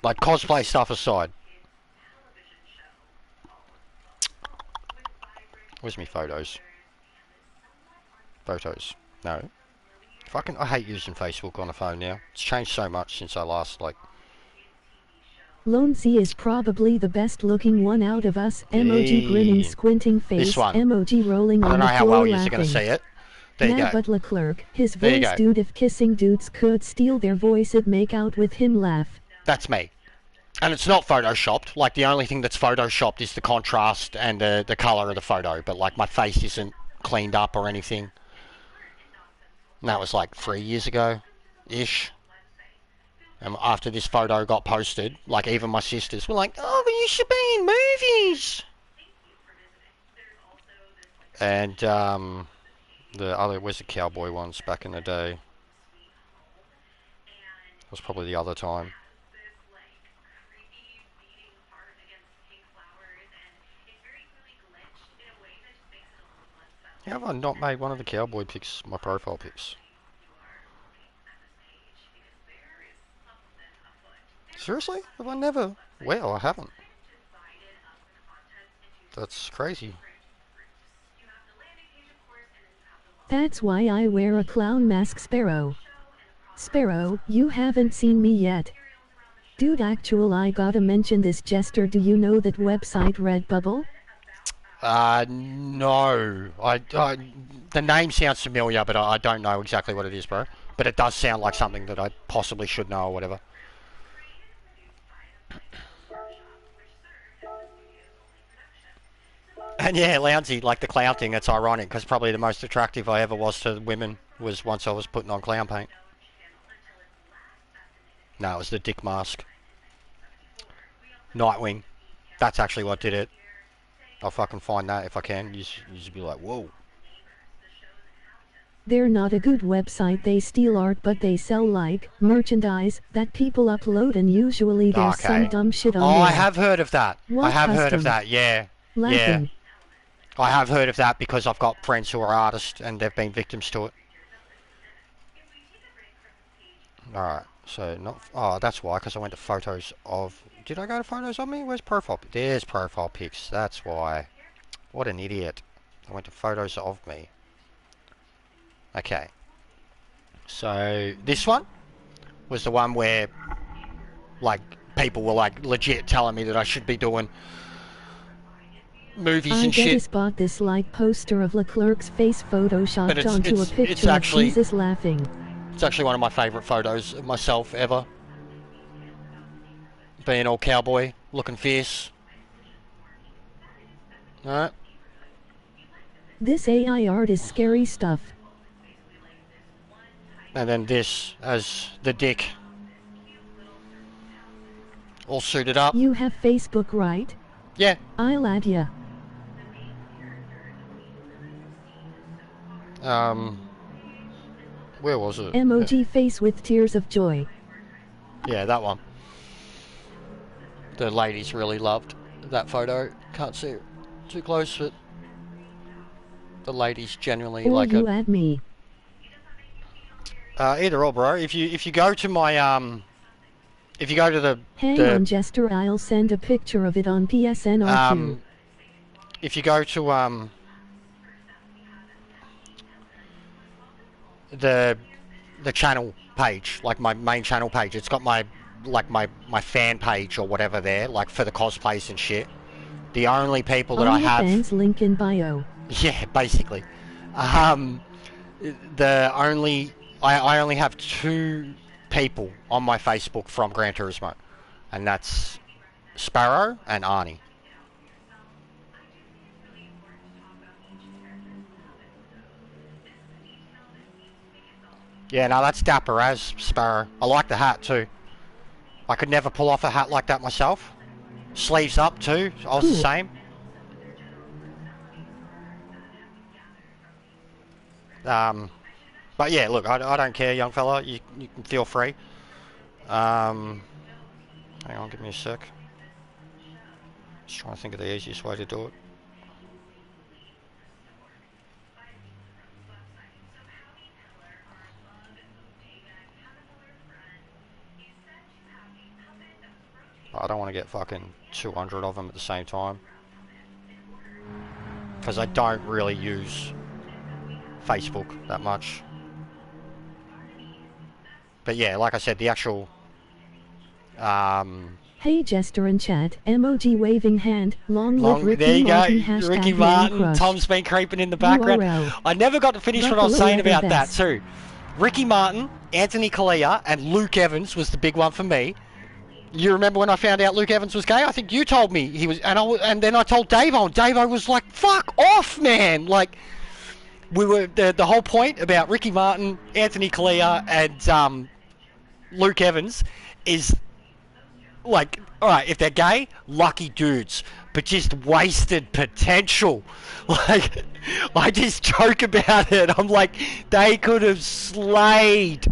Speaker 2: Like, cosplay stuff aside. Where's my photos? Photos. No. Fucking, I hate using Facebook on a phone now. It's changed so much since I last, like...
Speaker 1: Lone C is probably the best looking one out of us. Emoji grinning squinting face.
Speaker 2: This one.
Speaker 1: Emoji rolling on the floor laughing.
Speaker 2: I don't know how well you're going to see it. There you go.
Speaker 1: But Leclerc, his voice dude, if kissing dudes could steal their voice, it'd make out with him laugh.
Speaker 2: That's me. And it's not photoshopped. Like, the only thing that's photoshopped is the contrast and the colour of the photo. But, like, my face isn't cleaned up or anything. And that was, like, 3 years ago-ish. And after this photo got posted, like, even my sisters were like, oh, but you should be in movies! And, the other, where's the cowboy ones back in the day? It was probably the other time. How have I not made one of the cowboy pics my profile pics? Seriously? Have I never? Well, I haven't. That's crazy.
Speaker 1: That's why I wear a clown mask, Sparrow. Sparrow, you haven't seen me yet. Dude, I gotta mention this, Jester. Do you know that website Redbubble?
Speaker 2: No. The name sounds familiar, but I don't know exactly what it is, bro. But it does sound like something that I possibly should know or whatever. And yeah, Lounsey, like the clown thing, it's ironic, because probably the most attractive I ever was to women was once I was putting on clown paint. No, it was the dick mask. Nightwing. That's actually what did it. I'll fucking find that if I can. You just be like, whoa.
Speaker 1: They're not a good website. They steal art, but they sell like merchandise that people upload, and usually there's some dumb shit on there.
Speaker 2: I have heard of that.
Speaker 1: What
Speaker 2: I have heard of
Speaker 1: custom?
Speaker 2: that, yeah.
Speaker 1: Laughing.
Speaker 2: Yeah. I have heard of that because I've got friends who are artists and they've been victims to it. Alright, so not... Oh, that's why, because I went to photos of... Did I go to photos of me? Where's profile? There's profile pics, that's why. What an idiot. I went to photos of me. Okay. So, this one was the one where, like, people were, like, legit telling me that I should be doing movies and shit.
Speaker 1: I just bought this like poster of Leclerc's face photoshopped onto a picture of Jesus laughing.
Speaker 2: It's actually one of my favourite photos of myself ever. Being all cowboy, looking fierce. Alright.
Speaker 1: This AI art is scary stuff.
Speaker 2: And then this as the dick. All suited up.
Speaker 1: You have Facebook, right?
Speaker 2: Yeah.
Speaker 1: I'll add ya.
Speaker 2: Where was it?
Speaker 1: Emoji face with tears of joy.
Speaker 2: Yeah, that one. The ladies really loved that photo. Can't see it too close, but the ladies genuinely
Speaker 1: or
Speaker 2: like
Speaker 1: you
Speaker 2: it.
Speaker 1: add me.
Speaker 2: Either or, bro. If you go to my if you go to the
Speaker 1: Hang on, Jester. I'll send a picture of it on PSN or Q.
Speaker 2: If you go to the channel page, like my main channel page, it's got my fan page or whatever there, like for the cosplays and shit. The only people that I have
Speaker 1: fans link in bio.
Speaker 2: Yeah, basically. I only have 2 people on my Facebook from Gran Turismo, and that's Sparrow and Arnie. Yeah, no, that's dapper as Sparrow. I like the hat too. I could never pull off a hat like that myself. Sleeves up too, I was the same. But yeah, look, I don't care, young fella. You can feel free. Hang on, give me a sec. Just trying to think of the easiest way to do it. I don't want to get fucking 200 of them at the same time, because I don't really use Facebook that much. But yeah, like I said, the actual
Speaker 1: Hey Jester and chat, emoji waving hand, long live Ricky
Speaker 2: there you
Speaker 1: Martin,
Speaker 2: go, Ricky Martin. Tom's been creeping in the background.
Speaker 1: URL.
Speaker 2: I never got to finish what I was saying about that too. Ricky Martin, Anthony Colea, and Luke Evans was the big one for me. You remember when I found out Luke Evans was gay? I think you told me he was, and then I told Davo, and Davo was like, "Fuck off, man!" Like, we were the whole point about Ricky Martin, Anthony Colea, and Luke Evans is like, all right, if they're gay, lucky dudes, but just wasted potential. Like, I just joke about it. I'm like, they could have slayed.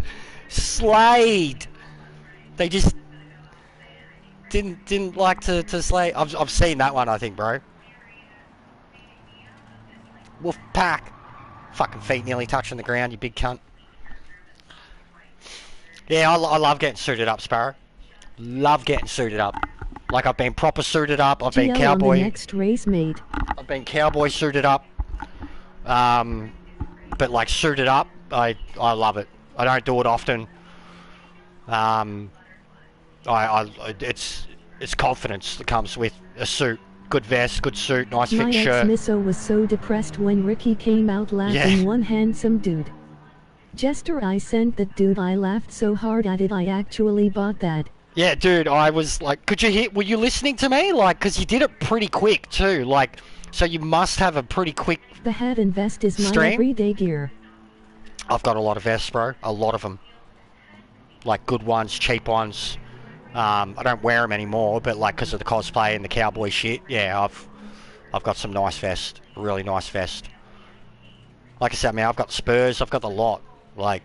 Speaker 2: They just didn't like to slay. I've seen that one, I think, bro. Wolf pack. Fucking feet nearly touching the ground, you big cunt. Yeah, I love getting suited up, Sparrow. Love getting suited up. Like, I've been proper suited up. I've been cowboy.
Speaker 1: On the next race mate.
Speaker 2: I've been cowboy suited up. But like suited up, I love it. I don't do it often. It's confidence that comes with a suit. Good vest, good suit, nice fit shirt.
Speaker 1: My ex-misso was so depressed when Ricky came out laughing. One handsome dude. Jester, I sent that dude. I laughed so hard at it I actually bought that.
Speaker 2: Yeah, dude, I was like, could you hear, were you listening to me? Like, because you did it pretty quick too. Like, so you must have a pretty quick
Speaker 1: The hat and vest is my everyday gear.
Speaker 2: I've got a lot of vests, bro. A lot of them. Like good ones, cheap ones. I don't wear them anymore, but like because of the cosplay and the cowboy shit, yeah, I've got some nice vest, really nice vest. Like I said, man, I've got Spurs, I've got the lot. Like,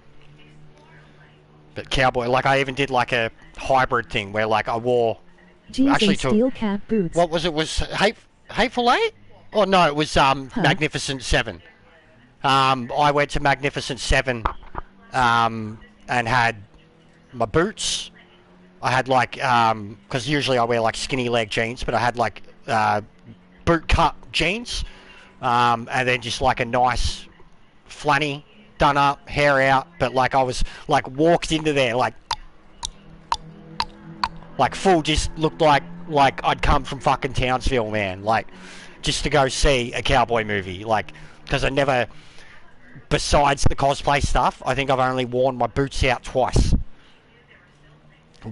Speaker 2: but cowboy, like I even did like a hybrid thing where like I wore actually to
Speaker 1: steel cap boots.
Speaker 2: what was it? Was Hateful Eight? Oh no, it was Magnificent Seven. I went to Magnificent Seven, and had my boots. I had like because usually I wear like skinny leg jeans, but I had like boot cut jeans, and then just like a nice flanny done up, hair out, but like I was like walked into there like full, just looked like I'd come from fucking Townsville, man, like just to go see a cowboy movie, like because I never, besides the cosplay stuff, I think I've only worn my boots out twice.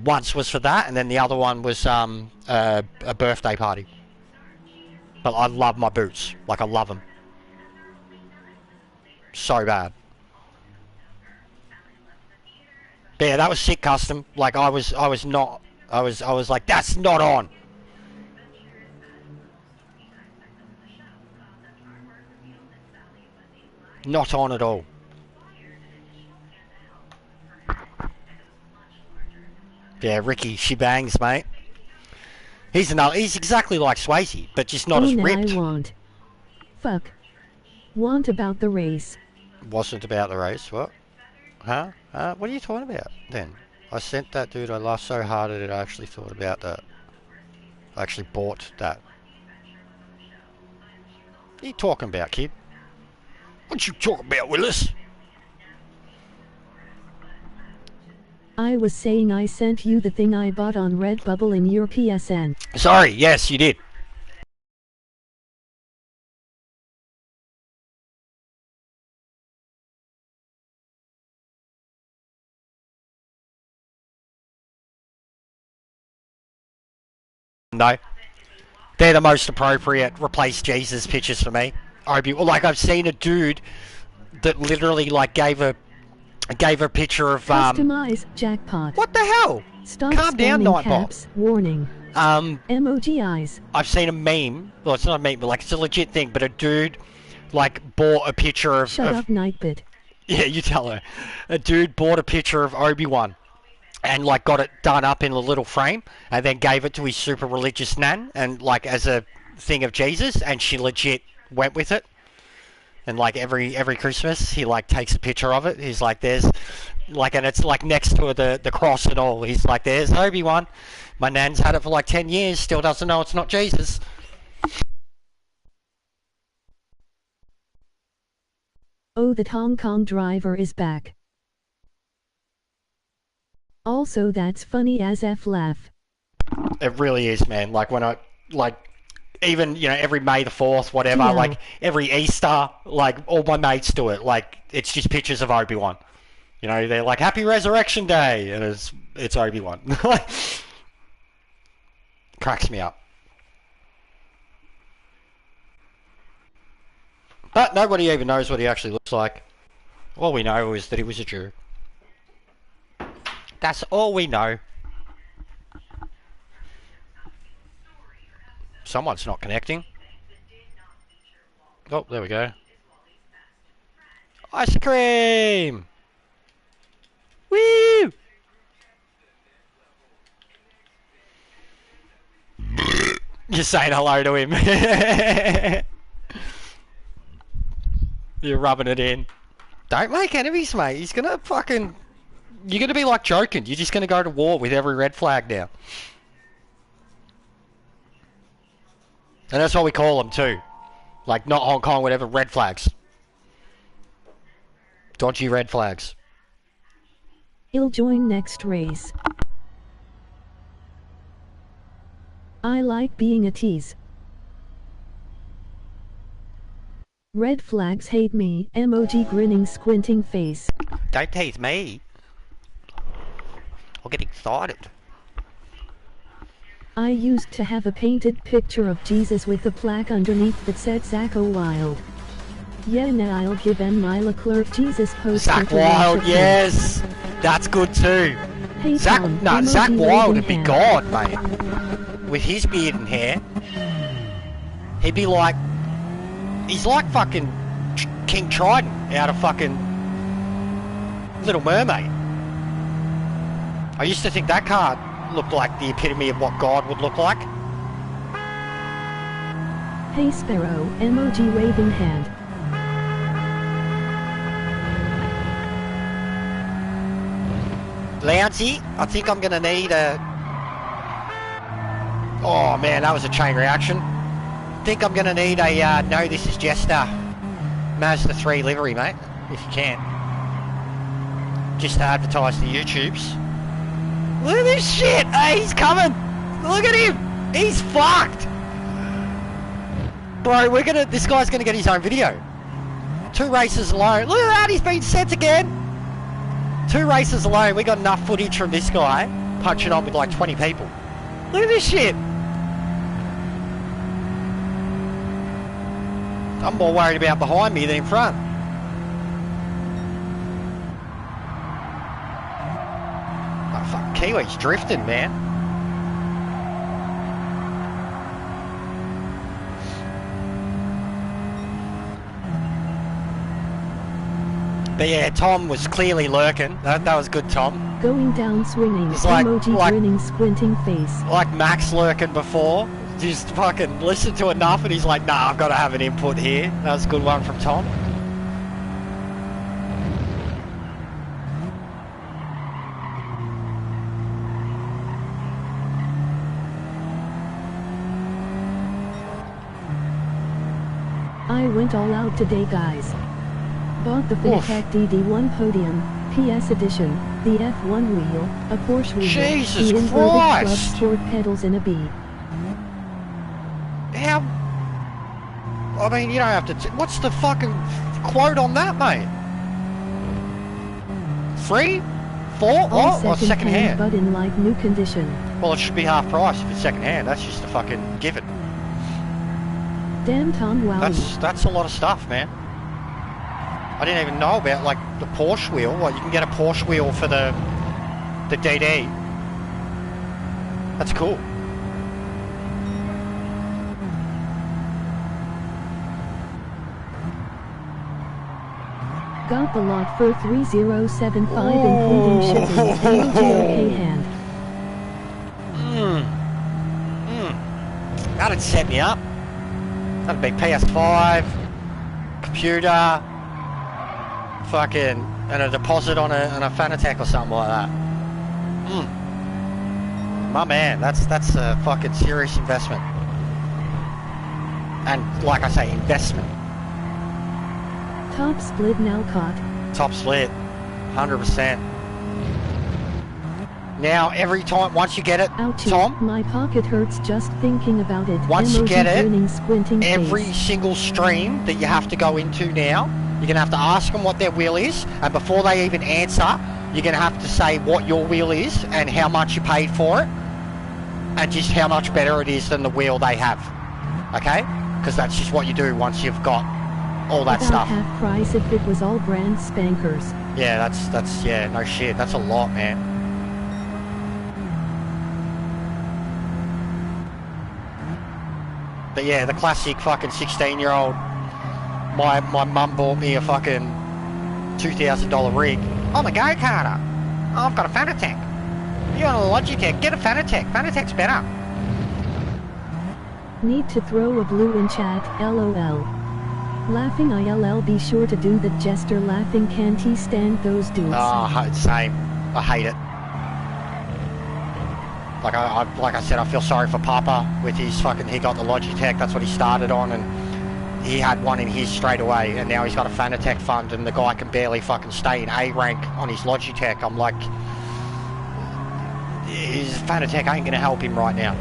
Speaker 2: Once was for that, and then the other one was a birthday party. But I love my boots, like I love them so bad. But yeah, that was sick custom. Like I was like, that's not on. Not on at all. Yeah, Ricky, she bangs, mate. He's exactly like Swayze, but just not as ripped.
Speaker 1: Want about the race.
Speaker 2: Wasn't about the race, what? Huh? What are you talking about then? I sent that dude, I laughed so hard at it, I actually thought about that. I actually bought that. What are you talking about, kid? What you talking about, Willis?
Speaker 1: I was saying I sent you the thing I bought on Redbubble in your PSN.
Speaker 2: Sorry, yes, you did. No. They're the most appropriate replace Jesus pictures for me. Like I've seen a dude that literally like gave a picture of
Speaker 1: Customize jackpot.
Speaker 2: What the hell?
Speaker 1: Stop
Speaker 2: Calm down, Nightbot.
Speaker 1: Warning. Emoji eyes.
Speaker 2: I've seen a meme. Well, it's not a meme, but like it's a legit thing. But a dude like bought a picture of.
Speaker 1: Shut up, Nightbit.
Speaker 2: Yeah, you tell her. A dude bought a picture of Obi-Wan, and like got it done up in a little frame, and then gave it to his super religious nan, and like as a thing of Jesus, and she legit went with it. And like every Christmas, he like takes a picture of it. He's like, there's like, and it's like next to the cross and all. He's like, there's Obi-Wan. My nan's had it for like 10 years, still doesn't know it's not Jesus.
Speaker 1: Oh, the Hong Kong driver is back. Also, that's funny as F laugh.
Speaker 2: It really is, man. Like when I like. Even, you know, every May the 4th, whatever,
Speaker 1: yeah.
Speaker 2: Like, every Easter, like, all my mates do it. Like, it's just pictures of Obi-Wan. You know, they're like, Happy Resurrection Day, and it's Obi-Wan. Cracks me up. But nobody even knows what he actually looks like. All we know is that he was a Jew. That's all we know. Someone's not connecting. Oh, there we go. Ice cream! Woo! You're saying hello to him. You're rubbing it in. Don't make enemies, mate. He's gonna fucking... You're gonna be like joking. You're just gonna go to war with every red flag now. And that's what we call them too. Like, not Hong Kong, whatever, red flags. Dodgy red flags.
Speaker 1: He'll join next race. I like being a tease. Red flags hate me, emoji grinning squinting face.
Speaker 2: Don't tease me. I'll get excited.
Speaker 1: I used to have a painted picture of Jesus with a plaque underneath that said Zach Wild. Yeah, now I'll give my Leclerc Jesus poster.
Speaker 2: Zach Wild, yes! That's good too.
Speaker 1: Hey,
Speaker 2: Zach Wild would be
Speaker 1: hand.
Speaker 2: God, mate. With his beard and hair. He'd be like... He's like fucking King Trident out of fucking Little Mermaid. I used to think that card looked like the epitome of what God would look like.
Speaker 1: Hey Sparrow, emoji waving hand.
Speaker 2: Louncy, I think I'm going to need a... Oh man, that was a chain reaction. I think I'm going to need a No This Is Jester Mazda 3 livery, mate, if you can. Just to advertise the YouTubes. Look at this shit! Hey, he's coming! Look at him! He's fucked! Bro, this guy's gonna get his own video. 2 races alone. Look at that, he's been sent again! 2 races alone, we got enough footage from this guy punching on with like 20 people. Look at this shit! I'm more worried about behind me than in front. Oh fuck, Kiwi's drifting, man. But yeah, Tom was clearly lurking. That was good, Tom.
Speaker 1: Going down swinging,
Speaker 2: It's like-
Speaker 1: emoji
Speaker 2: like-
Speaker 1: grinning squinting face.
Speaker 2: Like Max lurking before. Just fucking listened to enough and he's like, nah, I've got to have an input here. That was a good one from Tom.
Speaker 1: I went all out today, guys. Bought the Fanatec DD1 podium, PS edition, the F1 wheel, a Porsche wheel,
Speaker 2: Jesus
Speaker 1: the inverted club
Speaker 2: Christ!
Speaker 1: sport pedals in a B.
Speaker 2: How? I mean, you don't have to... What's the fucking quote on that, mate? 3? 4?
Speaker 1: All
Speaker 2: Or second hand?
Speaker 1: but in like new condition.
Speaker 2: Well, it should be half price if it's second hand. That's just a fucking given.
Speaker 1: Damn Tom Wowie.
Speaker 2: That's a lot of stuff, man. I didn't even know about like the Porsche wheel. Well, you can get a Porsche wheel for the DD. That's cool.
Speaker 1: Got the lot for 3075 including shipping, okay hand.
Speaker 2: That'd set me up. That'd be PS5, computer, fucking, and a deposit on a Fanatec or something like that. My man, that's a fucking serious investment. And like I say, investment.
Speaker 1: Top split now caught.
Speaker 2: Top split, 100%. Now, every time, once you get it,
Speaker 1: Ouchie,
Speaker 2: Tom,
Speaker 1: my pocket hurts just thinking about it.
Speaker 2: Once you
Speaker 1: Emoji
Speaker 2: get it,
Speaker 1: grinning, squinting
Speaker 2: every
Speaker 1: face.
Speaker 2: single stream that you have to go into now, you're going to have to ask them what their wheel is, and before they even answer, you're going to have to say what your wheel is and how much you paid for it, and just how much better it is than the wheel they have. Okay? Because that's just what you do once you've got all that
Speaker 1: About
Speaker 2: stuff.
Speaker 1: half price if it was all brand spankers.
Speaker 2: Yeah, that's yeah, no shit. That's a lot, man. But yeah, the classic fucking 16-year-old, my mum bought me a fucking $2,000 rig. I'm a go-karter. Oh, I've got a Fanatec. You want a Logitech? Get a Fanatec. Fanatec's better.
Speaker 1: Need to throw a blue in chat, lol. Laughing ILL, be sure to do the Jester laughing, can't he stand those dudes?
Speaker 2: Same. I hate it. Like I said, I feel sorry for Papa with his fucking, he got the Logitech, that's what he started on, and he had one in his straight away, and now he's got a Fanatec fund, and the guy can barely fucking stay in A rank on his Logitech. I'm like, his Fanatec ain't gonna help him right now.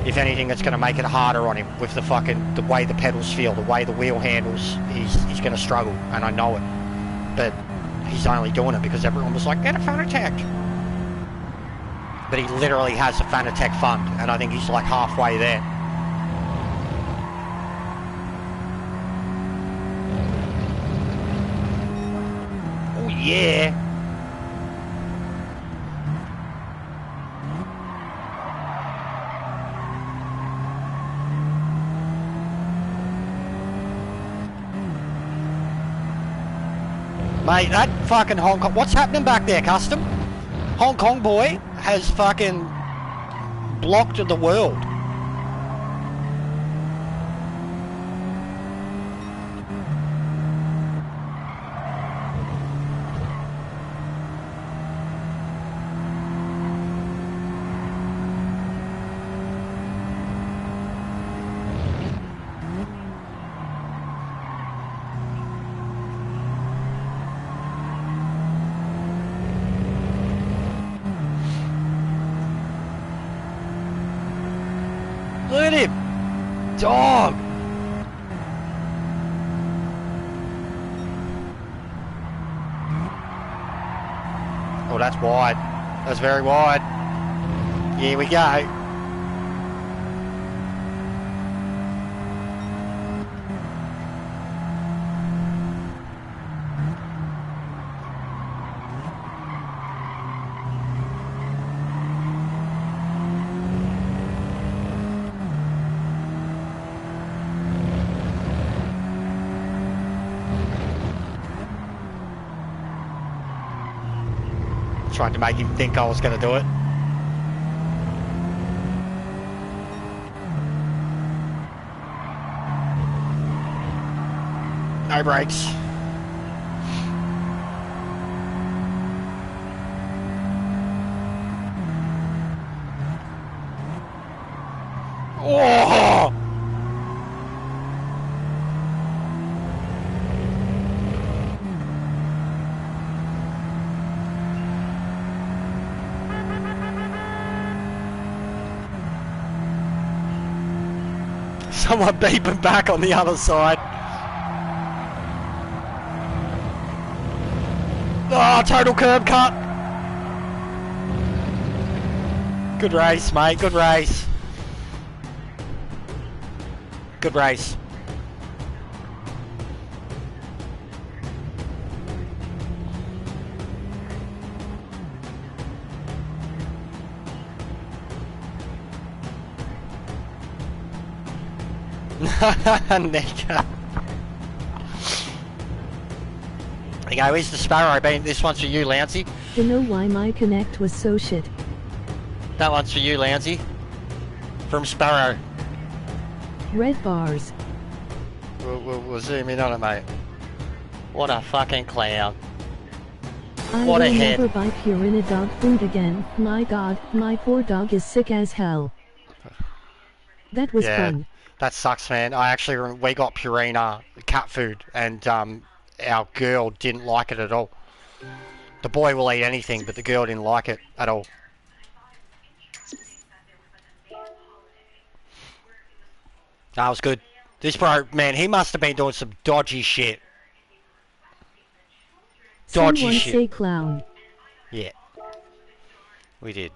Speaker 2: If anything, it's gonna make it harder on him with the fucking, the way the pedals feel, the way the wheel handles, he's gonna struggle, and I know it. But he's only doing it because everyone was like, get a Fanatec. But he literally has a Fanatec fund, and I think he's like halfway there. Oh yeah! Mate, that fucking Hong Kong... What's happening back there, Custom? Hong Kong boy has fucking blocked the world. Look at him! Dog! Oh, that's wide. That's very wide. Here we go. Trying to make him think I was going to do it. No brakes. Oh! Someone beeping back on the other side. Oh, total curb cut. Good race, mate. Good race. Good race. Nika. There you go, here's the Sparrow beam. This one's for you, Lancey.
Speaker 1: To know why my connect was so shit.
Speaker 2: That one's for you, Lancey. From Sparrow.
Speaker 1: Red bars.
Speaker 2: We'll zoom in on it, mate. What a fucking clown.
Speaker 1: I
Speaker 2: What a
Speaker 1: will
Speaker 2: head.
Speaker 1: never buy Purina dog food again. My god, my poor dog is sick as hell. That was fun.
Speaker 2: That sucks, man. We got Purina cat food, and our girl didn't like it at all. The boy will eat anything, but the girl didn't like it at all. That was good. This bro, man, he must have been doing some dodgy shit. Dodgy
Speaker 1: Someone
Speaker 2: shit.
Speaker 1: say clown.
Speaker 2: Yeah. We did.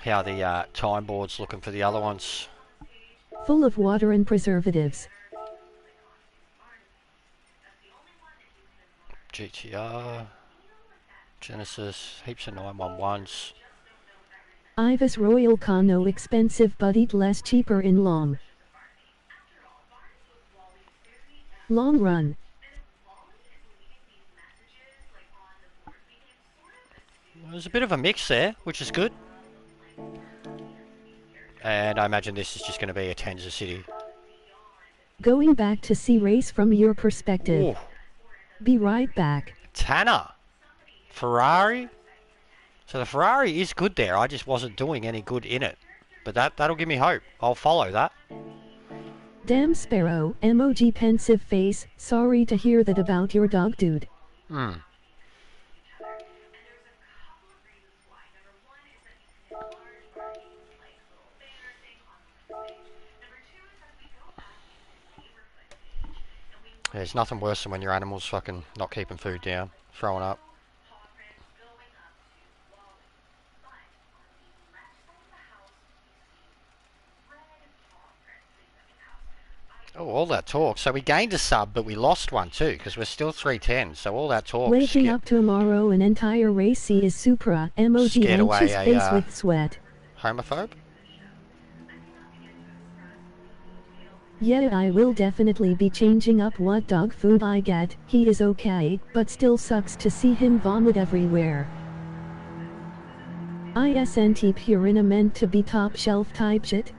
Speaker 2: How the time board's looking for the other ones.
Speaker 1: Full of water and preservatives.
Speaker 2: GTR. Genesis. Heaps of 911s.
Speaker 1: Ibis Royal Kano expensive but eat less cheaper in long run.
Speaker 2: There's a bit of a mix there, which is good. And I imagine this is just going to be a Kansas City.
Speaker 1: Going back to see race from your perspective.
Speaker 2: Ooh.
Speaker 1: Be right back.
Speaker 2: Tanner. Ferrari. So the Ferrari is good there. I just wasn't doing any good in it. But that'll give me hope. I'll follow that.
Speaker 1: Damn Sparrow, emoji pensive face, sorry to hear that about your dog dude.
Speaker 2: There's nothing worse than when your animal's fucking not keeping food down, throwing up. Oh, all that talk. So we gained a sub, but we lost one too, because we're still 310. So all that talk.
Speaker 1: Waking up tomorrow an entire race C is Supra. Emoji
Speaker 2: Scared away
Speaker 1: anxious
Speaker 2: a,
Speaker 1: face with sweat.
Speaker 2: Homophobe?
Speaker 1: Yeah, I will definitely be changing up what dog food I get. He is okay, but still sucks to see him vomit everywhere. Isn't Purina meant to be top shelf type shit?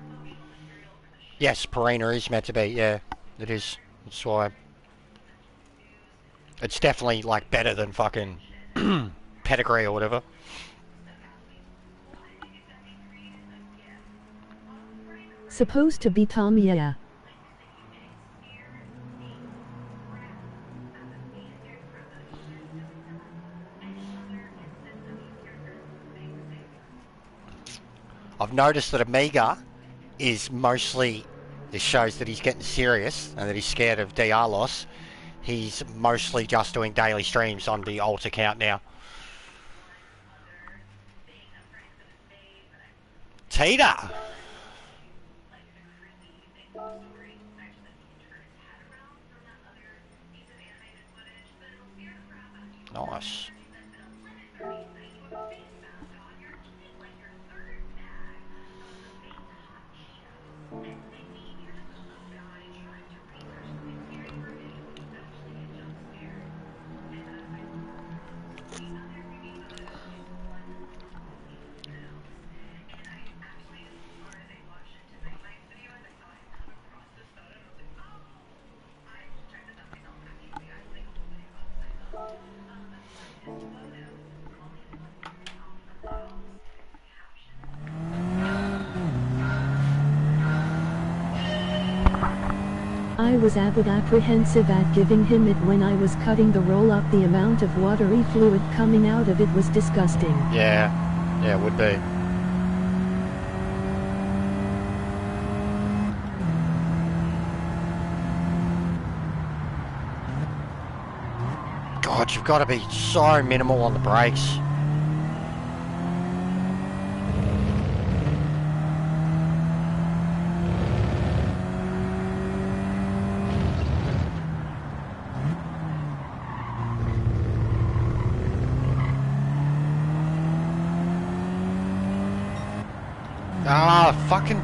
Speaker 2: Yes, Purina is meant to be, yeah. It is. That's why. It's definitely, like, better than fucking pedigree or whatever.
Speaker 1: Supposed to be Tom, yeah.
Speaker 2: I've noticed that Amiga is mostly, this shows that he's getting serious and that he's scared of DR loss. He's mostly just doing daily streams on the alt account now. Tita! Nice.
Speaker 1: I was a bit apprehensive at giving him it when I was cutting the roll up. The amount of watery fluid coming out of it was disgusting.
Speaker 2: Yeah, it would be. God, you've got to be so minimal on the brakes. Ah, fucking...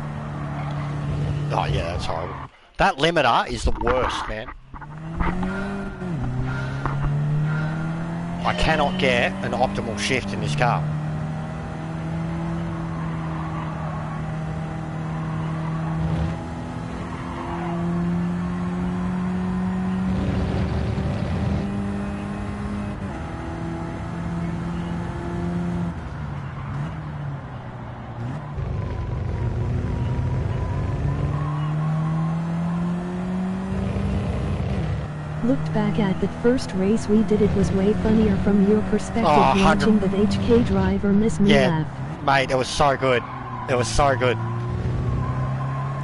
Speaker 2: Oh, yeah, that's horrible. That limiter is the worst, man. I cannot get an optimal shift in this car.
Speaker 1: Looked back at that first race we did, it was way funnier from your perspective, watching that HK driver miss me laugh.
Speaker 2: Mate, it was so good. It was so good.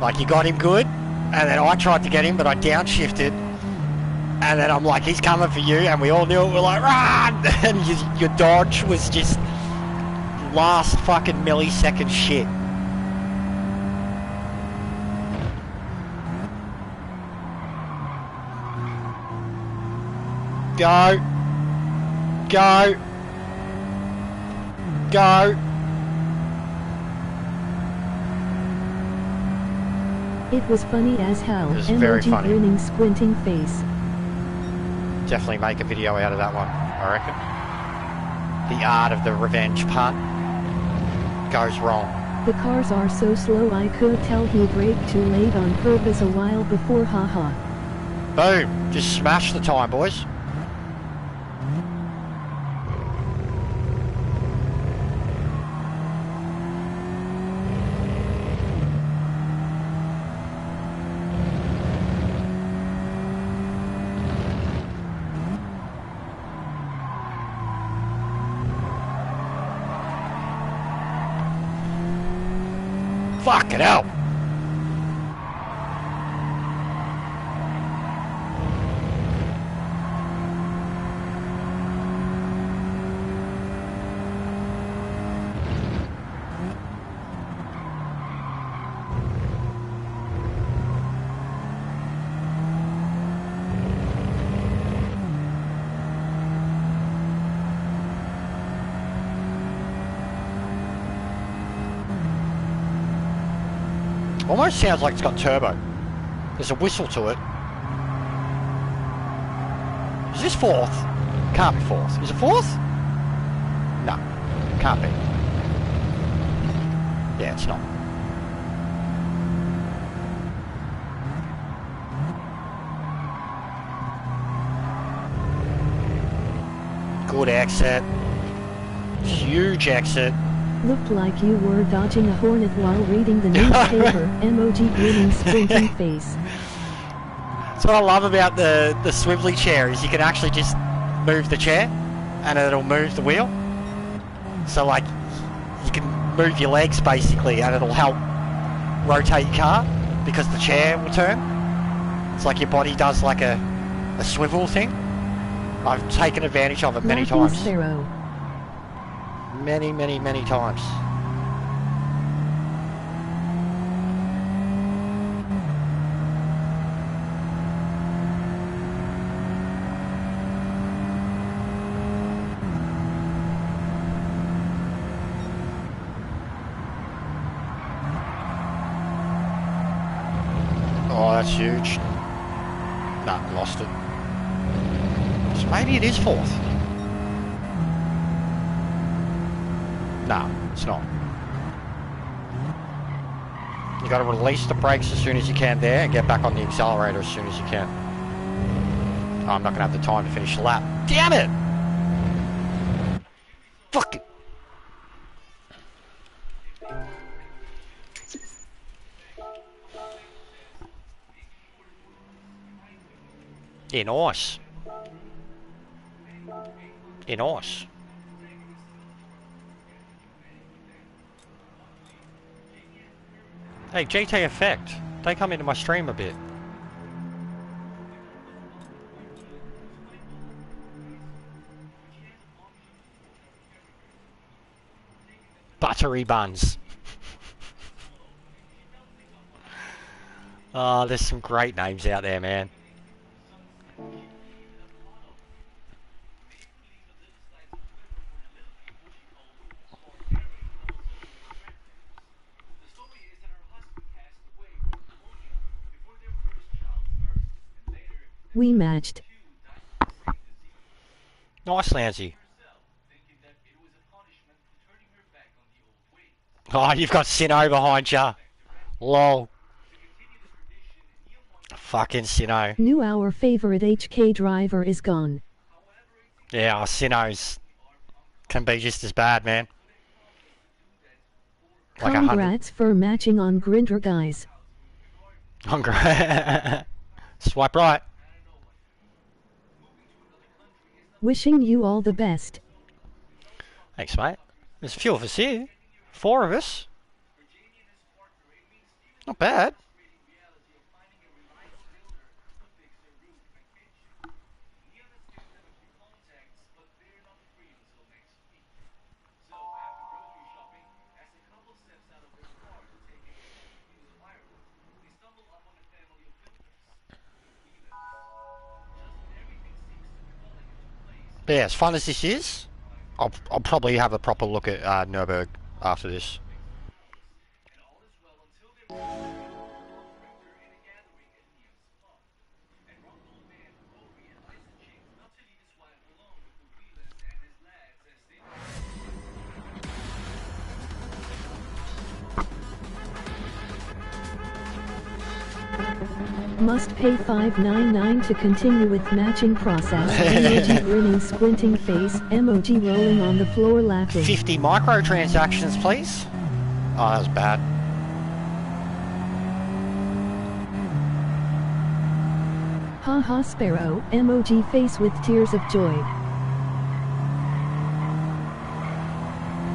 Speaker 2: Like, you got him good, and then I tried to get him, but I downshifted, and then I'm like, he's coming for you, and we all knew it. We're like, run! And your dodge was just last fucking millisecond shit. Go. Go. Go.
Speaker 1: It was funny as hell.
Speaker 2: It was very funny.
Speaker 1: Grinning, squinting face.
Speaker 2: Definitely make a video out of that one, I reckon. The art of the revenge punt goes wrong.
Speaker 1: The cars are so slow I could tell he braked too late on purpose a while before, haha.
Speaker 2: Boom. Just smash the time, boys. Fucking hell. Almost sounds like it's got turbo. There's a whistle to it. Is this fourth? Can't be fourth. Is it fourth? No. Can't be. Yeah, it's not. Good exit. Huge exit.
Speaker 1: Looked like you were dodging a hornet while reading the newspaper. Emoji grinning sprinting face.
Speaker 2: That's what I love about the swivelly chair, is you can actually just move the chair and it'll move the wheel. So like, you can move your legs basically and it'll help rotate your car because the chair will turn. It's like your body does like a swivel thing. I've taken advantage of it many times.
Speaker 1: Sparrow.
Speaker 2: Many, many, many times. Oh, that's huge. Nah, lost it. So maybe it is fourth. No, it's not. You got to release the brakes as soon as you can there and get back on the accelerator as soon as you can. Oh, I'm not going to have the time to finish the lap. Damn it! Fuck it! Yeah, nice. Yeah, nice. Hey, GT Effect, they come into my stream a bit. Buttery buns. Oh, there's some great names out there, man.
Speaker 1: We matched.
Speaker 2: Nice, Lansy. Oh, you've got Sino behind ya. Lol. Fucking Sino.
Speaker 1: Knew our favorite HK driver is gone.
Speaker 2: Yeah, our Sinos can be just as bad, man. Like
Speaker 1: Congrats for matching on Grindr, guys.
Speaker 2: Swipe right.
Speaker 1: Wishing you all the best.
Speaker 2: Thanks, mate. There's a few of us here. 4 of us. Not bad. But yeah, as fun as this is, I'll probably have a proper look at Nürburg after this.
Speaker 1: Must pay $5.99 to continue with matching process. Emoji grinning squinting face. Emoji rolling on the floor laughing.
Speaker 2: 50 microtransactions, please. Oh, that was bad.
Speaker 1: Haha Sparrow. Emoji face with tears of joy.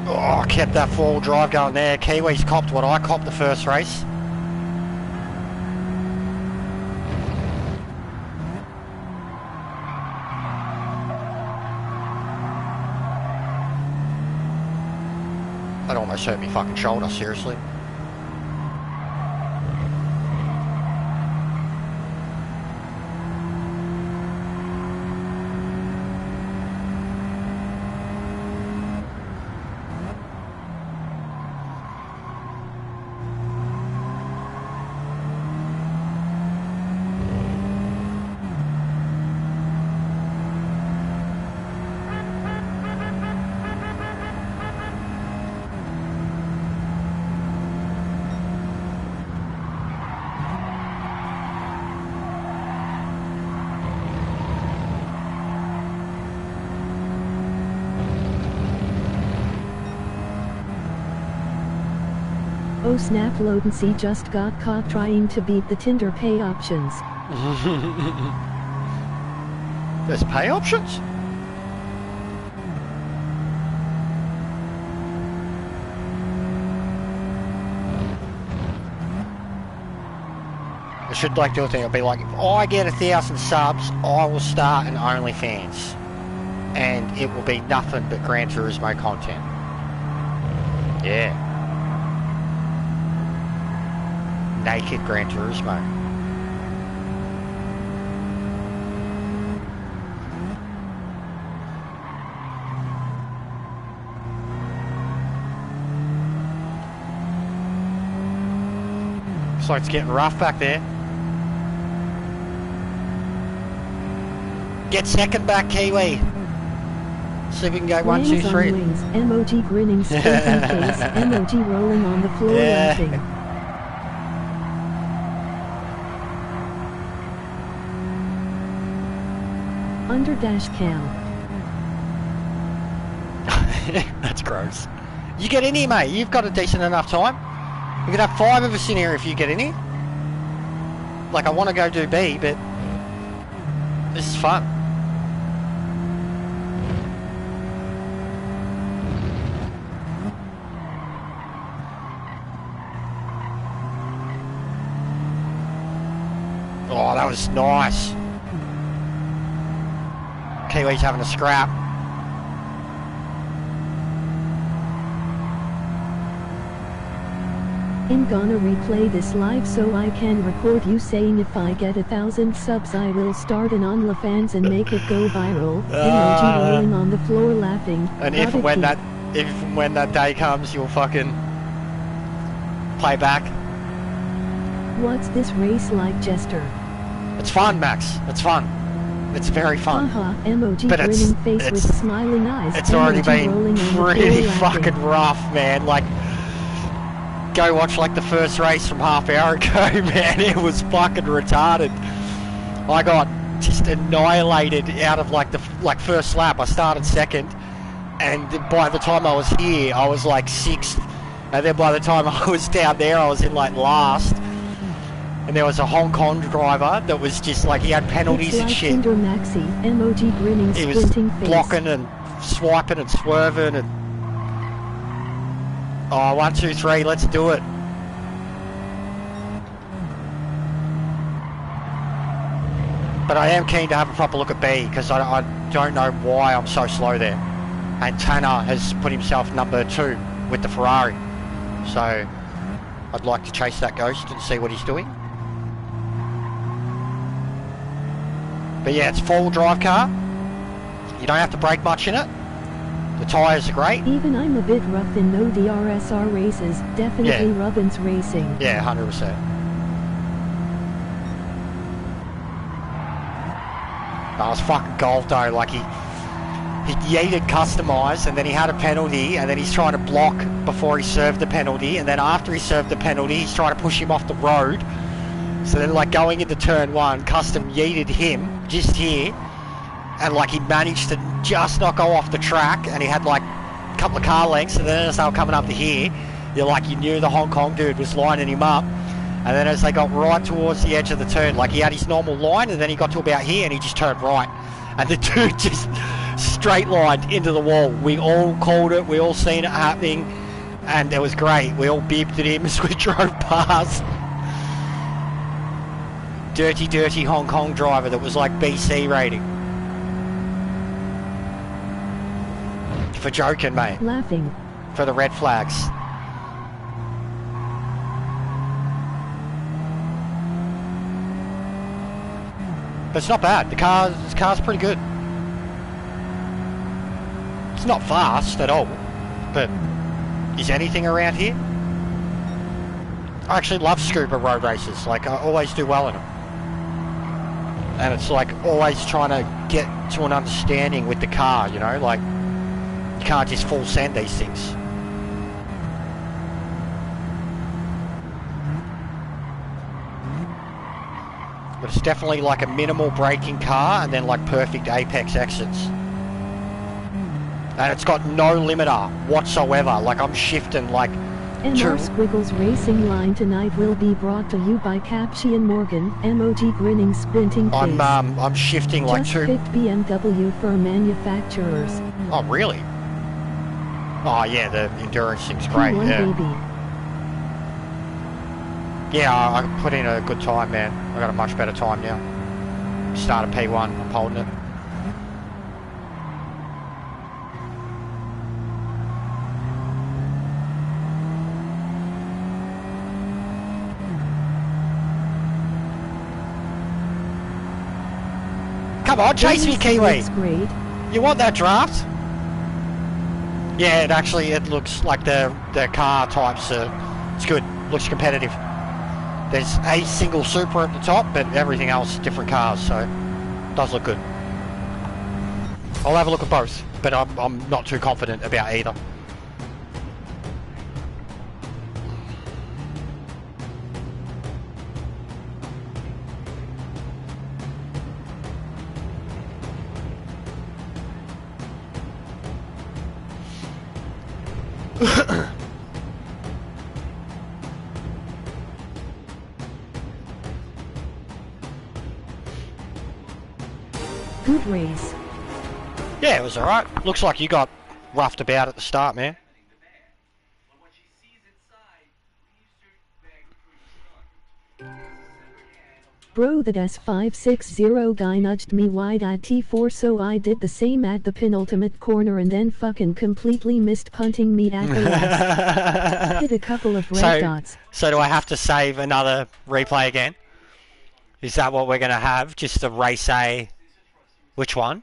Speaker 2: Oh, kept that 4-wheel drive going there. Kiwis copped what I copped the first race. That almost hurt me fucking shoulder, seriously.
Speaker 1: Oh snap, Lodency just got caught trying to beat the Tinder pay options.
Speaker 2: There's pay options? I should like do a thing. I'll be like, if I get 1,000 subs, I will start an OnlyFans, and it will be nothing but Gran Turismo content. Yeah. Naked Gran Turismo. Looks like it's getting rough back there. Get second back, Kiwi. See if we can go 1, 2, 3.
Speaker 1: Wings, emoji grinning, squinting face, emoji rolling on the floor laughing. Under dash cam.
Speaker 2: That's gross. You get in here, mate. You've got a decent enough time. We could have 5 of us in here if you get in here. Like, I want to go do B, but this is fun. Oh, that was nice. Kiwi's having a scrap.
Speaker 1: I'm gonna replay this live so I can record you saying if I get 1,000 subs I will start an OnlyFans and make it go viral. Emoji rolling on the floor laughing.
Speaker 2: And if and when that day comes, you'll fucking play back.
Speaker 1: What's this race like, Jester?
Speaker 2: It's fun, Max. It's fun. It's very fun.
Speaker 1: Haha, emoji
Speaker 2: But
Speaker 1: grinning face with smiling eyes.
Speaker 2: It's already been pretty fucking
Speaker 1: laughing.
Speaker 2: rough, man. Like, go watch like the first race from half hour ago, man. It was fucking retarded. I got just annihilated out of like the first lap. I started second, and by the time I was here, I was like 6th, and then by the time I was down there, I was in like last. And there was a Hong Kong driver that was just like, he had penalties
Speaker 1: it's
Speaker 2: and
Speaker 1: like
Speaker 2: shit.
Speaker 1: Maxi, emoji grinning,
Speaker 2: He was
Speaker 1: squinting face.
Speaker 2: blocking and swiping and swerving and... Oh, 1, 2, 3, let's do it. But I am keen to have a proper look at B, because I don't know why I'm so slow there. And Tanner has put himself number 2 with the Ferrari. So I'd like to chase that ghost and see what he's doing. But yeah, it's a 4-wheel drive car. You don't have to brake much in it. The tyres are great.
Speaker 1: Even I'm a bit rough in no DRSR races. Definitely Robbins Racing.
Speaker 2: Yeah, 100%. That was fucking gold though. Like he yeeted customised, and then he had a penalty, and then he's trying to block before he served the penalty, and then after he served the penalty, he's trying to push him off the road. So then, like, going into turn 1, custom yeeted him just here, and like he managed to just not go off the track, and he had like a couple of car lengths, and then as they were coming up to here, you knew the Hong Kong dude was lining him up. And then as they got right towards the edge of the turn, like he had his normal line, and then he got to about here and he just turned right, and the dude just straight lined into the wall. We all called it, we all seen it happening, and it was great. We all beeped at him as we drove past. Dirty Hong Kong driver that was like BC rating. For joking, mate.
Speaker 1: Laughing.
Speaker 2: For the red flags. But it's not bad. The car's pretty good. It's not fast at all, but is anything around here? I actually love scuba road races. Like, I always do well in them. And it's like always trying to get to an understanding with the car, you know, like you can't just full send these things. But it's definitely like a minimal braking car, and then like perfect apex exits. And it's got no limiter whatsoever. Like I'm shifting like
Speaker 1: MR Squiggles Racing Line tonight will be brought to you by Caption Morgan, emoji grinning sprinting face.
Speaker 2: I'm shifting like
Speaker 1: Just
Speaker 2: two.
Speaker 1: picked BMW for manufacturers.
Speaker 2: Oh really? Oh yeah, the endurance thing's great.
Speaker 1: P1
Speaker 2: Yeah.
Speaker 1: baby.
Speaker 2: Yeah, I put in a good time, man. I got a much better time now. Started P1, I'm holding it. Come on, chase me, Kiwi!
Speaker 1: Great.
Speaker 2: You want that draft? Yeah, it looks like the car types it's good, looks competitive. There's a single Supra at the top, but everything else different cars, so it does look good. I'll have a look at both, but I'm not too confident about either.
Speaker 1: Good race.
Speaker 2: Yeah, it was alright. Looks like you got roughed about at the start, man.
Speaker 1: Bro, that S560 guy nudged me wide at T4, so I did the same at the penultimate corner and then fucking completely missed punting me at the last. Hit a couple of red dots.
Speaker 2: So do I have to save another replay again? Is that what we're going to have? Just the race A? Which one?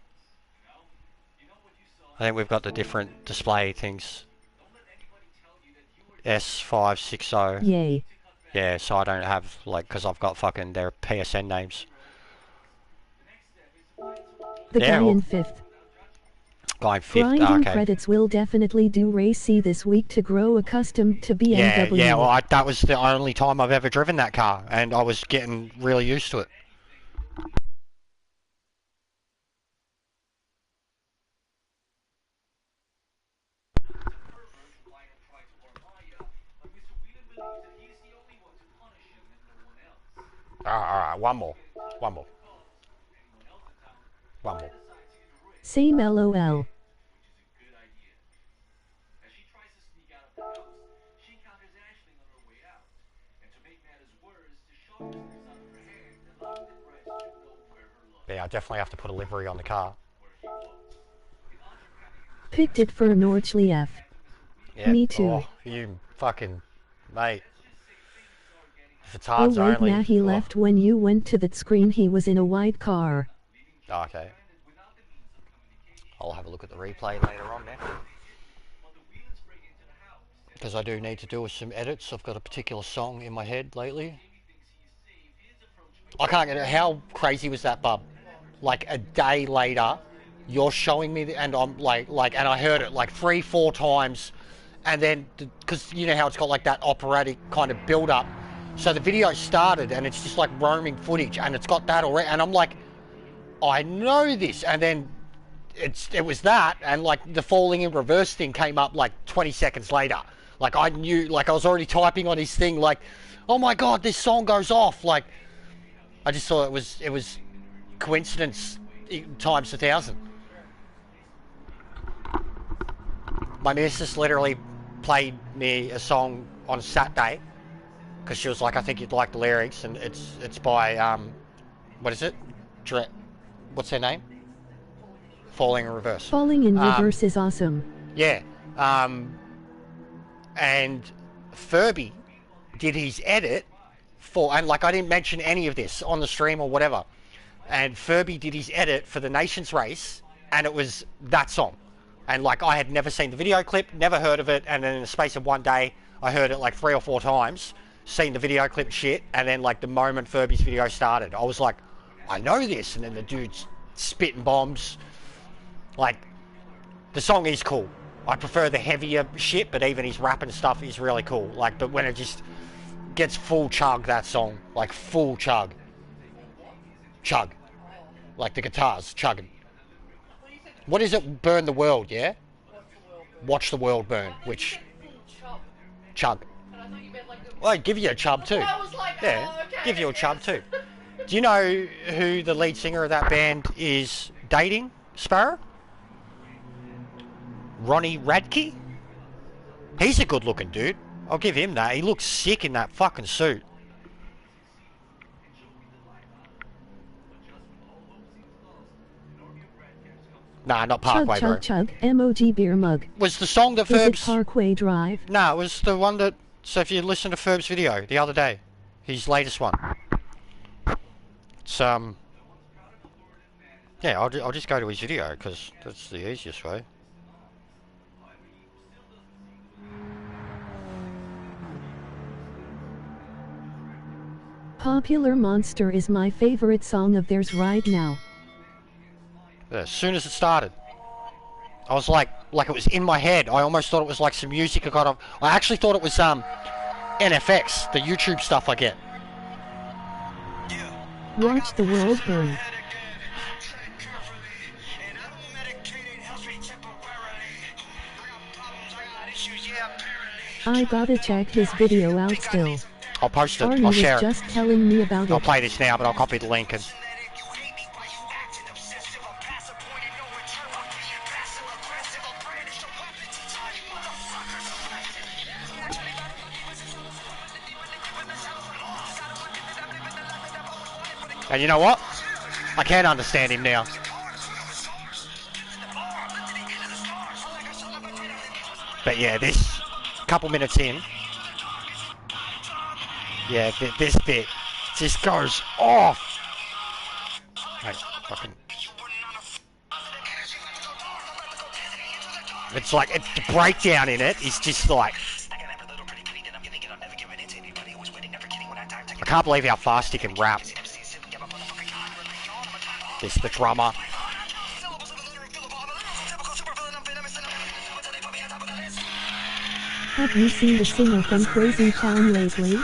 Speaker 2: I think we've got the different display things. S560.
Speaker 1: Yay.
Speaker 2: Yeah, so I don't have, like, because I've got fucking their PSN names.
Speaker 1: The guy in fifth.
Speaker 2: Guy in fifth,
Speaker 1: Grinding
Speaker 2: okay.
Speaker 1: credits will definitely do race C this week to grow accustomed to BMW.
Speaker 2: Yeah, well, that was the only time I've ever driven that car, and I was getting really used to it. Alright, one more. One more.
Speaker 1: Same LOL.
Speaker 2: Yeah, I definitely have to put a livery on the car.
Speaker 1: Picked it for Norchley F.
Speaker 2: Yeah.
Speaker 1: Me too.
Speaker 2: Oh, you fucking mate. If it's
Speaker 1: Oh
Speaker 2: hards
Speaker 1: wait,
Speaker 2: only.
Speaker 1: nah, he left when you went to that screen. He was in a white car.
Speaker 2: Oh, okay. I'll have a look at the replay later on now. Because I do need to do some edits. I've got a particular song in my head lately. I can't get it. How crazy was that, bub? Like a day later, you're showing me, and I'm like, and I heard it like 3-4 times, and then because you know how it's got like that operatic kind of build up, so the video started and it's just like roaming footage, and it's got that already, and I'm like, I know this, and then it was that, and like the falling in reverse thing came up like 20 seconds later. Like I knew, like I was already typing on his thing, like, oh my god, this song goes off. Like I just thought it was coincidence times 1,000. My missus literally played me a song on Saturday because she was like, I think you'd like the lyrics, and it's by what is it? What's her name? Falling in Reverse.
Speaker 1: Falling in Reverse is awesome.
Speaker 2: Yeah. And Furby did his edit for, and like I didn't mention any of this on the stream or whatever, and Furby did his edit for the Nations race, and it was that song. And like I had never seen the video clip, never heard of it, and then in the space of one day I heard it like 3 or 4 times, seen the video clip shit, and then like the moment Furby's video started, I was like, I know this. And then the dude's spitting bombs. Like, the song is cool. I prefer the heavier shit, but even his rapping stuff is really cool. Like, but when it just gets full chug, that song, like full chug. Chug. Like the guitars chugging. What is it? Burn the World, yeah? Watch the World Burn, which... chub.
Speaker 3: And I thought you meant like the...
Speaker 2: Well, I'd give you a chub too.
Speaker 3: I was like,
Speaker 2: Yeah,
Speaker 3: oh, okay.
Speaker 2: give you a chub too. Do you know who the lead singer of that band is dating, Sparrow? Ronnie Radke? He's a good looking dude. I'll give him that. He looks sick in that fucking suit. Nah, not Parkway, bro.
Speaker 1: Chug, chug, chug, emoji beer mug.
Speaker 2: Was the song that
Speaker 1: Is it
Speaker 2: Ferbs...
Speaker 1: Parkway Drive?
Speaker 2: Nah, it was the one that... So if you listen to Ferb's video the other day, his latest one. It's, yeah, I'll just go to his video, because that's the easiest way.
Speaker 1: Popular Monster is my favorite song of theirs right now.
Speaker 2: Yeah, as soon as it started, I was like it was in my head. I almost thought it was like some music I got off. I actually thought it was NFX, the YouTube stuff I get.
Speaker 1: Watch the world burn. I gotta check his video out still.
Speaker 2: I'll post it.
Speaker 1: Arnie
Speaker 2: I'll
Speaker 1: was
Speaker 2: share it.
Speaker 1: just telling me about
Speaker 2: I'll
Speaker 1: it.
Speaker 2: play this now, but I'll copy the link and... And you know what? I can understand him now. But yeah, this couple minutes in, yeah, this bit just goes off. Hey, fucking. It's like the breakdown in it is just like. I can't believe how fast he can rap. This the drummer.
Speaker 1: Have you seen the singer from Crazy Town lately?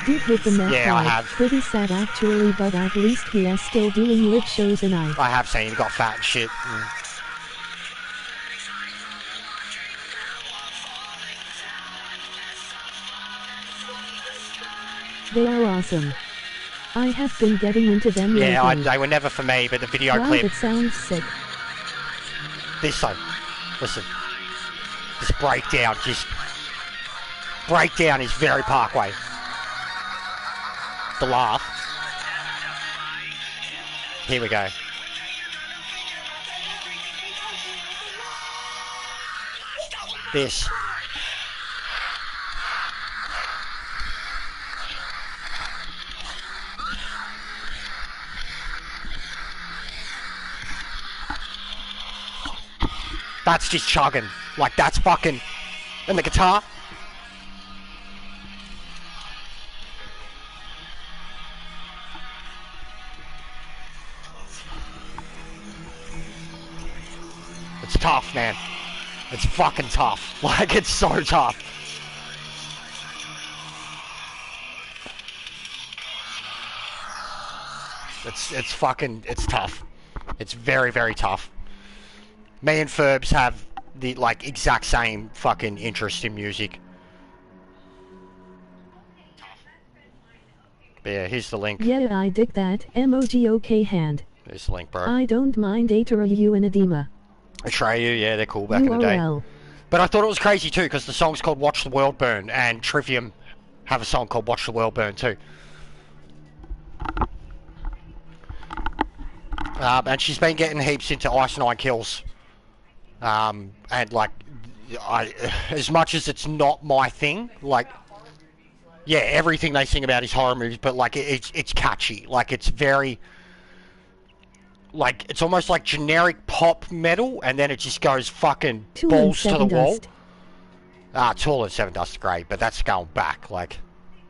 Speaker 1: Dude with the meth
Speaker 2: Yeah, I
Speaker 1: vibe.
Speaker 2: have.
Speaker 1: Pretty sad actually, but at least he is still doing live shows and
Speaker 2: I have seen he got fat and shit.
Speaker 1: They are awesome. I have been getting into them
Speaker 2: Yeah,
Speaker 1: lately.
Speaker 2: they were never for me, but the video
Speaker 1: Wow,
Speaker 2: clip.
Speaker 1: it sounds sick.
Speaker 2: This though, listen. This breakdown, just breakdown is very Parkway. The laugh. Here we go. This. That's just chugging. Like, that's fucking... And the guitar. It's tough, man. It's fucking tough. Like, it's so tough. It's fucking... It's tough. It's very, very tough. Me and Ferbs have the, like, exact same fucking interest in music. But yeah, here's the link.
Speaker 1: Yeah, I dig that. Emoji okay hand.
Speaker 2: There's the link, bro.
Speaker 1: I don't mind Atreyu and Edema.
Speaker 2: Atreyu, yeah, they're cool back in the day.
Speaker 1: URL.
Speaker 2: But I thought it was crazy too, because the song's called Watch the World Burn, and Trivium have a song called Watch the World Burn too. And she's been getting heaps into Ice Nine Kills. And like, as much as it's not my thing, like, yeah, everything they sing about is horror movies, but like, it's catchy. Like, it's very, like, it's almost like generic pop metal, and then it just goes fucking
Speaker 1: Tool
Speaker 2: balls
Speaker 1: and
Speaker 2: to the wall.
Speaker 1: Sevendust.
Speaker 2: Tool and Sevendust are great, but that's going back. Like,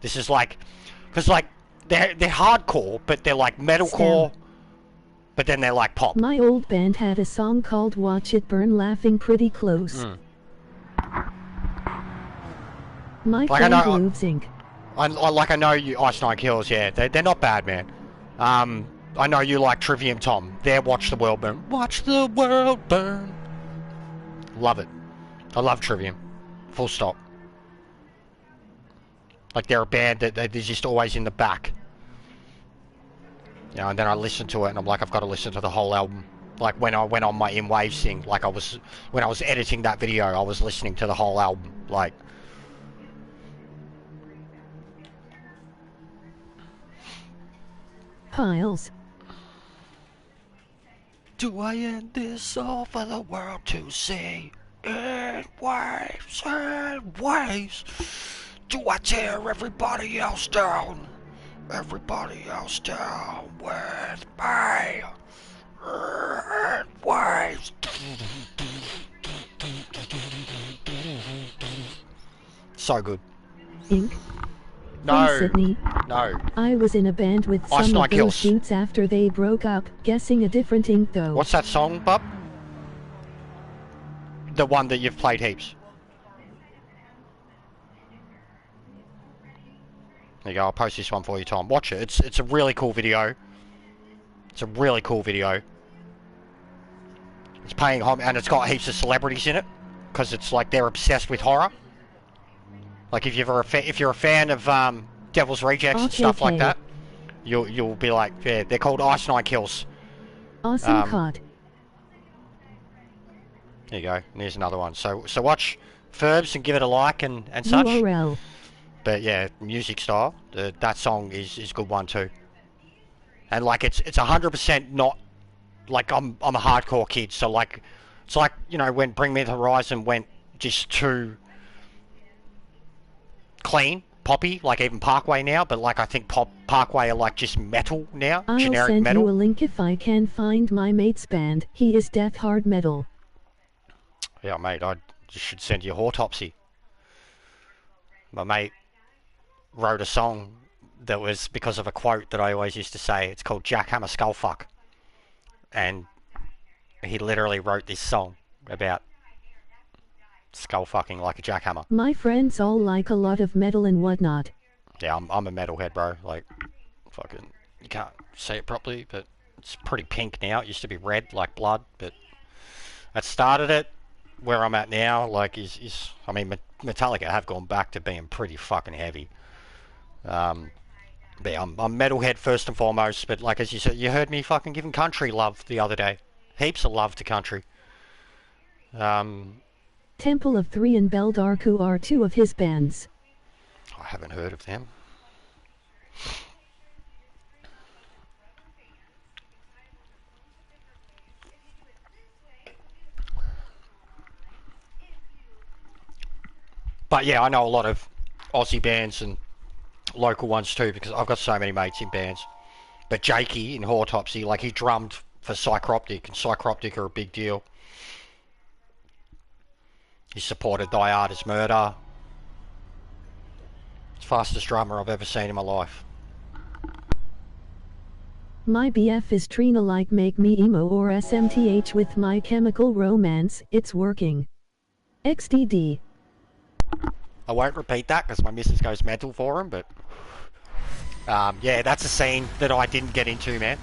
Speaker 2: this is like, because like, they're hardcore, but they're like metalcore. But then they're like pop.
Speaker 1: My old band had a song called Watch It Burn, laughing pretty close. My
Speaker 2: Like,
Speaker 1: friend
Speaker 2: I know-
Speaker 1: Grooves Inc.
Speaker 2: I know you, Ice Nine Kills, yeah. They're not bad, man. I know you like Trivium Tom. They're Watch the World Burn. Watch the World Burn. Love it. I love Trivium. Full stop. Like they're a band that they're just always in the back. You know, and then I listen to it and I'm like, I've got to listen to the whole album. Like when I went on my In Waves thing, like when I was editing that video, I was listening to the whole album. Like,
Speaker 1: Piles.
Speaker 2: do I end this all for the world to see? In waves, in waves. Do I tear everybody else down? Everybody else down with me. In waves. So good.
Speaker 1: Ink.
Speaker 2: No.
Speaker 1: From Sydney.
Speaker 2: No.
Speaker 1: I was in a band with
Speaker 2: Ice
Speaker 1: some
Speaker 2: Nine
Speaker 1: of those
Speaker 2: Kills.
Speaker 1: dudes after they broke up, guessing a different ink though.
Speaker 2: What's that song, bub? The one that you've played heaps. There you go, I'll post this one for you, Tom. Watch it. It's a really cool video. It's a really cool video. It's paying home, and it's got heaps of celebrities in it, because it's like they're obsessed with horror. Like if you're a fan of Devil's Rejects and stuff like that, you'll be like, yeah, they're called Ice Nine Kills.
Speaker 1: Awesome caught.
Speaker 2: There you go. And here's another one. So watch Ferbs and give it a like and such.
Speaker 1: URL.
Speaker 2: But yeah, music style. That song is a good one too. And like it's 100% not like I'm a hardcore kid. So like it's like, you know, when Bring Me the Horizon went just too clean, poppy, like even Parkway now. But like I think Parkway are like just metal now,
Speaker 1: I'll
Speaker 2: generic
Speaker 1: send
Speaker 2: metal.
Speaker 1: you a link if I can find my mate's band. He is death hard metal.
Speaker 2: Yeah, mate, I just should send you Autopsy. My mate wrote a song that was because of a quote that I always used to say. It's called Jackhammer Skullfuck. And he literally wrote this song about skullfucking like a jackhammer.
Speaker 1: My friends all like a lot of metal and whatnot.
Speaker 2: Yeah, I'm a metalhead, bro. Like, fucking, you can't see it properly, but it's pretty pink now. It used to be red, like blood, but that started it. Where I'm at now, like, I mean, Metallica have gone back to being pretty fucking heavy. But yeah, I'm metalhead first and foremost, but like as you said, you heard me fucking giving country love the other day. Heaps of love to country.
Speaker 1: Temple of Three and Beldarku are two of his bands.
Speaker 2: I haven't heard of them. But yeah, I know a lot of Aussie bands and local ones too, because I've got so many mates in bands. But Jakey in Autopsy, like he drummed for Psychroptic, and Psychroptic are a big deal. He supported Die Artist Murder. It's the fastest drummer I've ever seen in my life.
Speaker 1: My BF is Trina like Make Me Emo or SMTH with My Chemical Romance, it's working. XDD.
Speaker 2: I won't repeat that because my missus goes mental for him, but yeah, that's a scene that I didn't get into, man.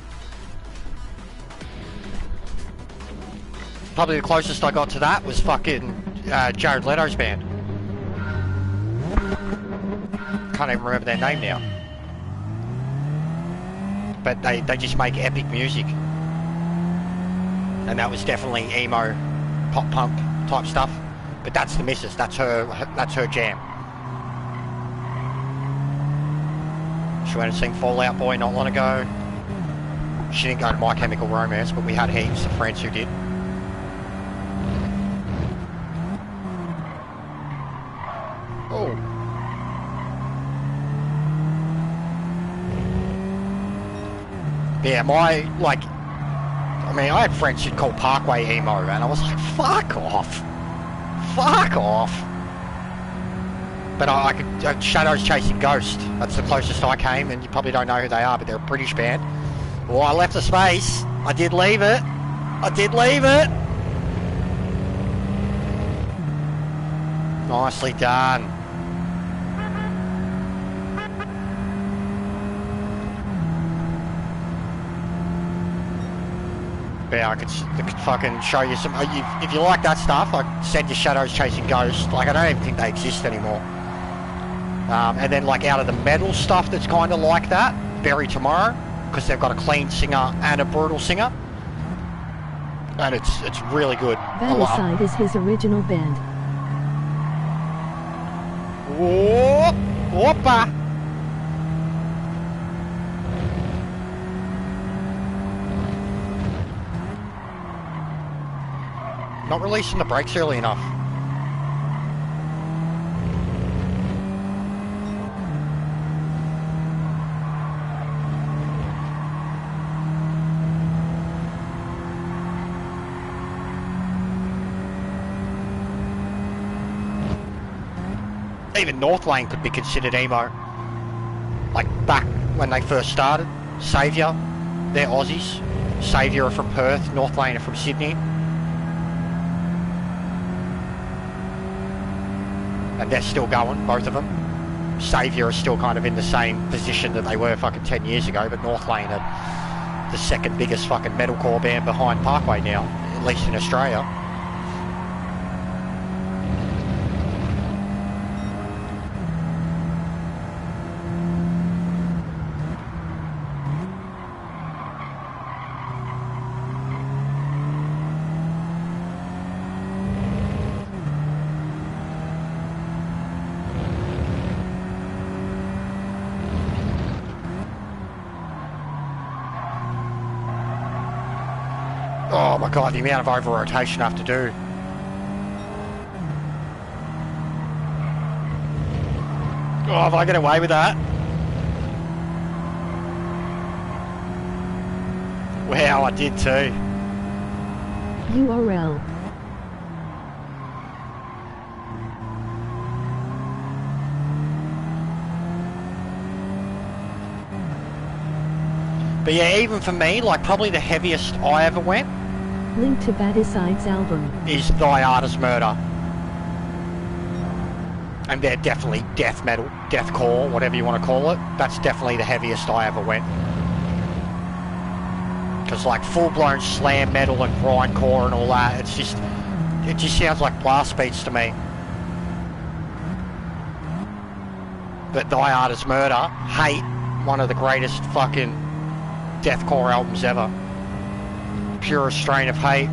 Speaker 2: Probably the closest I got to that was fucking Jared Leto's band. Can't even remember their name now. But they just make epic music. And that was definitely emo, pop punk type stuff. But that's the missus, that's her jam. She went and seen Fall Out Boy not long ago. She didn't go to My Chemical Romance, but we had heaps of friends who did. Oh. Yeah, I mean, I had friends who'd call Parkway emo, and I was like, fuck off. Fuck off. But I could, Shadows Chasing Ghost, that's the closest I came, and you probably don't know who they are, but they're a British band. Well, I left the space. I did leave it. Nicely done. Yeah, I could fucking show you some. If you like that stuff, I'd send you Shadows Chasing Ghosts. Like, I don't even think they exist anymore. And then like out of the metal stuff that's kind of like that, Bury Tomorrow, because they've got a clean singer and a brutal singer. And it's really good.
Speaker 1: Vaticide is his original band.
Speaker 2: Whoa! Whoppa! Not releasing the brakes early enough. Even North Lane could be considered emo. Like back when they first started. Saviour, they're Aussies. Saviour are from Perth, North Lane are from Sydney. And they're still going, both of them. Saviour are still kind of in the same position that they were fucking 10 years ago, but North Lane are the second biggest fucking metalcore band behind Parkway now, at least in Australia. Oh my god, the amount of over-rotation I have to do. Oh, if I get away with that. Wow, I did too.
Speaker 1: URL.
Speaker 2: But yeah, even for me, like probably the heaviest I ever went
Speaker 1: Link to Baticide's album
Speaker 2: is Thy Art Is Murder. And they're definitely death metal, deathcore, whatever you want to call it. That's definitely the heaviest I ever went. Because like full-blown slam metal and grindcore and all that, it just sounds like blast beats to me. But Thy Art Is Murder, Hate, one of the greatest fucking deathcore albums ever. Purest strain of hate.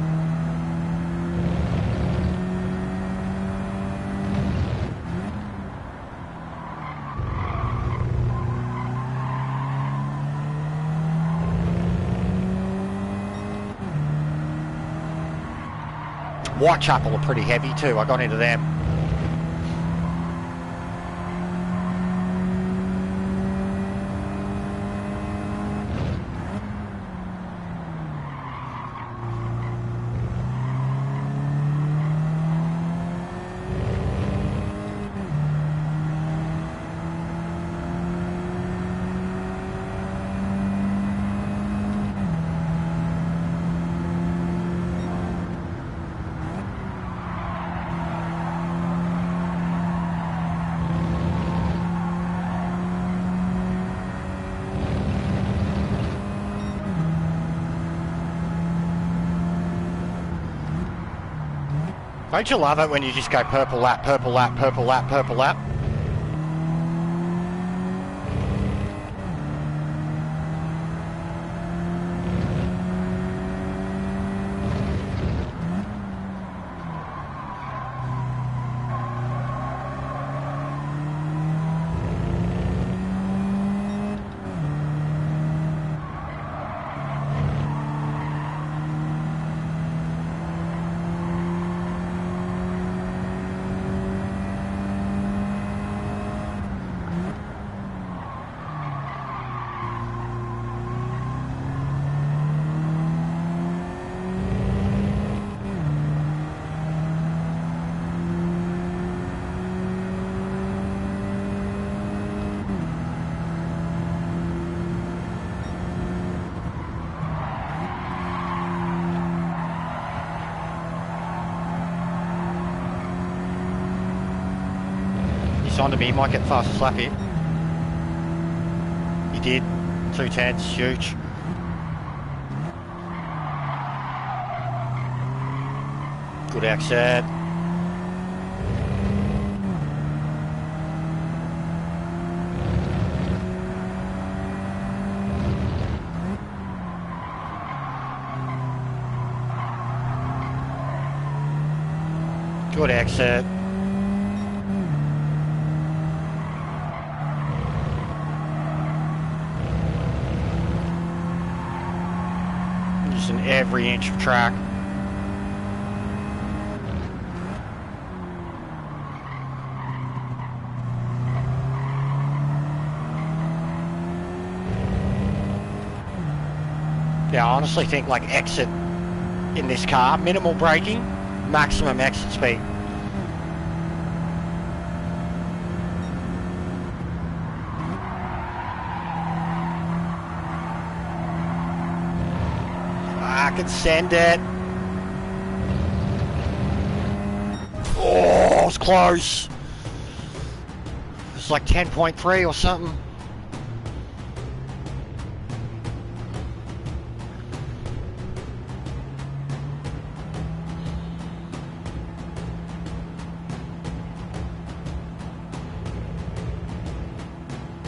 Speaker 2: Whitechapel are pretty heavy too, I got into them. Don't you love it when you just go purple lap, purple lap, purple lap, purple lap? Onto me, might get fast slap here. He did. 210s, huge. Good exit. Good exit. Using every inch of track. Yeah, I honestly think like exit in this car, minimal braking, maximum exit speed. I can send it. Oh, it's close. It's like 10.3 or something.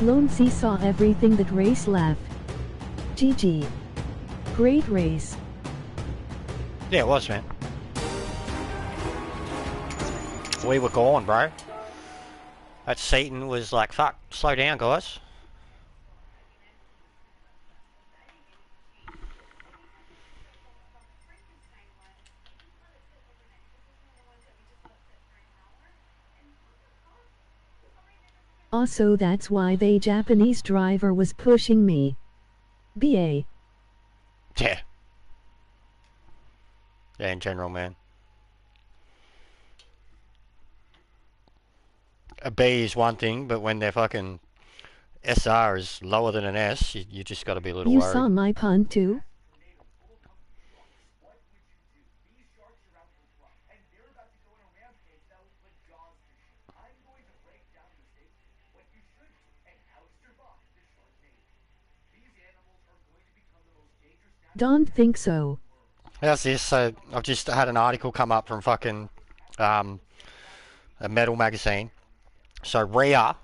Speaker 1: Lone C saw everything that race laugh. GG. Great race.
Speaker 2: Yeah, it was, man. We were gone, bro. That Seaton was like, fuck, slow down, guys.
Speaker 1: Also, that's why the Japanese driver was pushing me. BA.
Speaker 2: Yeah. Yeah, in general, man. A B is one thing, but when their fucking SR is lower than an S, you just got to be a little
Speaker 1: You
Speaker 2: worried.
Speaker 1: saw my punt too? Don't think so.
Speaker 2: How's this? So I've just had an article come up from fucking a metal magazine. So Rhea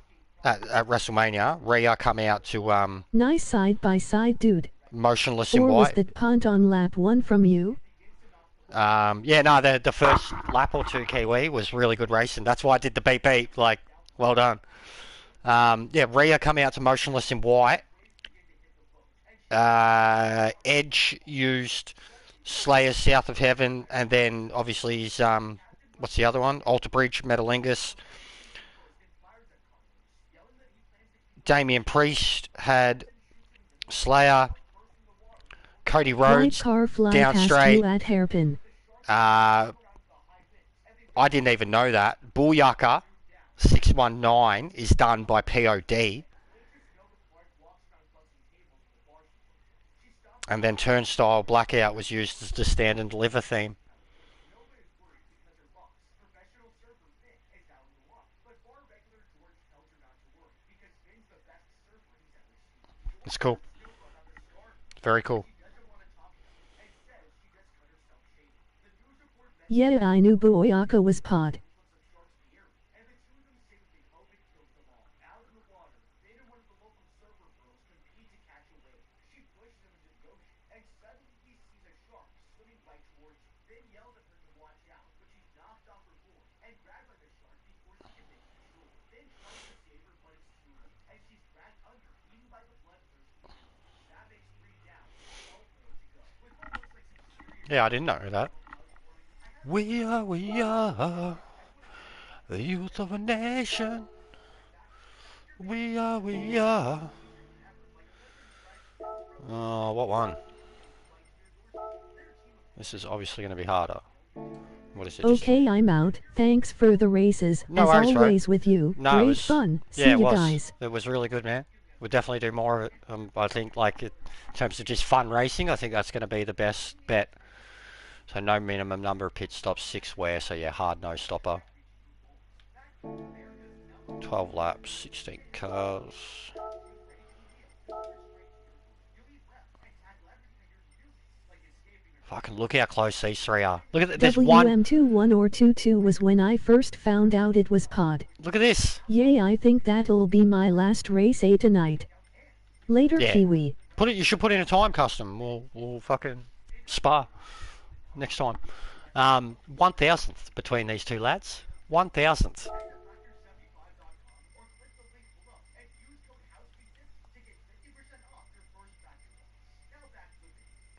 Speaker 2: at WrestleMania, Rhea come out to
Speaker 1: Nice side by side, dude.
Speaker 2: Motionless in
Speaker 1: Or was
Speaker 2: White.
Speaker 1: that punt on lap 1 from you?
Speaker 2: Yeah, no, the first lap or two Kiwi was really good racing. That's why I did the beep beep. Like, well done. Yeah, Rhea come out to Motionless in White. Edge used Slayer South of Heaven, and then obviously his what's the other one? Alter Bridge, Metalingus. Damian Priest had Slayer. Cody Rhodes
Speaker 1: White car fly
Speaker 2: down
Speaker 1: past
Speaker 2: straight.
Speaker 1: you at hairpin.
Speaker 2: I didn't even know that. Booyaka 619 is done by POD. And then Turnstile Blackout was used as the stand and deliver theme. It's cool. Very cool.
Speaker 1: Yeah, I knew Booyaka was pod.
Speaker 2: Yeah, I didn't know that. We are the youth of a nation. We are. Oh, what one? This is obviously going to be harder. What is it?
Speaker 1: Okay, I'm out. Thanks for the races.
Speaker 2: No
Speaker 1: As
Speaker 2: worries, bro.
Speaker 1: always with you.
Speaker 2: No, it
Speaker 1: Great
Speaker 2: was
Speaker 1: fun. See
Speaker 2: Yeah, it
Speaker 1: you
Speaker 2: was.
Speaker 1: guys.
Speaker 2: It was really good, man. We'll definitely do more of it. I think, like, in terms of just fun racing, I think that's going to be the best bet. So no minimum number of pit stops, 6 wear. So yeah, hard no stopper. 12 laps, 16 cars. Fucking look how close these three are. Look at this one.
Speaker 1: WM21 or 22 was when I first found out it was pod.
Speaker 2: Look at this.
Speaker 1: Yay, I think that'll be my last race A tonight. Later,
Speaker 2: Yeah.
Speaker 1: Kiwi.
Speaker 2: You should put in a time custom. We'll fucking spar next time. 1,000th between these two lads. 1,000th.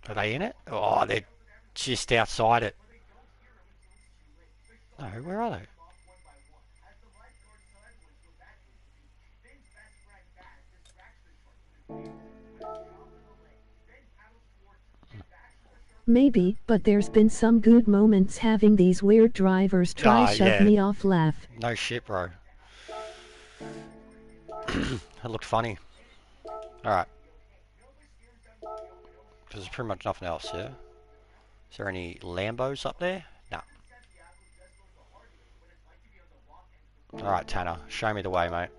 Speaker 2: Are they in it? Oh, they're just outside it. No, where are they?
Speaker 1: Maybe, but there's been some good moments having these weird drivers try shove me off laugh.
Speaker 2: No shit, bro. That looked funny. Alright. There's pretty much nothing else, yeah? Is there any Lambos up there? No. Alright, Tanner. Show me the way, mate.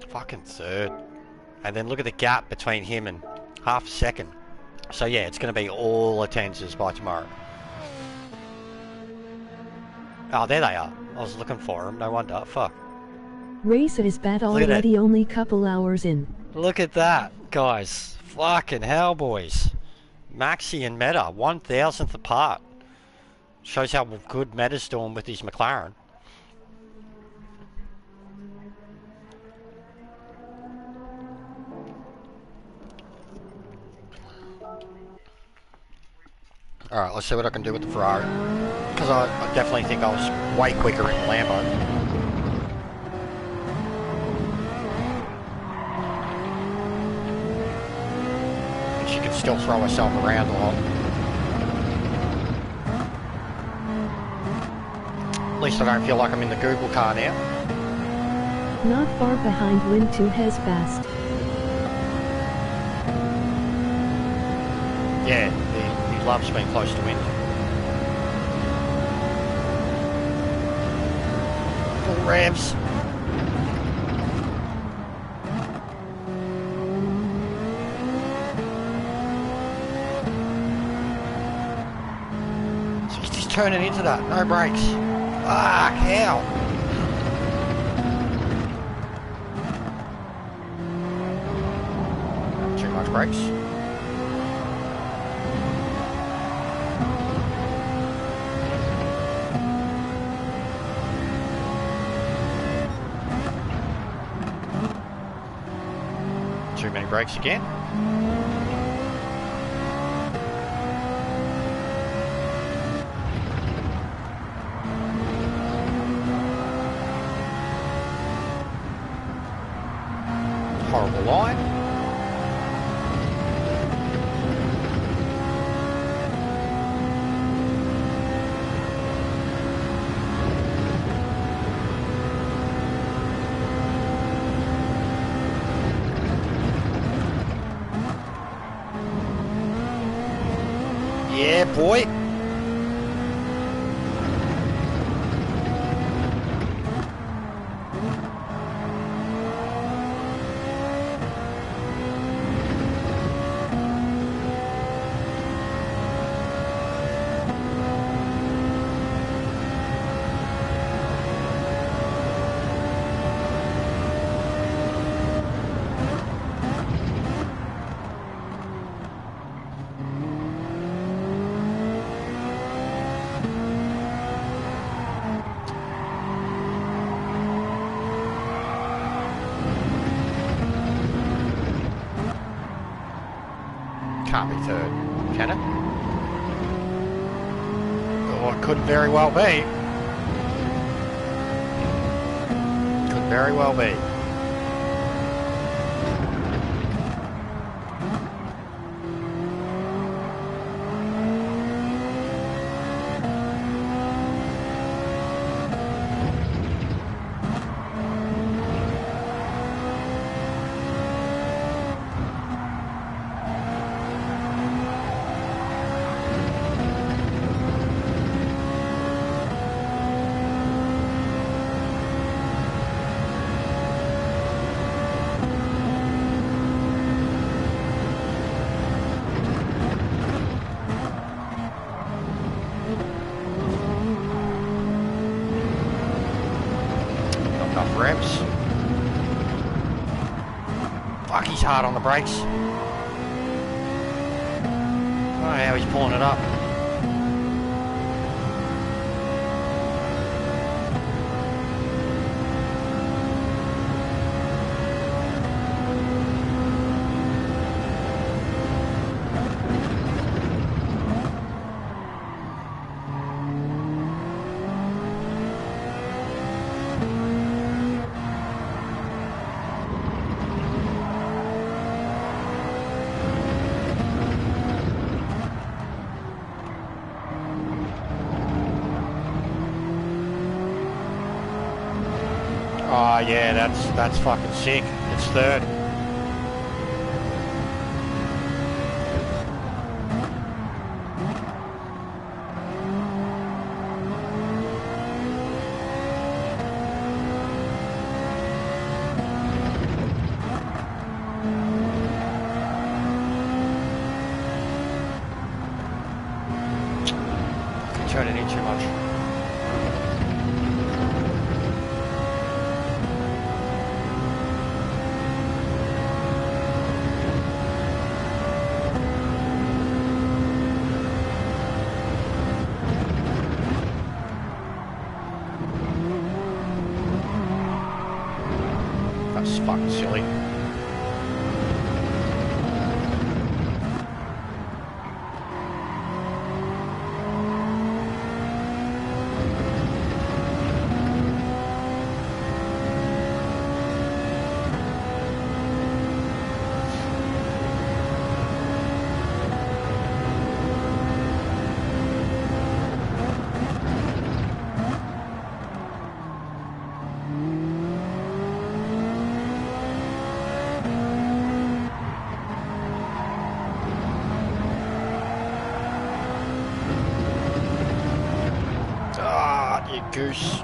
Speaker 2: Fucking third. And then look at the gap between him and half a second. So yeah, it's going to be all attendances by tomorrow. Oh, there they are. I was looking for them. No wonder. Fuck.
Speaker 1: Race is bad already, only couple hours in.
Speaker 2: Look at that, guys. Fucking hell, boys. Maxi and Meta, 1,000th apart. Shows how good Meta's doing with his McLaren. Alright, let's see what I can do with the Ferrari. Because I definitely think I was way quicker in the Lambo. And she can still throw herself around a lot. At least I don't feel like I'm in the Google car now.
Speaker 1: Not far behind, Win 2 has passed.
Speaker 2: Yeah, he loves being close to wind. Full revs. So he's just turning into that, no brakes. Fuck, hell. Too much brakes. Too many brakes again. Horrible line. Yeah, boy. Can't be third, can it? Oh, it could very well be. Could very well be. Fuck, he's hard on the brakes. Oh, how he's pulling it up. Oh yeah, that's fucking sick. It's third. Turning in too much. That's fucking silly. You goose.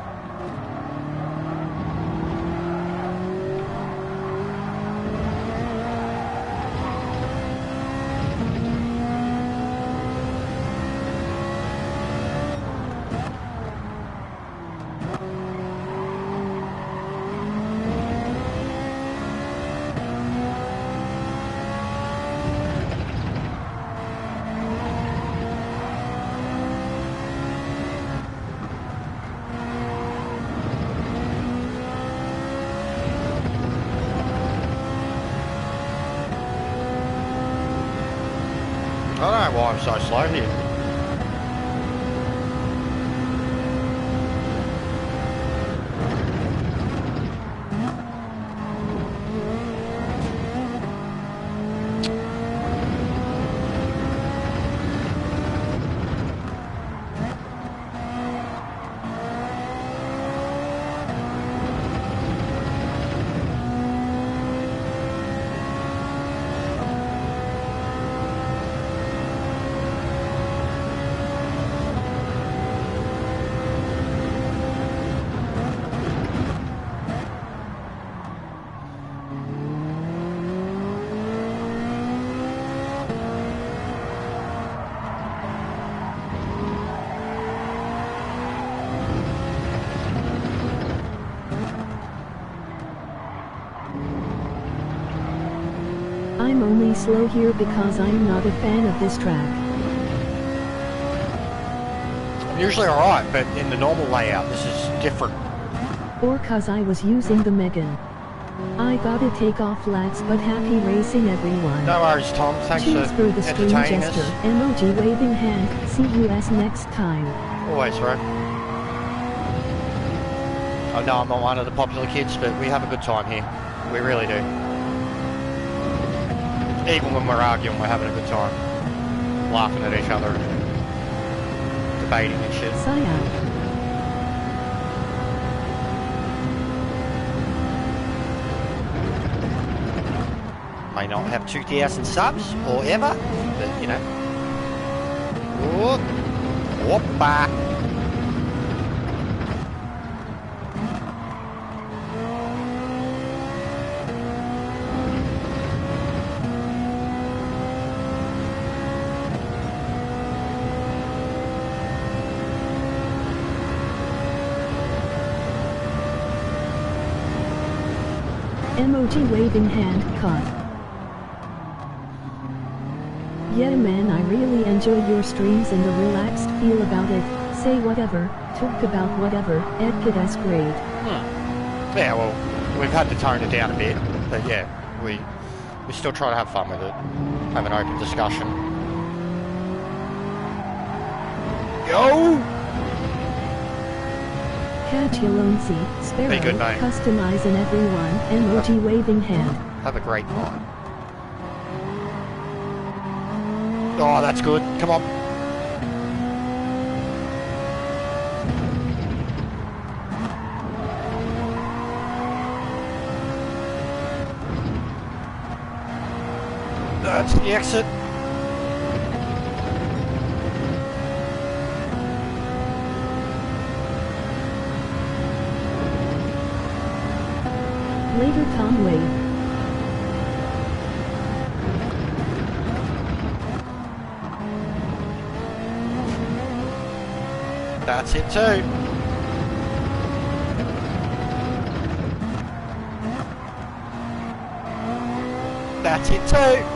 Speaker 2: I don't know why I'm so slow here.
Speaker 1: I'm only slow here because I'm not a fan of this track.
Speaker 2: I'm usually alright, but in the normal layout, this is different.
Speaker 1: Or cause I was using the Megan. I gotta take off laps, but happy racing everyone.
Speaker 2: No worries, Tom. Thanks
Speaker 1: Cheers for the stream,
Speaker 2: entertaining
Speaker 1: Jester.
Speaker 2: us.
Speaker 1: Emoji waving hand. See you as next time.
Speaker 2: Always, right? I know I'm not one of the popular kids, but we have a good time here. We really do. Even when we're arguing, we're having a good time. Laughing at each other. Debating and shit.
Speaker 1: Sigh out.
Speaker 2: May not have 2,000 subs or ever, but you know. Whoop. Whoppa.
Speaker 1: Emoji waving hand, cut. Yeah man, I really enjoy your streams and the relaxed feel about it. Say whatever, talk about whatever, Edkid is great.
Speaker 2: Yeah, well, we've had to tone it down a bit, but yeah, we still try to have fun with it. Have an open discussion. Yo!
Speaker 1: Catch Yalonsi, Sparrow,
Speaker 2: Be good, mate.
Speaker 1: customize and everyone, emoji waving hand.
Speaker 2: Have a great night. Oh, that's good. Come on. That's the exit.
Speaker 1: Later Tom Wade.
Speaker 2: That's it too. That's it too.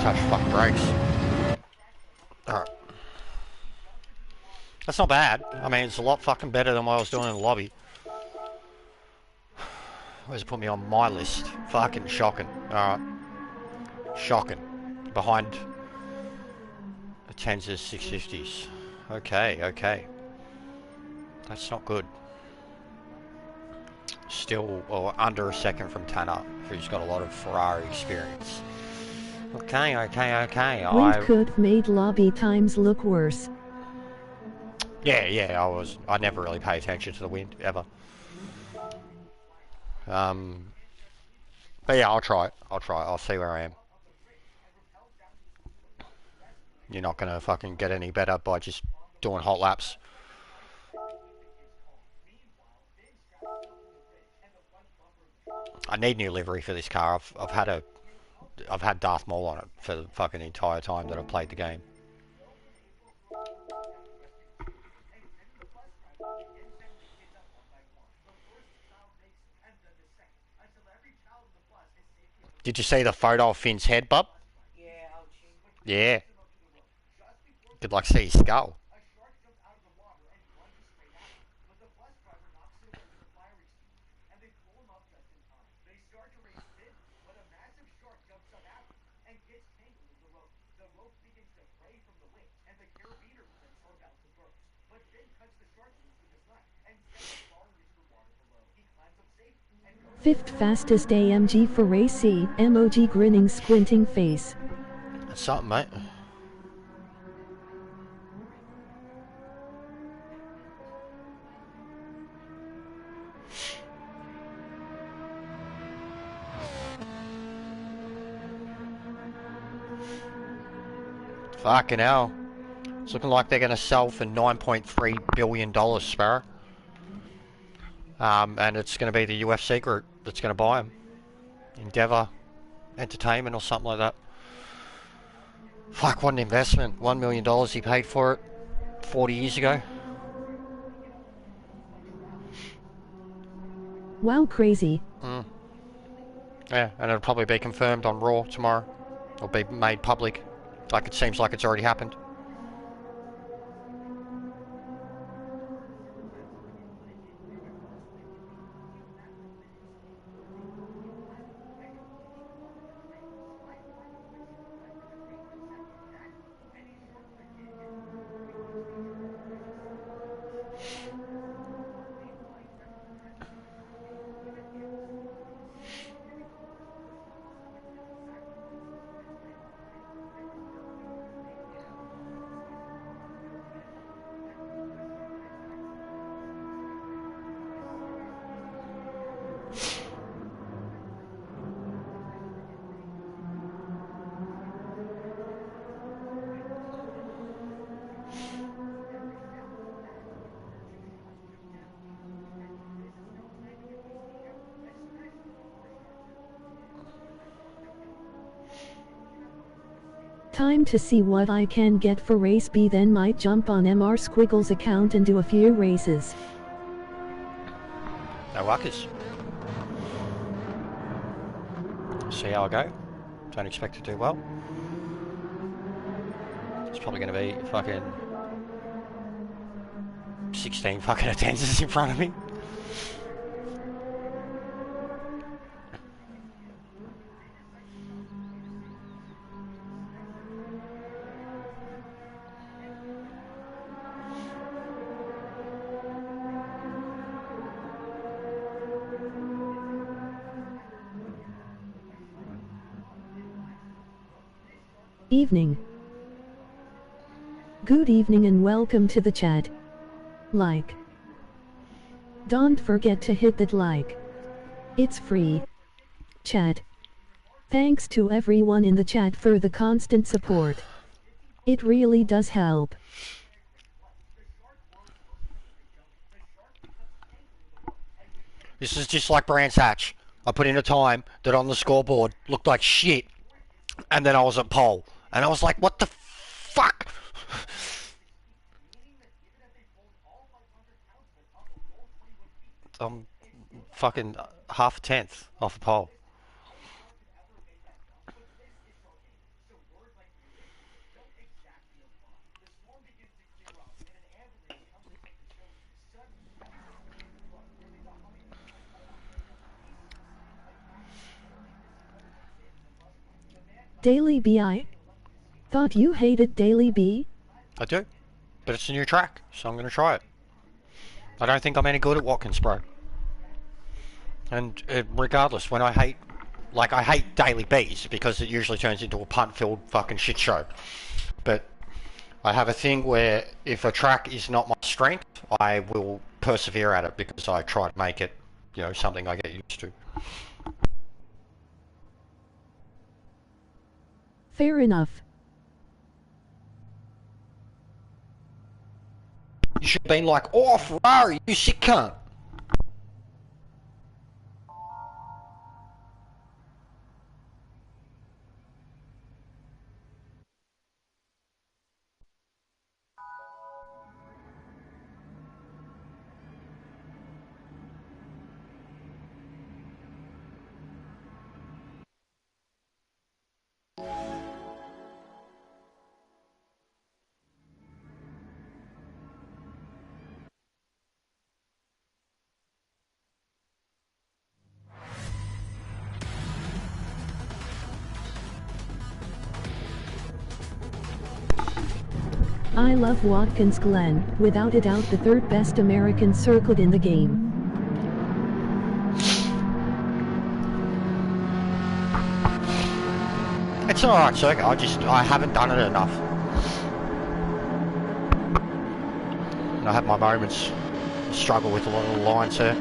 Speaker 2: Touch fucking brakes. Alright. That's not bad. I mean, it's a lot fucking better than what I was doing in the lobby. Where's it put me on my list? Fucking shocking. Alright. Shocking. Behind the 10s and 650s. Okay, okay. That's not good. Still under a second from Tanner, who's got a lot of Ferrari experience. Okay, okay, okay.
Speaker 1: Wind could made lobby times look worse.
Speaker 2: Yeah, I never really pay attention to the wind, ever. But yeah, I'll try it. I'll see where I am. You're not gonna fucking get any better by just doing hot laps. I need new livery for this car. I've had Darth Maul on it for the fucking entire time that I've played the game. Did you see the photo of Finn's head, bub? Yeah. Could like see his skull.
Speaker 1: Fifth fastest AMG for race C, emoji grinning squinting face.
Speaker 2: That's something, mate. Fucking hell. It's looking like they're going to sell for $9.3 billion, Sparrow. And it's going to be the UFC group that's going to buy them. Endeavour Entertainment or something like that. Fuck, what an investment. $1 million he paid for it 40 years ago.
Speaker 1: Wow, crazy.
Speaker 2: Yeah, and it'll probably be confirmed on Raw tomorrow. It'll be made public. Like, it seems like it's already happened.
Speaker 1: Time to see what I can get for race B, then might jump on MR Squiggles' account and do a few races.
Speaker 2: No workers. See how I go. Don't expect to do well. It's probably going to be fucking 16 fucking attendants in front of me.
Speaker 1: Evening. Good evening and welcome to the chat. Like. Don't forget to hit that like. It's free. Chat. Thanks to everyone in the chat for the constant support. It really does help.
Speaker 2: This is just like Brands Hatch. I put in a time that on the scoreboard looked like shit, and then I was at pole, and I was like, what the fuck? I'm fucking half a tenth off a pole.
Speaker 1: Daily B, I thought you hated Daily B?
Speaker 2: I do, but it's a new track, so I'm going to try it. I don't think I'm any good at Watkins, bro. And regardless, when I hate Daily B's because it usually turns into a punt-filled fucking shit show. But I have a thing where if a track is not my strength, I will persevere at it because I try to make it, you know, something I get used to.
Speaker 1: Fair enough.
Speaker 2: You should have been like, oh, Ferrari, you sick cunt.
Speaker 1: I love Watkins Glen, without a doubt the third best American circuit in the game.
Speaker 2: It's an alright circuit, I haven't done it enough. And I have my moments, struggle with a lot of the lines here.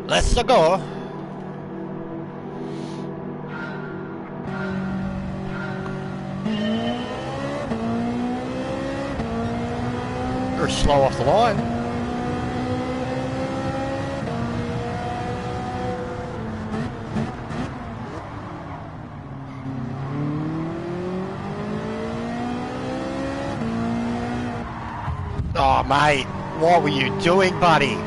Speaker 2: Let's go. Very slow off the line. Oh, mate, what were you doing, buddy?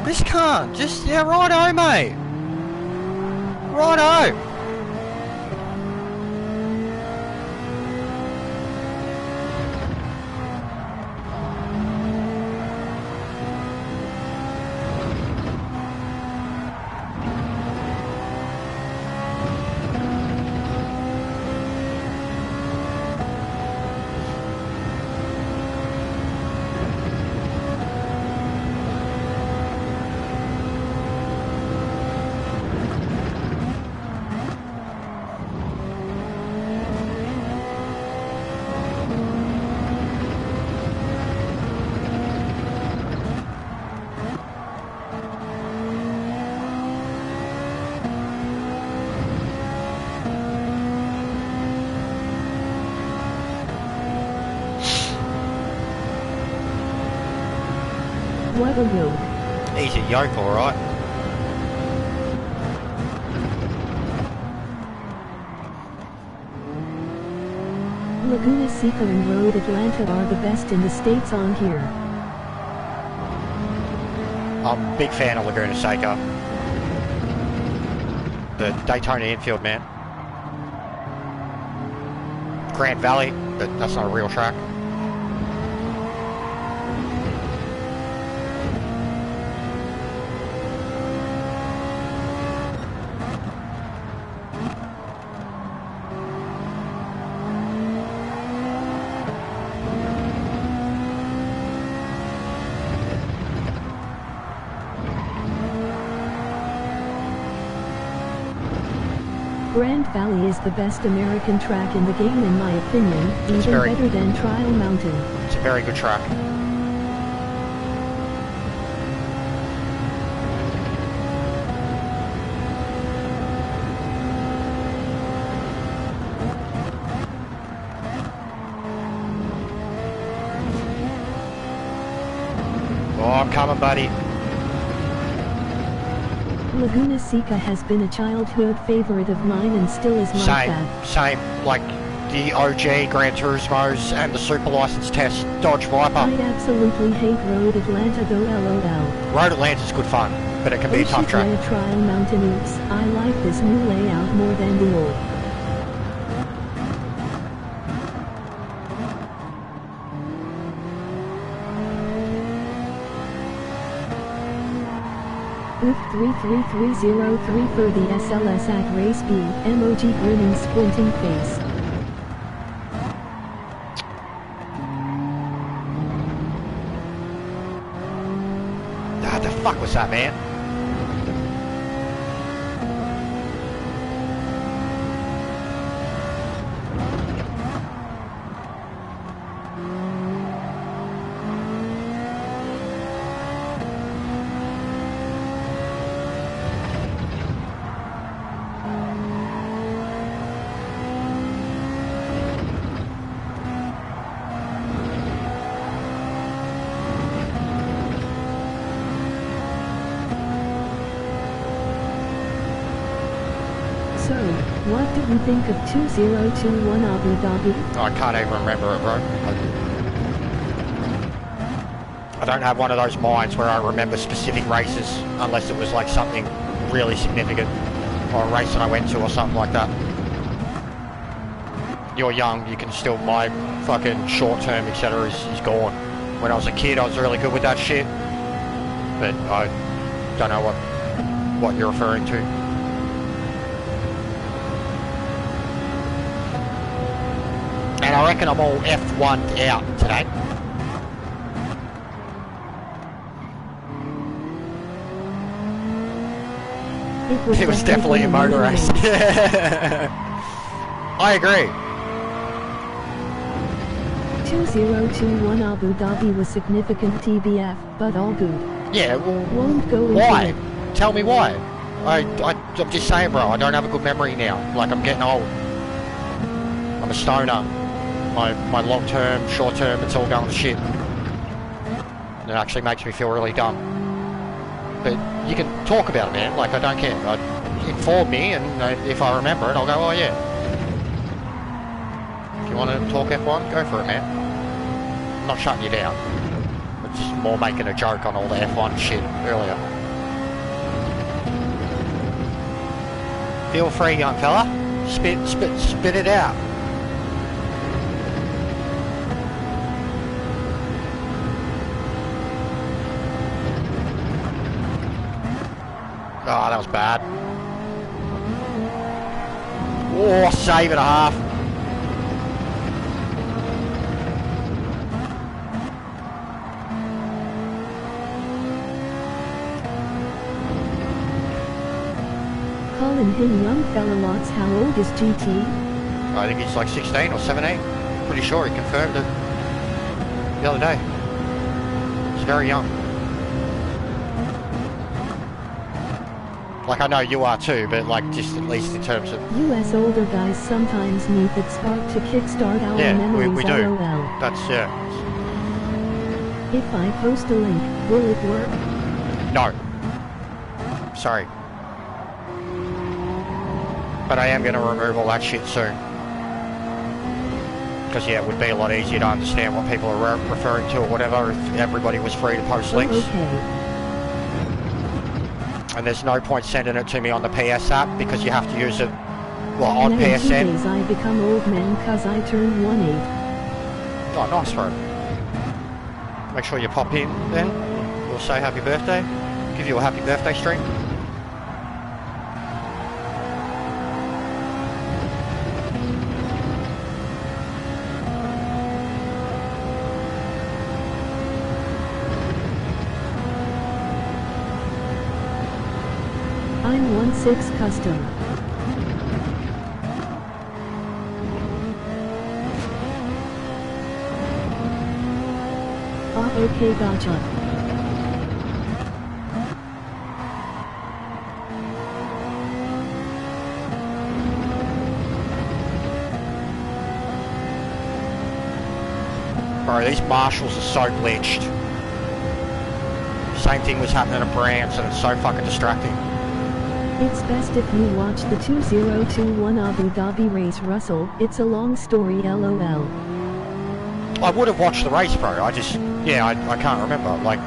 Speaker 2: This can't, yeah, righto, mate. Righto.
Speaker 1: What a yoke.
Speaker 2: He's a yoke, alright.
Speaker 1: Laguna Seca and Road Atlanta are the best in the states on here.
Speaker 2: I'm a big fan of Laguna Seca. The Daytona infield, man. Grand Valley, but that's not a real track.
Speaker 1: Grand Valley is the best American track in the game in my opinion, even better than Trial Mountain.
Speaker 2: It's a very good track. Oh, I'm coming, buddy.
Speaker 1: Laguna Seca has been a childhood favorite of mine and still is like that.
Speaker 2: Same, like the OG Gran Turismos and the Super License Test Dodge Viper.
Speaker 1: I absolutely hate Road Atlanta though, lol.
Speaker 2: Road Atlanta's good fun, but it can be a tough track.
Speaker 1: Trial Mountain, oops, I like this new layout more than the old. Booth 33303 for the SLS at Race B, emoji grinning squinting face.
Speaker 2: Ah, the fuck was that, man?
Speaker 1: So, what do you think of 2021 Abu Dhabi?
Speaker 2: I can't even remember it, bro. I don't have one of those minds where I remember specific races unless it was like something really significant or a race that I went to or something like that. You're young, you can still, my fucking short term etc. is gone. When I was a kid I was really good with that shit, but I don't know what you're referring to. And I reckon I'm all F1'd out today. It was definitely a motor race. I agree.
Speaker 1: 2021 Abu Dhabi was significant TBF, but all good.
Speaker 2: Yeah, well,
Speaker 1: won't go into
Speaker 2: why?
Speaker 1: it.
Speaker 2: Tell me why. I'm just saying, bro, I don't have a good memory now. Like, I'm getting old. I'm a stoner. My long-term, short-term, it's all going to shit. It actually makes me feel really dumb. But you can talk about it, man. Like, I don't care. Inform me, and if I remember it, I'll go, oh yeah. If you want to talk F1, go for it, man. I'm not shutting you down. I'm just more making a joke on all the F1 shit earlier. Feel free, young fella. Spit it out. Oh, that was bad. Oh, save it a half.
Speaker 1: Calling him young fella lots. How old is GT?
Speaker 2: I think he's like 16 or 17. Pretty sure he confirmed it the other day. He's very young. Like, I know you are too, but like, just at least in terms of...
Speaker 1: US older guys sometimes need that spark to kickstart our memories.
Speaker 2: we do.
Speaker 1: LOL.
Speaker 2: That's, yeah.
Speaker 1: If I post a link, will it work?
Speaker 2: No. Sorry. But I am going to remove all that shit soon. Because, yeah, it would be a lot easier to understand what people are referring to or whatever if everybody was free to post links.
Speaker 1: Okay.
Speaker 2: And there's no point sending it to me on the PS app because you have to use it, well, on
Speaker 1: and in 2
Speaker 2: PSN.
Speaker 1: days I become old man cause I turn 18.
Speaker 2: Oh, nice, bro. Make sure you pop in then. We'll say happy birthday. Give you a happy birthday stream.
Speaker 1: I'm 1/6 custom. Ah, okay, gotcha.
Speaker 2: Bro, these marshals are so glitched. Same thing was happening at Brands and it's so fucking distracting.
Speaker 1: It's best if you watch the 2021 Abu Dhabi race, Russell. It's a long story, lol.
Speaker 2: I would have watched the race, bro. I can't remember, like,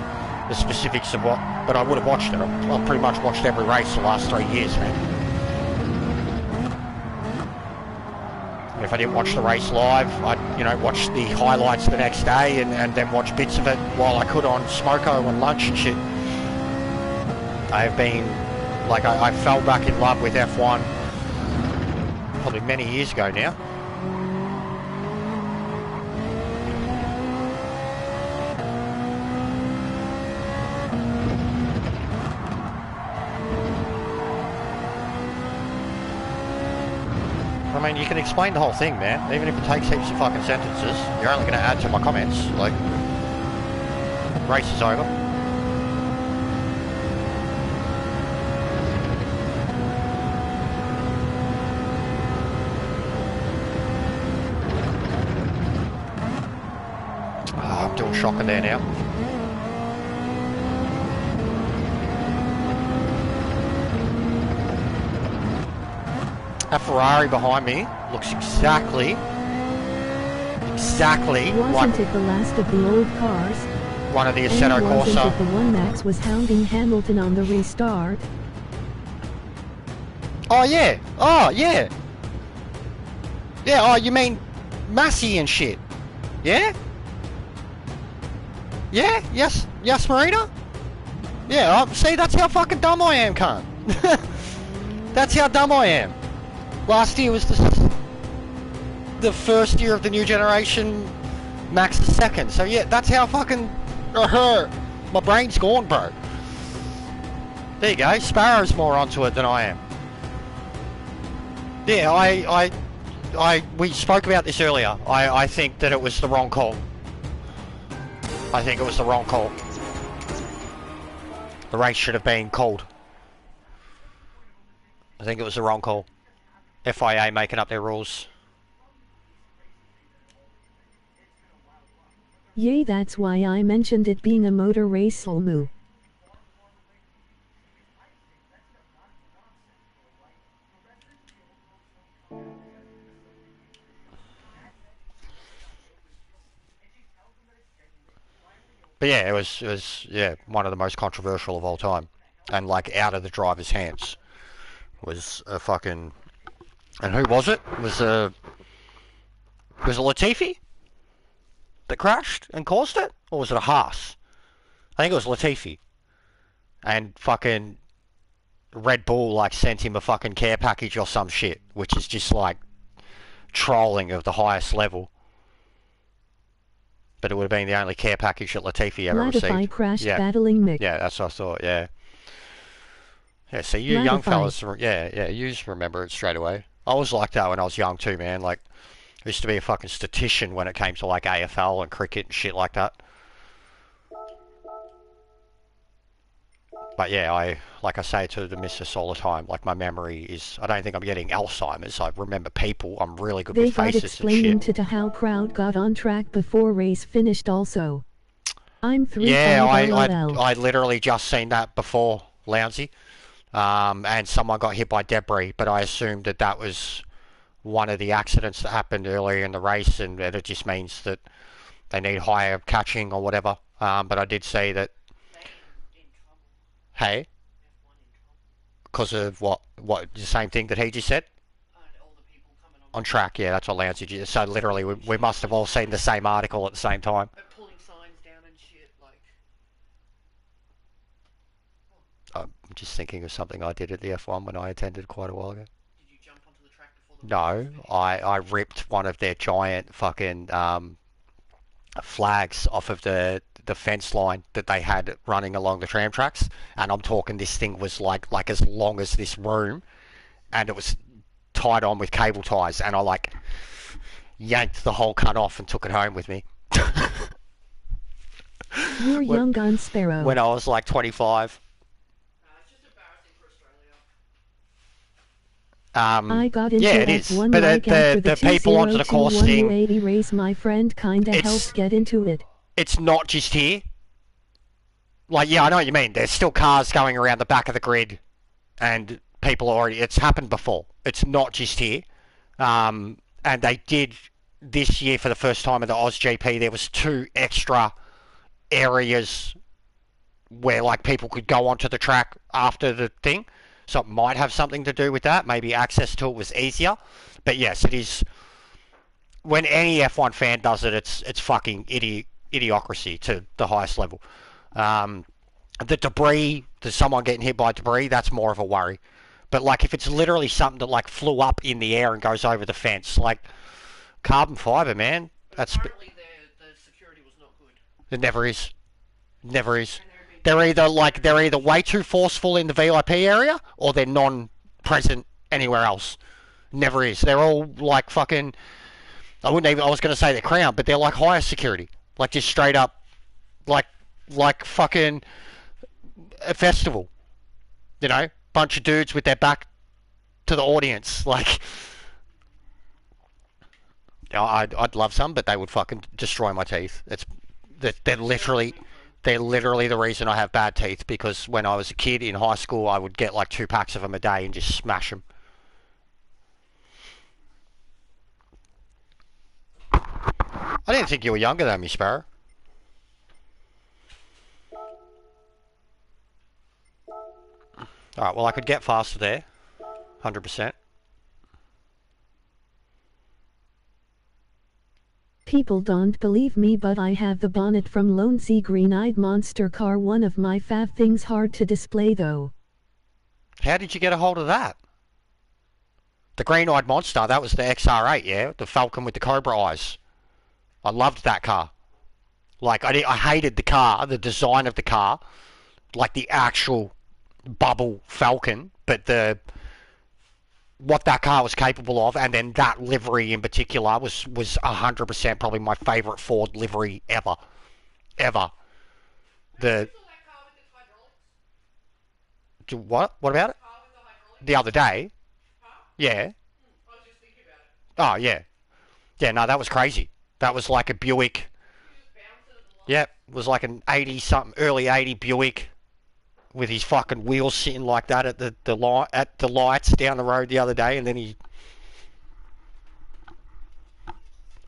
Speaker 2: the specifics of what, but I would have watched it. I've pretty much watched every race the last 3 years, man. And if I didn't watch the race live, I'd, watch the highlights the next day and then watch bits of it while I could on Smoko and lunch and shit. I've been, like, I fell back in love with F1 probably many years ago now. I mean, you can explain the whole thing, man. Even if it takes heaps of fucking sentences, you're only going to add to my comments. Like, race is over. Oh, I'm doing shocking there now. That Ferrari behind me looks exactly
Speaker 1: Wasn't
Speaker 2: like
Speaker 1: it the last of the old cars?
Speaker 2: one of the Assetto
Speaker 1: And wasn't
Speaker 2: Corsa.
Speaker 1: it the one Max was hounding Hamilton on the restart?
Speaker 2: Oh yeah, oh yeah. Yeah, oh you mean Massey and shit? Yeah? Yeah? Yes, Marina? Yeah, see, that's how fucking dumb I am, cunt. That's how dumb I am. Last year was the first year of the new generation, Max is second. So yeah, that's how fucking my brain's gone, bro. There you go, Sparrow's more onto it than I am. Yeah, we spoke about this earlier. I think that it was the wrong call. I think it was the wrong call. The race should have been called. I think it was the wrong call. FIA making up their rules.
Speaker 1: Yay, that's why I mentioned it being a motor race, Olmu.
Speaker 2: But yeah, it was one of the most controversial of all time, and like out of the driver's hands was a fucking. And who was it? Was it Latifi that crashed and caused it, or was it a Haas? I think it was Latifi. And fucking Red Bull like sent him a fucking care package or some shit, which is just like trolling of the highest level. But it would have been the only care package that Latifi ever received.
Speaker 1: Latify crashed battling Mick.
Speaker 2: Yeah, that's what I thought, yeah. Yeah, see, you young fellas, you just remember it straight away. I was like that when I was young too, man. Like, I used to be a fucking statistician when it came to like AFL and cricket and shit like that. But yeah, like I say to the missus all the time, like my memory is, I don't think I'm getting Alzheimer's. I remember people. I'm really good with faces and shit.
Speaker 1: They got explaining to how Proud got on track before race finished also. I'm 3-5
Speaker 2: Yeah,
Speaker 1: LOL.
Speaker 2: I literally just seen that before, Lounsey. And someone got hit by debris, but I assumed that that was one of the accidents that happened earlier in the race, and it just means that they need higher catching or whatever. But I did say that, hey, because of what the same thing that he just said on track. Yeah, that's what Lounsey just. So literally, we must have all seen the same article at the same time.
Speaker 3: Pulling signs down and shit, like.
Speaker 2: I'm just thinking of something I did at the F1 when I attended quite a while ago.
Speaker 3: Did you jump onto the track before the
Speaker 2: No, I ripped one of their giant fucking flags off of the fence line that they had running along the tram tracks, and I'm talking this thing was like as long as this room, and it was tied on with cable ties, and I like yanked the whole cut off and took it home with me.
Speaker 1: You're young gun sparrow.
Speaker 2: When I was like 25.
Speaker 3: It's just embarrassing for Australia.
Speaker 1: I got into
Speaker 2: yeah, it is.
Speaker 1: F1
Speaker 2: But
Speaker 1: like after
Speaker 2: the people onto the course thing,
Speaker 1: 80 race. My friend kinda helped get into it.
Speaker 2: It's not just here. Like, yeah, I know what you mean. There's still cars going around the back of the grid, and people already. It's happened before. It's not just here. And they did this year for the first time at the AusGP. There was 2 extra areas where like people could go onto the track after the thing. So it might have something to do with that. Maybe access to it was easier. But yes, it is. When any F1 fan does it, it's fucking idiocracy to the highest level. The debris, there's someone getting hit by debris, that's more of a worry. But like if it's literally something that like flew up in the air and goes over the fence, like carbon fiber, man. That's
Speaker 3: Apparently the security was not good.
Speaker 2: It never is. Never is. They're either way too forceful in the VIP area or they're non-present anywhere else. Never is. They're all like fucking. I was going to say they're crown, but they're like higher security, like just straight up, like fucking a festival. You know, bunch of dudes with their back to the audience. Like, I'd love some, but they would fucking destroy my teeth. They're literally the reason I have bad teeth, because when I was a kid in high school, I would get like 2 packs of them a day and just smash them. I didn't think you were younger than me, Sparrow. Alright, well I could get faster there. 100%.
Speaker 1: People don't believe me, but I have the bonnet from Lone Sea Green-Eyed Monster car, one of my fav things, hard to display though.
Speaker 2: How did you get a hold of that? The Green-Eyed Monster, that was the XR8, yeah? The Falcon with the Cobra eyes. I loved that car. Like, I hated the car, the design of the car. Like the actual bubble Falcon, but what that car was capable of, and then that livery in particular was 100% probably my favourite Ford livery ever. What about it? The other day? Yeah. Oh, yeah. Yeah, no, that was crazy. That was like a Buick. Yep, it was like an 80-something, early 80 Buick with his fucking wheels sitting like that at the lights down the road the other day, and then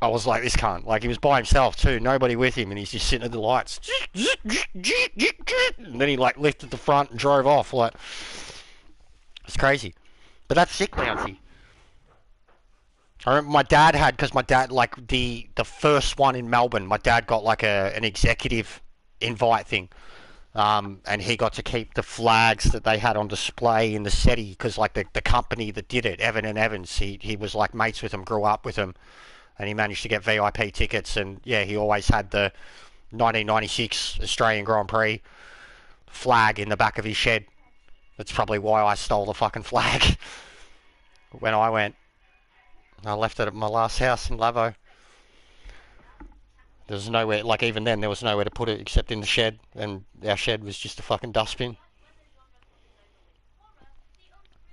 Speaker 2: I was like, this cunt. Like, he was by himself too, nobody with him, and he's just sitting at the lights. And then he like lifted the front and drove off. Like, it's crazy. But that's sick, Bouncy. I remember my dad had, because my dad, like the first one in Melbourne, my dad got like an executive invite thing. And he got to keep the flags that they had on display in the SETI, because like the company that did it, Evan and Evans, he was like mates with them, grew up with them, and he managed to get VIP tickets. And yeah, he always had the 1996 Australian Grand Prix flag in the back of his shed. That's probably why I stole the fucking flag when I went. I left it at my last house in Lavo. There was nowhere, like even then, there was nowhere to put it except in the shed, and our shed was just a fucking dustbin.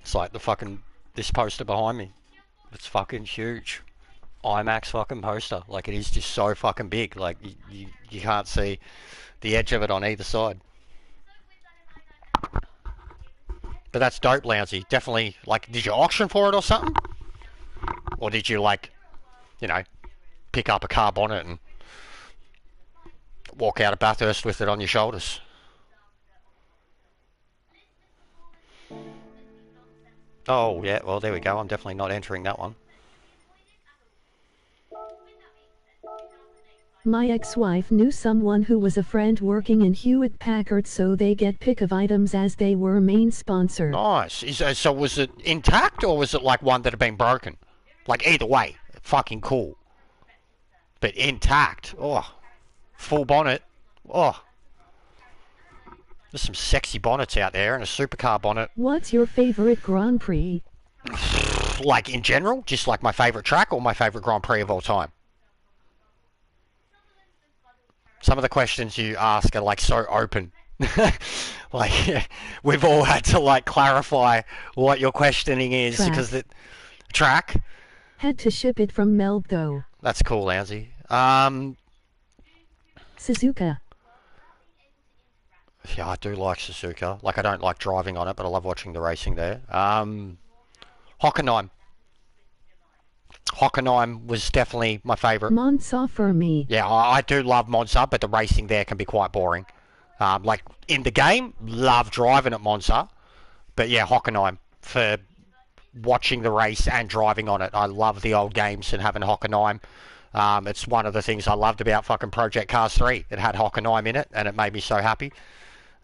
Speaker 2: It's like this poster behind me. It's fucking huge. IMAX fucking poster. Like, it is just so fucking big. Like, you can't see the edge of it on either side. But that's dope, Lousy. Definitely, like, did you auction for it or something? Or did you, like, you know, pick up a car bonnet and walk out of Bathurst with it on your shoulders? Oh, yeah, well, there we go. I'm definitely not entering that one.
Speaker 1: My ex-wife knew someone who was a friend working in Hewlett-Packard, so they get pick of items as they were main sponsor.
Speaker 2: Nice. So was it intact or was it like one that had been broken? Like, either way, fucking cool. But intact. Oh, full bonnet. Oh. There's some sexy bonnets out there and a supercar bonnet.
Speaker 1: What's your favorite Grand Prix?
Speaker 2: Like, in general? Just like my favourite track or my favourite Grand Prix of all time? Some of the questions you ask are like so open. Like, we've all had to like clarify what your questioning is.
Speaker 1: Track.
Speaker 2: Because the track.
Speaker 1: Had to ship it from Melb though.
Speaker 2: That's cool, Lousy.
Speaker 1: Suzuka.
Speaker 2: Yeah, I do like Suzuka. Like, I don't like driving on it, but I love watching the racing there. Hockenheim. Hockenheim was definitely my favourite.
Speaker 1: Monza for me.
Speaker 2: Yeah, I do love Monza, but the racing there can be quite boring. Like, in the game, love driving at Monza. But yeah, Hockenheim for watching the race and driving on it. I love the old games and having Hockenheim. It's one of the things I loved about fucking Project Cars 3. It had Hockenheim in it, and it made me so happy.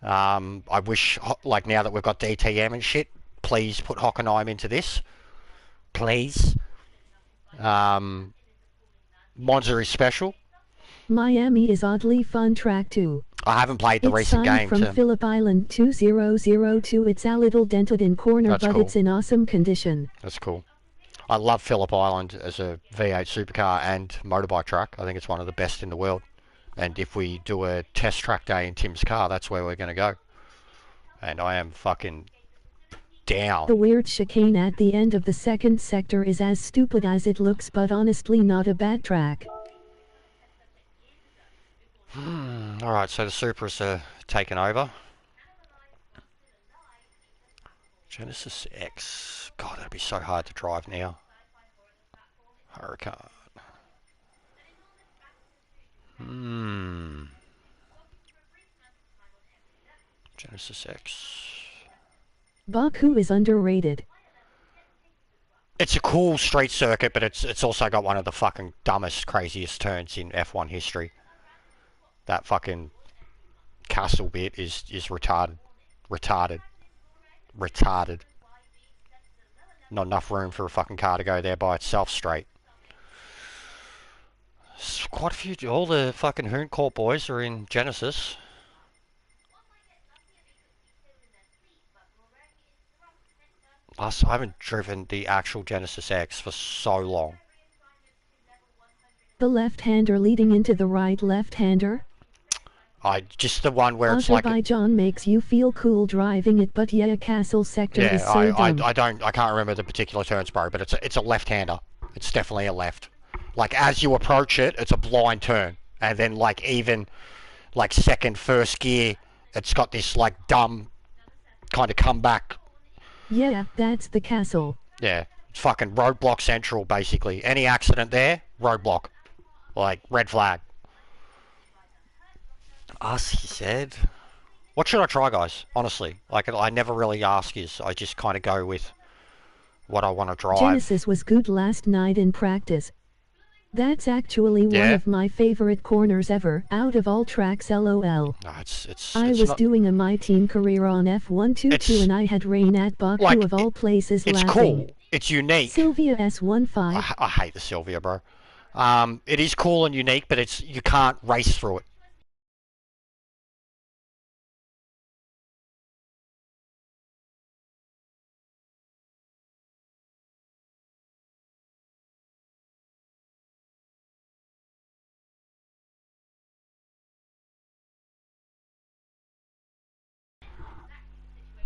Speaker 2: I wish, like, now that we've got DTM and shit, please put Hockenheim into this. Please. Monza is special.
Speaker 1: Miami is oddly fun track too.
Speaker 2: I haven't played the
Speaker 1: It's
Speaker 2: recent
Speaker 1: signed
Speaker 2: game.
Speaker 1: from Phillip Island 2002. It's a little dented in corner,
Speaker 2: That's
Speaker 1: but
Speaker 2: cool.
Speaker 1: it's in awesome condition.
Speaker 2: That's cool. I love Phillip Island as a V8 supercar and motorbike track. I think it's one of the best in the world. And if we do a test track day in Tim's car, that's where we're going to go. And I am fucking down.
Speaker 1: The weird chicane at the end of the second sector is as stupid as it looks, but honestly not a bad track.
Speaker 2: Alright, so the Supras are taken over. Genesis X. God, that'd be so hard to drive now. Hurricane. Genesis X.
Speaker 1: Baku is underrated.
Speaker 2: It's a cool street circuit, but it's also got one of the fucking dumbest, craziest turns in F1 history. That fucking castle bit is retarded. Retarded. Not enough room for a fucking car to go there by itself straight. Quite a few, all the fucking Hooncourt boys are in Genesis. I haven't driven the actual Genesis X for so long.
Speaker 1: The left-hander leading into the right left-hander.
Speaker 2: Just the one where it's like
Speaker 1: Azerbaijan makes you feel cool driving it, but yeah, castle sector is so dumb.
Speaker 2: I can't remember the particular turns, bro, but it's a left-hander. It's definitely a left. Like, as you approach it, it's a blind turn, and then like even like second, first gear, it's got this like dumb kind of comeback.
Speaker 1: Yeah, that's the castle.
Speaker 2: Yeah, it's fucking roadblock central, basically. Any accident there, roadblock. Like, red flag. Us, he said. What should I try, guys? Honestly, like, I never really ask you. I just kind of go with what I want to drive.
Speaker 1: Genesis was good last night in practice. That's actually one of my favorite corners ever, out of all tracks, lol.
Speaker 2: No,
Speaker 1: I was doing a my team career on F122 and I had rain at Baku, like, of all places,
Speaker 2: it's
Speaker 1: laughing.
Speaker 2: Cool. It's unique.
Speaker 1: Sylvia S15.
Speaker 2: I hate the Sylvia, bro. It is cool and unique, but you can't race through it.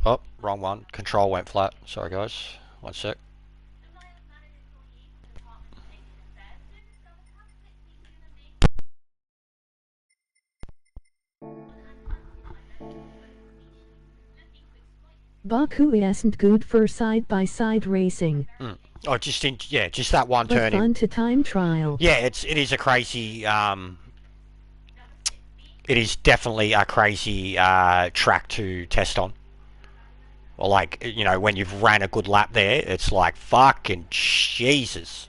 Speaker 2: Oh, wrong one. Control went flat. Sorry, guys. One sec.
Speaker 1: Baku isn't good for side-by-side racing,
Speaker 2: Oh, just that one
Speaker 1: but
Speaker 2: turn in.
Speaker 1: fun to time trial.
Speaker 2: Yeah, it is a crazy. It is definitely a crazy track to test on. Or like, you know, when you've ran a good lap there, it's like fucking Jesus.